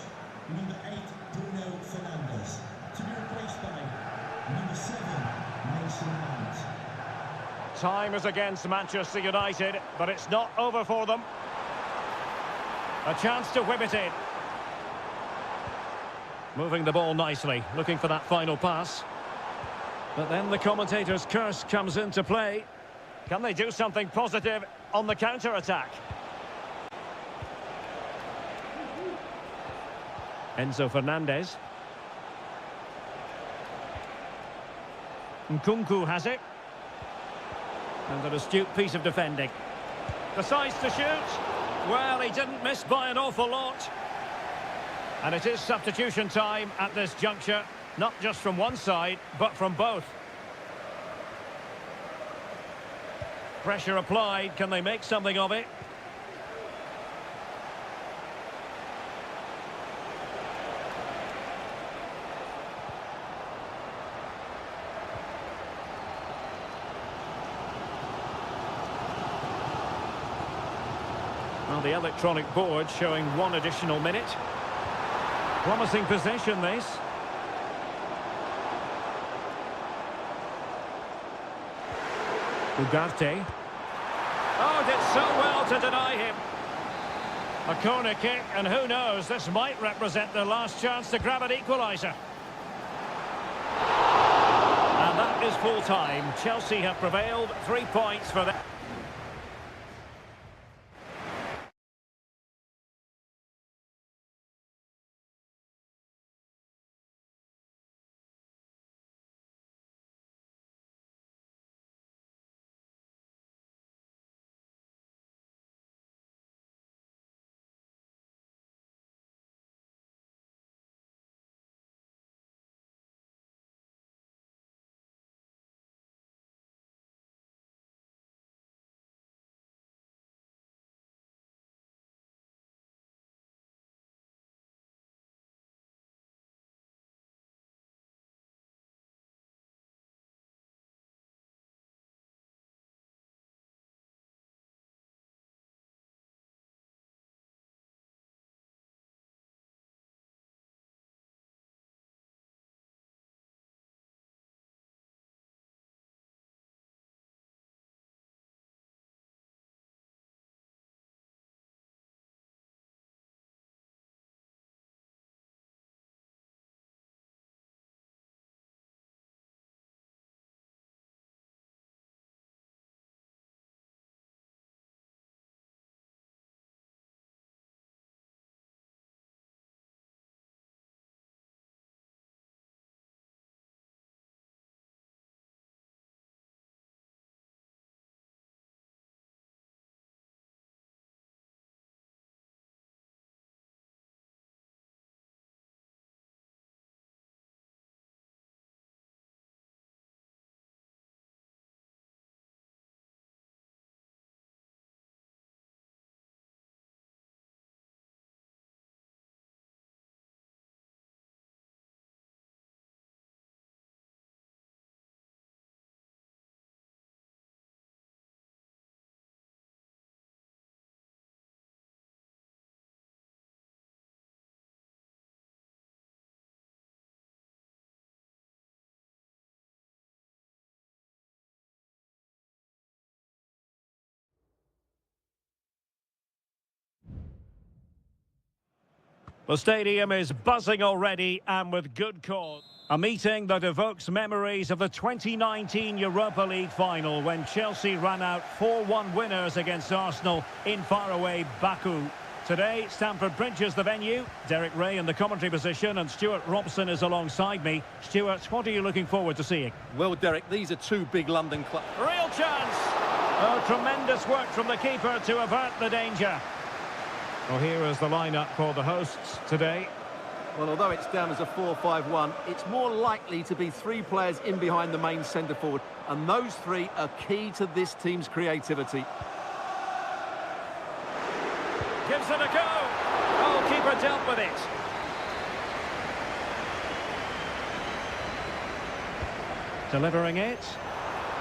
number 8, Bruno Fernandes. To be replaced by number 7, Mason Mount. Time is against Manchester United, but it's not over for them. A chance to whip it in. Moving the ball nicely, looking for that final pass. But then the commentator's curse comes into play. Can they do something positive on the counter-attack? Enzo Fernandez. Nkunku has it. And an astute piece of defending. Decides to shoot. Well, he didn't miss by an awful lot. And it is substitution time at this juncture. Not just from one side, but from both. Pressure applied. Can they make something of it? Well, the electronic board showing 1 additional minute. Promising possession, this. Ugarte. Oh, did so well to deny him. A corner kick, and who knows, this might represent their last chance to grab an equaliser. And that is full time. Chelsea have prevailed, 3 points for them. The stadium is buzzing already, and with good cause. A meeting that evokes memories of the 2019 Europa League final when Chelsea ran out 4-1 winners against Arsenal in faraway Baku. Today, Stamford Bridge is the venue. Derek Ray in the commentary position, and Stuart Robson is alongside me. Stuart, what are you looking forward to seeing? Well, Derek, these are two big London clubs. Real chance! Oh, tremendous work from the keeper to avert the danger. Well, here is the lineup for the hosts today. Well, although it's down as a 4-5-1, it's more likely to be three players in behind the main centre-forward, and those three are key to this team's creativity. Gives it a go. Oh, keeper dealt with it. Delivering it.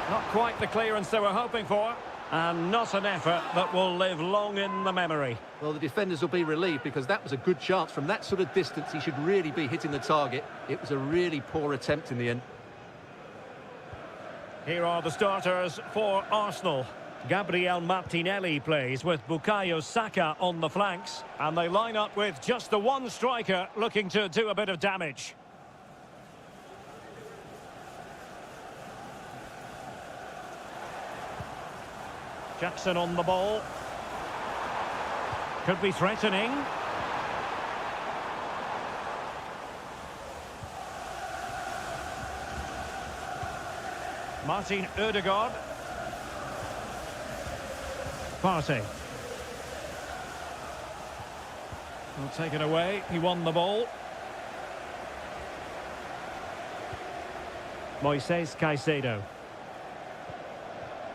Not quite the clearance they were hoping for. And not an effort that will live long in the memory. Well, the defenders will be relieved because that was a good chance. From that sort of distance, he should really be hitting the target. It was a really poor attempt in the end. Here are the starters for Arsenal. Gabriel Martinelli plays with Bukayo Saka on the flanks. And they line up with just the one striker looking to do a bit of damage. Jackson on the ball. Could be threatening. Martin Ødegaard. Partey. Well, taken away. He won the ball. Moises Caicedo.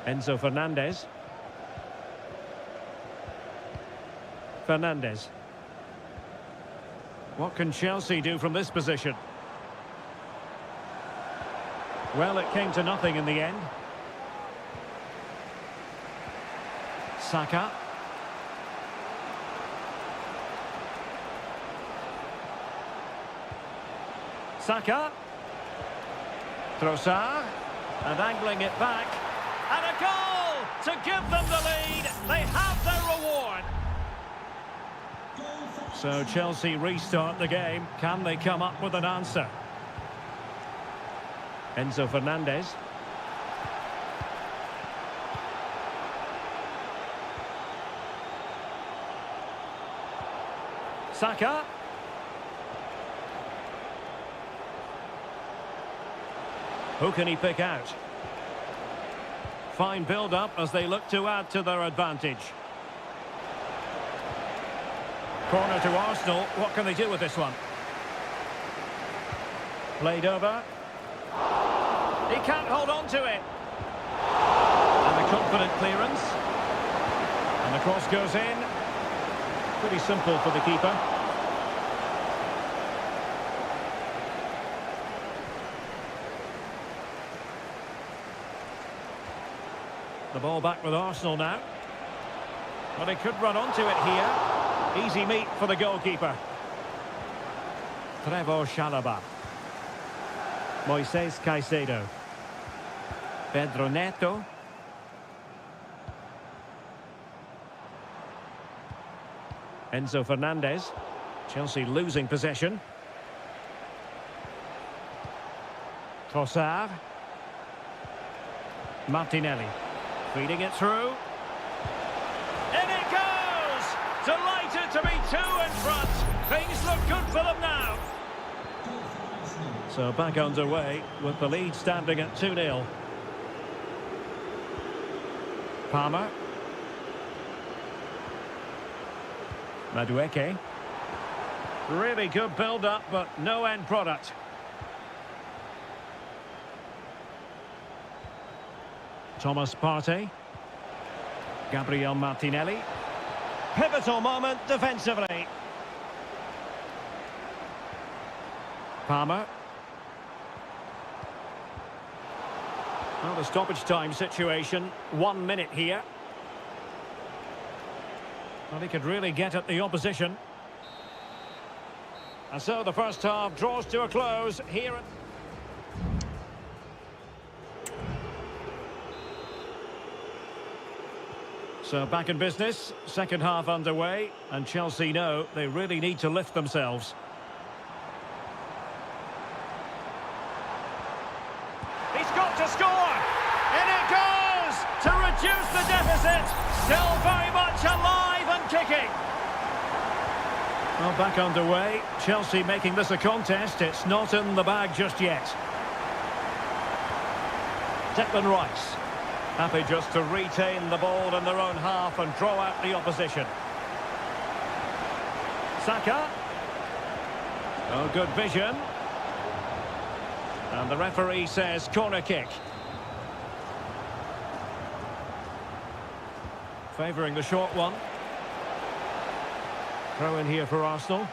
Enzo Fernandez. Fernandez. What can Chelsea do from this position? Well, it came to nothing in the end. Saka. Saka. Trossard. And angling it back. And a goal to give them the lead. They have their reward. So Chelsea restart the game. Can they come up with an answer? Enzo Fernandez. Saka. Who can he pick out? Fine build-up as they look to add to their advantage. Corner to Arsenal. What can they do with this one? Played over. He can't hold on to it. And a confident clearance. And the cross goes in. Pretty simple for the keeper. The ball back with Arsenal now. But he could run onto it here. Easy meet for the goalkeeper. Trevor Chalobah. Moises Caicedo. Pedro Neto. Enzo Fernandez. Chelsea losing possession. Trossard. Martinelli. Feeding it through. In it goes! Delighted to be two in front. Things look good for them now. So back underway with the lead standing at 2-0. Palmer. Madueke. Really good build-up, but no end product. Thomas Partey. Gabriel Martinelli. Pivotal moment defensively. Palmer. Well, the stoppage time situation. 1 minute here. Well, he could really get at the opposition. And so the first half draws to a close here. So back in business, second half underway, and Chelsea know they really need to lift themselves. He's got to score! In it goes! To reduce the deficit! Still very much alive and kicking! Well, back underway. Chelsea making this a contest. It's not in the bag just yet. Declan Rice. Happy just to retain the ball in their own half and draw out the opposition. Saka. Oh, good vision. And the referee says corner kick. Favouring the short one. Throw in here for Arsenal.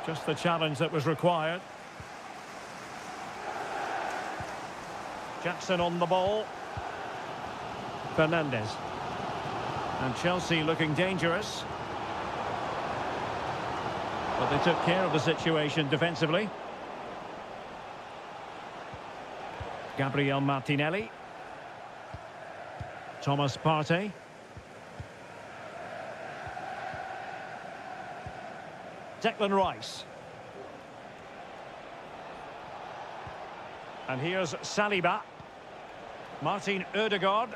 Just the challenge that was required. Jackson on the ball. Fernandes. And Chelsea looking dangerous. But they took care of the situation defensively. Gabriel Martinelli. Thomas Partey. Declan Rice. And here's Saliba. Martin Ødegaard.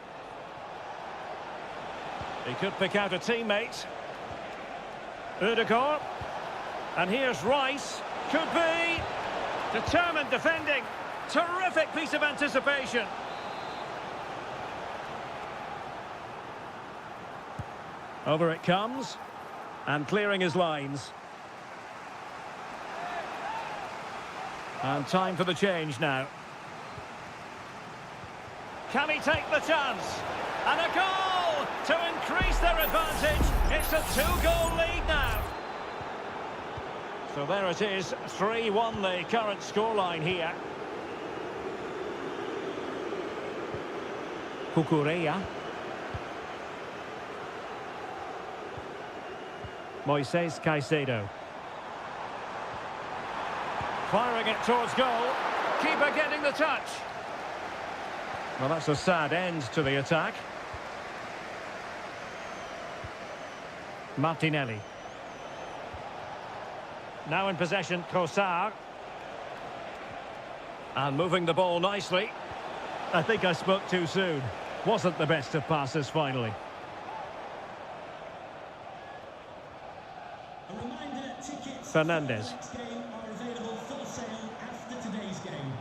He could pick out a teammate. Ødegaard. And here's Rice. Could be. Determined defending. Terrific piece of anticipation. Over it comes. And clearing his lines. And time for the change now. Can he take the chance? And a goal to increase their advantage. It's a two-goal lead now. So there it is, 3-1 the current scoreline here. Cucurella. Moises Caicedo. Firing it towards goal. Keeper getting the touch. Well, that's a sad end to the attack. Martinelli. Now in possession, Trossard. And moving the ball nicely. I think I spoke too soon. Wasn't the best of passes finally. A reminder, tickets Fernandes. for the next game are available for sale after today's game.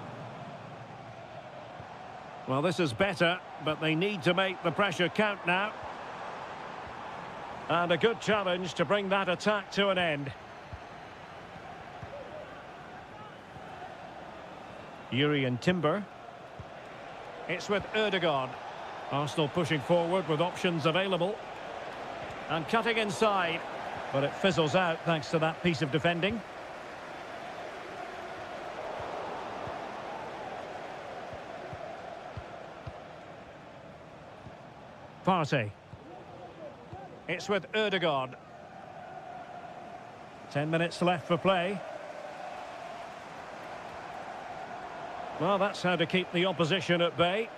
Well, this is better, but they need to make the pressure count now. And a good challenge to bring that attack to an end. Urian Timber. It's with Ødegaard. Arsenal pushing forward with options available. And cutting inside. But it fizzles out thanks to that piece of defending. Partey. It's with Ødegaard. 10 minutes left for play. Well, that's how to keep the opposition at bay.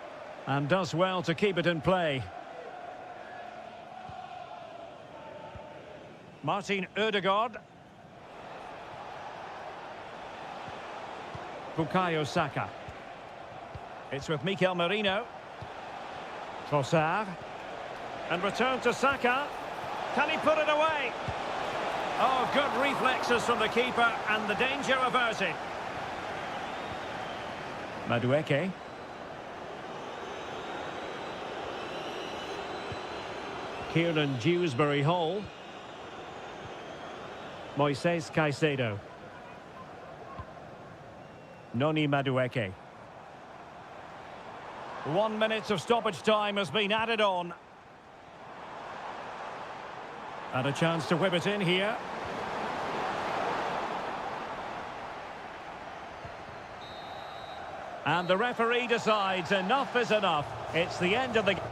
And does well to keep it in play. Martin Ødegaard. Bukayo Saka. It's with Mikel Merino. Trossard. And return to Saka. Can he put it away? Oh, good reflexes from the keeper and the danger averted. Madueke. Kieran Dewsbury-Hall. Moises Caicedo. Noni Madueke. 1 minute of stoppage time has been added on. And a chance to whip it in here. And the referee decides enough is enough. It's the end of the game.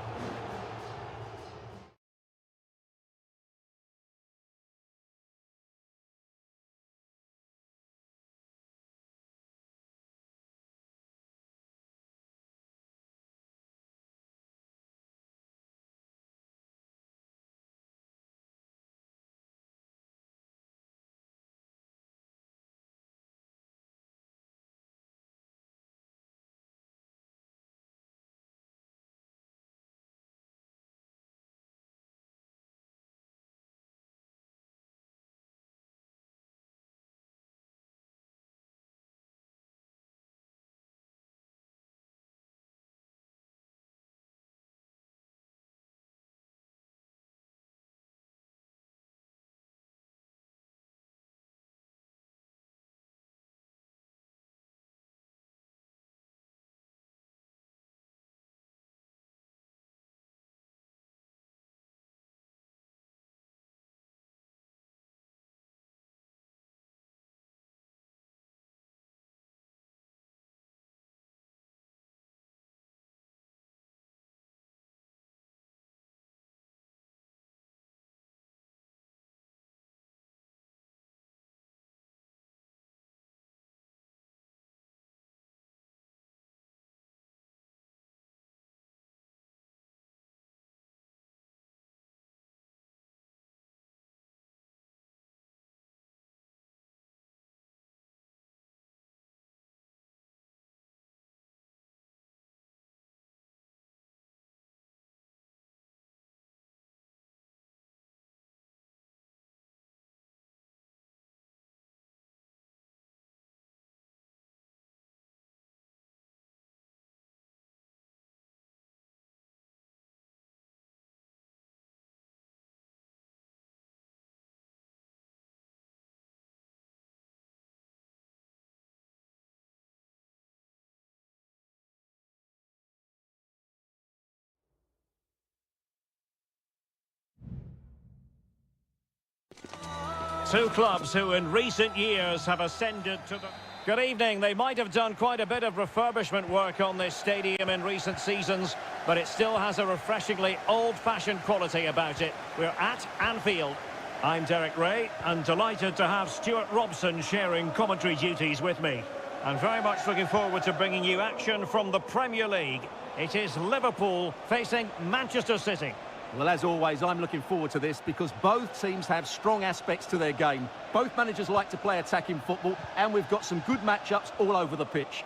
Two clubs who in recent years have ascended to the... Good evening. They might have done quite a bit of refurbishment work on this stadium in recent seasons, but it still has a refreshingly old-fashioned quality about it. We're at Anfield. I'm Derek Ray, and delighted to have Stuart Robson sharing commentary duties with me. And very much looking forward to bringing you action from the Premier League. It is Liverpool facing Manchester City. Well, as always, I'm looking forward to this because both teams have strong aspects to their game. Both managers like to play attacking football, and we've got some good matchups all over the pitch.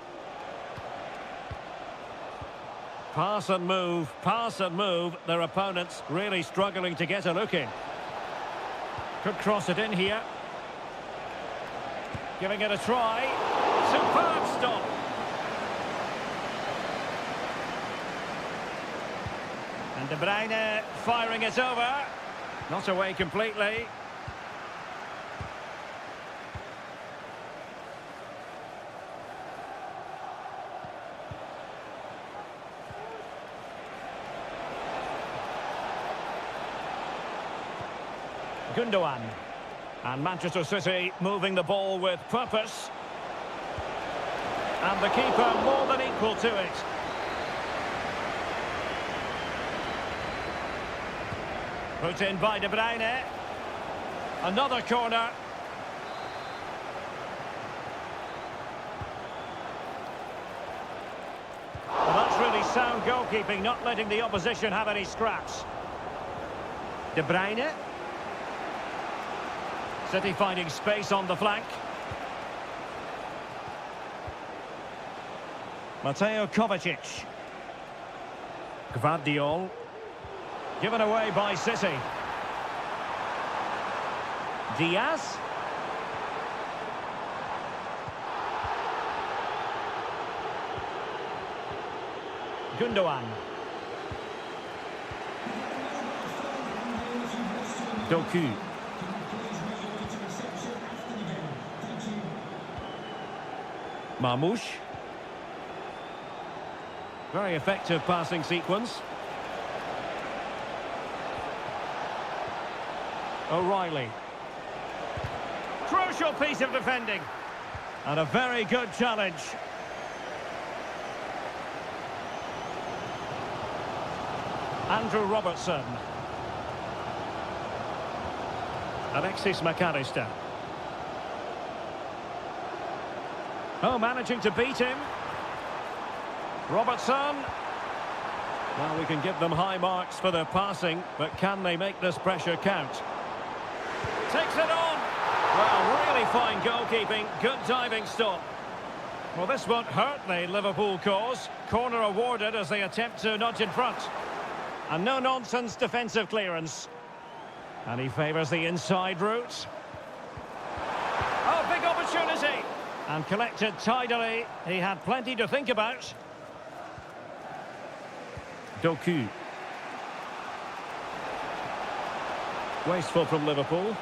Pass and move, pass and move. Their opponents really struggling to get a look in. Could cross it in here. Giving it a try. Superb stop. And De Bruyne firing it over. Not away completely. Gundogan. And Manchester City moving the ball with purpose. And the keeper more than equal to it. Put in by De Bruyne. Another corner. Well, that's really sound goalkeeping, not letting the opposition have any scraps. De Bruyne. City finding space on the flank. Mateo Kovacic. Gvardiol. Given away by City. Diaz. Gundogan. Doku. Marmoush. Very effective passing sequence. O'Reilly. Crucial piece of defending. And a very good challenge. Andrew Robertson. Alexis McAllister. Oh, managing to beat him. Robertson. Well, we can give them high marks for their passing, but can they make this pressure count? Takes it on. Well, really fine goalkeeping. Good diving stop. Well, this won't hurt the Liverpool cause. Corner awarded as they attempt to nudge in front. And no-nonsense defensive clearance. And he favours the inside route. Oh, big opportunity. And collected tidily. He had plenty to think about. Doku. Wasteful from Liverpool.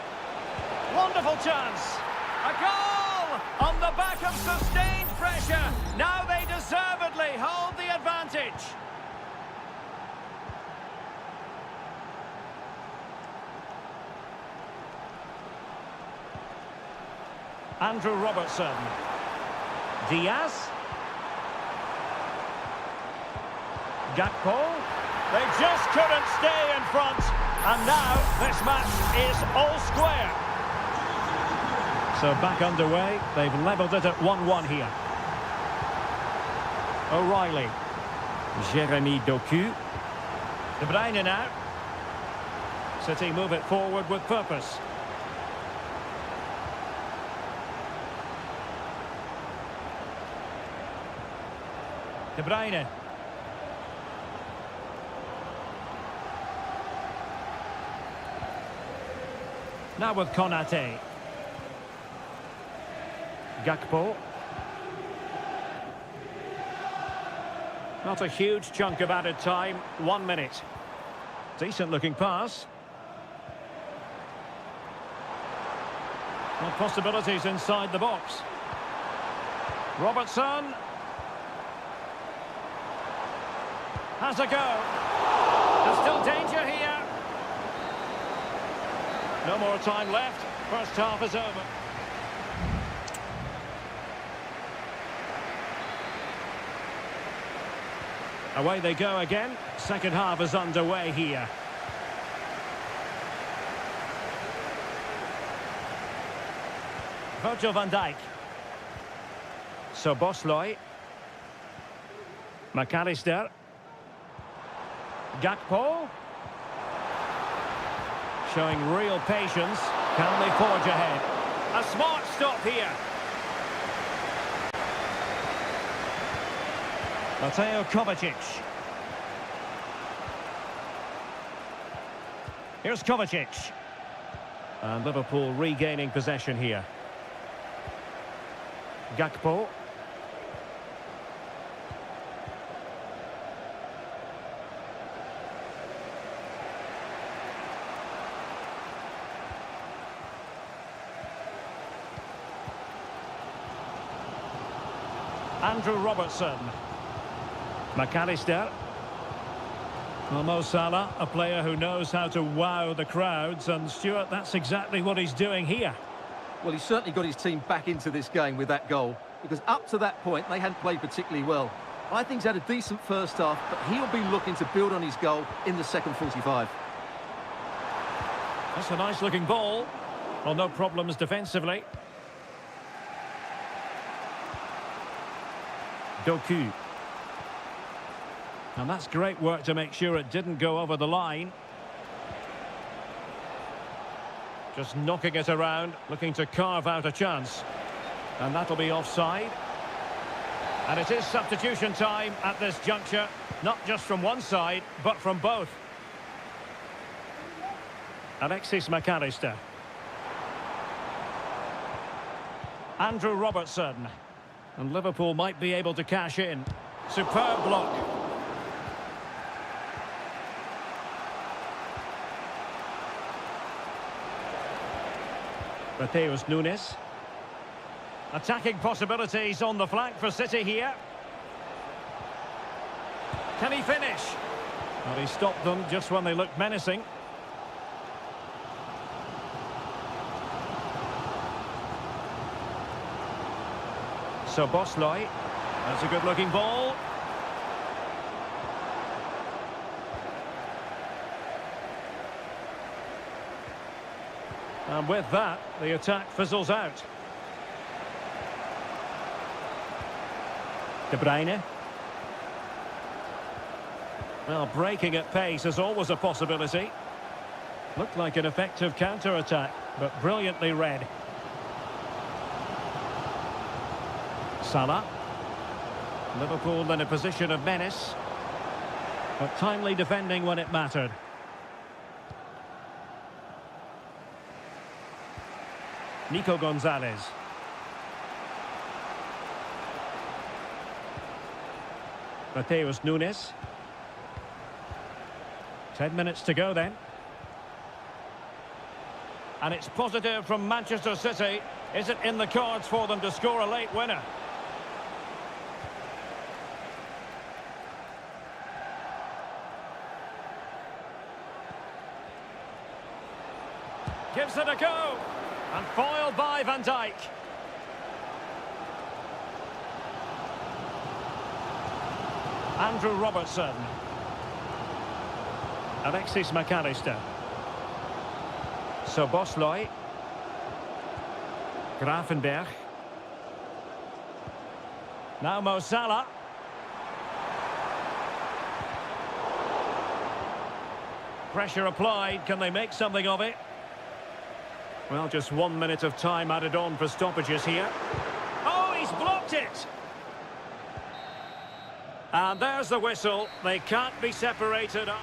Wonderful chance. A goal on the back of sustained pressure. Now they deservedly hold the advantage. Andrew Robertson. Diaz. Gakpo. They just couldn't stay in front. And now this match is all square. So back underway. They've levelled it at 1-1 here. O'Reilly. Jeremy Doku. De Bruyne now. City move it forward with purpose. De Bruyne. Now with Konate. Gakpo. Not a huge chunk of added time. 1 minute. Decent looking pass. Well, possibilities inside the box. Robertson. Has a go. There's still danger here. No more time left. First half is over. Away they go again. Second half is underway here. Virgil van Dijk. So Bosloy. McAllister. Gakpo. Showing real patience. Can they forge ahead? A smart stop here. Mateo Kovacic. Here's Kovacic. And Liverpool regaining possession here. Gakpo. Andrew Robertson. McAllister. Well, Mo Salah, a player who knows how to wow the crowds, and Stuart, that's exactly what he's doing here. Well, he's certainly got his team back into this game with that goal, because up to that point, they hadn't played particularly well. I think he's had a decent first half, but he'll be looking to build on his goal in the second 45. That's a nice-looking ball. Well, no problems defensively. Doku. And that's great work to make sure it didn't go over the line. Just knocking it around, looking to carve out a chance. And that'll be offside. And it is substitution time at this juncture, not just from one side, but from both. Alexis McAllister. Andrew Robertson. And Liverpool might be able to cash in. Superb block. Mateus Nunes. Attacking possibilities on the flank for City here. Can he finish? Well, he stopped them just when they looked menacing. So Bosloy. That's a good-looking ball. And with that, the attack fizzles out. De Bruyne. Well, breaking at pace is always a possibility. Looked like an effective counter-attack, but brilliantly read. Salah. Liverpool in a position of menace, but timely defending when it mattered. Nico Gonzalez. Mateus Nunes. 10 minutes to go then. And it's positive from Manchester City. Is it in the cards for them to score a late winner? Gives it a go. And foiled by Van Dijk. Andrew Robertson. Alexis McAllister. So Bosloy. Gravenberg. Now Mo Salah. Pressure applied. Can they make something of it? Well, just 1 minute of time added on for stoppages here. Oh, he's blocked it! And there's the whistle. They can't be separated up.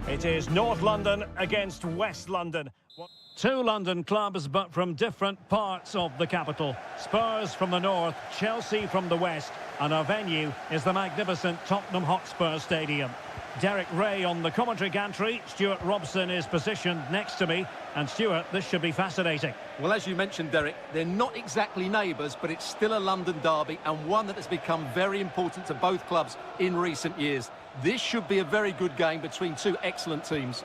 It is North London against West London. Two London clubs, but from different parts of the capital. Spurs from the north, Chelsea from the west, and our venue is the magnificent Tottenham Hotspur Stadium. Derek Ray on the commentary gantry. Stuart Robson is positioned next to me. And Stuart, this should be fascinating. Well, as you mentioned, Derek, they're not exactly neighbours, but it's still a London derby and one that has become very important to both clubs in recent years. This should be a very good game between two excellent teams.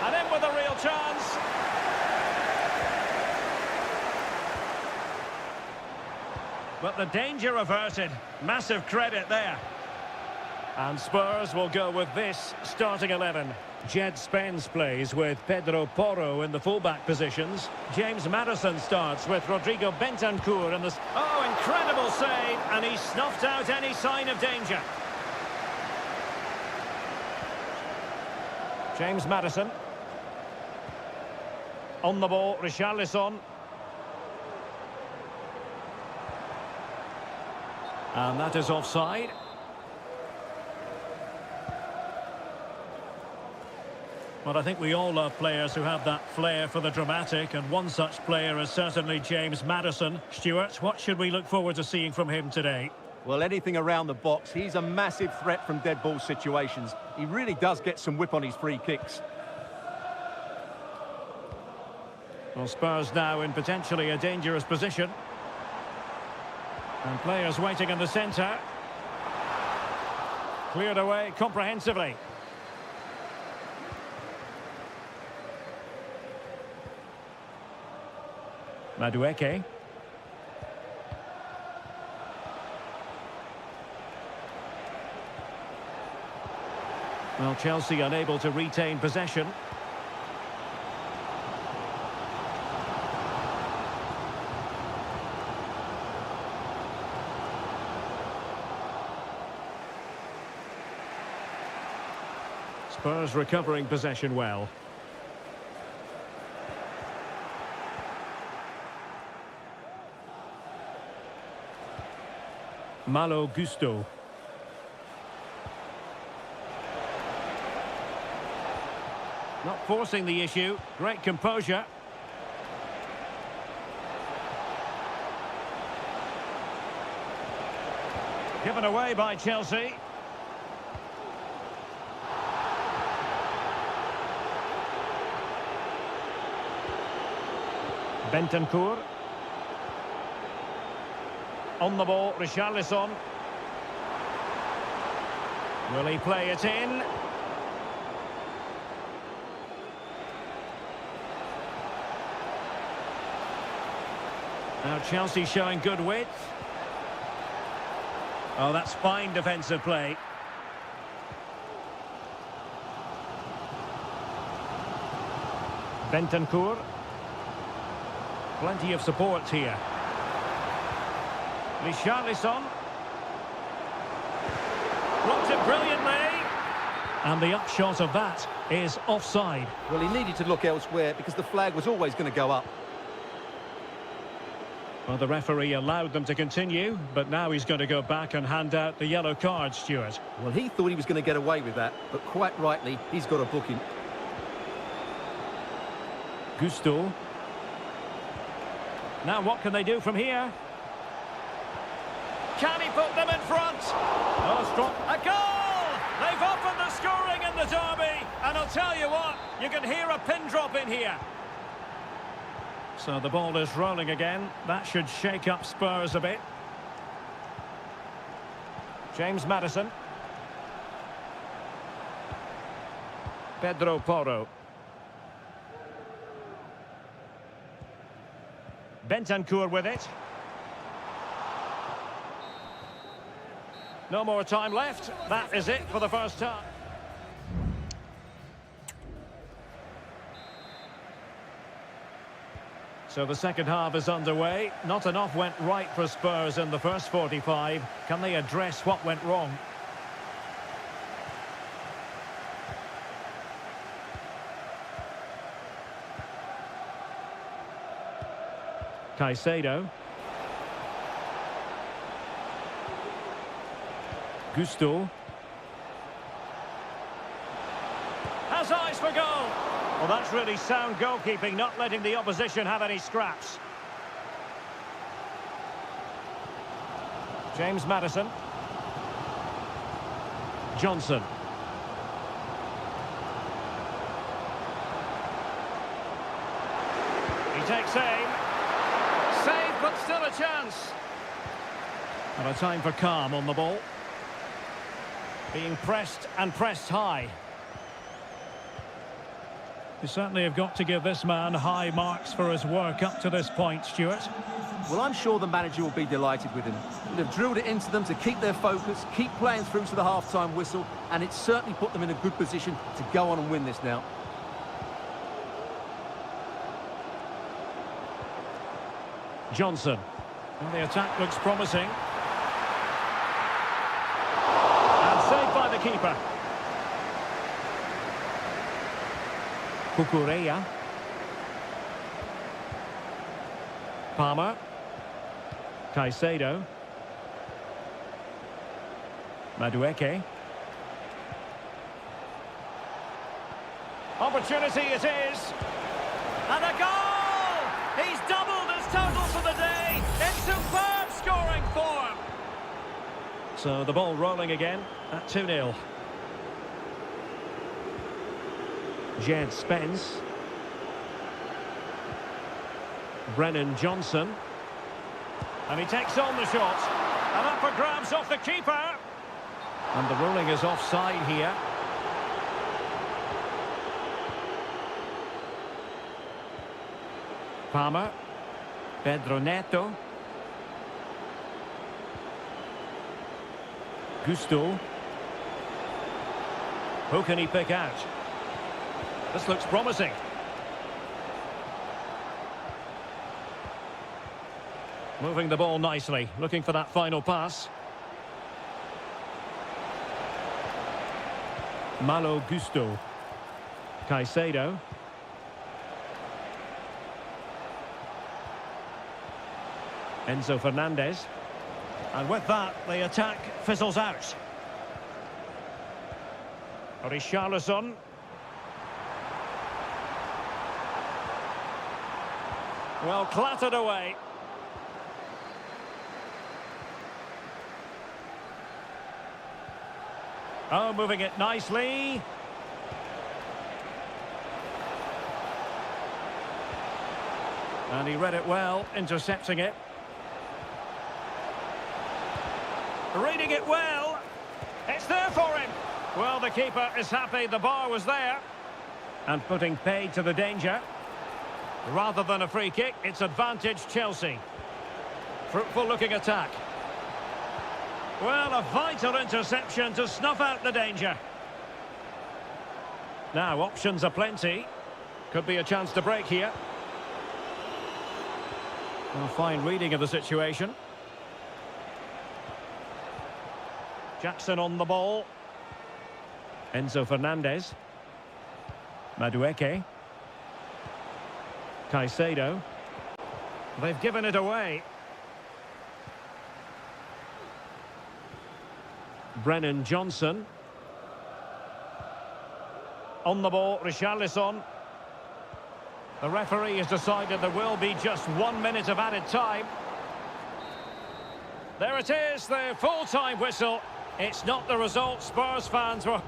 And in with a real chance. But the danger averted. Massive credit there. And Spurs will go with this starting 11. Jed Spence plays with Pedro Porro in the fullback positions. James Maddison starts with Rodrigo Bentancur in the... Oh, incredible save, and he snuffed out any sign of danger. James Maddison. On the ball, Richarlison. And that is offside. Well, I think we all love players who have that flair for the dramatic, and one such player is certainly James Maddison. Stuart, what should we look forward to seeing from him today? Well, anything around the box. He's a massive threat from dead ball situations. He really does get some whip on his free kicks. Well, Spurs now in potentially a dangerous position. And players waiting in the centre. Cleared away comprehensively. Madueke. Well, Chelsea unable to retain possession. Spurs recovering possession well. Malo Gusto. Not forcing the issue. Great composure. Given away by Chelsea. Bentancur. On the ball, Richarlison. Will he play it in? Now Chelsea showing good width. Oh, that's fine defensive play. Bentancur. Plenty of support here. Richarlison. Blocked it brilliantly. And the upshot of that is offside. Well, he needed to look elsewhere because the flag was always going to go up. Well, the referee allowed them to continue, but now he's going to go back and hand out the yellow card, Stuart. Well, he thought he was going to get away with that, but quite rightly, he's got a booking. Gusto. Now what can they do from here? Can he put them in front? Oh, strong. A goal! They've opened the scoring in the derby. And I'll tell you what, you can hear a pin drop in here. So the ball is rolling again. That should shake up Spurs a bit. James Maddison. Pedro Porro. Bentancur with it. No more time left. That is it for the first half. So the second half is underway. Not enough went right for Spurs in the first 45. Can they address what went wrong? Caicedo. Gusto. for goal. Well, that's really sound goalkeeping, not letting the opposition have any scraps. James Maddison. Johnson. He takes aim. Save, but still a chance. And a time for calm on the ball. Being pressed and pressed high. You certainly have got to give this man high marks for his work up to this point, Stuart. Well, I'm sure the manager will be delighted with him. They've drilled it into them to keep their focus, keep playing through to the half-time whistle, and it's certainly put them in a good position to go on and win this now. Johnson. Well, the attack looks promising. And saved by the keeper. Kukureya. Palmer. Caicedo. Madueke. Opportunity it is. And a goal! He's doubled his total for the day in superb scoring form. So the ball rolling again at 2-0. Jed Spence. Brennan Johnson. And he takes on the shot. And up for grabs off the keeper. And the ruling is offside here. Palmer. Pedro Neto. Gusto. Who can he pick out? This looks promising. Moving the ball nicely, looking for that final pass. Malo Gusto. Caicedo. Enzo Fernandez. And with that, the attack fizzles out. Richarlison. Well, clattered away. Oh, moving it nicely. And he read it well, intercepting it. Reading it well. It's there for him. Well, the keeper is happy the bar was there. And putting paid to the danger. Rather than a free kick, it's advantage Chelsea. Fruitful looking attack. Well, a vital interception to snuff out the danger. Now, options are plenty. Could be a chance to break here. Well, fine reading of the situation. Jackson on the ball. Enzo Fernandez. Madueke. Caicedo. They've given it away. Brennan Johnson. On the ball, Richarlison. The referee has decided there will be just 1 minute of added time. There it is, the full-time whistle. It's not the result Spurs fans were...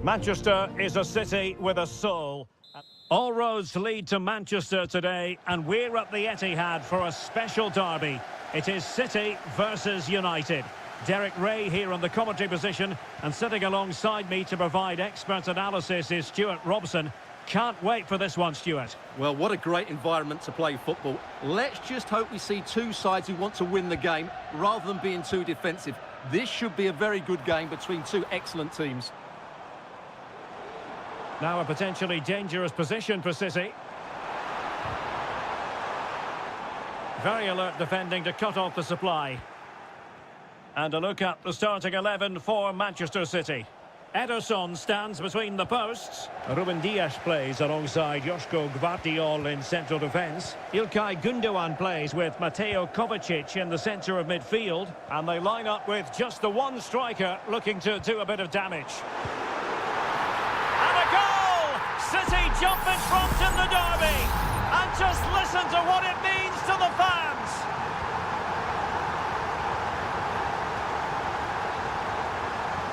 Manchester is a city with a soul. All roads lead to Manchester today, and we're at the Etihad for a special derby. It is City versus United. Derek Ray here in the commentary position, and sitting alongside me to provide expert analysis is Stuart Robson. Can't wait for this one, Stuart. Well, what a great environment to play football. Let's just hope we see two sides who want to win the game rather than being too defensive. This should be a very good game between two excellent teams. Now a potentially dangerous position for City. Very alert defending to cut off the supply. And a look at the starting 11 for Manchester City. Ederson stands between the posts. Ruben Dias plays alongside Joško Gvardiol in central defence. İlkay Gündoğan plays with Mateo Kovacic in the centre of midfield. And they line up with just the one striker looking to do a bit of damage. And a goal! City jump in front in the derby. And just listen to what it means to the fans.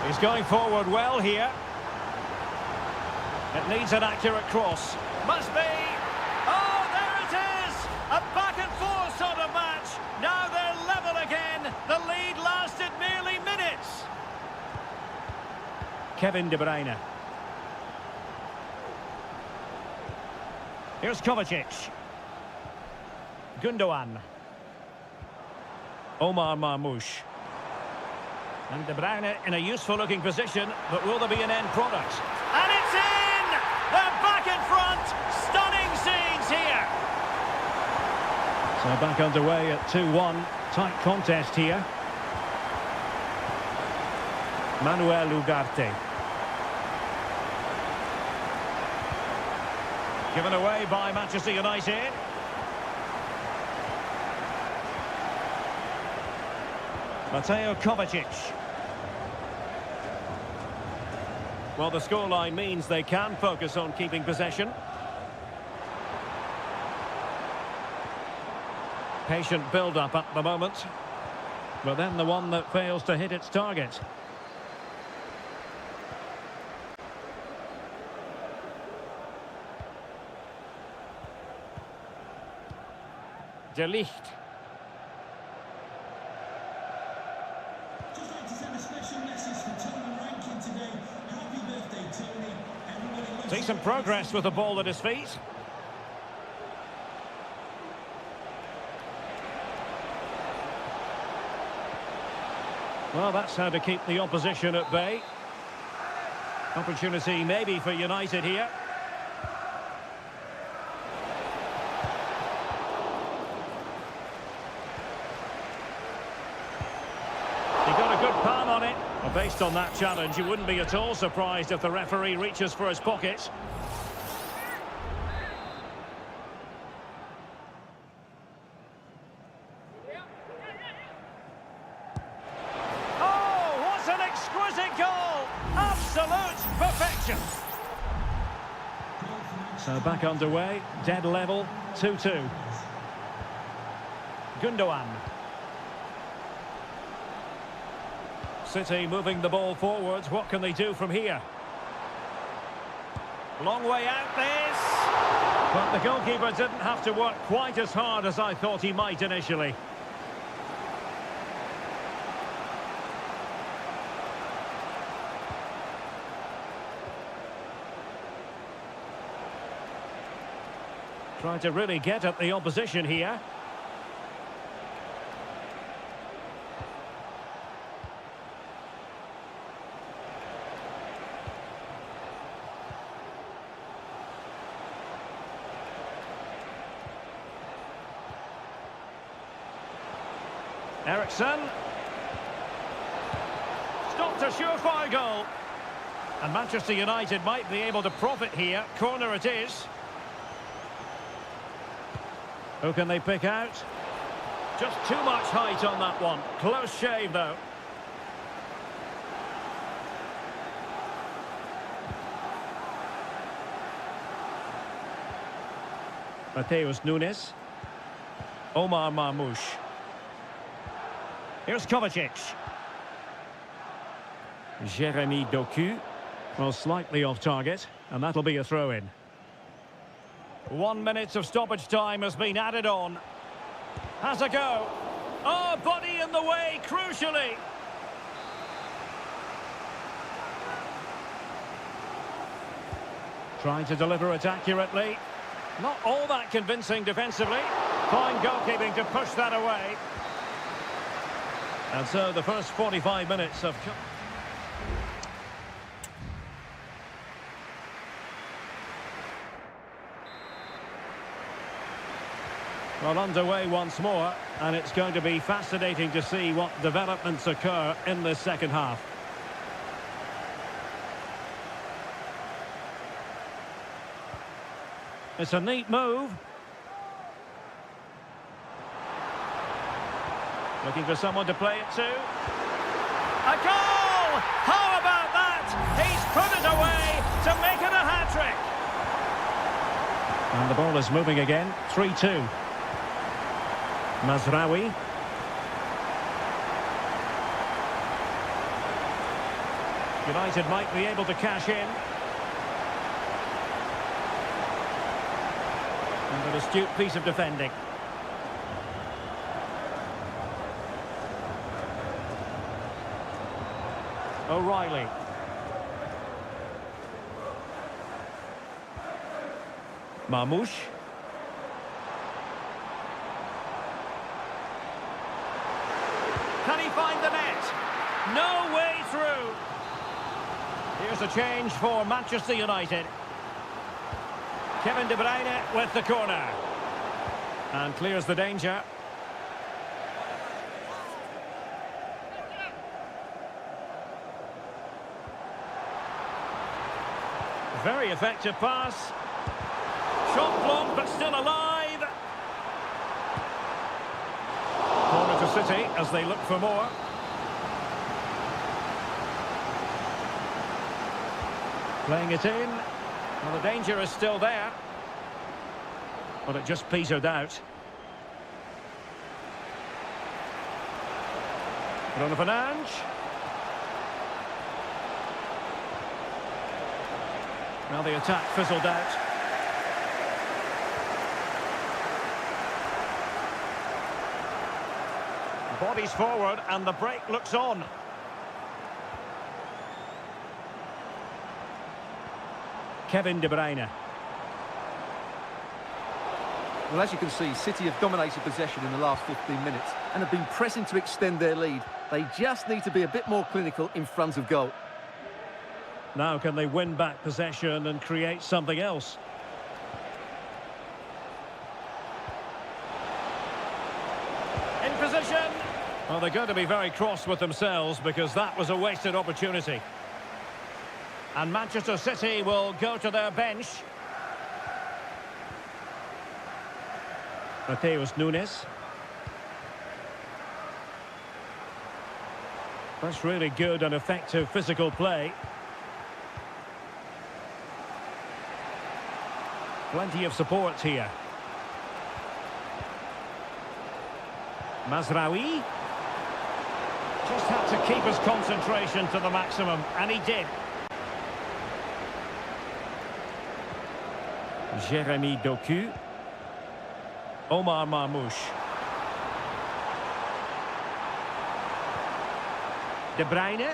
He's going forward well here. It needs an accurate cross. Must be. Oh, there it is! A back and forth sort of match. Now they're level again. The lead lasted merely minutes. Kevin De Bruyne. Here's Kovacic. Gündoğan. Omar Marmoush. And De Bruyne in a useful-looking position, but will there be an end product? And it's in! They're back in front! Stunning scenes here! So back underway at 2-1. Tight contest here. Manuel Ugarte. Given away by Manchester United. Mateo Kovacic. Well, the scoreline means they can focus on keeping possession. Patient build-up at the moment. But then the one that fails to hit its target. De Ligt. Just like to send a special message for Tony Rankin today. Happy birthday, Tony. Everybody loves Decent progress with the ball at his feet. Well, that's how to keep the opposition at bay. Opportunity maybe for United here. He got a good palm on it. Well, based on that challenge, you wouldn't be at all surprised if the referee reaches for his pocket. Oh, what an exquisite goal! Absolute perfection. So back underway, dead level, 2-2. Gündoğan. City moving the ball forwards. What can they do from here? Long way out this. But the goalkeeper didn't have to work quite as hard as I thought he might initially. Trying to really get at the opposition here. Eriksson. Stopped a surefire goal. And Manchester United might be able to profit here. Corner it is. Who can they pick out? Just too much height on that one. Close shave, though. Mateus Nunes. Omar Marmoush. Here's Kovacic. Jeremy Doku. Well, slightly off target, and that'll be a throw-in. 1 minute of stoppage time has been added on. Has a go. Oh, body in the way, crucially. Trying to deliver it accurately. Not all that convincing defensively. Fine goalkeeping to push that away. And so the first 45 minutes have come. Well, underway once more, and it's going to be fascinating to see what developments occur in this second half. It's a neat move. Looking for someone to play it to. A goal! How about that? He's put it away to make it a hat-trick. And the ball is moving again. 3-2. Mazraoui. United might be able to cash in. And an astute piece of defending. O'Reilly. Marmoush. Can he find the net? No way through. Here's a change for Manchester United. Kevin De Bruyne with the corner. And clears the danger. Very effective pass. Shot blocked, but still alive. Corner to City as they look for more. Playing it in. Well, the danger is still there. But it just petered out. Bruno Fernandes. Now the attack fizzled out. Bodies forward and the break looks on. Kevin De Bruyne. Well, as you can see, City have dominated possession in the last 15 minutes and have been pressing to extend their lead. They just need to be a bit more clinical in front of goal. Now can they win back possession and create something else? In position. Well, they're going to be very cross with themselves because that was a wasted opportunity. And Manchester City will go to their bench. Mateus Nunes. That's really good and effective physical play. Plenty of support here. Mazraoui. Just had to keep his concentration to the maximum, and he did. Jeremy Doku. Omar Marmoush. De Bruyne.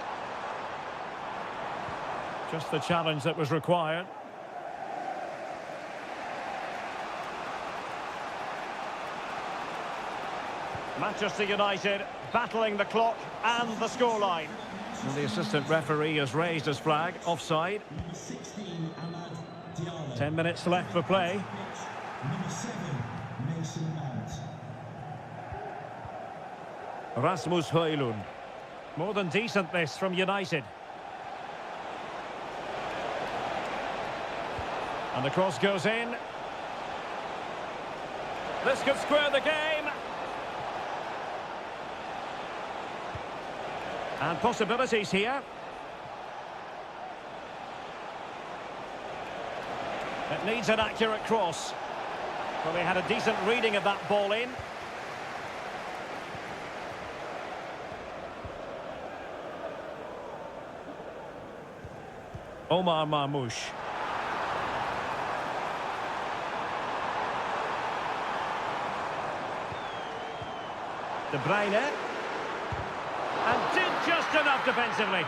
Just the challenge that was required. Manchester United battling the clock and the scoreline. And the assistant referee has raised his flag, offside. 10 minutes left for play. Rasmus Højlund. More than decent this from United. And the cross goes in. This could square the game. And possibilities here. It needs an accurate cross. Well, they had a decent reading of that ball in. Omar Marmoush. De Bruyne. And did just enough defensively.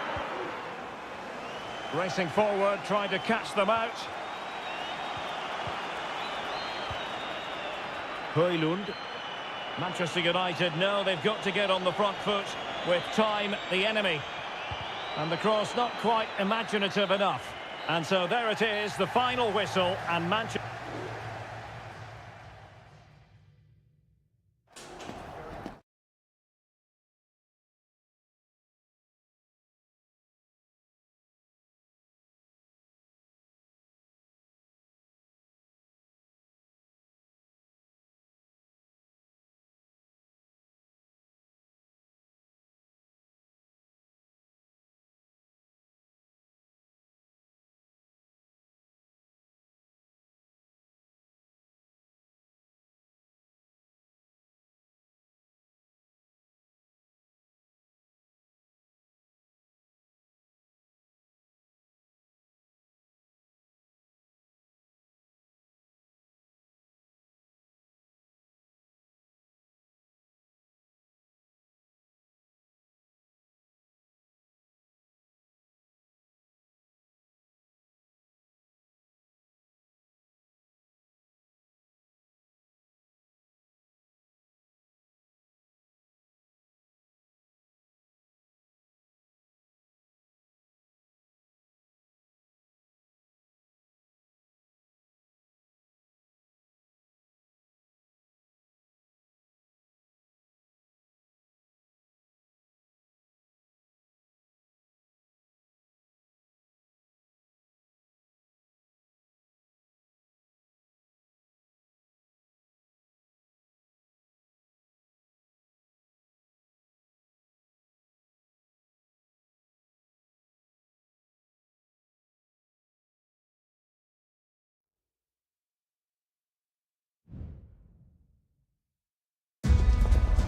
Racing forward, trying to catch them out. Højlund. Manchester United know they've got to get on the front foot with time the enemy. And the cross not quite imaginative enough. And so there it is, the final whistle, and Manchester...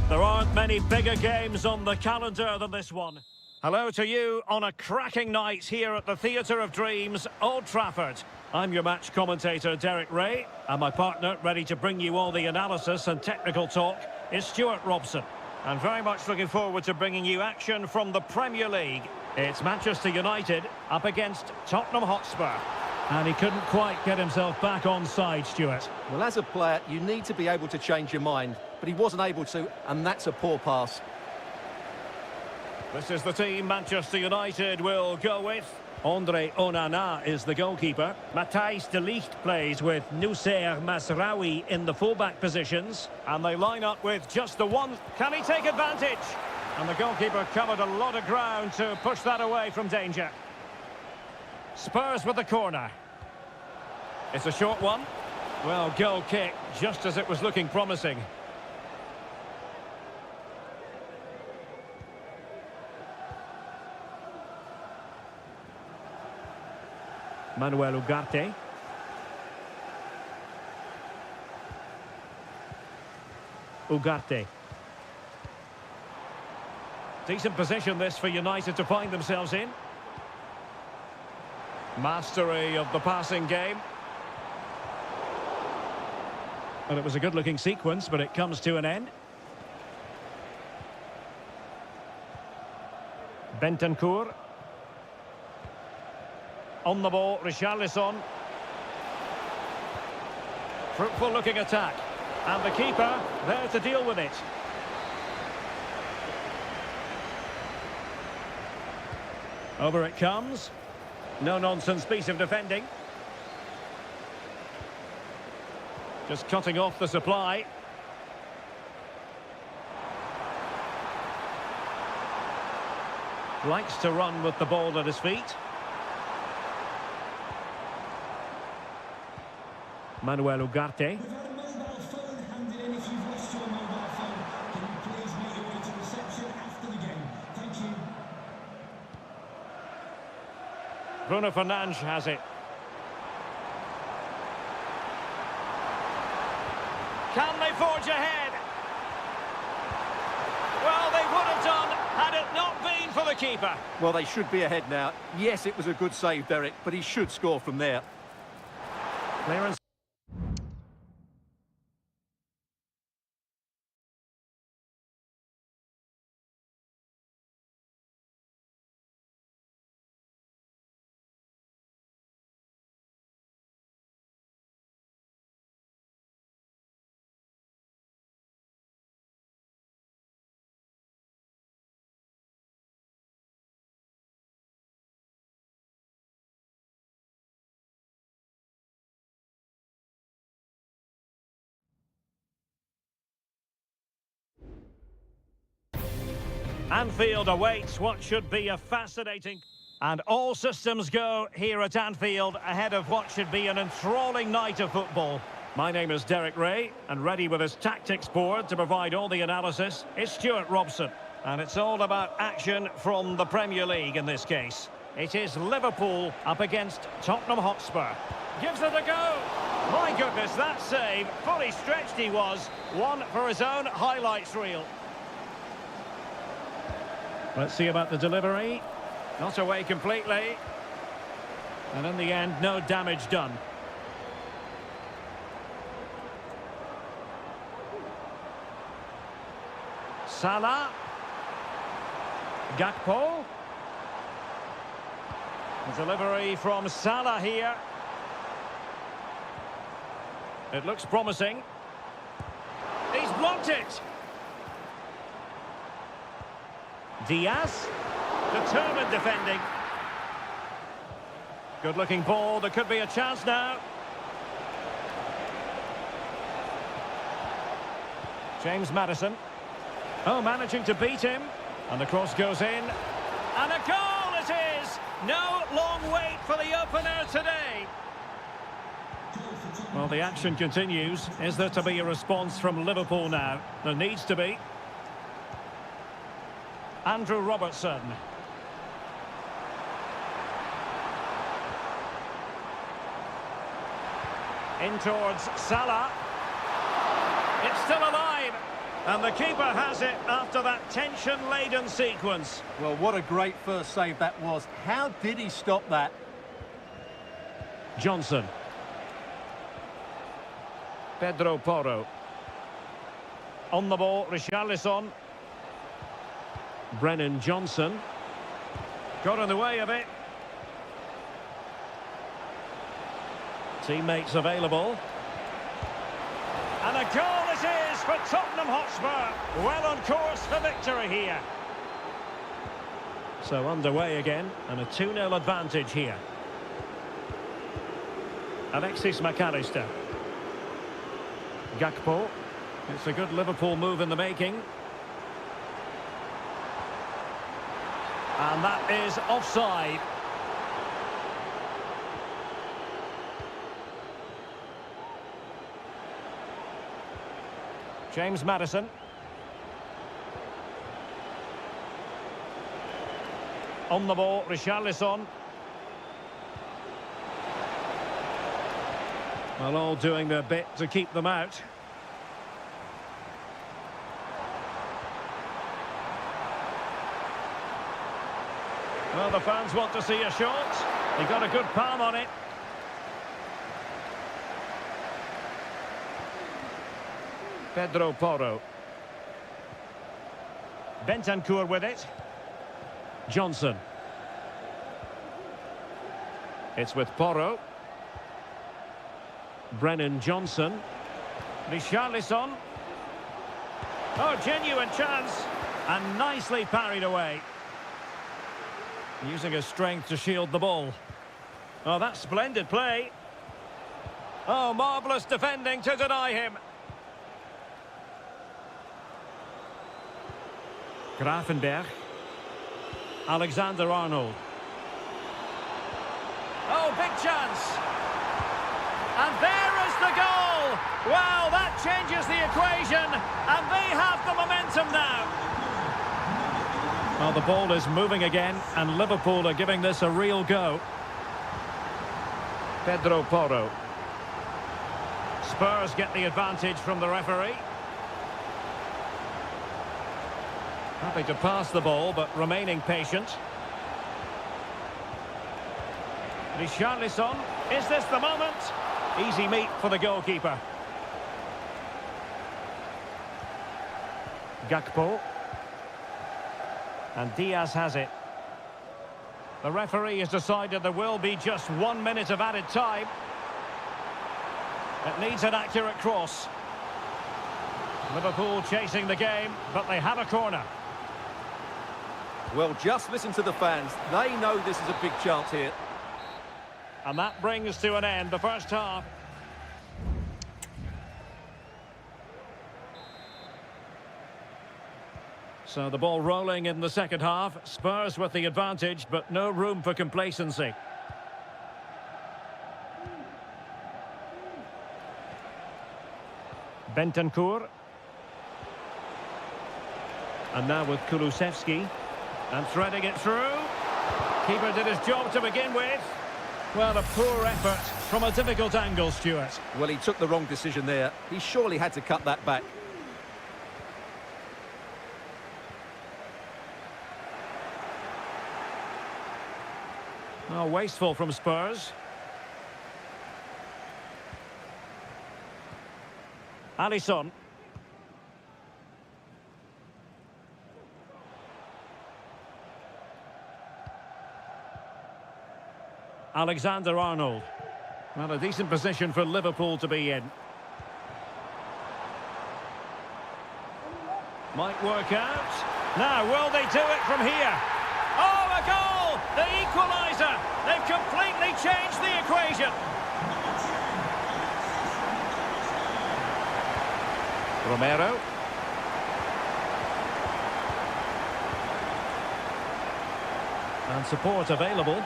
There aren't many bigger games on the calendar than this one. Hello to you on a cracking night here at the Theatre of Dreams, Old Trafford. I'm your match commentator, Derek Ray, and my partner, ready to bring you all the analysis and technical talk, is Stuart Robson. And very much looking forward to bringing you action from the Premier League. It's Manchester United up against Tottenham Hotspur. And he couldn't quite get himself back on side, Stuart. Well, as a player, you need to be able to change your mind, but he wasn't able to, and that's a poor pass. This is the team Manchester United will go with. Andre Onana is the goalkeeper. Matthijs de Ligt plays with Noussair Mazraoui in the fullback positions. And they line up with just the one. Can he take advantage? And the goalkeeper covered a lot of ground to push that away from danger. Spurs with the corner. It's a short one. Well, goal kick, just as it was looking promising. Manuel Ugarte. Ugarte. Decent position this for United to find themselves in. Mastery of the passing game. Well, it was a good-looking sequence, but it comes to an end. Bentancur. On the ball, Richarlison. Fruitful-looking attack. And the keeper there to deal with it. Over it comes. No-nonsense piece of defending. Just cutting off the supply. Likes to run with the ball at his feet. Manuel Ugarte. We've had a mobile phone handed in. If you've lost your mobile phone, can you please make your way to reception after the game? Thank you. Bruno Fernandes has it. Can they forge ahead? Well, they would have done had it not been for the keeper? Well, they should be ahead now. Yes, it was a good save, Derek, but he should score from there. Clearance. Anfield awaits what should be a fascinating... And all systems go here at Anfield ahead of what should be an enthralling night of football. My name is Derek Ray, and ready with his tactics board to provide all the analysis is Stuart Robson. And it's all about action from the Premier League in this case. It is Liverpool up against Tottenham Hotspur. Gives it a go. My goodness, that save. Fully stretched he was. One for his own highlights reel. Let's see about the delivery. Not away completely. And in the end, no damage done. Salah. Gakpo. The delivery from Salah here. It looks promising. He's blocked it. Diaz, determined defending. Good-looking ball, there could be a chance now. James Maddison. Oh, managing to beat him. And the cross goes in. And a goal it is! No long wait for the opener today. Well, the action continues. Is there to be a response from Liverpool now? There needs to be. Andrew Robertson. In towards Salah. It's still alive. And the keeper has it after that tension-laden sequence. Well, what a great first save that was. How did he stop that? Johnson. Pedro Porro. On the ball, Richarlison. Brennan Johnson. Got in the way of it. Teammates available. And a goal it is for Tottenham Hotspur. Well on course for victory here. So underway again, and a 2-0 advantage here. Alexis McAllister. Gakpo. It's a good Liverpool move in the making. And that is offside. James Maddison. On the ball, Richarlison. Well, all doing their bit to keep them out. Well, the fans want to see a shot. He got a good palm on it. Pedro Porro. Bentancur with it. Johnson. It's with Porro. Brennan Johnson. Richarlison. Oh, genuine chance. And nicely parried away. Using his strength to shield the ball. Oh, that's splendid play. Oh, marvellous defending to deny him. Grafenberg. Alexander-Arnold. Oh, big chance. And there is the goal. Wow, that changes the equation. And they have the momentum now. Well, the ball is moving again, and Liverpool are giving this a real go. Pedro Porro. Spurs get the advantage from the referee. Happy to pass the ball, but remaining patient. Richarlison. Is this the moment? Easy meat for the goalkeeper. Gakpo. And Diaz has it. The referee has decided there will be just 1 minute of added time. It needs an accurate cross. Liverpool chasing the game, but they have a corner. Well, just listen to the fans. They know this is a big chance here. And that brings to an end the first half. So the ball rolling in the second half. Spurs with the advantage, but no room for complacency. Bentancur. And now with Kulusevski. And threading it through. Keeper did his job to begin with. Well, a poor effort from a difficult angle, Stuart. Well, he took the wrong decision there. He surely had to cut that back. Oh, wasteful from Spurs. Alisson. Alexander-Arnold. Well, a decent position for Liverpool to be in. Might work out. Now, will they do it from here? Oh, a goal! The equaliser! They've completely changed the equation. Romero. And support available.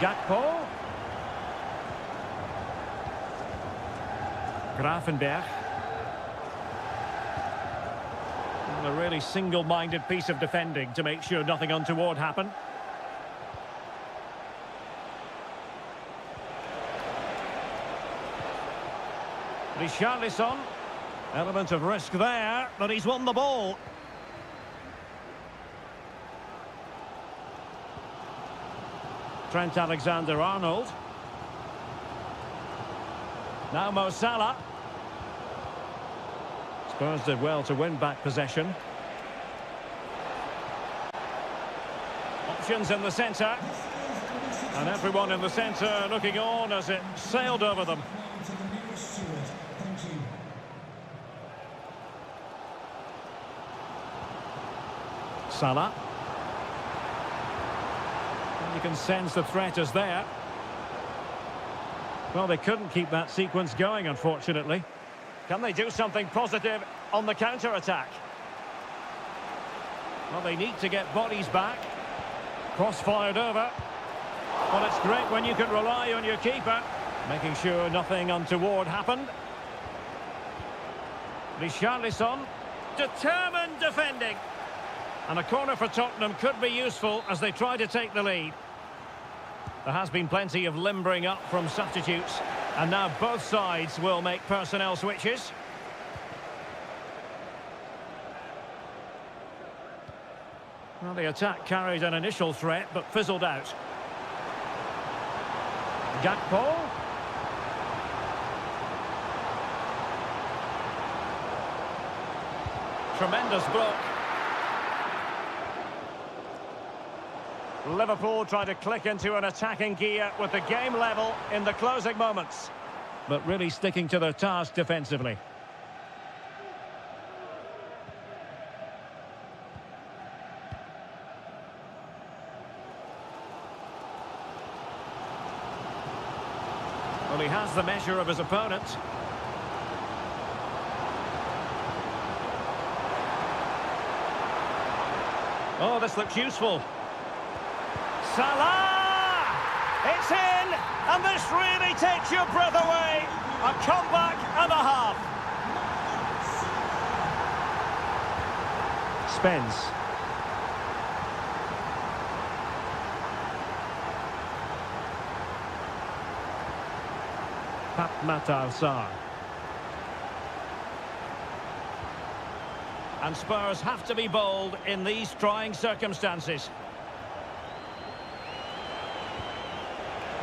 Gakpo. Gravenberch. And a really single-minded piece of defending to make sure nothing untoward happened. Richarlison. Element of risk there, but he's won the ball. Trent Alexander-Arnold. Now Mo Salah. Spurs did well to win back possession. Options in the centre. And everyone in the centre looking on as it sailed over them. Salah. And you can sense the threat is there. Well, they couldn't keep that sequence going, unfortunately. Can they do something positive on the counter-attack? Well, they need to get bodies back. Cross fired over. Well, it's great when you can rely on your keeper, making sure nothing untoward happened. Richarlison. Determined defending. And a corner for Tottenham could be useful as they try to take the lead. There has been plenty of limbering up from substitutes, and now both sides will make personnel switches. Well, the attack carried an initial threat, but fizzled out. Gakpo. Tremendous block. Liverpool trying to click into an attacking gear with the game level in the closing moments. But really sticking to their task defensively. Well, he has the measure of his opponent. Oh, this looks useful. Salah! It's in! And this really takes your breath away. A comeback and a half. Spence. Pat Matar Sarr. And Spurs have to be bold in these trying circumstances.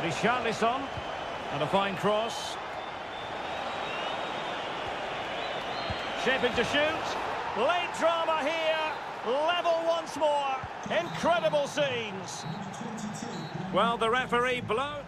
Richarlison. And a fine cross. Shaping to shoot. Late drama here. Level once more. Incredible scenes. Well, the referee blows.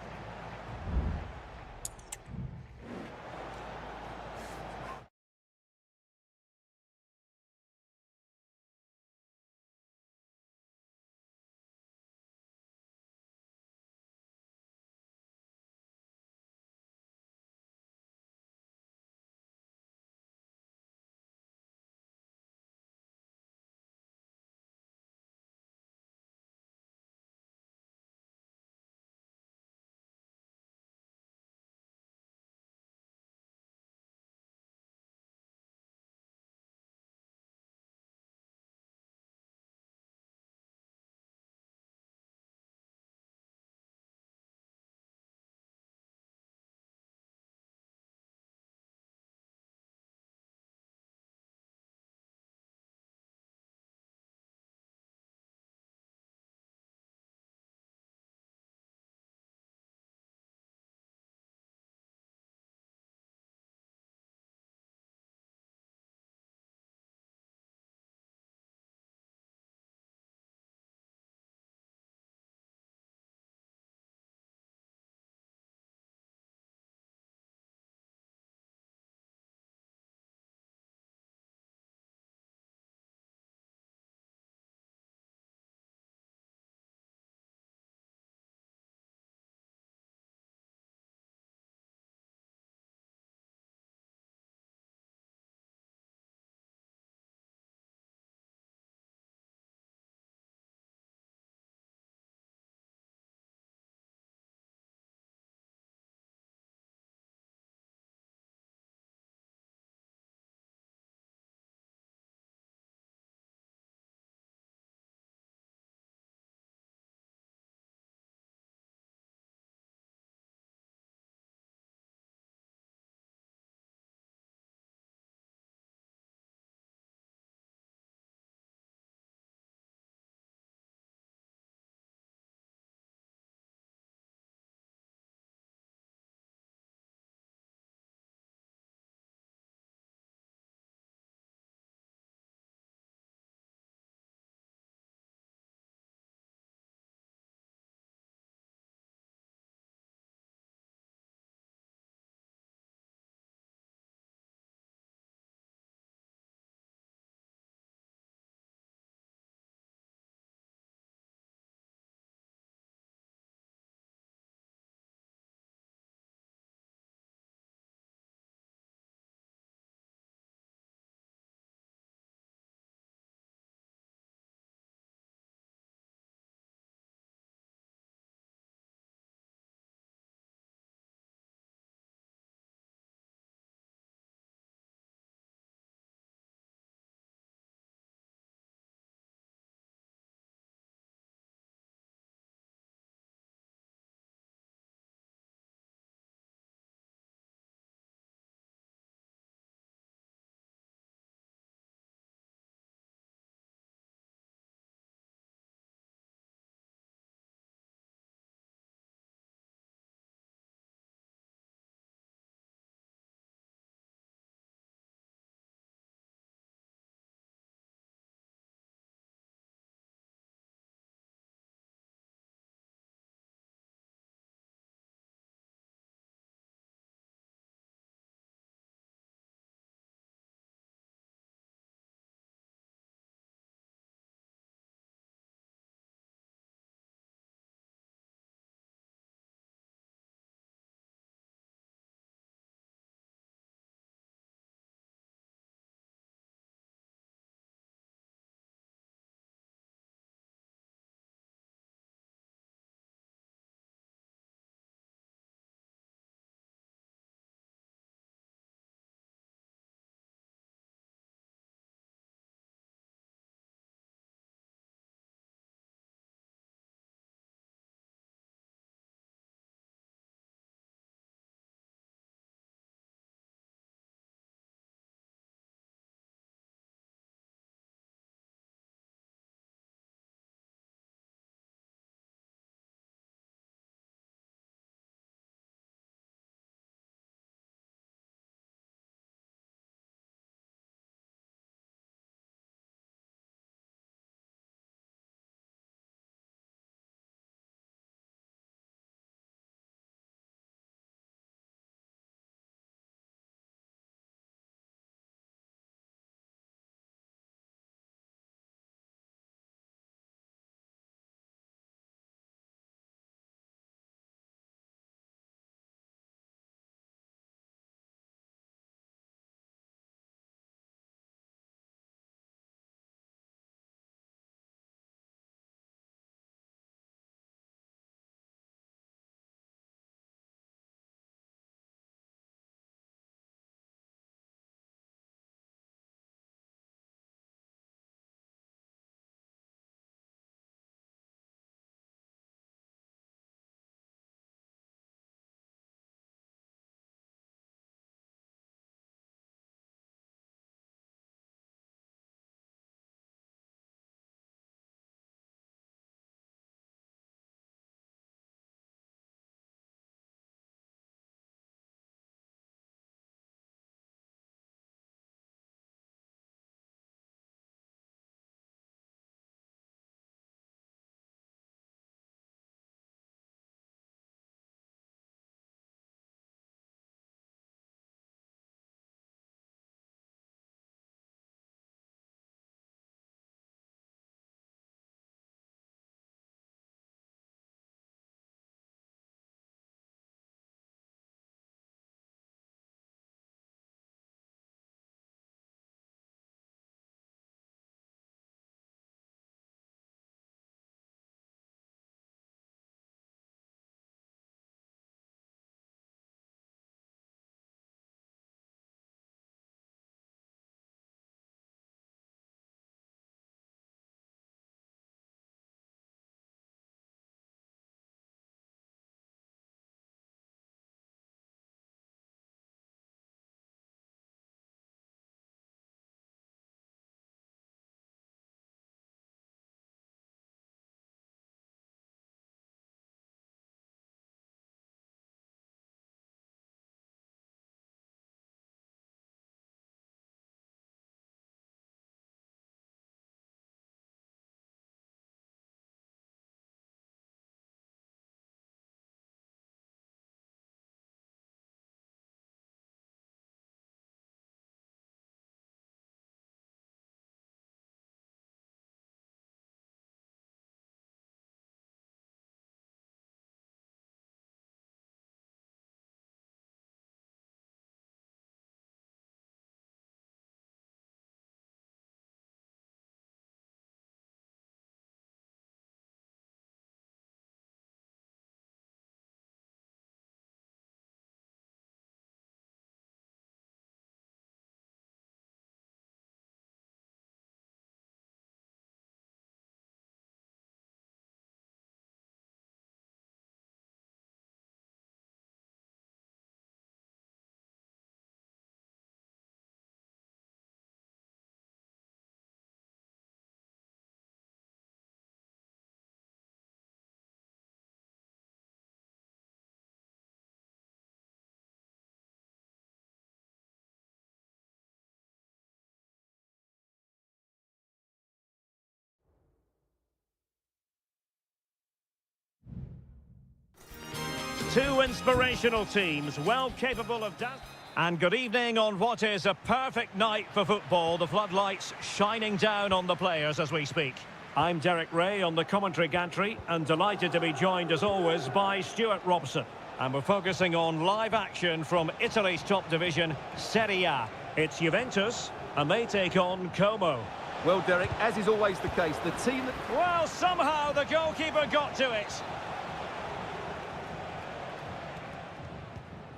Two inspirational teams, well capable of dancing. And good evening on what is a perfect night for football. The floodlights shining down on the players as we speak. I'm Derek Ray on the commentary gantry and delighted to be joined as always by Stuart Robson. And we're focusing on live action from Italy's top division, Seria. It's Juventus and they take on Como. Well, Derek, as is always the case, the team that... Well, somehow the goalkeeper got to it.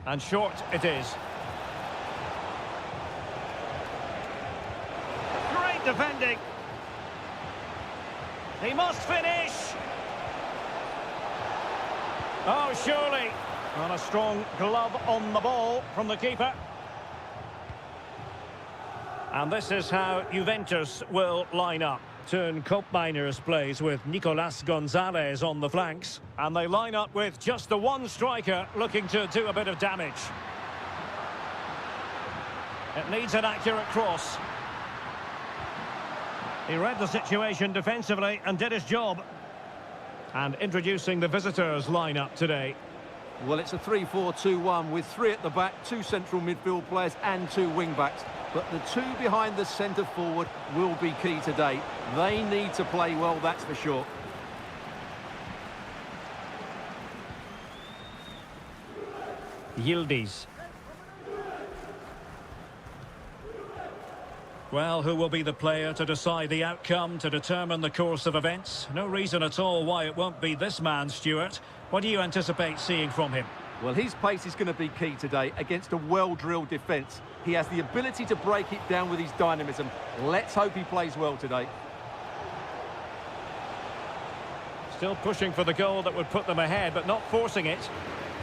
And short it is. Great defending. He must finish. Oh, surely. On a strong glove on the ball from the keeper. And this is how Juventus will line up. Turn Koopmeiners plays with Nicolas Gonzalez on the flanks. And they line up with just the one striker looking to do a bit of damage. It needs an accurate cross. He read the situation defensively and did his job. And introducing the visitors' lineup today. Well, it's a 3-4-2-1 with three at the back, two central midfield players and two wing-backs. But the two behind the centre forward will be key today. They need to play well, that's for sure. Yildiz. Well, who will be the player to decide the outcome, to determine the course of events? No reason at all why it won't be this man, Stuart. What do you anticipate seeing from him? Well, his pace is going to be key today against a well-drilled defence. He has the ability to break it down with his dynamism. Let's hope he plays well today. Still pushing for the goal that would put them ahead, but not forcing it.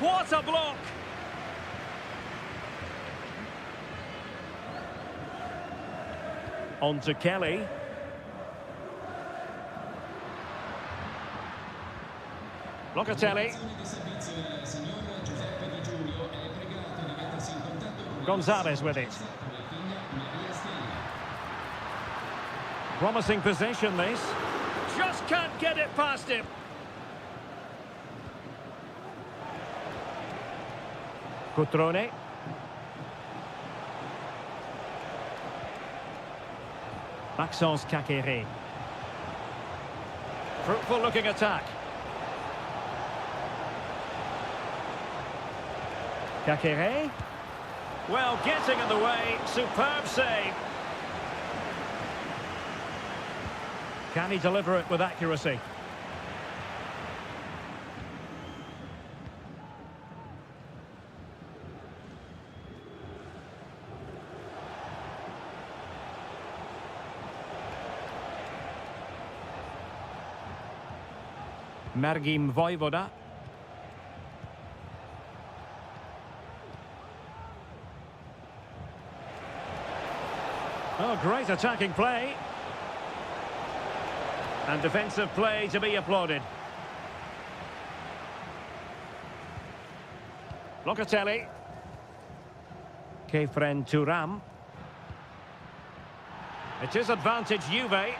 What a block! On to Kelly. Locatelli. Gonzalez with it. Promising possession, this. Just can't get it past him. Cutrone. Maxence Kakere. Fruitful looking attack. Kakere. Well, getting in the way. Superb save. Can he deliver it with accuracy? Mergim Vojvoda. Oh, great attacking play. And defensive play to be applauded. Locatelli. Kefren Thuram. It is advantage Juve.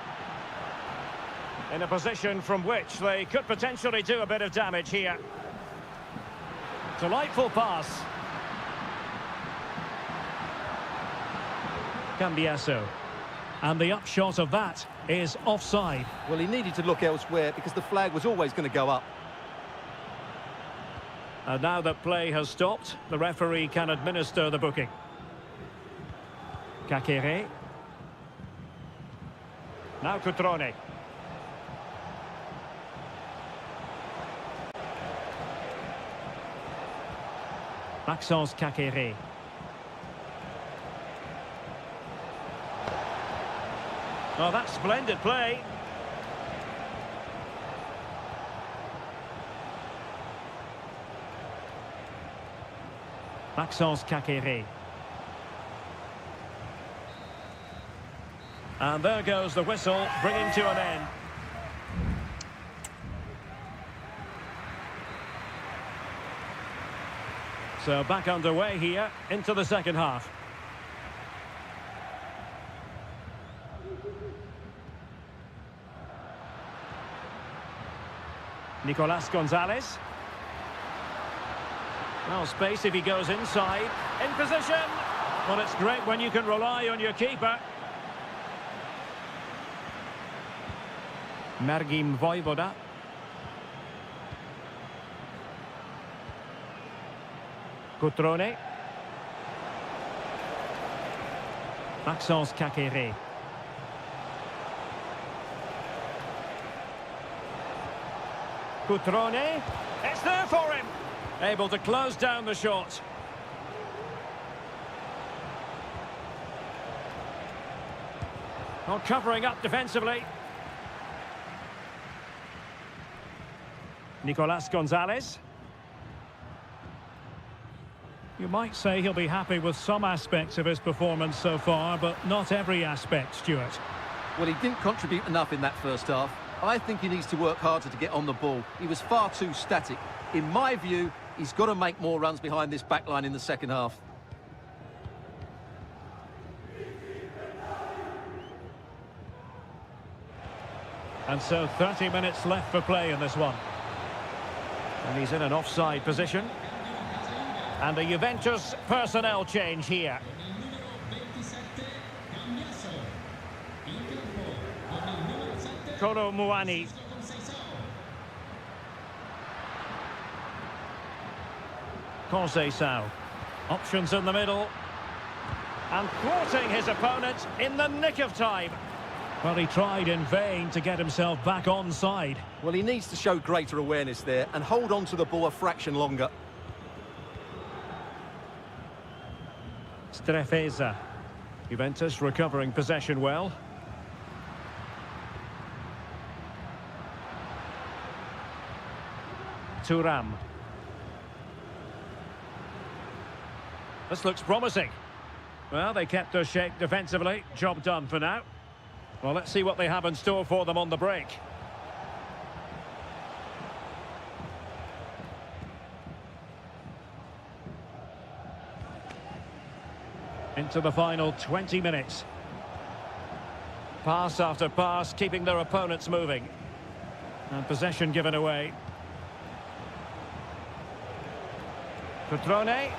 In a position from which they could potentially do a bit of damage here. Delightful pass. Cambiaso. And the upshot of that is offside. Well, he needed to look elsewhere because the flag was always going to go up. And now that play has stopped, the referee can administer the booking. Kakere. Now Cutrone. Maxence Kakere. Oh, that's splendid play. Maxence Kakere. And there goes the whistle, bringing to an end. So back underway here into the second half. Nicolas Gonzalez. Well, space if he goes inside. In position. Well, it's great when you can rely on your keeper. Mergim Vojvoda. Cutrone. Maxence Kakere. Cutrone. It's there for him. Able to close down the shot. Well, covering up defensively. Nicolas Gonzalez. You might say he'll be happy with some aspects of his performance so far, but not every aspect, Stuart. Well, he didn't contribute enough in that first half. I think he needs to work harder to get on the ball. He was far too static. In my view, he's got to make more runs behind this backline in the second half. And so 30 minutes left for play in this one. And he's in an offside position. And a Juventus personnel change here. Koro Muani. Conceição. Options in the middle. And thwarting his opponent in the nick of time. Well, he tried in vain to get himself back onside. Well, he needs to show greater awareness there and hold on to the ball a fraction longer. Strefeza. Juventus recovering possession well. Thuram. This looks promising. Well, they kept their shape defensively. Job done for now. Well, let's see what they have in store for them on the break. Into the final 20 minutes. Pass after pass, keeping their opponents moving. And possession given away. Cutrone.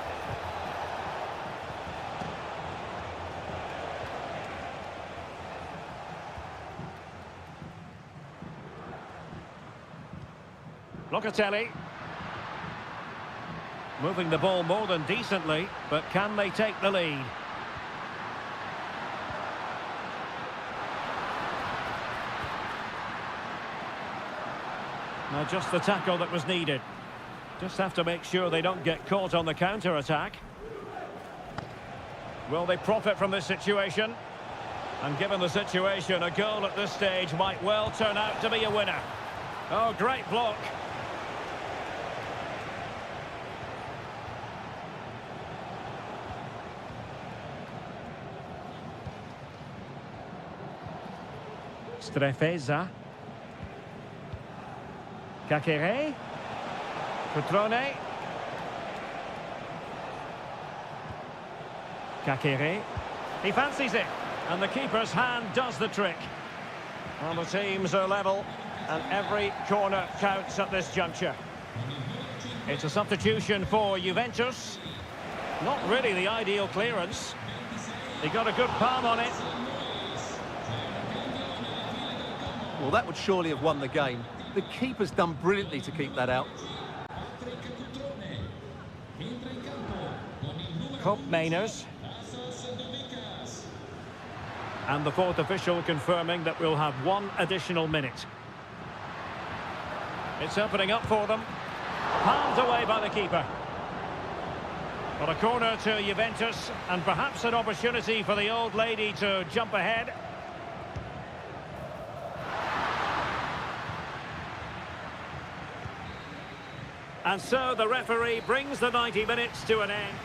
Locatelli. Moving the ball more than decently, but can they take the lead? Now just the tackle that was needed. Just have to make sure they don't get caught on the counter-attack. Will they profit from this situation? And given the situation, a goal at this stage might well turn out to be a winner. Oh, great block. Strefeza. Kakere. Cutrone. Kakere. He fancies it. And the keeper's hand does the trick. Well, the teams are level. And every corner counts at this juncture. It's a substitution for Juventus. Not really the ideal clearance. He got a good palm on it. Well, that would surely have won the game. The keeper's done brilliantly to keep that out. Cope Mainers. And the fourth official confirming that we'll have one additional minute. It's opening up for them. Palmed away by the keeper. But a corner to Juventus, and perhaps an opportunity for the old lady to jump ahead. And so the referee brings the 90 minutes to an end.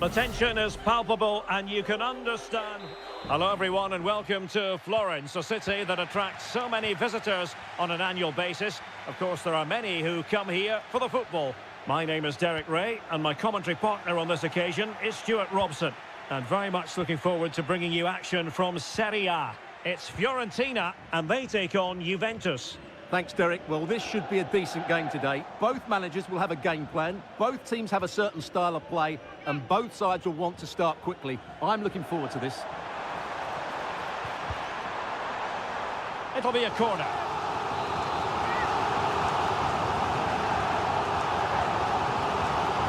The tension is palpable and you can understand. Hello everyone and welcome to Florence, a city that attracts so many visitors on an annual basis. Of course, there are many who come here for the football. My name is Derek Ray and my commentary partner on this occasion is Stuart Robson. And very much looking forward to bringing you action from Seria. It's Fiorentina and they take on Juventus. Thanks, Derek. Well, this should be a decent game today. Both managers will have a game plan. Both teams have a certain style of play, and both sides will want to start quickly. I'm looking forward to this. It'll be a corner.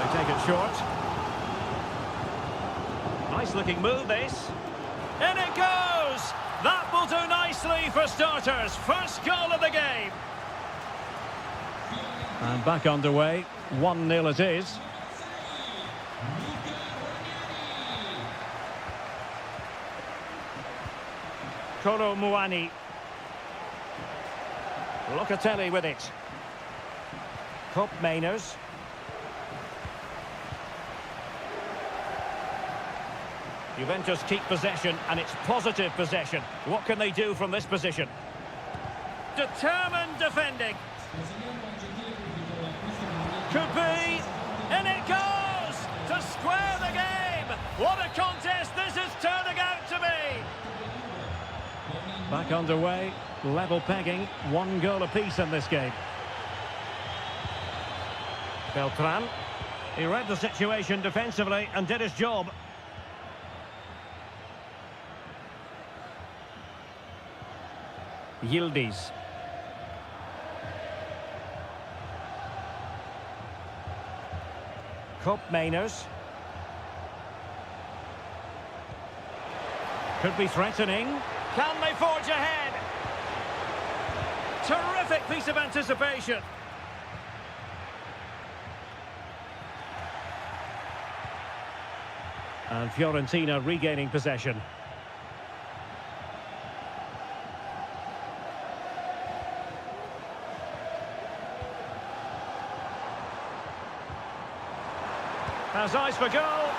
They take it short. Nice looking move, this. In it goes! That will do nicely for starters. First goal of the game. And back underway. 1-0 it is. Kolo Muani. Locatelli with it. Cup Mainers. Juventus keep possession, and it's positive possession. What can they do from this position? Determined defending. Could be. And it goes! To square the game! What a contest this is turning out to be! Back underway. Level pegging. 1 goal apiece in this game. Beltran. He read the situation defensively and did his job. Yildiz. Cup Mainers. Could be threatening. Can they forge ahead? Terrific piece of anticipation. And Fiorentina regaining possession. Has eyes for goal.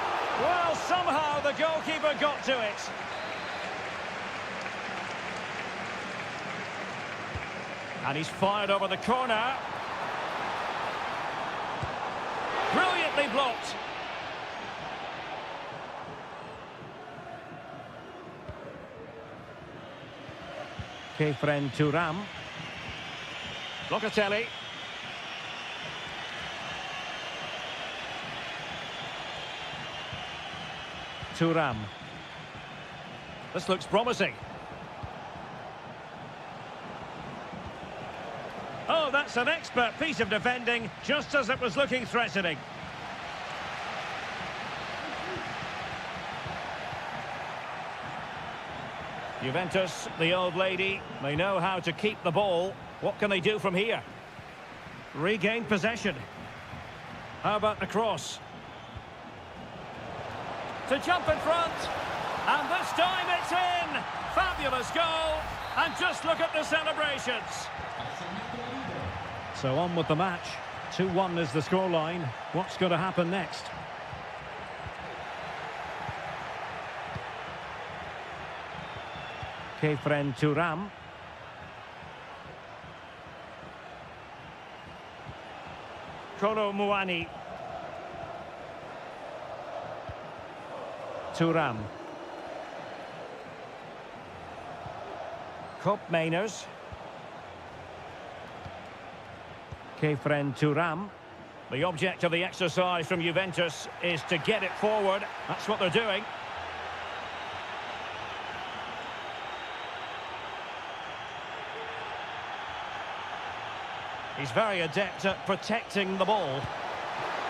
Well, somehow the goalkeeper got to it. And he's fired over the corner. Brilliantly blocked. Kefren Turam. Locatelli. Turam. This looks promising. Oh, that's an expert piece of defending, just as it was looking threatening. Juventus, the old lady, they know how to keep the ball. What can they do from here? Regain possession. How about the cross? To jump in front, and this time it's in! Fabulous goal, and just look at the celebrations. So on with the match. 2-1 is the scoreline. What's going to happen next? Kefren Turam. Kolo Muani. Turam. Cup Mainers. Kefren Turam. The object of the exercise from Juventus is to get it forward. That's what they're doing. He's very adept at protecting the ball.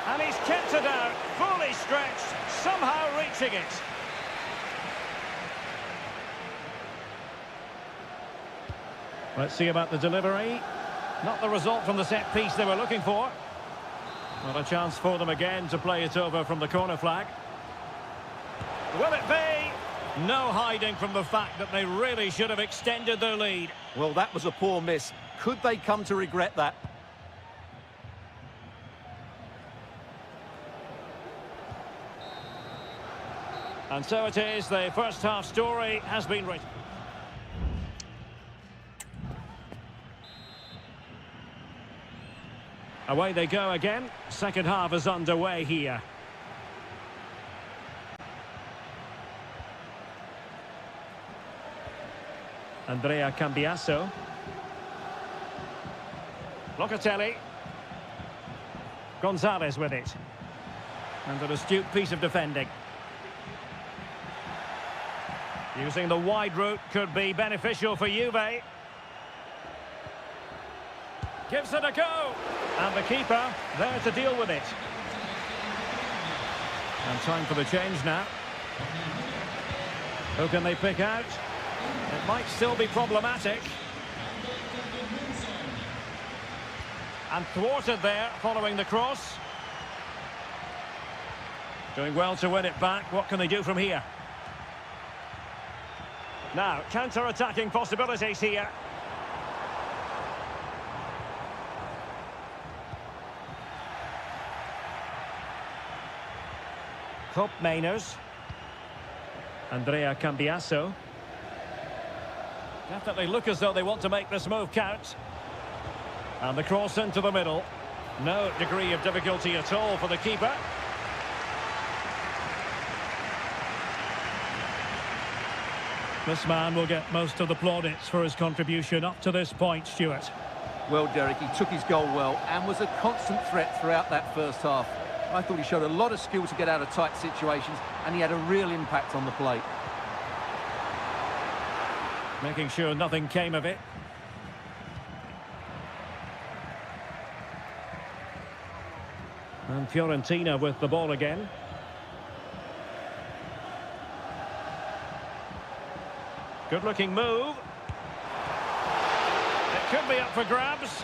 And he's kept it out, fully stretched, somehow reaching it. Let's see about the delivery. Not the result from the set piece they were looking for. Not a chance for them again to play it over from the corner flag. Will it be? No hiding from the fact that they really should have extended their lead. Well, that was a poor miss. Could they come to regret that? And so it is, the first half story has been written. Away they go again. Second half is underway here. Andrea Cambiasso. Locatelli. Gonzalez with it. And an astute piece of defending. Using the wide route could be beneficial for Juve. Gives it a go. And the keeper there to deal with it. And time for the change now. Who can they pick out? It might still be problematic. And thwarted there following the cross. Doing well to win it back. What can they do from here? Now, counter-attacking possibilities here. Hope Mainers. Andrea Cambiasso. Definitely look as though they want to make this move count. And the cross into the middle. No degree of difficulty at all for the keeper. This man will get most of the plaudits for his contribution up to this point, Stuart. Well, Derek, he took his goal well and was a constant threat throughout that first half. I thought he showed a lot of skill to get out of tight situations, and he had a real impact on the plate. Making sure nothing came of it. And Fiorentina with the ball again. Good-looking move. It could be up for grabs.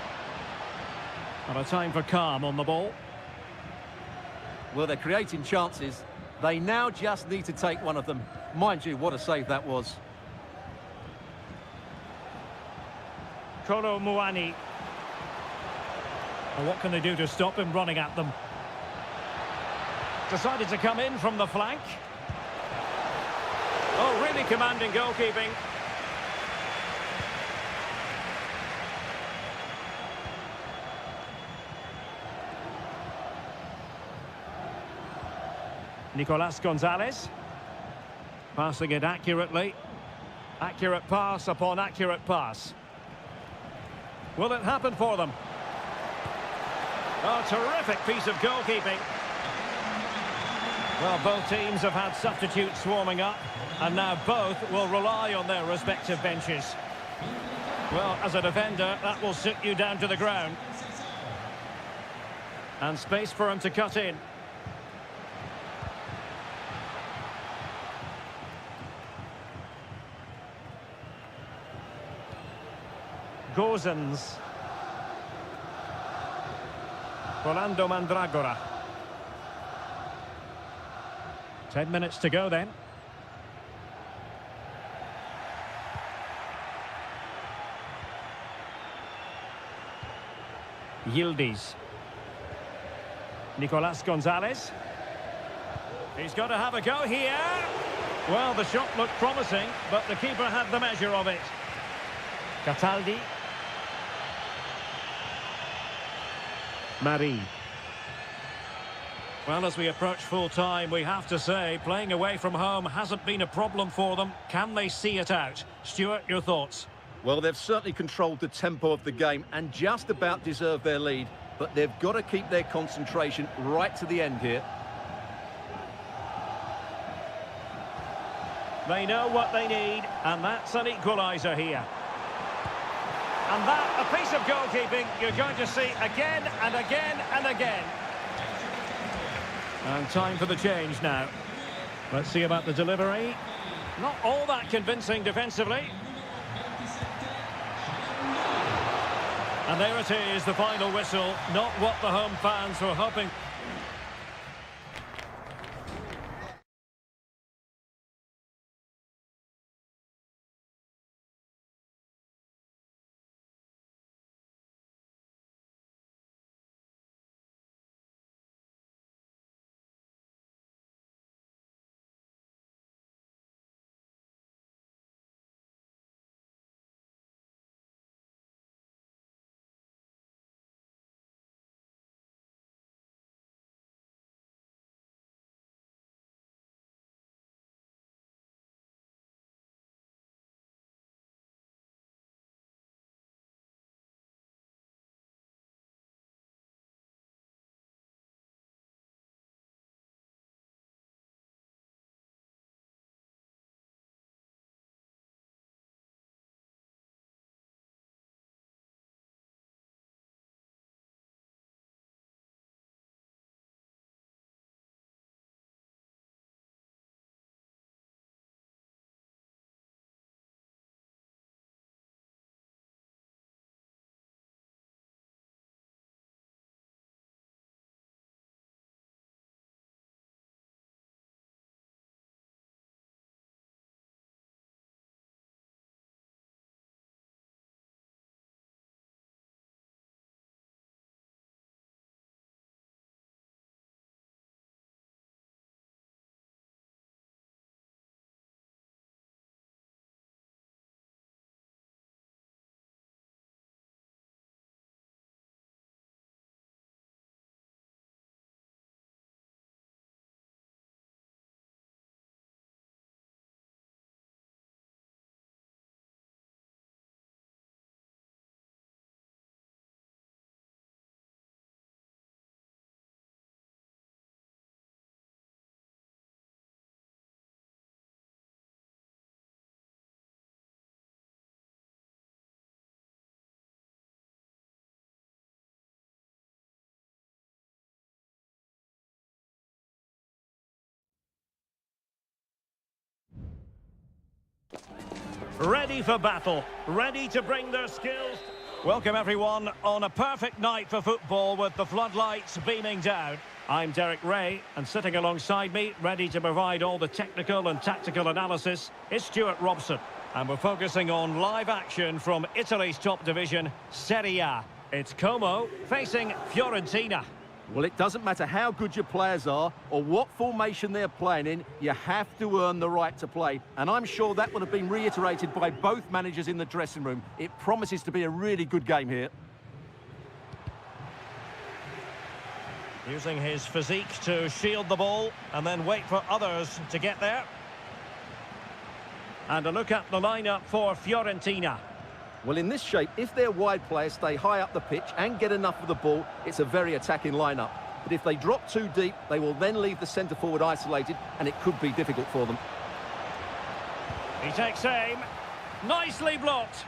And a time for calm on the ball. Well, they're creating chances. They now just need to take one of them. Mind you, what a save that was. Kolo Muani. And what can they do to stop him running at them? Decided to come in from the flank. Oh, really commanding goalkeeping. Nicolas Gonzalez. Passing it accurately. Accurate pass upon accurate pass. Will it happen for them? Oh, terrific piece of goalkeeping. Well, both teams have had substitutes warming up, and now both will rely on their respective benches. Well, as a defender, that will sit you down to the ground. And space for him to cut in. Gozens. Rolando Mandragora. 10 minutes to go then. Yildiz. Nicolas Gonzalez. He's got to have a go here. Well, the shot looked promising, but the keeper had the measure of it. Cataldi. Marie. Well, as we approach full time, we have to say playing away from home hasn't been a problem for them. Can they see it out? Stuart, your thoughts? Well, they've certainly controlled the tempo of the game and just about deserved their lead, but they've got to keep their concentration right to the end here. They know what they need, and that's an equaliser here. And that, a piece of goalkeeping you're going to see again and again and again. And time for the change now. Let's see about the delivery. Not all that convincing defensively. And there it is, the final whistle. Not what the home fans were hoping. ready for battle, ready to bring their skills. Welcome everyone on a perfect night for football with the floodlights beaming down. I'm Derek Ray, and sitting alongside me, ready to provide all the technical and tactical analysis, is Stuart Robson. And we're focusing on live action from Italy's top division, Seria. It's Como facing Fiorentina. Well, it doesn't matter how good your players are or what formation they're playing in, you have to earn the right to play. And I'm sure that would have been reiterated by both managers in the dressing room. It promises to be a really good game here. Using his physique to shield the ball and then wait for others to get there. And a look at the lineup for Fiorentina. Well, in this shape, if their wide players stay high up the pitch and get enough of the ball, it's a very attacking lineup. But if they drop too deep, they will then leave the centre-forward isolated, and it could be difficult for them. He takes aim. Nicely blocked.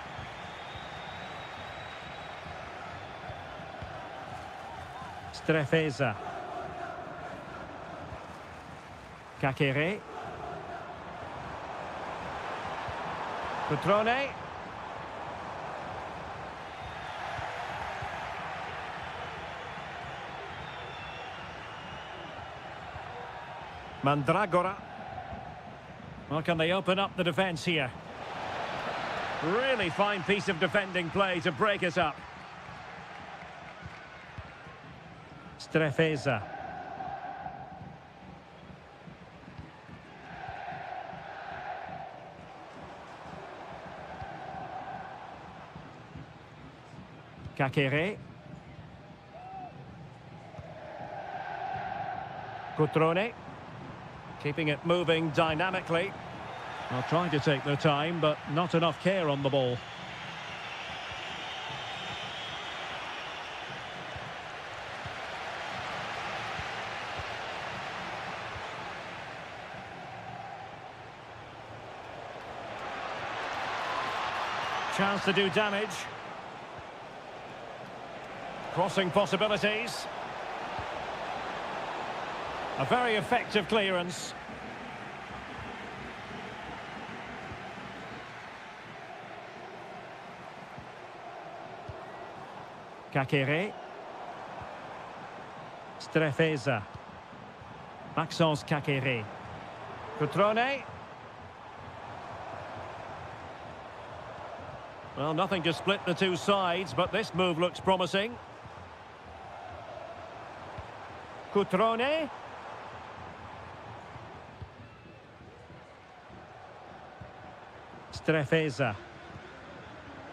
Strefeza. Kakere. Cutrone. Mandragora. Well, can they open up the defence here? Really fine piece of defending play to break us up. Strefeza. Kakere. Cutrone. Keeping it moving dynamically. Well, trying to take their time, but not enough care on the ball. Chance to do damage. Crossing possibilities. A very effective clearance. Kakere. Strefeza. Maxence Kakere. Cutrone. Well, nothing to split the two sides, but this move looks promising. Cutrone. Strefeza.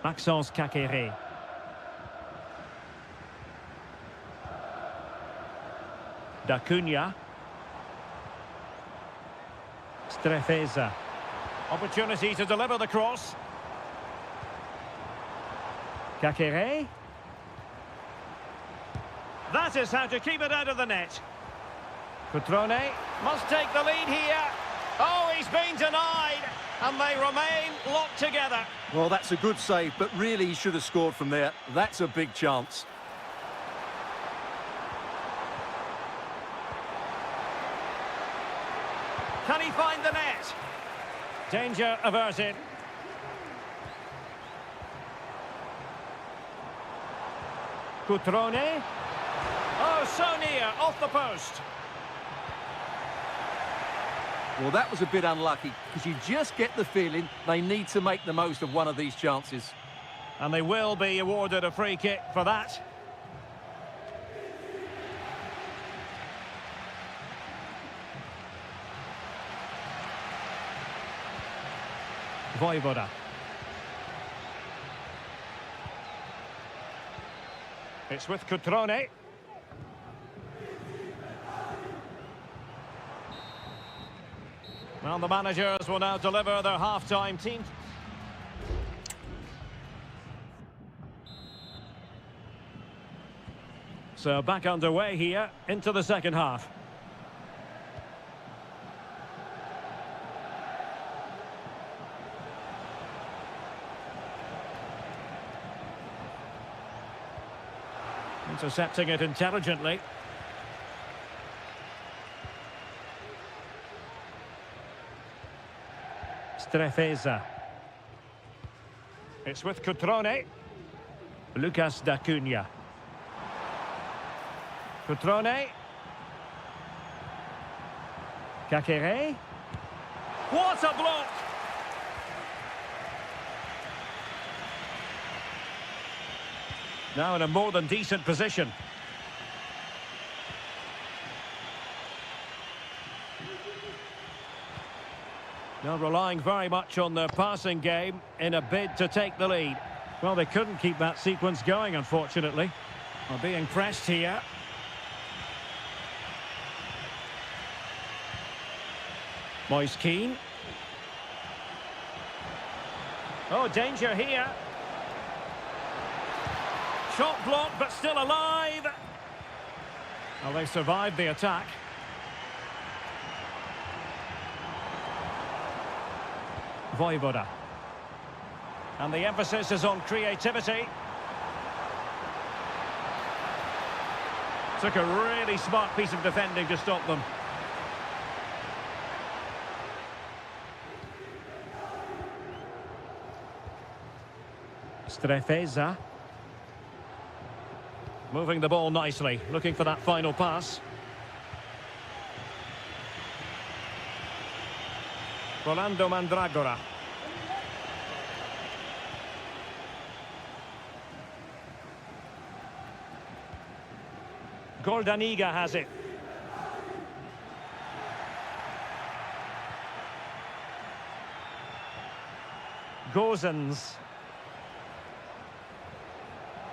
Maxence Kakere. D'Acunha. Strefeza. Opportunity to deliver the cross. Kakere. That is how to keep it out of the net. Cutrone must take the lead here. Oh, he's been denied. And they remain locked together. Well, that's a good save, but really he should have scored from there. That's a big chance. Can he find the net? Danger averted. Cutrone. Oh, so near, off the post. Well, that was a bit unlucky, because you just get the feeling they need to make the most of one of these chances. And they will be awarded a free kick for that. Voivoda. It's with Cutrone. Well, the managers will now deliver their half-time team. So back underway here into the second half. Intercepting it intelligently. Strefeza. It's with Cutrone. Lucas d'Acunha. Cutrone. Kakere. What a block! Now in a more than decent position. Now relying very much on their passing game in a bid to take the lead. Well, they couldn't keep that sequence going, unfortunately. Well, being pressed here. Moise Keane. Oh, danger here. Shot blocked, but still alive. Well, they survived the attack. Voivoda. And the emphasis is on creativity. Took a really smart piece of defending to stop them. Strefeza. Moving the ball nicely, looking for that final pass. Rolando Mandragora. Goldaniga has it. Gozens.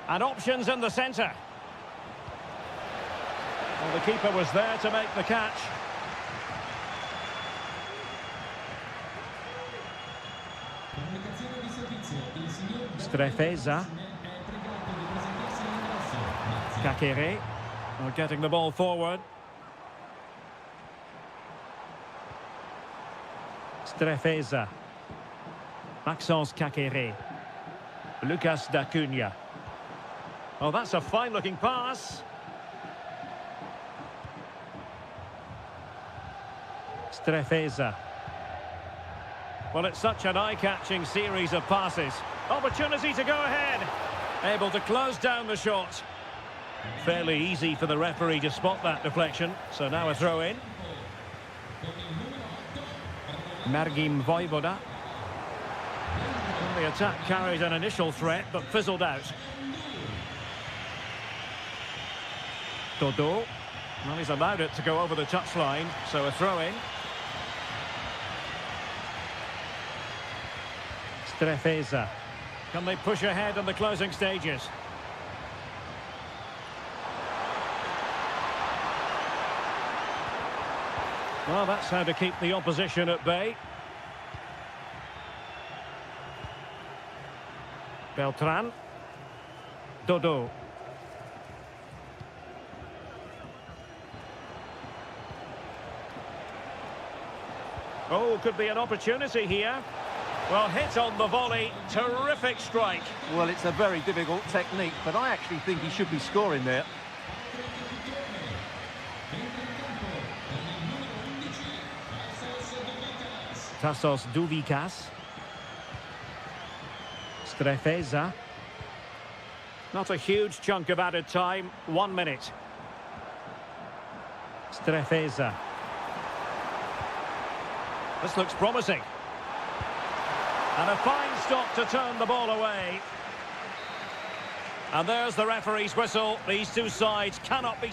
And options in the centre. Well, the keeper was there to make the catch. Strefeza. Kakere. Well, getting the ball forward. Strefeza. Maxence Kakere. Lucas d'Acunha. Oh, that's a fine-looking pass. Strefeza. Well, it's such an eye-catching series of passes. Opportunity to go ahead. Able to close down the shot. Fairly easy for the referee to spot that deflection. So now a throw-in. Margim Voivoda. The attack carried an initial threat, but fizzled out. Dodo. Well, he's allowed it to go over the touchline, so a throw-in. Strefeza. Can they push ahead in the closing stages? Well, that's how to keep the opposition at bay. Beltran. Dodo. Oh, could be an opportunity here. Well, hit on the volley. Terrific strike. Well, it's a very difficult technique, but I actually think he should be scoring there. Tassos Douvikas. Strefeza. Not a huge chunk of added time. 1 minute. Strefeza. This looks promising. And a fine stop to turn the ball away. And there's the referee's whistle. These two sides cannot be...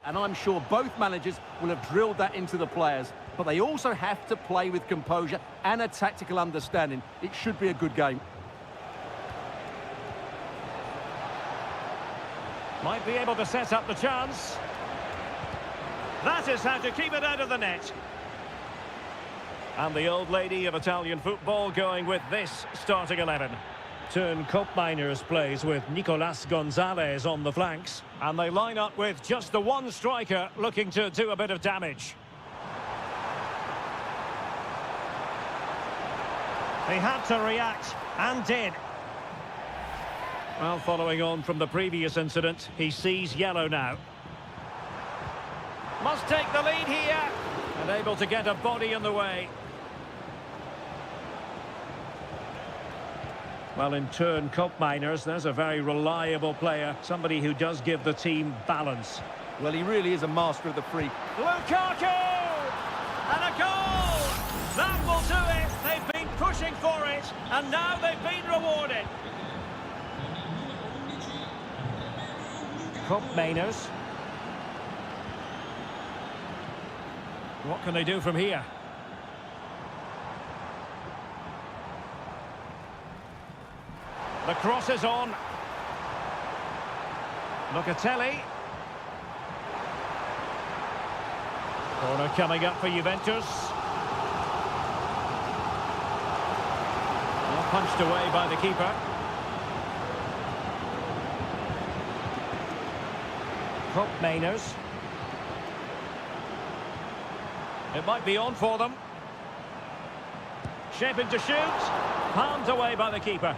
And I'm sure both managers will have drilled that into the players. But they also have to play with composure and a tactical understanding. It should be a good game. Might be able to set up the chance. That is how to keep it out of the net. And the old lady of Italian football going with this starting 11. Turn Koopmeiners plays with Nicolas Gonzalez on the flanks. And they line up with just the one striker looking to do a bit of damage. He had to react, and did. Well, following on from the previous incident, he sees yellow now. Must take the lead here. And able to get a body in the way. Well, in turn, Koopmeiners, there's a very reliable player. Somebody who does give the team balance. Well, he really is a master of the free. Lukaku! And a goal! That will do it. They've been pushing for it, and now they've been rewarded. Koopmeiners. What can they do from here? The cross is on. Locatelli. Corner coming up for Juventus. Well, punched away by the keeper. Koopmeiners. It might be on for them. Shaping to shoot. Palmed away by the keeper.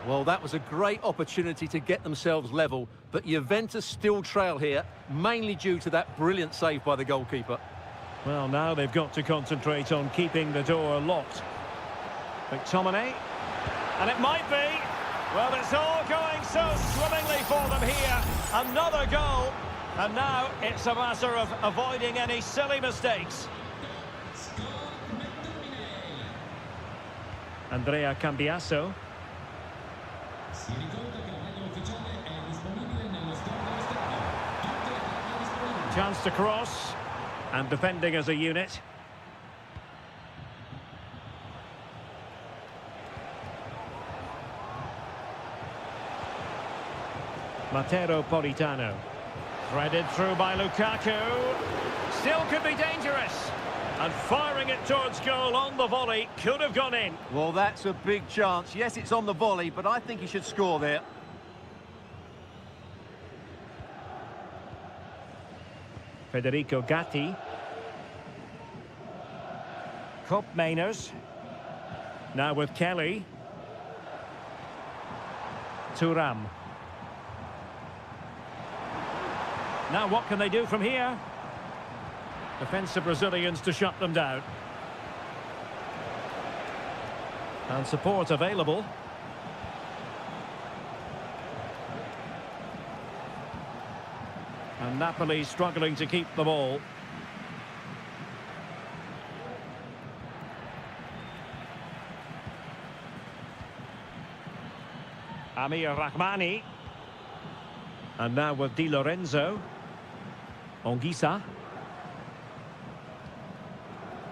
Well, that was a great opportunity to get themselves level, but Juventus still trail here, mainly due to that brilliant save by the goalkeeper. Well, now they've got to concentrate on keeping the door locked. McTominay. And it might be. Well, it's all going so swimmingly for them here. Another goal. And now it's a matter of avoiding any silly mistakes. Andrea Cambiasso. Chance to cross. And defending as a unit. Matteo Politano. Threaded through by Lukaku. Still could be dangerous. And firing it towards goal on the volley. Could have gone in. Well, that's a big chance. Yes, it's on the volley, but I think he should score there. Federico Gatti. Koopmeiners. Now with Kelly. Thuram. Now what can they do from here? Defensive Brazilians to shut them down. And support available. And Napoli struggling to keep the ball. Amir Rahmani. And now with Di Lorenzo. Ongisa.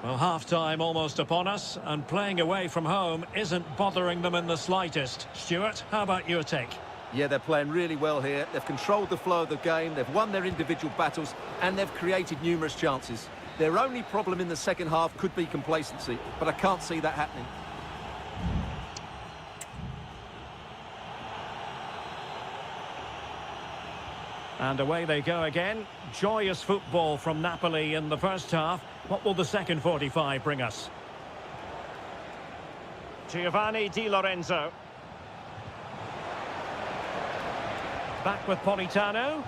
Well, half-time almost upon us, and playing away from home isn't bothering them in the slightest. Stuart, how about your take? Yeah, they're playing really well here. They've controlled the flow of the game, they've won their individual battles, and they've created numerous chances. Their only problem in the second half could be complacency, but I can't see that happening. And away they go again. Joyous football from Napoli in the first half. What will the second 45 bring us? Giovanni Di Lorenzo. Back with Politano.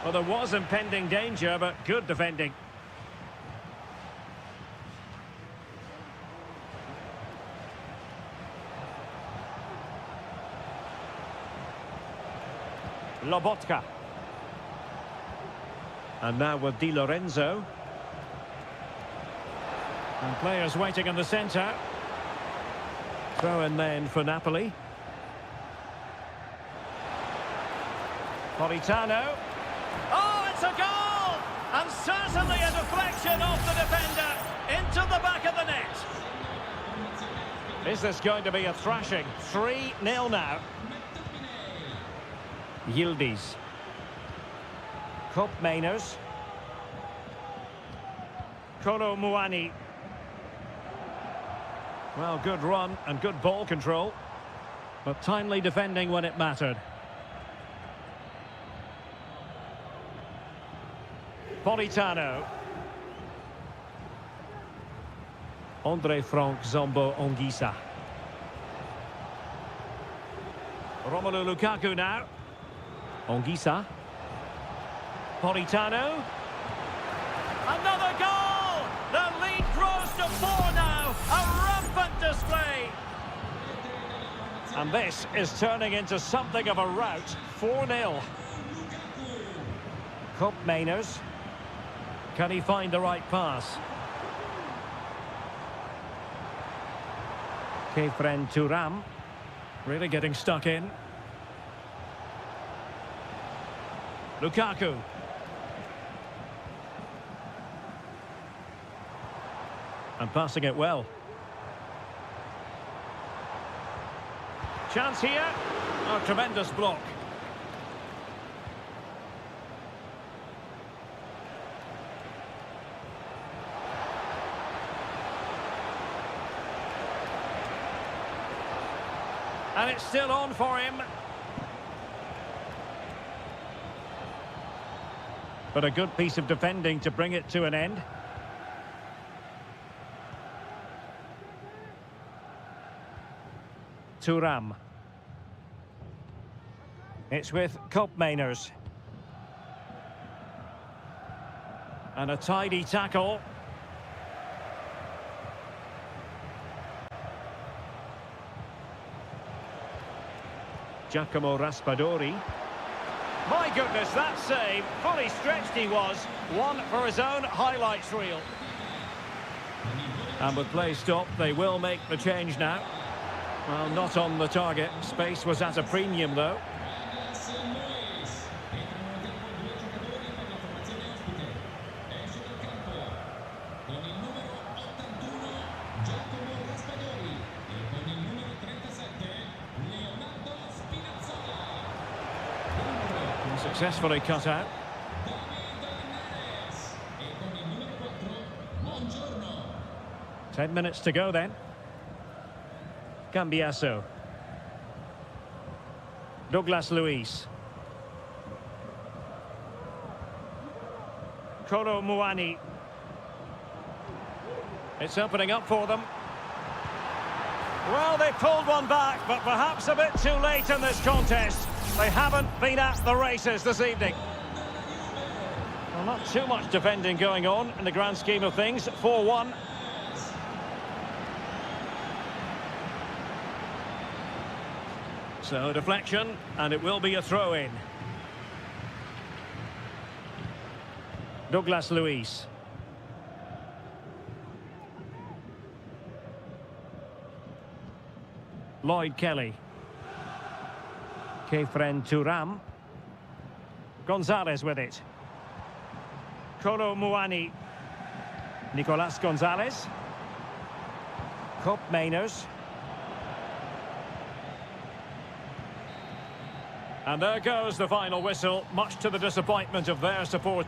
Well, there was impending danger, but good defending. Lobotka. And now with Di Lorenzo. And players waiting in the centre. Throw in then for Napoli. Politano. Oh, it's a goal! And certainly a deflection off the defender into the back of the net. Is this going to be a thrashing? 3-0 now. Yildiz. Cup Mainers. Kolo Muani. Well, good run and good ball control, but timely defending when it mattered. Politano. Andre Frank Zombo Ongisa. Romelu Lukaku now. Ongisa. Politano. Another goal! The lead grows to 4 now. A rampant display. And this is turning into something of a rout. 4-0. Cup Mainers. Can he find the right pass? Kefren Turam. Really getting stuck in. Lukaku. And passing it well. Chance here. Oh, tremendous block. And it's still on for him. But a good piece of defending to bring it to an end. Turam. It's with Mainers. And a tidy tackle. Giacomo Raspadori. My goodness, that save. Fully stretched he was. One for his own highlights reel. And with play stopped, they will make the change now. Well, not on the target. Space was at a premium, though. Successfully cut out. Ten minutes to go then. Cambiasso. Douglas Luiz. Kolo Muani. It's opening up for them. Well, they pulled one back, but perhaps a bit too late in this contest. They haven't been at the races this evening. Well, not too much defending going on in the grand scheme of things. 4-1. So, deflection, and it will be a throw-in. Douglas Luiz. Lloyd Kelly. Kefren Turam. Gonzalez with it. Kolo Muani. Nicolas Gonzalez. Cup Mainers. And there goes the final whistle, much to the disappointment of their support.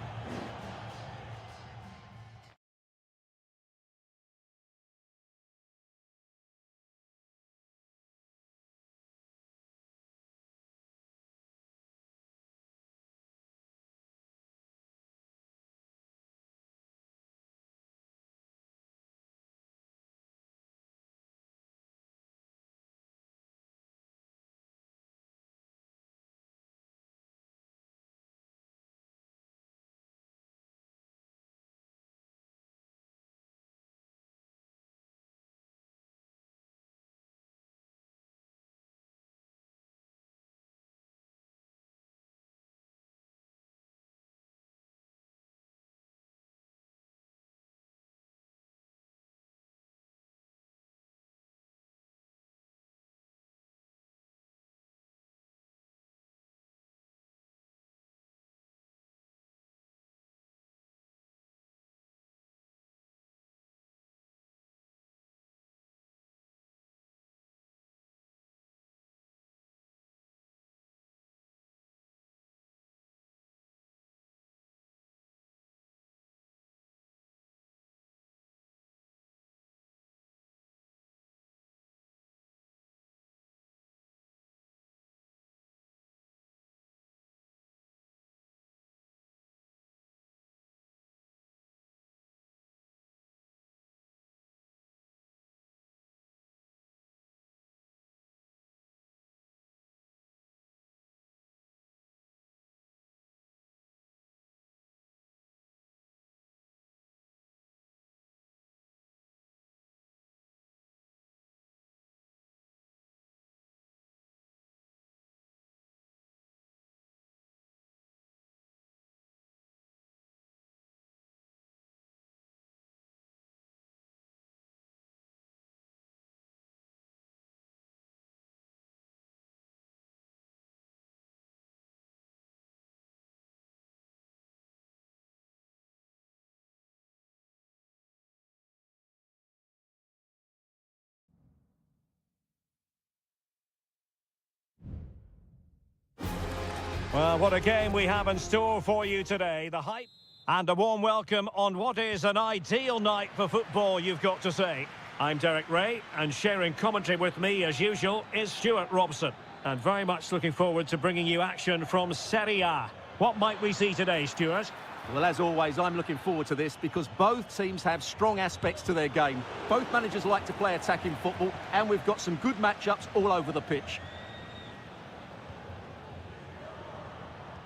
Well, what a game we have in store for you today. The hype and a warm welcome on what is an ideal night for football, you've got to say. I'm Derek Ray, and sharing commentary with me, as usual, is Stuart Robson. And very much looking forward to bringing you action from Seria. What might we see today, Stuart? Well, as always, I'm looking forward to this because both teams have strong aspects to their game. Both managers like to play attacking football, and we've got some good matchups all over the pitch.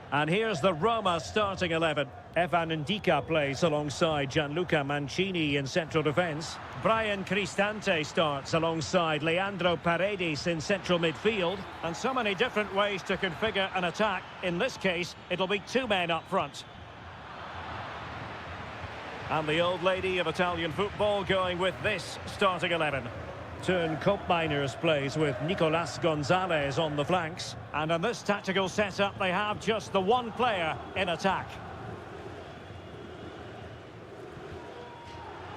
And here's the Roma starting 11. Evan Ndika plays alongside Gianluca Mancini in central defence. Brian Cristante starts alongside Leandro Paredes in central midfield. And so many different ways to configure an attack. In this case, it'll be two men up front. And the old lady of Italian football going with this starting 11. Turn Koopmeiners plays with Nicolas Gonzalez on the flanks. And in this tactical setup, they have just the one player in attack.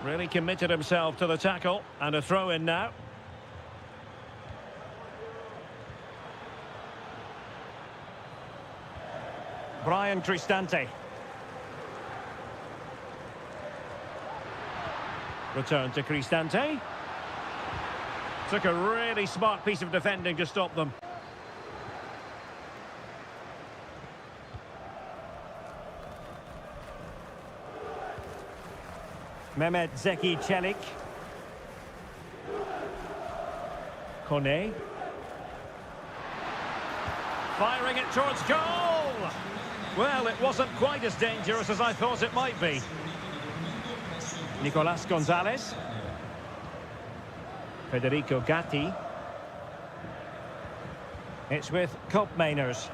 Really committed himself to the tackle. And a throw in now. Brian Cristante. Return to Cristante. Took a really smart piece of defending to stop them. Mehmet Zeki Çelik. Kone. Firing it towards goal! Well, it wasn't quite as dangerous as I thought it might be. Nicolas Gonzalez. Federico Gatti. It's with Koopmeiners.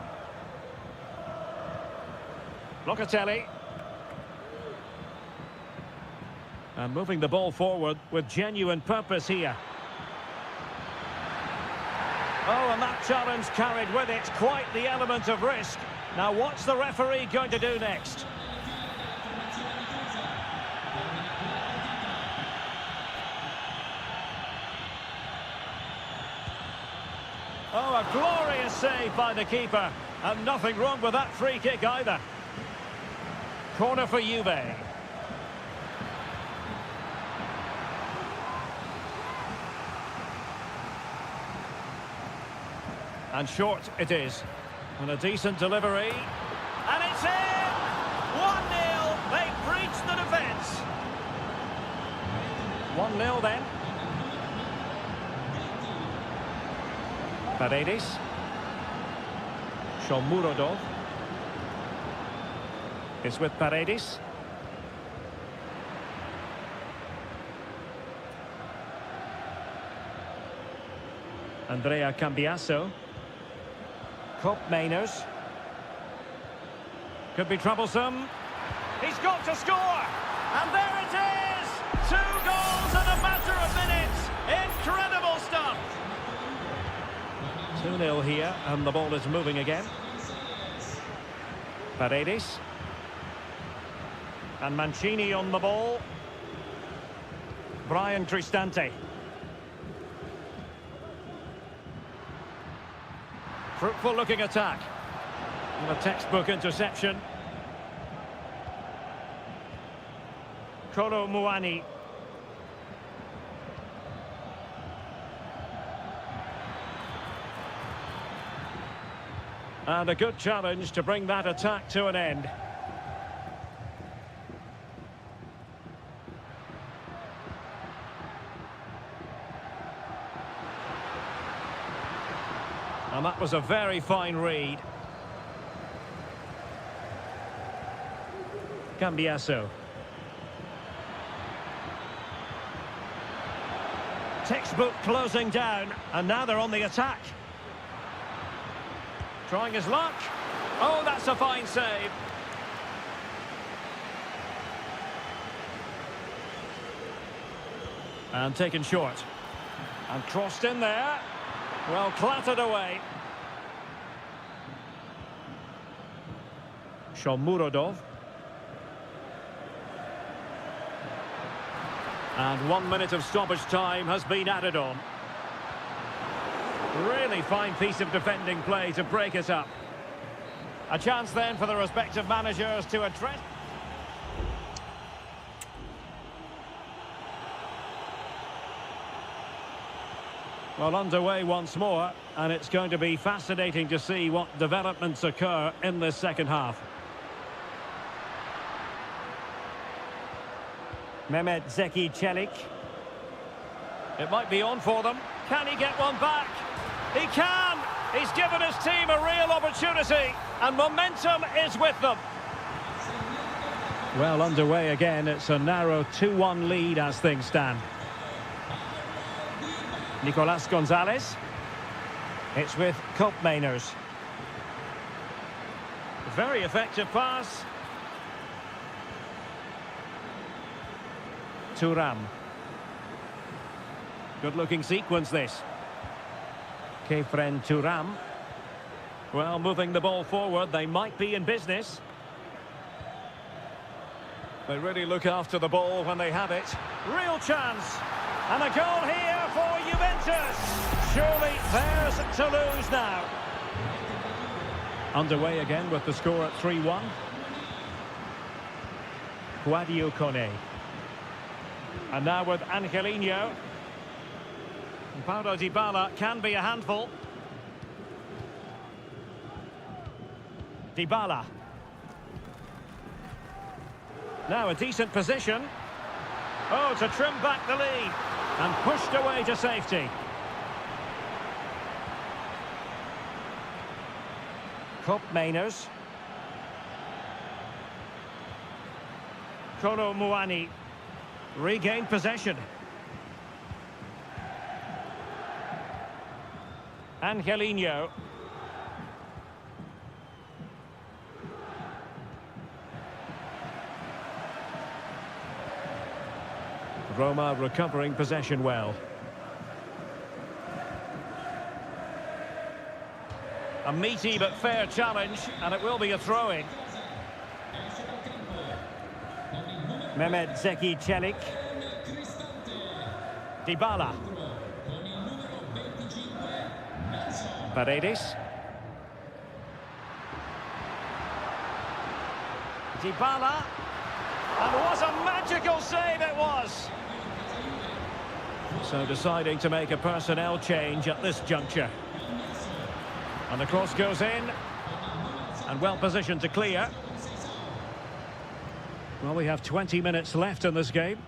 Locatelli. And moving the ball forward with genuine purpose here. Oh, and that challenge carried with it quite the element of risk. Now, what's the referee going to do next? Oh, a glorious save by the keeper. And nothing wrong with that free kick either. Corner for Juve. And short it is. And a decent delivery. And it's in! 1-0. They breached the defence. 1-0 then. Paredes. Shomurodov. It's with Paredes. Andrea Cambiasso. Koopmeiners. Could be troublesome. He's got to score! And there it is! 2 goals in a matter of minutes! Incredible stuff! 2-0 here, and the ball is moving again. Paredes. And Mancini on the ball. Brian Cristante. Fruitful looking attack. And a textbook interception. Kolo Muani. And a good challenge to bring that attack to an end. And that was a very fine read. Cambiasso. Textbook closing down, and now they're on the attack. Trying his luck. Oh, that's a fine save. And taken short. And crossed in there. Well, clattered away. Shomurodov. And 1 minute of stoppage time has been added on. Really fine piece of defending play to break it up. A chance then for the respective managers to address. Well, underway once more, and it's going to be fascinating to see what developments occur in this second half. Mehmet Zeki Çelik. It might be on for them. Can he get one back? He can! He's given his team a real opportunity, and momentum is with them. Well, underway again. It's a narrow 2-1 lead as things stand. Nicolas Gonzalez. It's with Koopmeiners. Very effective pass. Thuram. Good-looking sequence, this. Kefren Thuram. Well, moving the ball forward, they might be in business. They really look after the ball when they have it. Real chance. And a goal here for Juventus. Surely theirs to lose now. Underway again with the score at 3-1. Guadio Kone. And now with Angelino. Paulo Dybala can be a handful. Dybala. Now a decent position. Oh, to trim back the lead. And pushed away to safety. Koopmeiners. Kolo Muani. Regained possession. Angelino. Roma recovering possession well. A meaty but fair challenge, and it will be a throw-in. Mehmet Zeki Çelik. Dybala. Paredes. Dybala. And what a magical save it was! So deciding to make a personnel change at this juncture. And the cross goes in. And well positioned to clear. Well, we have 20 minutes left in this game.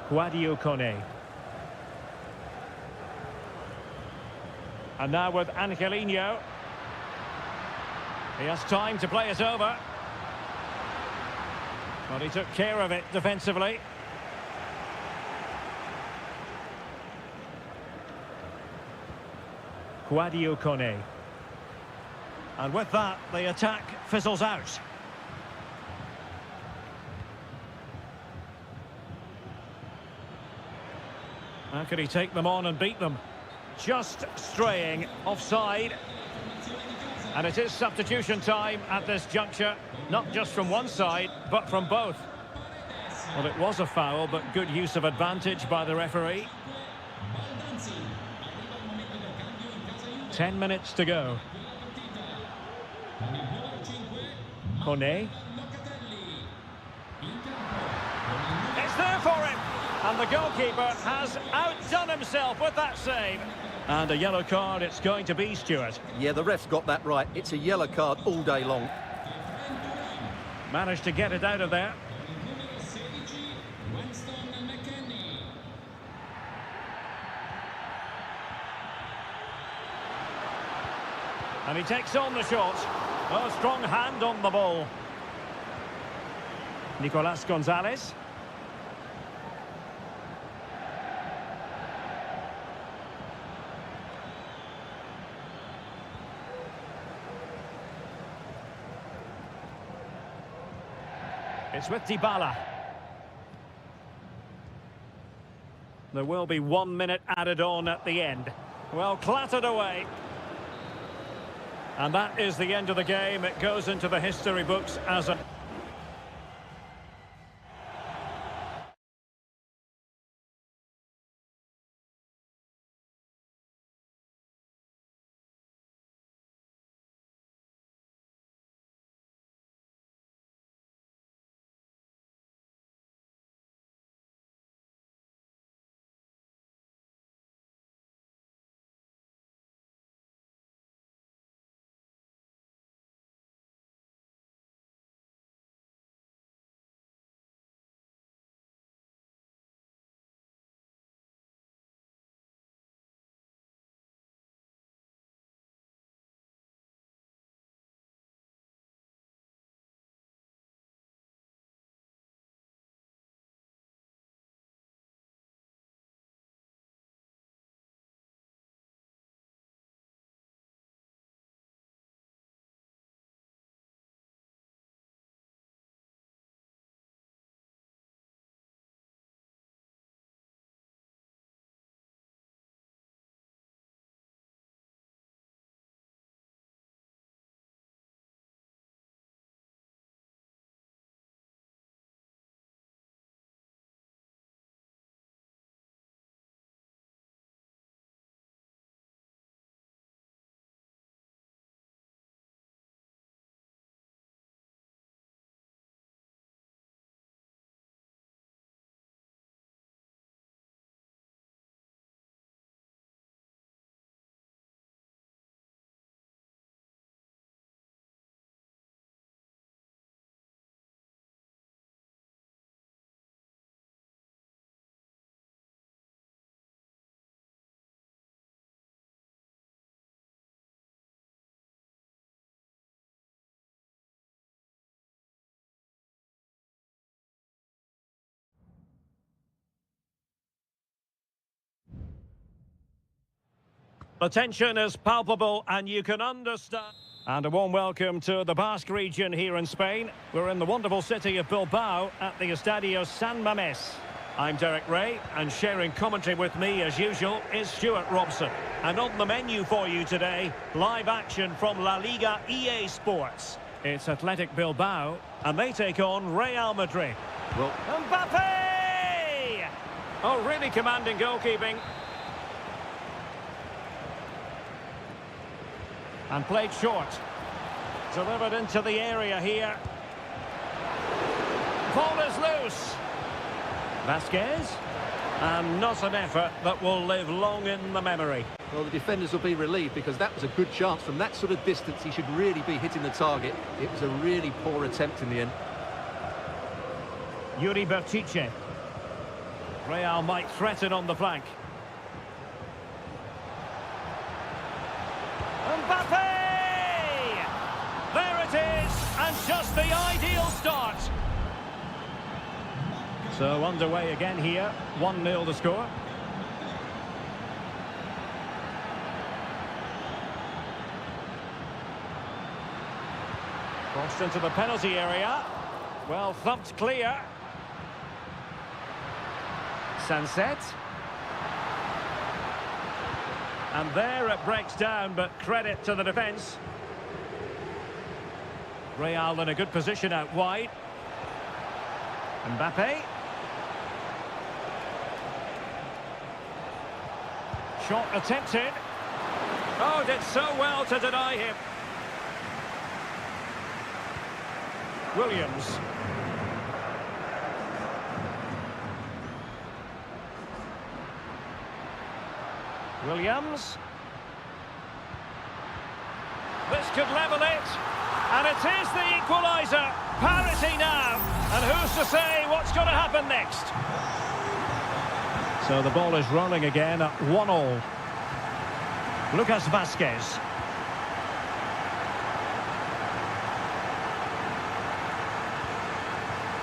Guadio Kone. And now with Angelino. He has time to play it over. But he took care of it defensively. Guadio Kone. And with that, the attack fizzles out. How could he take them on and beat them? Just straying offside. And it is substitution time at this juncture, not just from one side, but from both. Well, it was a foul, but good use of advantage by the referee. 10 minutes to go. Kone. It's there for him! And the goalkeeper has outdone himself with that save. And a yellow card it's going to be, Stuart. Yeah, the ref's got that right. It's a yellow card all day long. Managed to get it out of there. And he takes on the shot. Oh, strong hand on the ball. Nicolas Gonzalez. It's with Dybala. There will be 1 minute added on at the end. Well, clattered away. And that is the end of the game. It goes into the history books as a... The tension is palpable and you can understand. And a warm welcome to the Basque region here in Spain. We're in the wonderful city of Bilbao at the Estadio San Mamés. I'm Derek Ray, and sharing commentary with me as usual is Stuart Robson. And on the menu for you today, live action from La Liga EA Sports. It's Athletic Bilbao, and they take on Real Madrid. Well, Mbappe! Oh, really commanding goalkeeping. And played short. Delivered into the area here. Ball is loose. Vasquez. And not an effort that will live long in the memory. well, the defenders will be relieved because that was a good chance. From that sort of distance, he should really be hitting the target. It was a really poor attempt in the end. Yuri Bertice. Real might threaten on the flank. Mbappe! There it is, and just the ideal start. So underway again here, 1-0 to score. Crossed into the penalty area. Well thumped clear. Sunset. And there it breaks down, but credit to the defence. Real in a good position out wide. Mbappe. Shot attempted. Oh, did so well to deny him. Williams. Williams. This could level it. And it is the equaliser. Parity now. And who's to say what's going to happen next? So the ball is rolling again at 1-1. Lucas Vasquez.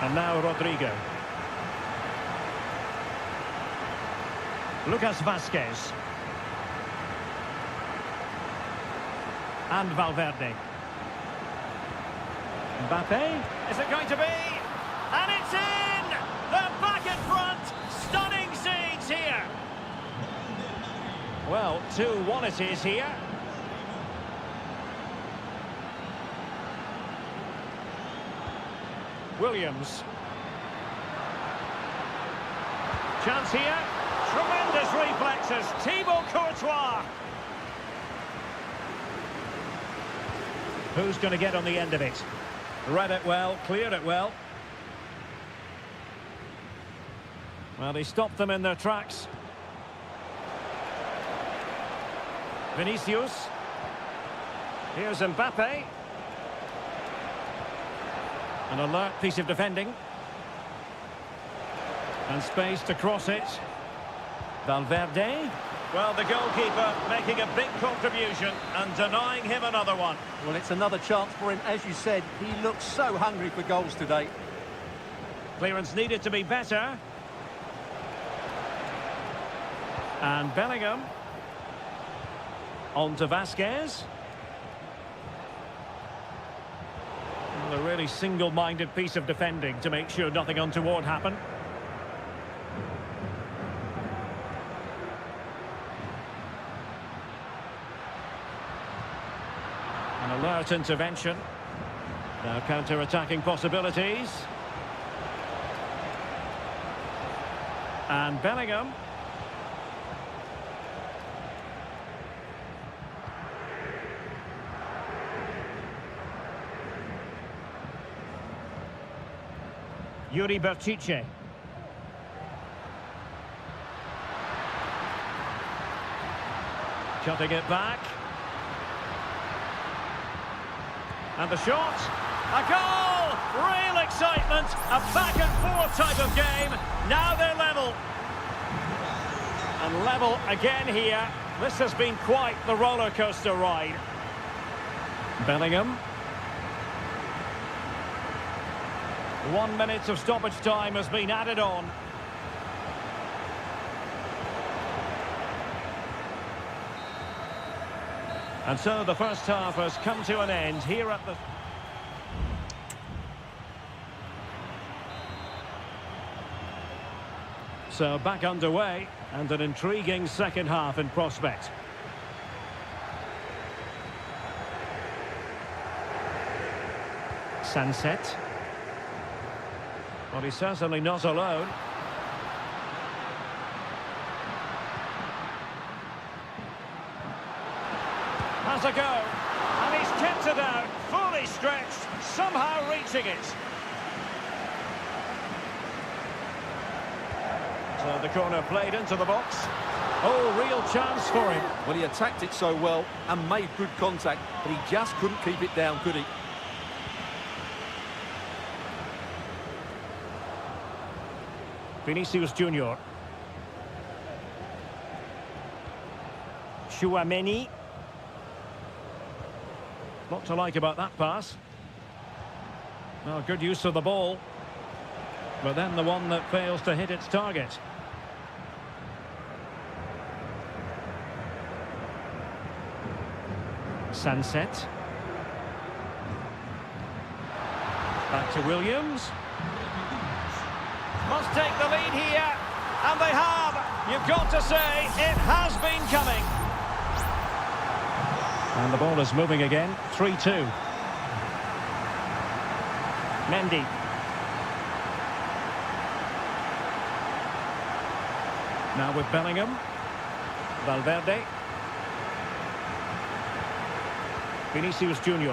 And now Rodrigo. Lucas Vasquez. And Valverde. Mbappe. Is it going to be? And it's in! They're back in front! Stunning scenes here! Well, 2-1 it is here. Williams. Chance here. Tremendous reflexes. Thibaut Courtois. Who's going to get on the end of it? Read it well, cleared it well. Well, he stopped them in their tracks. Vinicius. Here's Mbappe. An alert piece of defending. And space to cross it. Valverde. Well, the goalkeeper making a big contribution and denying him another one. Well, it's another chance for him. As you said, he looks so hungry for goals today. Clearance needed to be better. And Bellingham. On to Vasquez. Well, a really single-minded piece of defending to make sure nothing untoward happened. An alert intervention. Now counter-attacking possibilities. And Bellingham. Yuri Bertice. Cutting it back. And the shot. A goal! Real excitement. A back-and-forth type of game. Now they're level. And level again here. This has been quite the roller coaster ride. Bellingham. 1 minute of stoppage time has been added on. And so the first half has come to an end here at the... So back underway, and an intriguing second half in prospect. Sunset. Well, he's certainly not alone. Has a go, and he's kept it out, fully stretched, somehow reaching it. So the corner played into the box. Oh, real chance for him. Well, he attacked it so well and made good contact, but he just couldn't keep it down, could he? Vinicius Junior. Chouameni. Not to like about that pass. Well, good use of the ball. But then the one that fails to hit its target. Sunset. Back to Williams. Must take the lead here. And they have. You've got to say, it has been coming. And the ball is moving again. 3-2. Mendy. Now with Bellingham. Valverde. Vinicius Junior.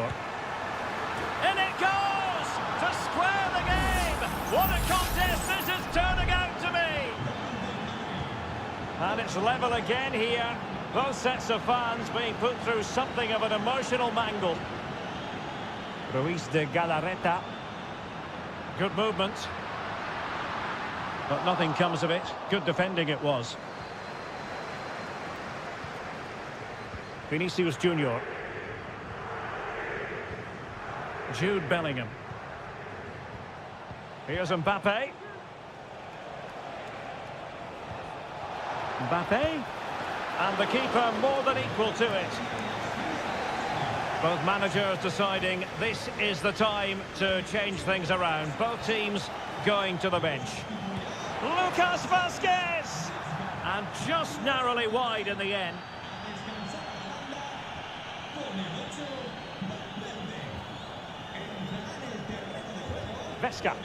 In it goes! To square the game! What a contest this is turning out to be! And it's level again here. Both sets of fans being put through something of an emotional mangle. Ruiz de Galarreta. Good movement. But nothing comes of it. Good defending it was. Vinicius Junior. Jude Bellingham. Here's Mbappe. Mbappe. And the keeper more than equal to it. Both managers deciding this is the time to change things around. Both teams going to the bench. Lucas Vazquez! And just narrowly wide in the end. Vesca.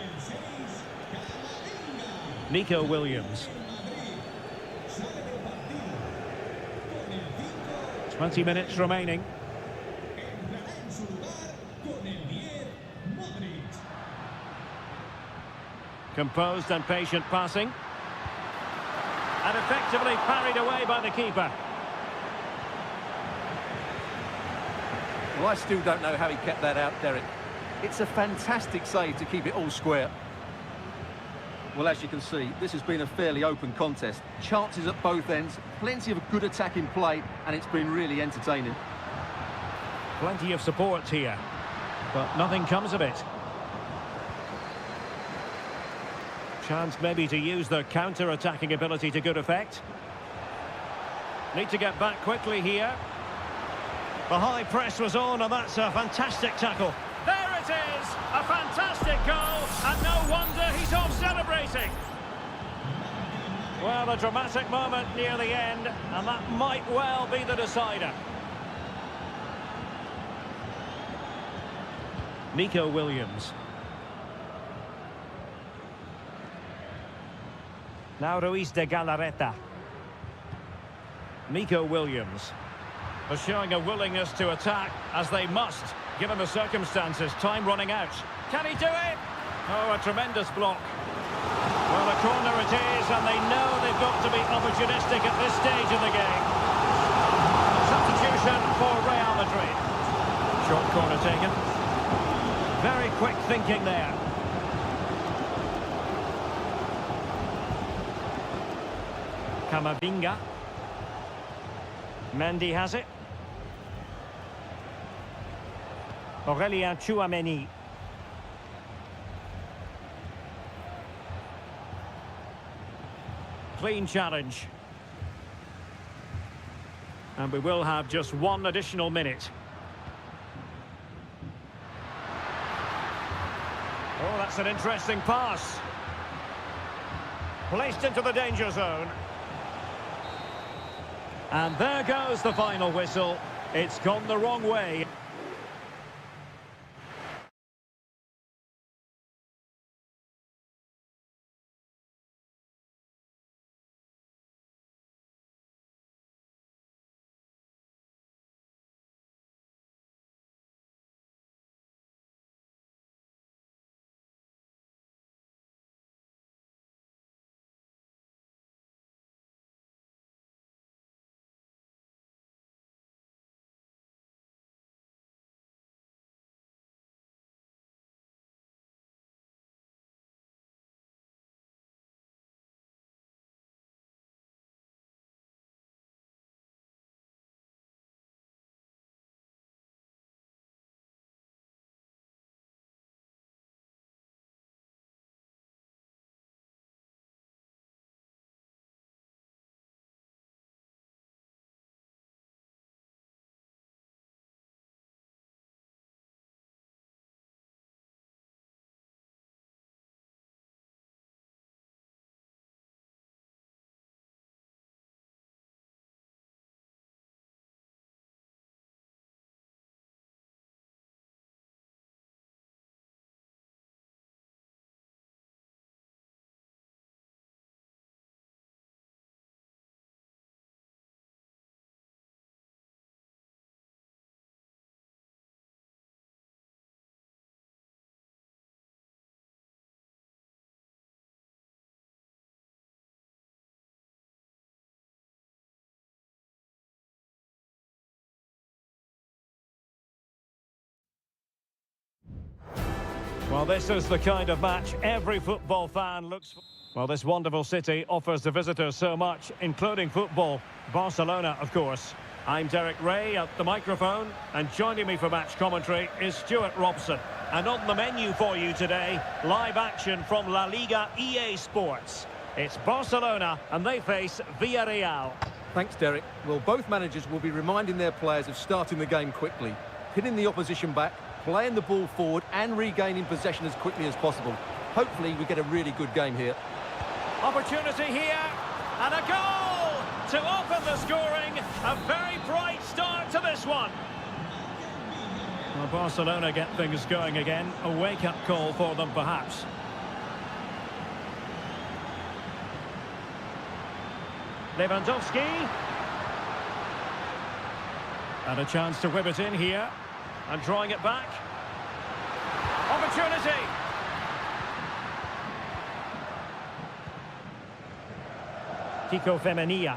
Nico Williams. 20 minutes remaining. Composed and patient passing. And effectively parried away by the keeper. Well, I still don't know how he kept that out, Derek. It's a fantastic save to keep it all square. Well, as you can see, this has been a fairly open contest. Chances at both ends, plenty of good attacking play, and it's been really entertaining. Plenty of support here, but nothing comes of it. Chance maybe to use their counter-attacking ability to good effect. Need to get back quickly here. The high press was on, and that's a fantastic tackle. There it is! A fantastic goal, and no wonder he's off celebrating. Well, a dramatic moment near the end, and that might well be the decider. Nico Williams. Now Ruiz de Galarreta. Nico Williams. Are showing a willingness to attack, as they must, given the circumstances. Time running out. Can he do it? Oh, a tremendous block. Well, a corner it is, and they know they've got to be opportunistic at this stage of the game. Substitution for Real Madrid. Short corner taken. Very quick thinking there. Camavinga. Mendy has it. Aurelien Chouameni. Clean challenge. And we will have just one additional minute. Oh, that's an interesting pass. Placed into the danger zone. And there goes the final whistle. It's gone the wrong way. Well, this is the kind of match every football fan looks for. Well, this wonderful city offers the visitors so much, including football. Barcelona, of course. I'm Derek Ray at the microphone, and joining me for match commentary is Stuart Robson. And on the menu for you today, live action from La Liga EA Sports. It's Barcelona, and they face Villarreal. Thanks, Derek. Well, both managers will be reminding their players of starting the game quickly, pinning the opposition back, playing the ball forward and regaining possession as quickly as possible. Hopefully we get a really good game here. Opportunity here, and a goal to open the scoring. A very bright start to this one. Well, Barcelona get things going again. A wake-up call for them, perhaps. Lewandowski. And a chance to whip it in here. And drawing it back. Opportunity. Kiko Femenia.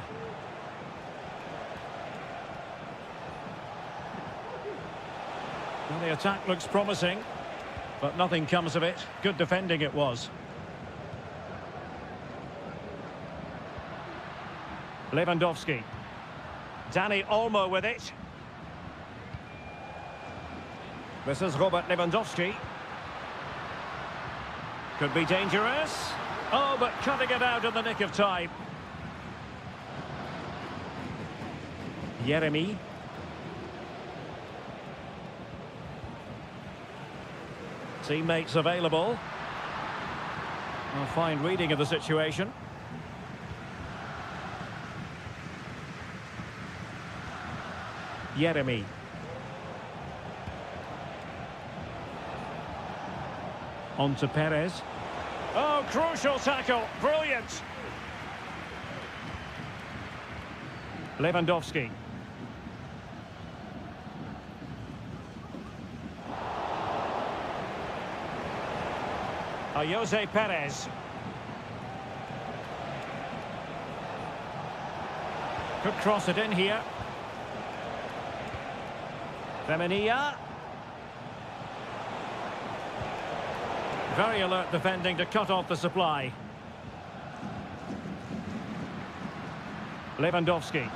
Well, the attack looks promising, but nothing comes of it. Good defending it was. Lewandowski. Dani Olmo with it. This is Robert Lewandowski. Could be dangerous. Oh, but cutting it out in the nick of time. Jeremy. Teammates available. A fine reading of the situation. Jeremy. On to Perez. Oh, crucial tackle. Brilliant. Lewandowski. Jose Perez. Could cross it in here. Femenia. Very alert defending to cut off the supply. Lewandowski.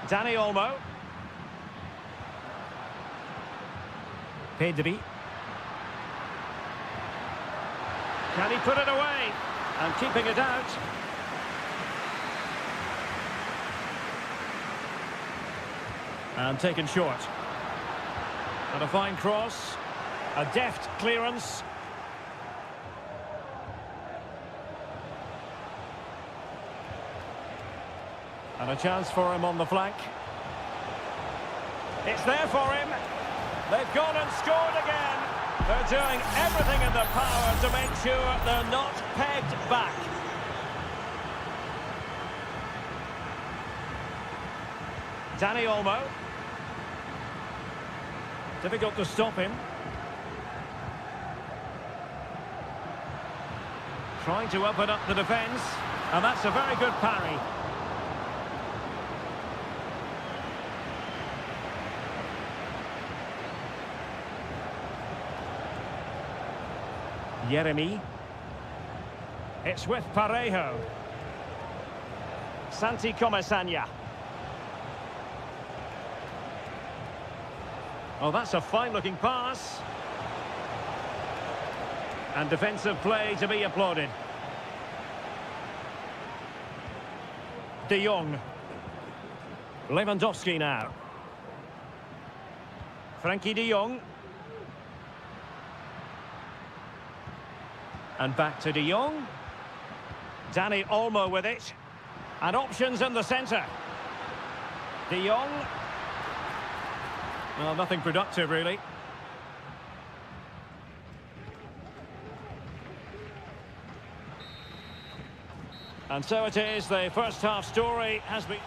Dani Olmo. Pedri. Can he put it away? And keeping it out. And taken short. And a fine cross. A deft clearance. And a chance for him on the flank. It's there for him. They've gone and scored again. They're doing everything in their power to make sure they're not pegged back. Dani Olmo. Difficult to stop him. Trying to open up the defence. And that's a very good parry. Jeremy. It's with Parejo. Santi Comesaña. Oh, that's a fine-looking pass. And defensive play to be applauded. De Jong. Lewandowski now. Frankie de Jong. And back to de Jong. Dani Olmo with it. And options in the centre. De Jong. Well, nothing productive, really. And so it is, the first half story has been...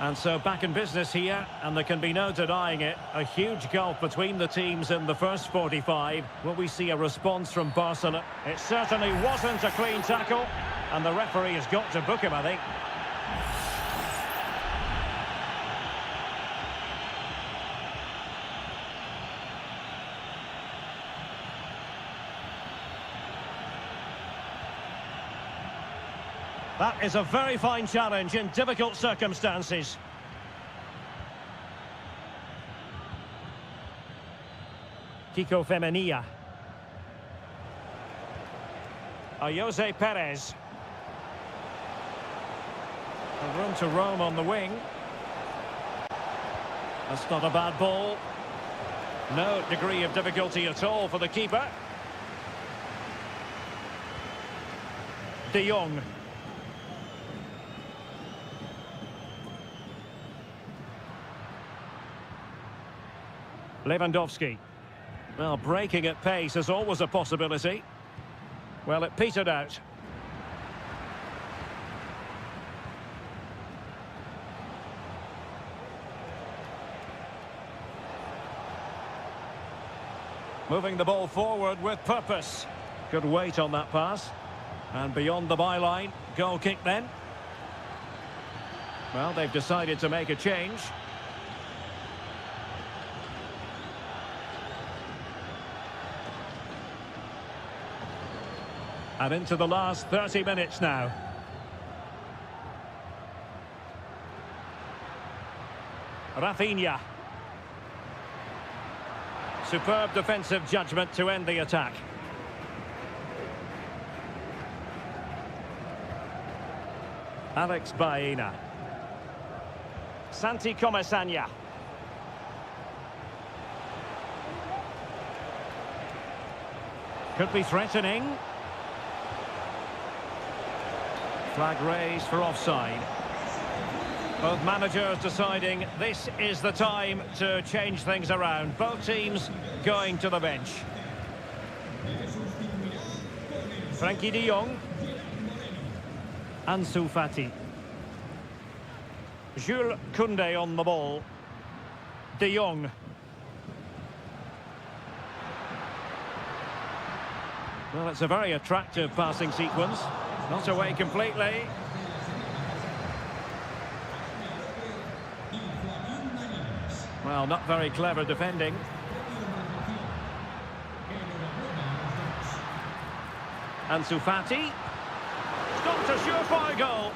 And so back in business here, and there can be no denying it. A huge gulf between the teams in the first 45. Will we see a response from Barcelona? It certainly wasn't a clean tackle, and the referee has got to book him, I think. That is a very fine challenge in difficult circumstances. Kiko Femenia. Jose Perez. A room to roam on the wing. That's not a bad ball. No degree of difficulty at all for the keeper. De Jong. Lewandowski. Well, breaking at pace is always a possibility. Well, it petered out. Moving the ball forward with purpose. Good weight on that pass. And beyond the byline, goal kick then. Well, they've decided to make a change. And into the last 30 minutes now. Rafinha. Superb defensive judgment to end the attack. Alex Baena. Santi Comesaña. Could be threatening. Flag raised for offside. Both managers deciding this is the time to change things around. Both teams going to the bench. Frankie de Jong. Ansu Fati. Jules Koundé on the ball. De Jong. Well, it's a very attractive passing sequence. Not away completely. Well, not very clever defending. Ansu Fati. Stopped a surefire goal.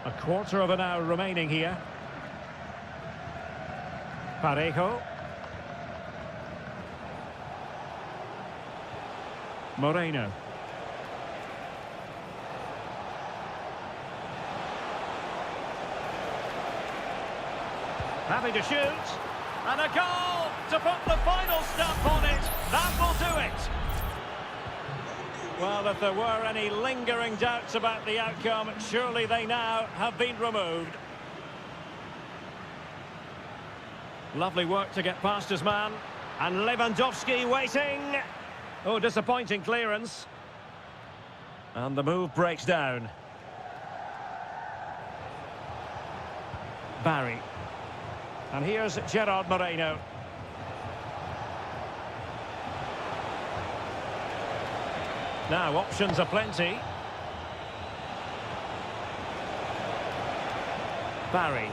A quarter of an hour remaining here. Parejo. Moreno. Happy to shoot. And a goal to put the final stamp on it. That will do it. Well, if there were any lingering doubts about the outcome, surely they now have been removed. Lovely work to get past his man. And Lewandowski waiting. Oh, disappointing clearance. And the move breaks down. Barry. And here's Gerard Moreno. Now, options are plenty. Barry.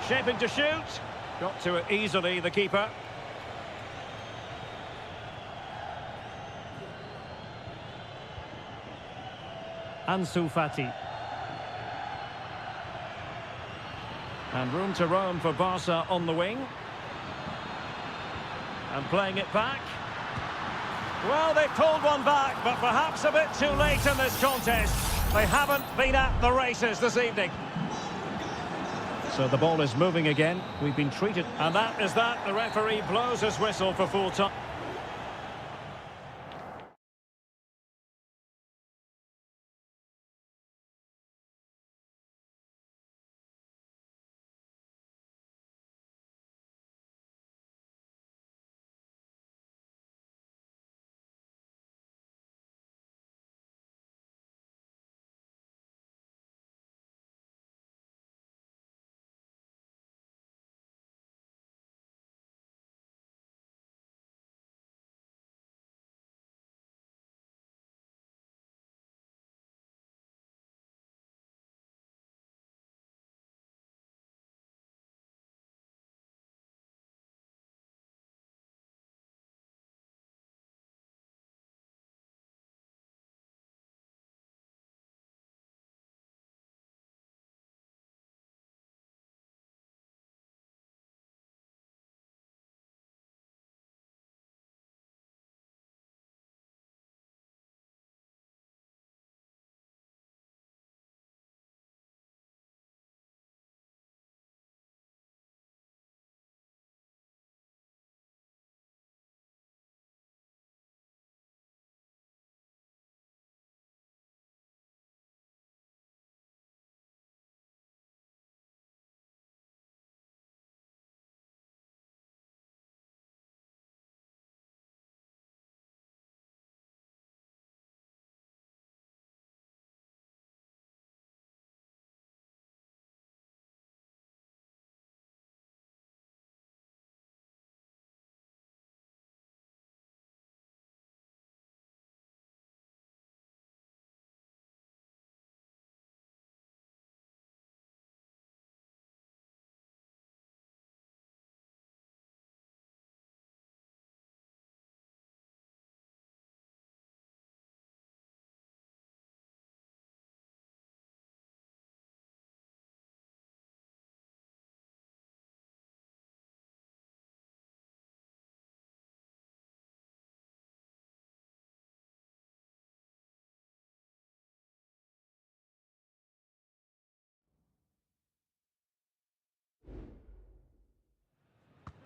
Shaping to shoot. Got to it easily, the keeper. Ansu Fati. And room to roam for Barca on the wing. And playing it back. Well, they've pulled one back, but perhaps a bit too late in this contest. They haven't been at the races this evening. So the ball is moving again. We've been treated. And that is that. The referee blows his whistle for full time.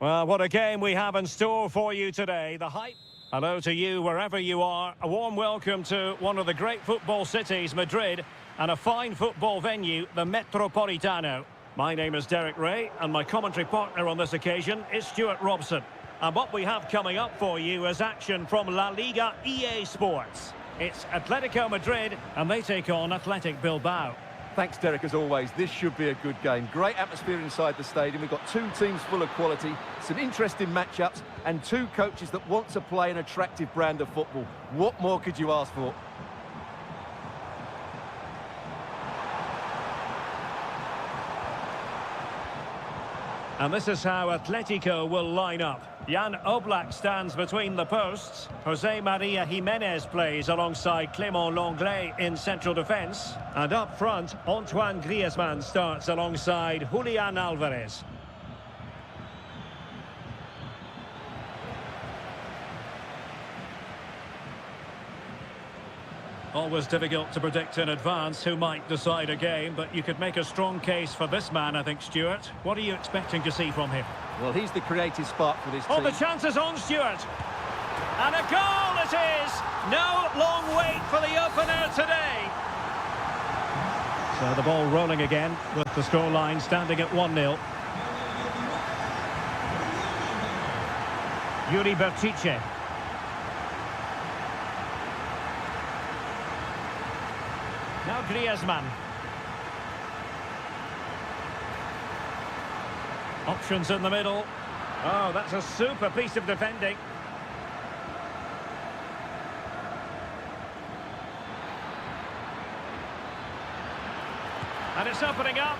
Well, what a game we have in store for you today. The hype. Hello to you wherever you are. A warm welcome to one of the great football cities, Madrid, and a fine football venue, the Metropolitano. My name is Derek Ray, and my commentary partner on this occasion is Stuart Robson. And what we have coming up for you is action from La Liga EA Sports. It's Atletico Madrid, and they take on Athletic Bilbao. Thanks, Derek, as always. This should be a good game. Great atmosphere inside the stadium. We've got two teams full of quality, some interesting matchups, and two coaches that want to play an attractive brand of football. What more could you ask for? And this is how Atletico will line up. Jan Oblak stands between the posts. Jose Maria Jimenez plays alongside Clément Lenglet in central defence. And up front, Antoine Griezmann starts alongside Julian Alvarez. Always difficult to predict in advance who might decide a game, but you could make a strong case for this man, I think, Stuart. What are you expecting to see from him? Well, he's the creative spark for this team. Oh, the chance is on, Stuart. And a goal it is! No long wait for the opener today. So the ball rolling again, with the scoreline standing at 1-0. Yuri Berchiche. Now Griezmann. Options in the middle. Oh, that's a super piece of defending. And it's opening up.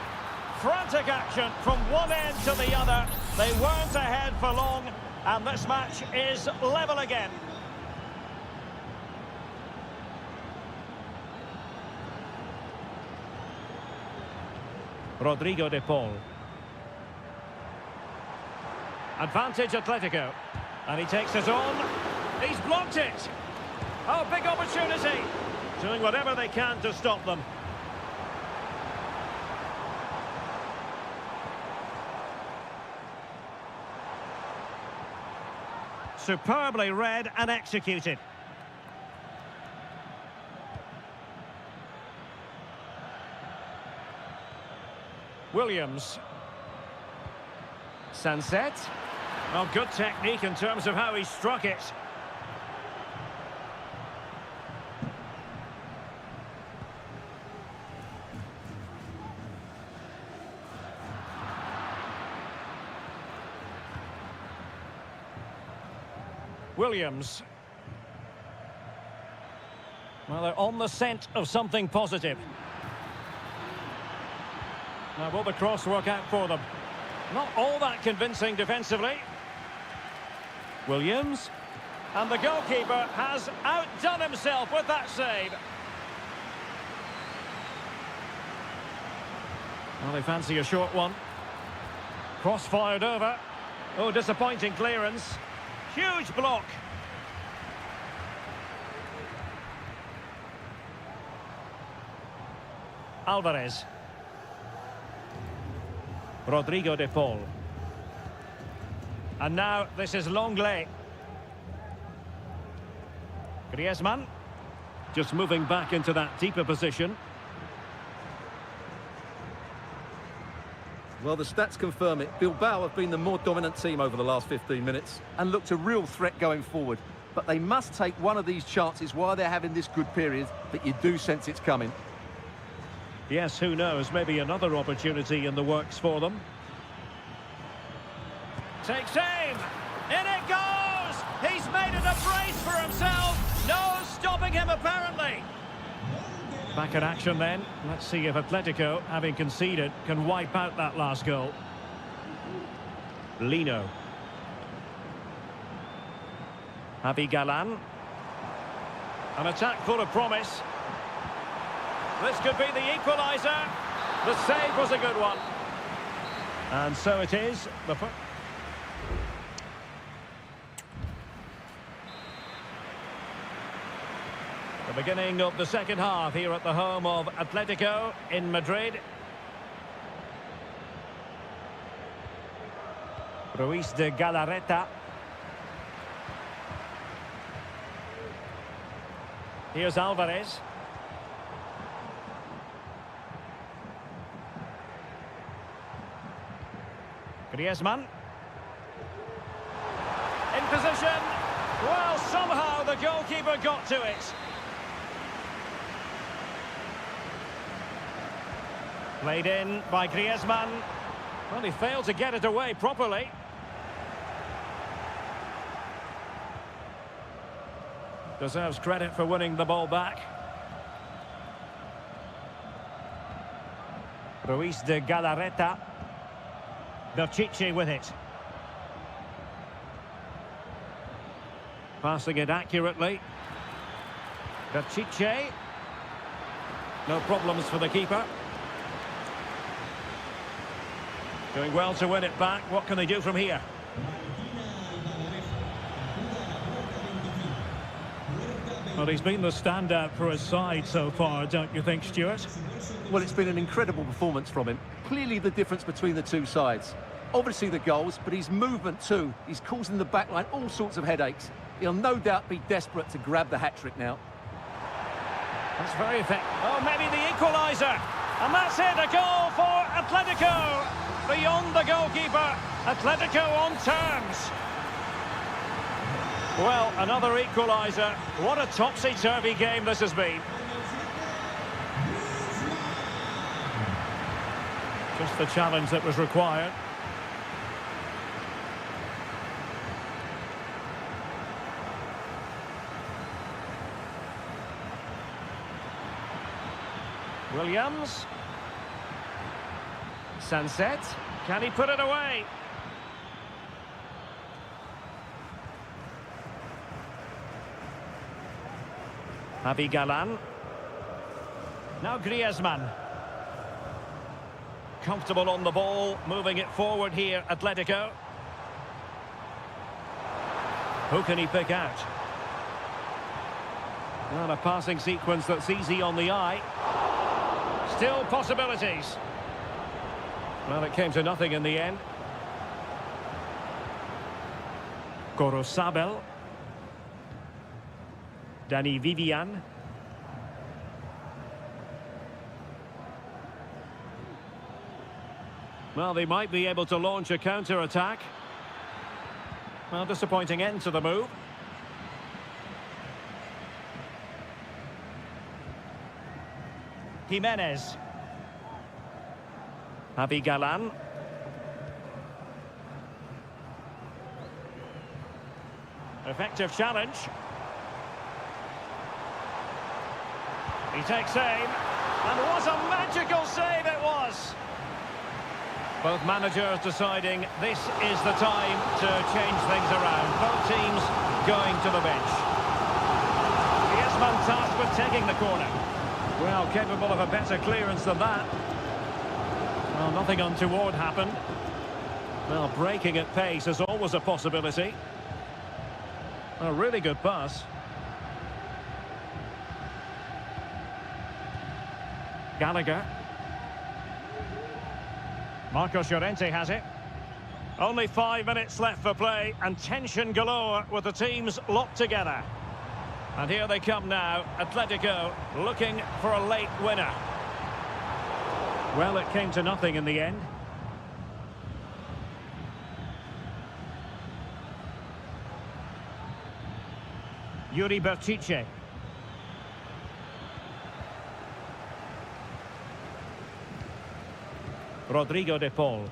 Frantic action from one end to the other. They weren't ahead for long, and this match is level again. Rodrigo de Paul. Advantage Atletico. And he takes it on. He's blocked it. Oh, big opportunity. Doing whatever they can to stop them. Superbly read and executed. Williams. Sunset. Oh, good technique in terms of how he struck it. Williams. Well, they're on the scent of something positive. Now, will the cross work out for them? Not all that convincing defensively. Williams. And the goalkeeper has outdone himself with that save. Well, they fancy a short one. Cross fired over. Oh, disappointing clearance. Huge block. Alvarez. Rodrigo de Paul. And now this is Longley. Griezmann. Just moving back into that deeper position. Well, the stats confirm it. Bilbao have been the more dominant team over the last 15 minutes and looked a real threat going forward. But they must take one of these chances while they're having this good period that you do sense it's coming. Yes, who knows? Maybe another opportunity in the works for them. Takes aim. In it goes! He's made it a brace for himself. No stopping him, apparently. Back in action then. Let's see if Atletico, having conceded, can wipe out that last goal. Lino. Javi Galan. An attack full of promise. This could be the equaliser. The save was a good one. And so it is. The beginning of the second half here at the home of Atletico in Madrid. Ruiz de Galarreta. Here's Alvarez. Griezmann. In position. Well, somehow the goalkeeper got to it. Played in by Griezmann. Well, he failed to get it away properly. Deserves credit for winning the ball back. Ruiz de Galarreta. Berchiche with it. Passing it accurately. Berchiche. No problems for the keeper. Doing well to win it back. What can they do from here? Well, he's been the standout for his side so far, don't you think, Stuart? Well, it's been an incredible performance from him. Clearly the difference between the two sides. Obviously the goals, but his movement too. He's causing the backline all sorts of headaches. He'll no doubt be desperate to grab the hat-trick now. That's very effective. Oh, maybe the equaliser. And that's it, a goal for Atletico. Beyond the goalkeeper, Atletico on terms. Well, another equaliser. What a topsy-turvy game this has been. Just the challenge that was required. Williams. Sunset. Can he put it away? Javi Galan. Now Griezmann. Comfortable on the ball, moving it forward here, Atletico. Who can he pick out? Well, a passing sequence that's easy on the eye. Still possibilities. Well, it came to nothing in the end. Gorosabel. Danny Vivian. Well, they might be able to launch a counter-attack. Well, disappointing end to the move. Jimenez. Javi Galan. Effective challenge. He takes aim. And what a magical save it was! Both managers deciding this is the time to change things around. Both teams going to the bench. Griezmann tasked with taking the corner. Well, capable of a better clearance than that. Well, nothing untoward happened. Well, breaking at pace is always a possibility. A really good pass. Gallagher. Marcos Llorente has it. Only 5 minutes left for play and tension galore with the teams locked together. And here they come now, Atletico looking for a late winner. Well, it came to nothing in the end. Yuri Bertice. Rodrigo de Paul.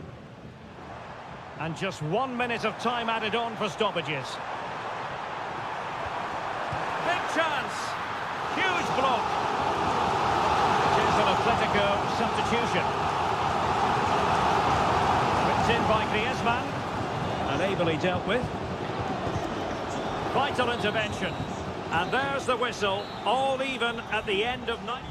And just 1 minute of time added on for stoppages. Big chance. Huge block. It is an Atletico substitution. Whipped in by Griezmann. And ably dealt with. Vital intervention. And there's the whistle. All even at the end of 90.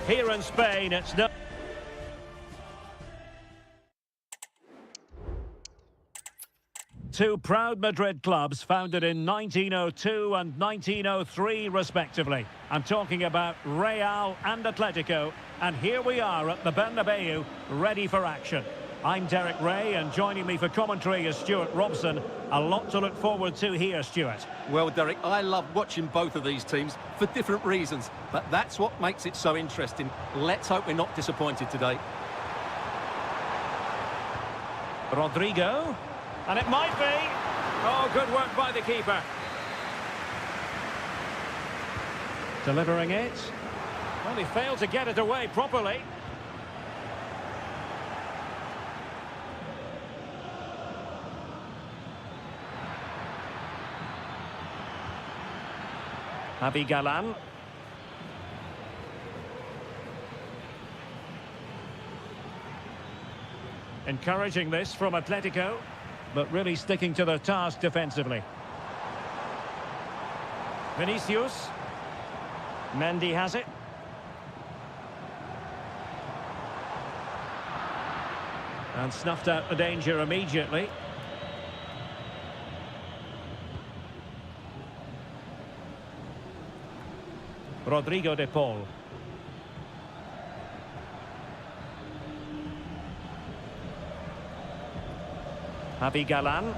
Here in Spain, it's no... Two proud Madrid clubs founded in 1902 and 1903 respectively. I'm talking about Real and Atletico, and here we are at the Bernabeu, ready for action. I'm Derek Ray, and joining me for commentary is Stuart Robson. A lot to look forward to here, Stuart. Well, Derek, I love watching both of these teams for different reasons, but that's what makes it so interesting. Let's hope we're not disappointed today. Rodrigo, and it might be. Oh, good work by the keeper. Delivering it. Well, he failed to get it away properly. Javi Galan. Encouraging this from Atletico, but really sticking to their task defensively. Vinicius. Mendy has it. And snuffed out the danger immediately. Rodrigo de Paul. Javi Galan.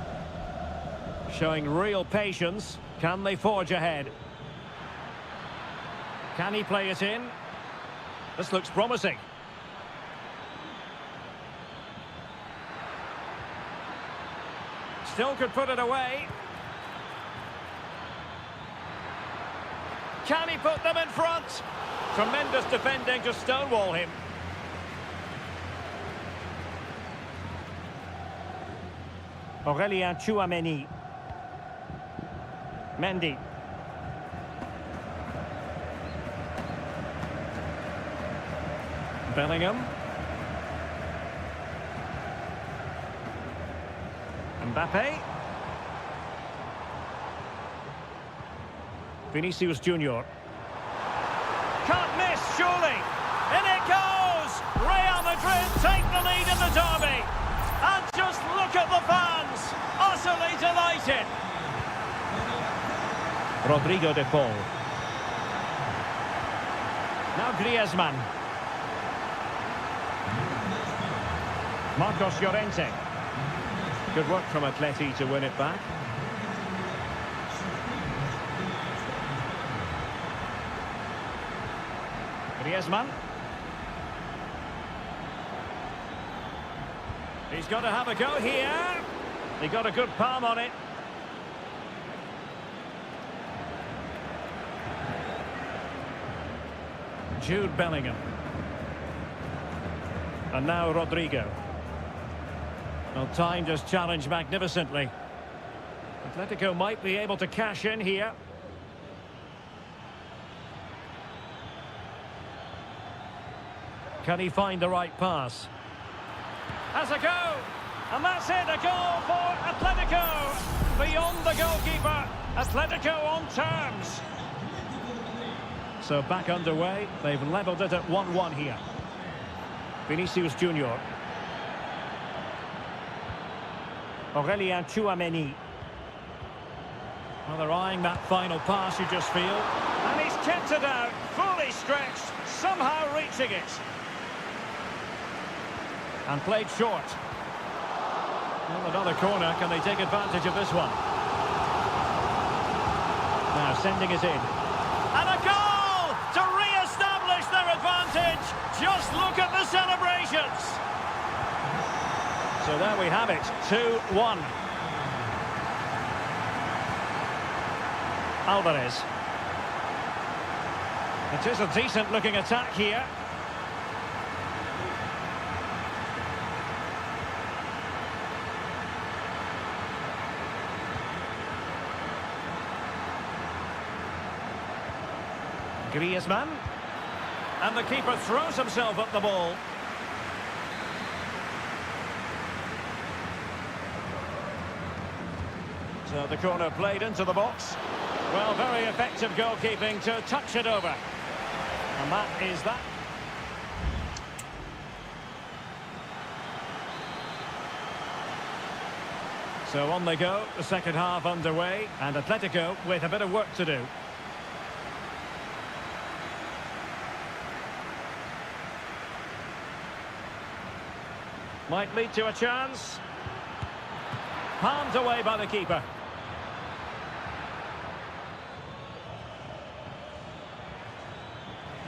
Showing real patience. Can they forge ahead? Can he play it in? This looks promising. Still could put it away. Can he put them in front? Tremendous defending to stonewall him. Aurélien Tchouameni. Mendy. Bellingham. Mbappe. Vinicius Junior. Can't miss, surely. In it goes! Real Madrid take the lead in the derby. And just look at the fans. Utterly delighted. Rodrigo de Paul. Now Griezmann. Marcos Llorente. Good work from Atleti to win it back. Griezmann. He's got to have a go here. He got a good palm on it. Jude Bellingham. And now Rodrigo. Well, timed his challenge magnificently. Atletico might be able to cash in here. Can he find the right pass? Has a go! And that's it, a goal for Atletico! Beyond the goalkeeper, Atletico on terms. So back underway, they've levelled it at 1-1 here. Vinicius Junior. Aurélien Tchouameni. Well, they're eyeing that final pass, you just feel. And he's kept it out, fully stretched, somehow reaching it. And played short. Well, another corner, can they take advantage of this one? Now sending it in. And a goal to re-establish their advantage. Just look at the celebrations. So there we have it, 2-1. Alvarez. It is a decent looking attack here. Griezmann. And the keeper throws himself at the ball. So the corner played into the box. Well, very effective goalkeeping to touch it over. And that is that. So on they go, the second half underway, and Atletico with a bit of work to do. Might lead to a chance. Palmed away by the keeper.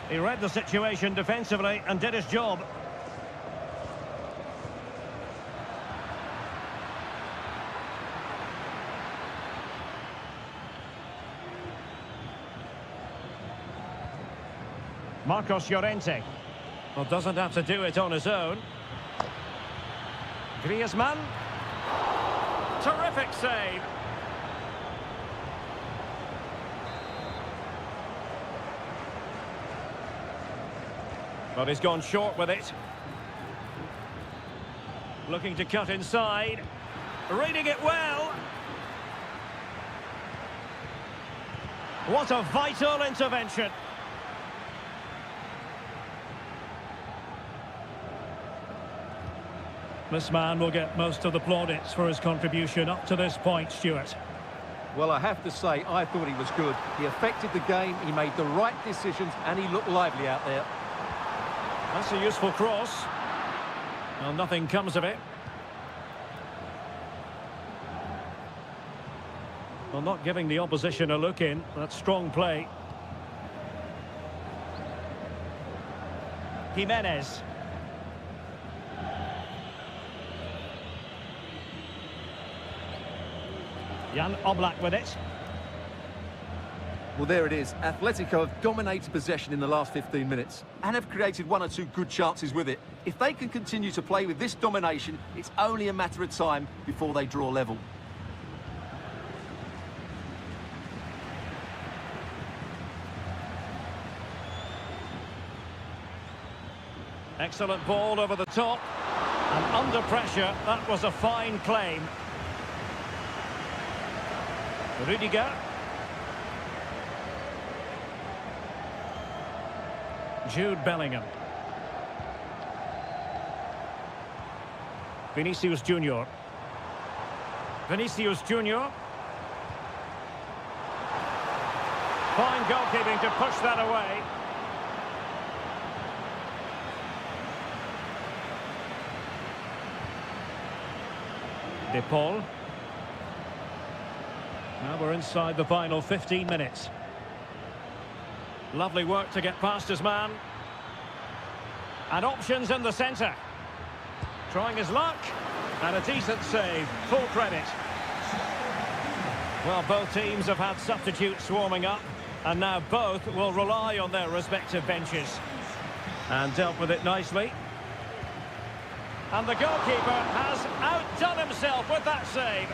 He read the situation defensively and did his job. Marcos Llorente. Well, doesn't have to do it on his own. Griezmann. Terrific save. But he's gone short with it. Looking to cut inside. Reading it well. What a vital intervention. This man will get most of the plaudits for his contribution up to this point, Stuart. Well, I have to say, I thought he was good. He affected the game, he made the right decisions, and he looked lively out there. That's a useful cross. Well, nothing comes of it. Well, not giving the opposition a look in. That's strong play. Jimenez. Jan Oblak with it. Well, there it is. Atletico have dominated possession in the last 15 minutes and have created one or two good chances with it. If they can continue to play with this domination, it's only a matter of time before they draw level. Excellent ball over the top. And under pressure, that was a fine claim. Rudiger. Jude Bellingham. Vinicius Junior. Vinicius Junior. Fine goalkeeping to push that away. De Paul. Now we're inside the final 15 minutes. Lovely work to get past his man. And options in the centre. Trying his luck. And a decent save. Full credit. Well, both teams have had substitutes warming up. And now both will rely on their respective benches. And dealt with it nicely. And the goalkeeper has outdone himself with that save.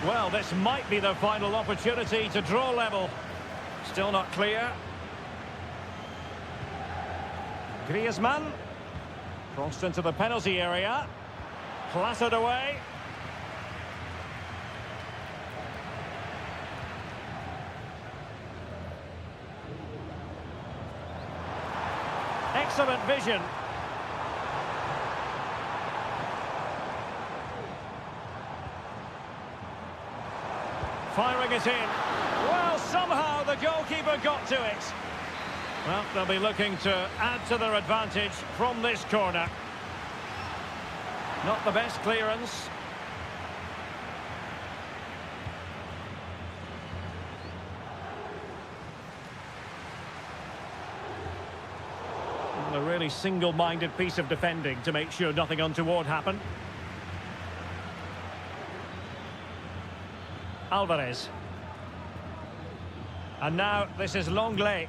Well, this might be the final opportunity to draw level. Still not clear. Griezmann. Crossed into the penalty area. Clattered away. Excellent vision. Firing it in. Well, somehow the goalkeeper got to it. Well, they'll be looking to add to their advantage from this corner. Not the best clearance. A really single-minded piece of defending to make sure nothing untoward happened. Alvarez. And now this is Longley.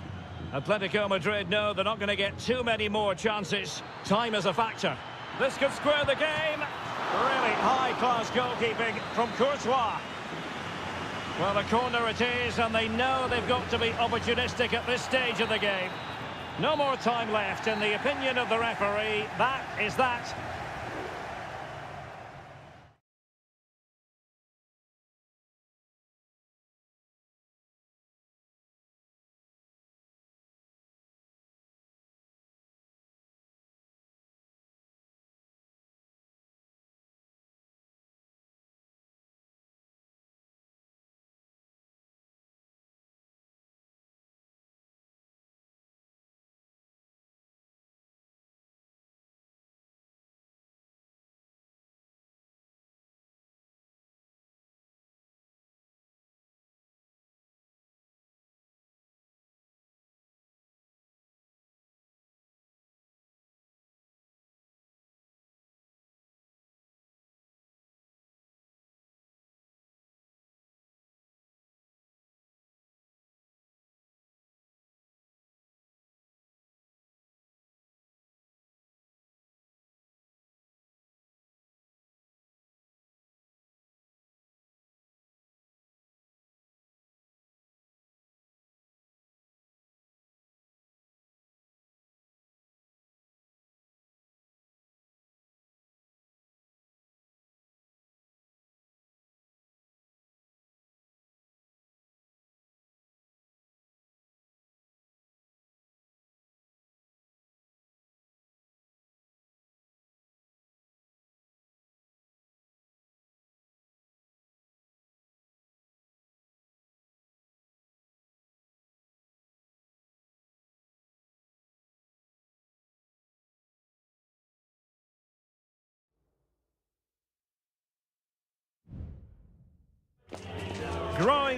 Atletico Madrid know they're not going to get too many more chances. Time is a factor. This could square the game. Really high-class goalkeeping from Courtois. Well, a corner it is, and they know they've got to be opportunistic at this stage of the game. No more time left. In the opinion of the referee, that is that.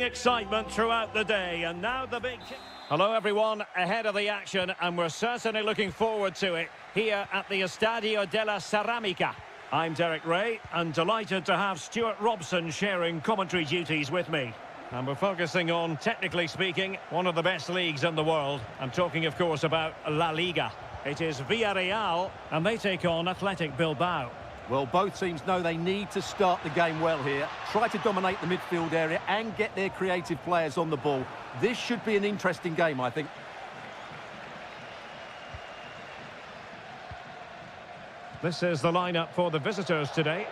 excitement throughout the day, and now the big kick. Hello everyone, ahead of the action, and we're certainly looking forward to it here at the Estadio della Ceramica. I'm Derek Ray, and delighted to have Stuart Robson sharing commentary duties with me. And we're focusing on, technically speaking, one of the best leagues in the world. I'm talking, of course, about La Liga. It is Villarreal, and they take on Athletic Bilbao. Well, both teams know they need to start the game well here. Try to dominate the midfield area and get their creative players on the ball. This should be an interesting game, I think. This is the lineup for the visitors today.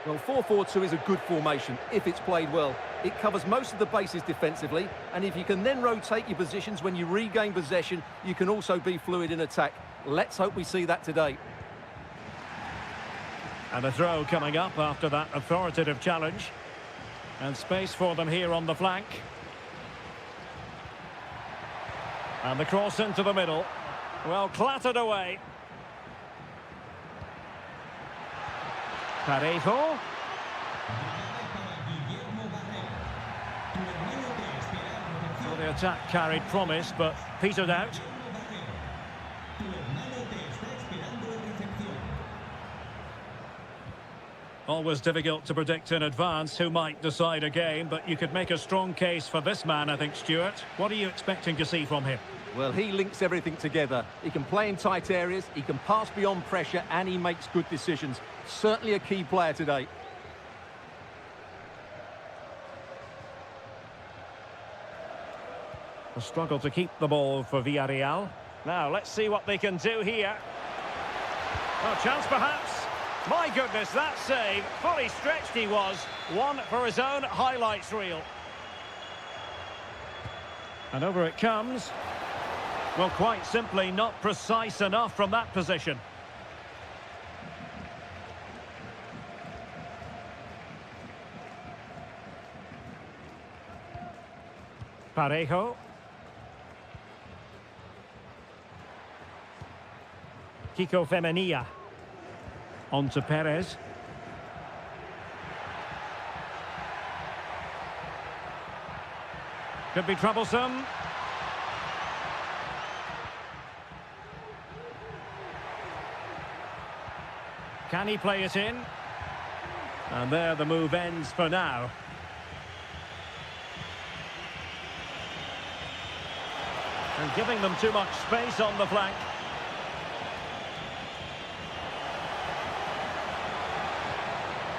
Well, 4-4-2 is a good formation if it's played well. It covers most of the bases defensively, and if you can then rotate your positions when you regain possession, you can also be fluid in attack. Let's hope we see that today. And a throw coming up after that authoritative challenge. And space for them here on the flank. And the cross into the middle. Well, clattered away. Parejo. Well, the attack carried promise, but petered out. Always difficult to predict in advance who might decide a game, but you could make a strong case for this man, I think, Stuart. What are you expecting to see from him? Well, he links everything together. He can play in tight areas, he can pass beyond pressure, and he makes good decisions. Certainly a key player today. A struggle to keep the ball for Villarreal. Now, let's see what they can do here. Oh, chance perhaps. My goodness, that save. Fully stretched he was. One for his own highlights reel. And over it comes. Well, quite simply not precise enough from that position. Parejo. Kiko Femenia. On to Perez. Could be troublesome. Can he play it in? And there the move ends for now. And giving them too much space on the flank.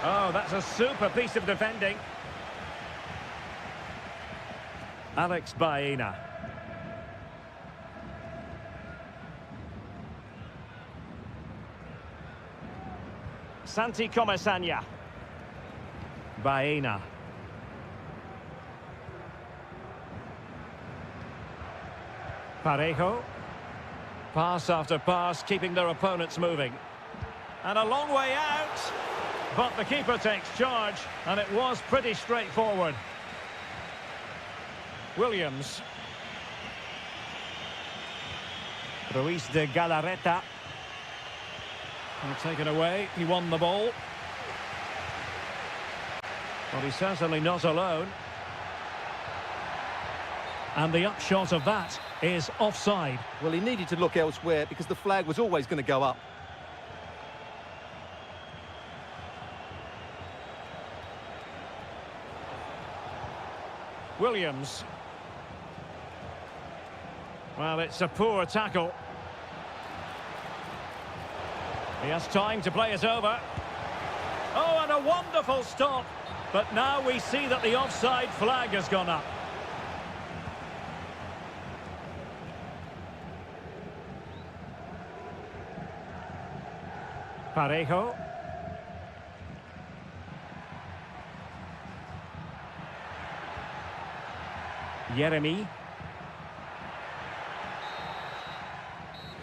Oh, that's a super piece of defending. Alex Baena. Santi Comesaña. Baena. Parejo. Pass after pass, keeping their opponents moving. And a long way out. But the keeper takes charge, and it was pretty straightforward. Williams. Ruiz de Galarreta. And taken away, he won the ball. But he's certainly not alone. And the upshot of that is offside. Well, he needed to look elsewhere because the flag was always going to go up. Williams. Well, it's a poor tackle. He has time to play it over. Oh, and a wonderful stop. But now we see that the offside flag has gone up. Parejo. Jeremy.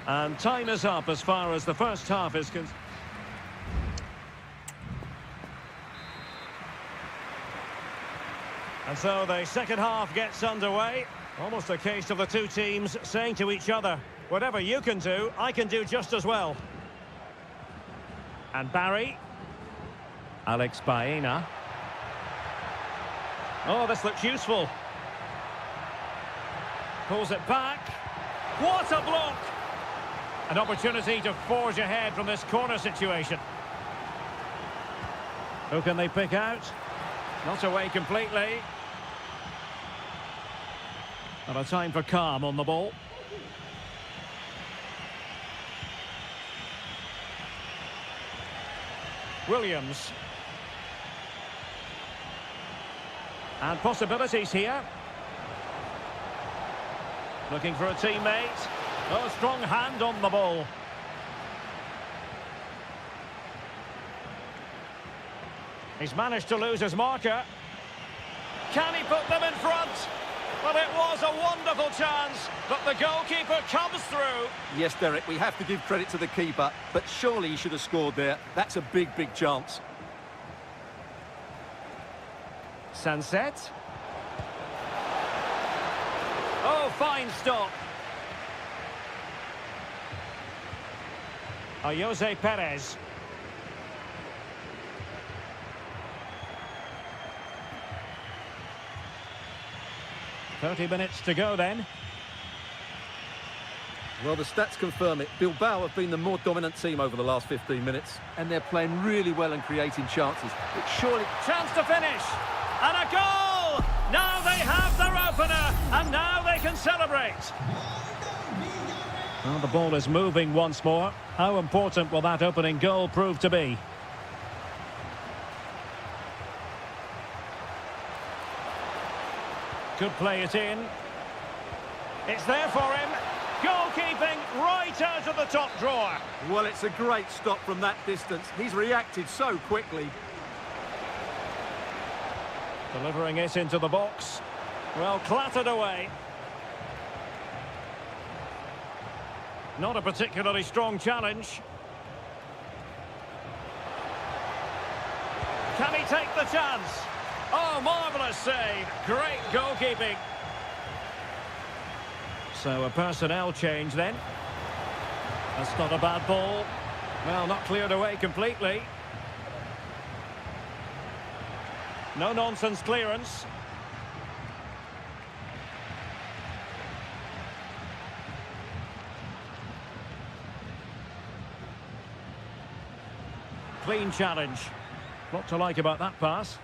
And time is up as far as the first half is concerned. And so the second half gets underway. Almost a case of the two teams saying to each other, whatever you can do, I can do just as well. And Barry. Alex Baena. Oh, this looks useful. Pulls it back. What a block! An opportunity to forge ahead from this corner situation. Who can they pick out? Not away completely. And a time for calm on the ball. Williams. And possibilities here. Looking for a teammate. Oh, strong hand on the ball. He's managed to lose his marker. Can he put them in front? Well, it was a wonderful chance, but the goalkeeper comes through. Yes, Derek, we have to give credit to the keeper, but surely he should have scored there. That's a big, big chance. Sunset. Oh, fine stop. Jose Perez. "30 minutes to go then." Well, the stats confirm it. Bilbao have been the more dominant team over the last 15 minutes, and they're playing really well and creating chances. But surely... Chance to finish. And a goal! Now they have their opener, and now they can celebrate. Well, the ball is moving once more. How important will that opening goal prove to be? Could play it in. It's there for him. Goalkeeping right out of the top drawer. Well, it's a great stop from that distance. He's reacted so quickly. Delivering it into the box. Well, clattered away. Not a particularly strong challenge. Can he take the chance? Oh, marvellous save. Great goalkeeping. So a personnel change then. That's not a bad ball. Well, not cleared away completely. No-nonsense clearance. Clean challenge. Lot to like about that pass.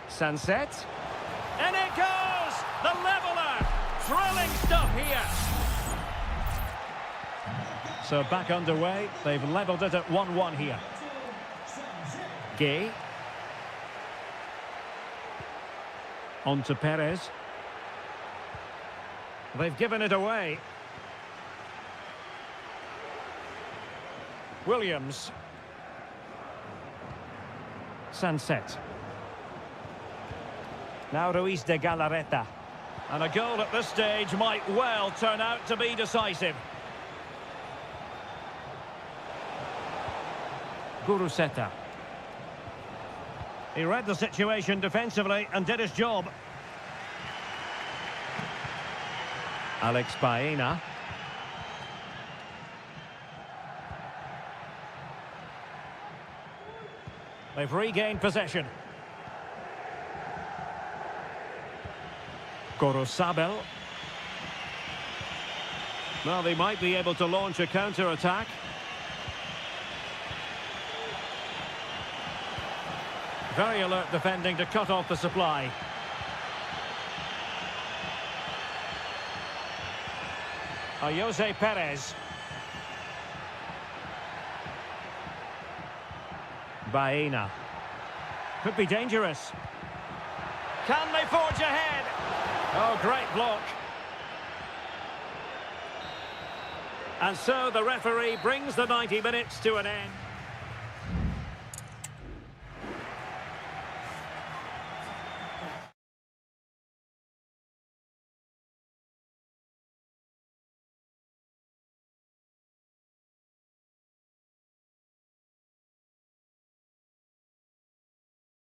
Sunset. And it goes! The leveller! Thrilling stuff here. So back underway. They've levelled it at 1-1 here. Gay. On to Perez. They've given it away. Williams. Sunset. Now Ruiz de Galarreta. And a goal at this stage might well turn out to be decisive. Guruseta. He read the situation defensively and did his job. Alex Baena. They've regained possession. Gorosabel. Well, they might be able to launch a counter-attack. Very alert defending to cut off the supply. Jose Perez. Baena. Could be dangerous. Can they forge ahead? Oh, great block. And so the referee brings the 90 minutes to an end.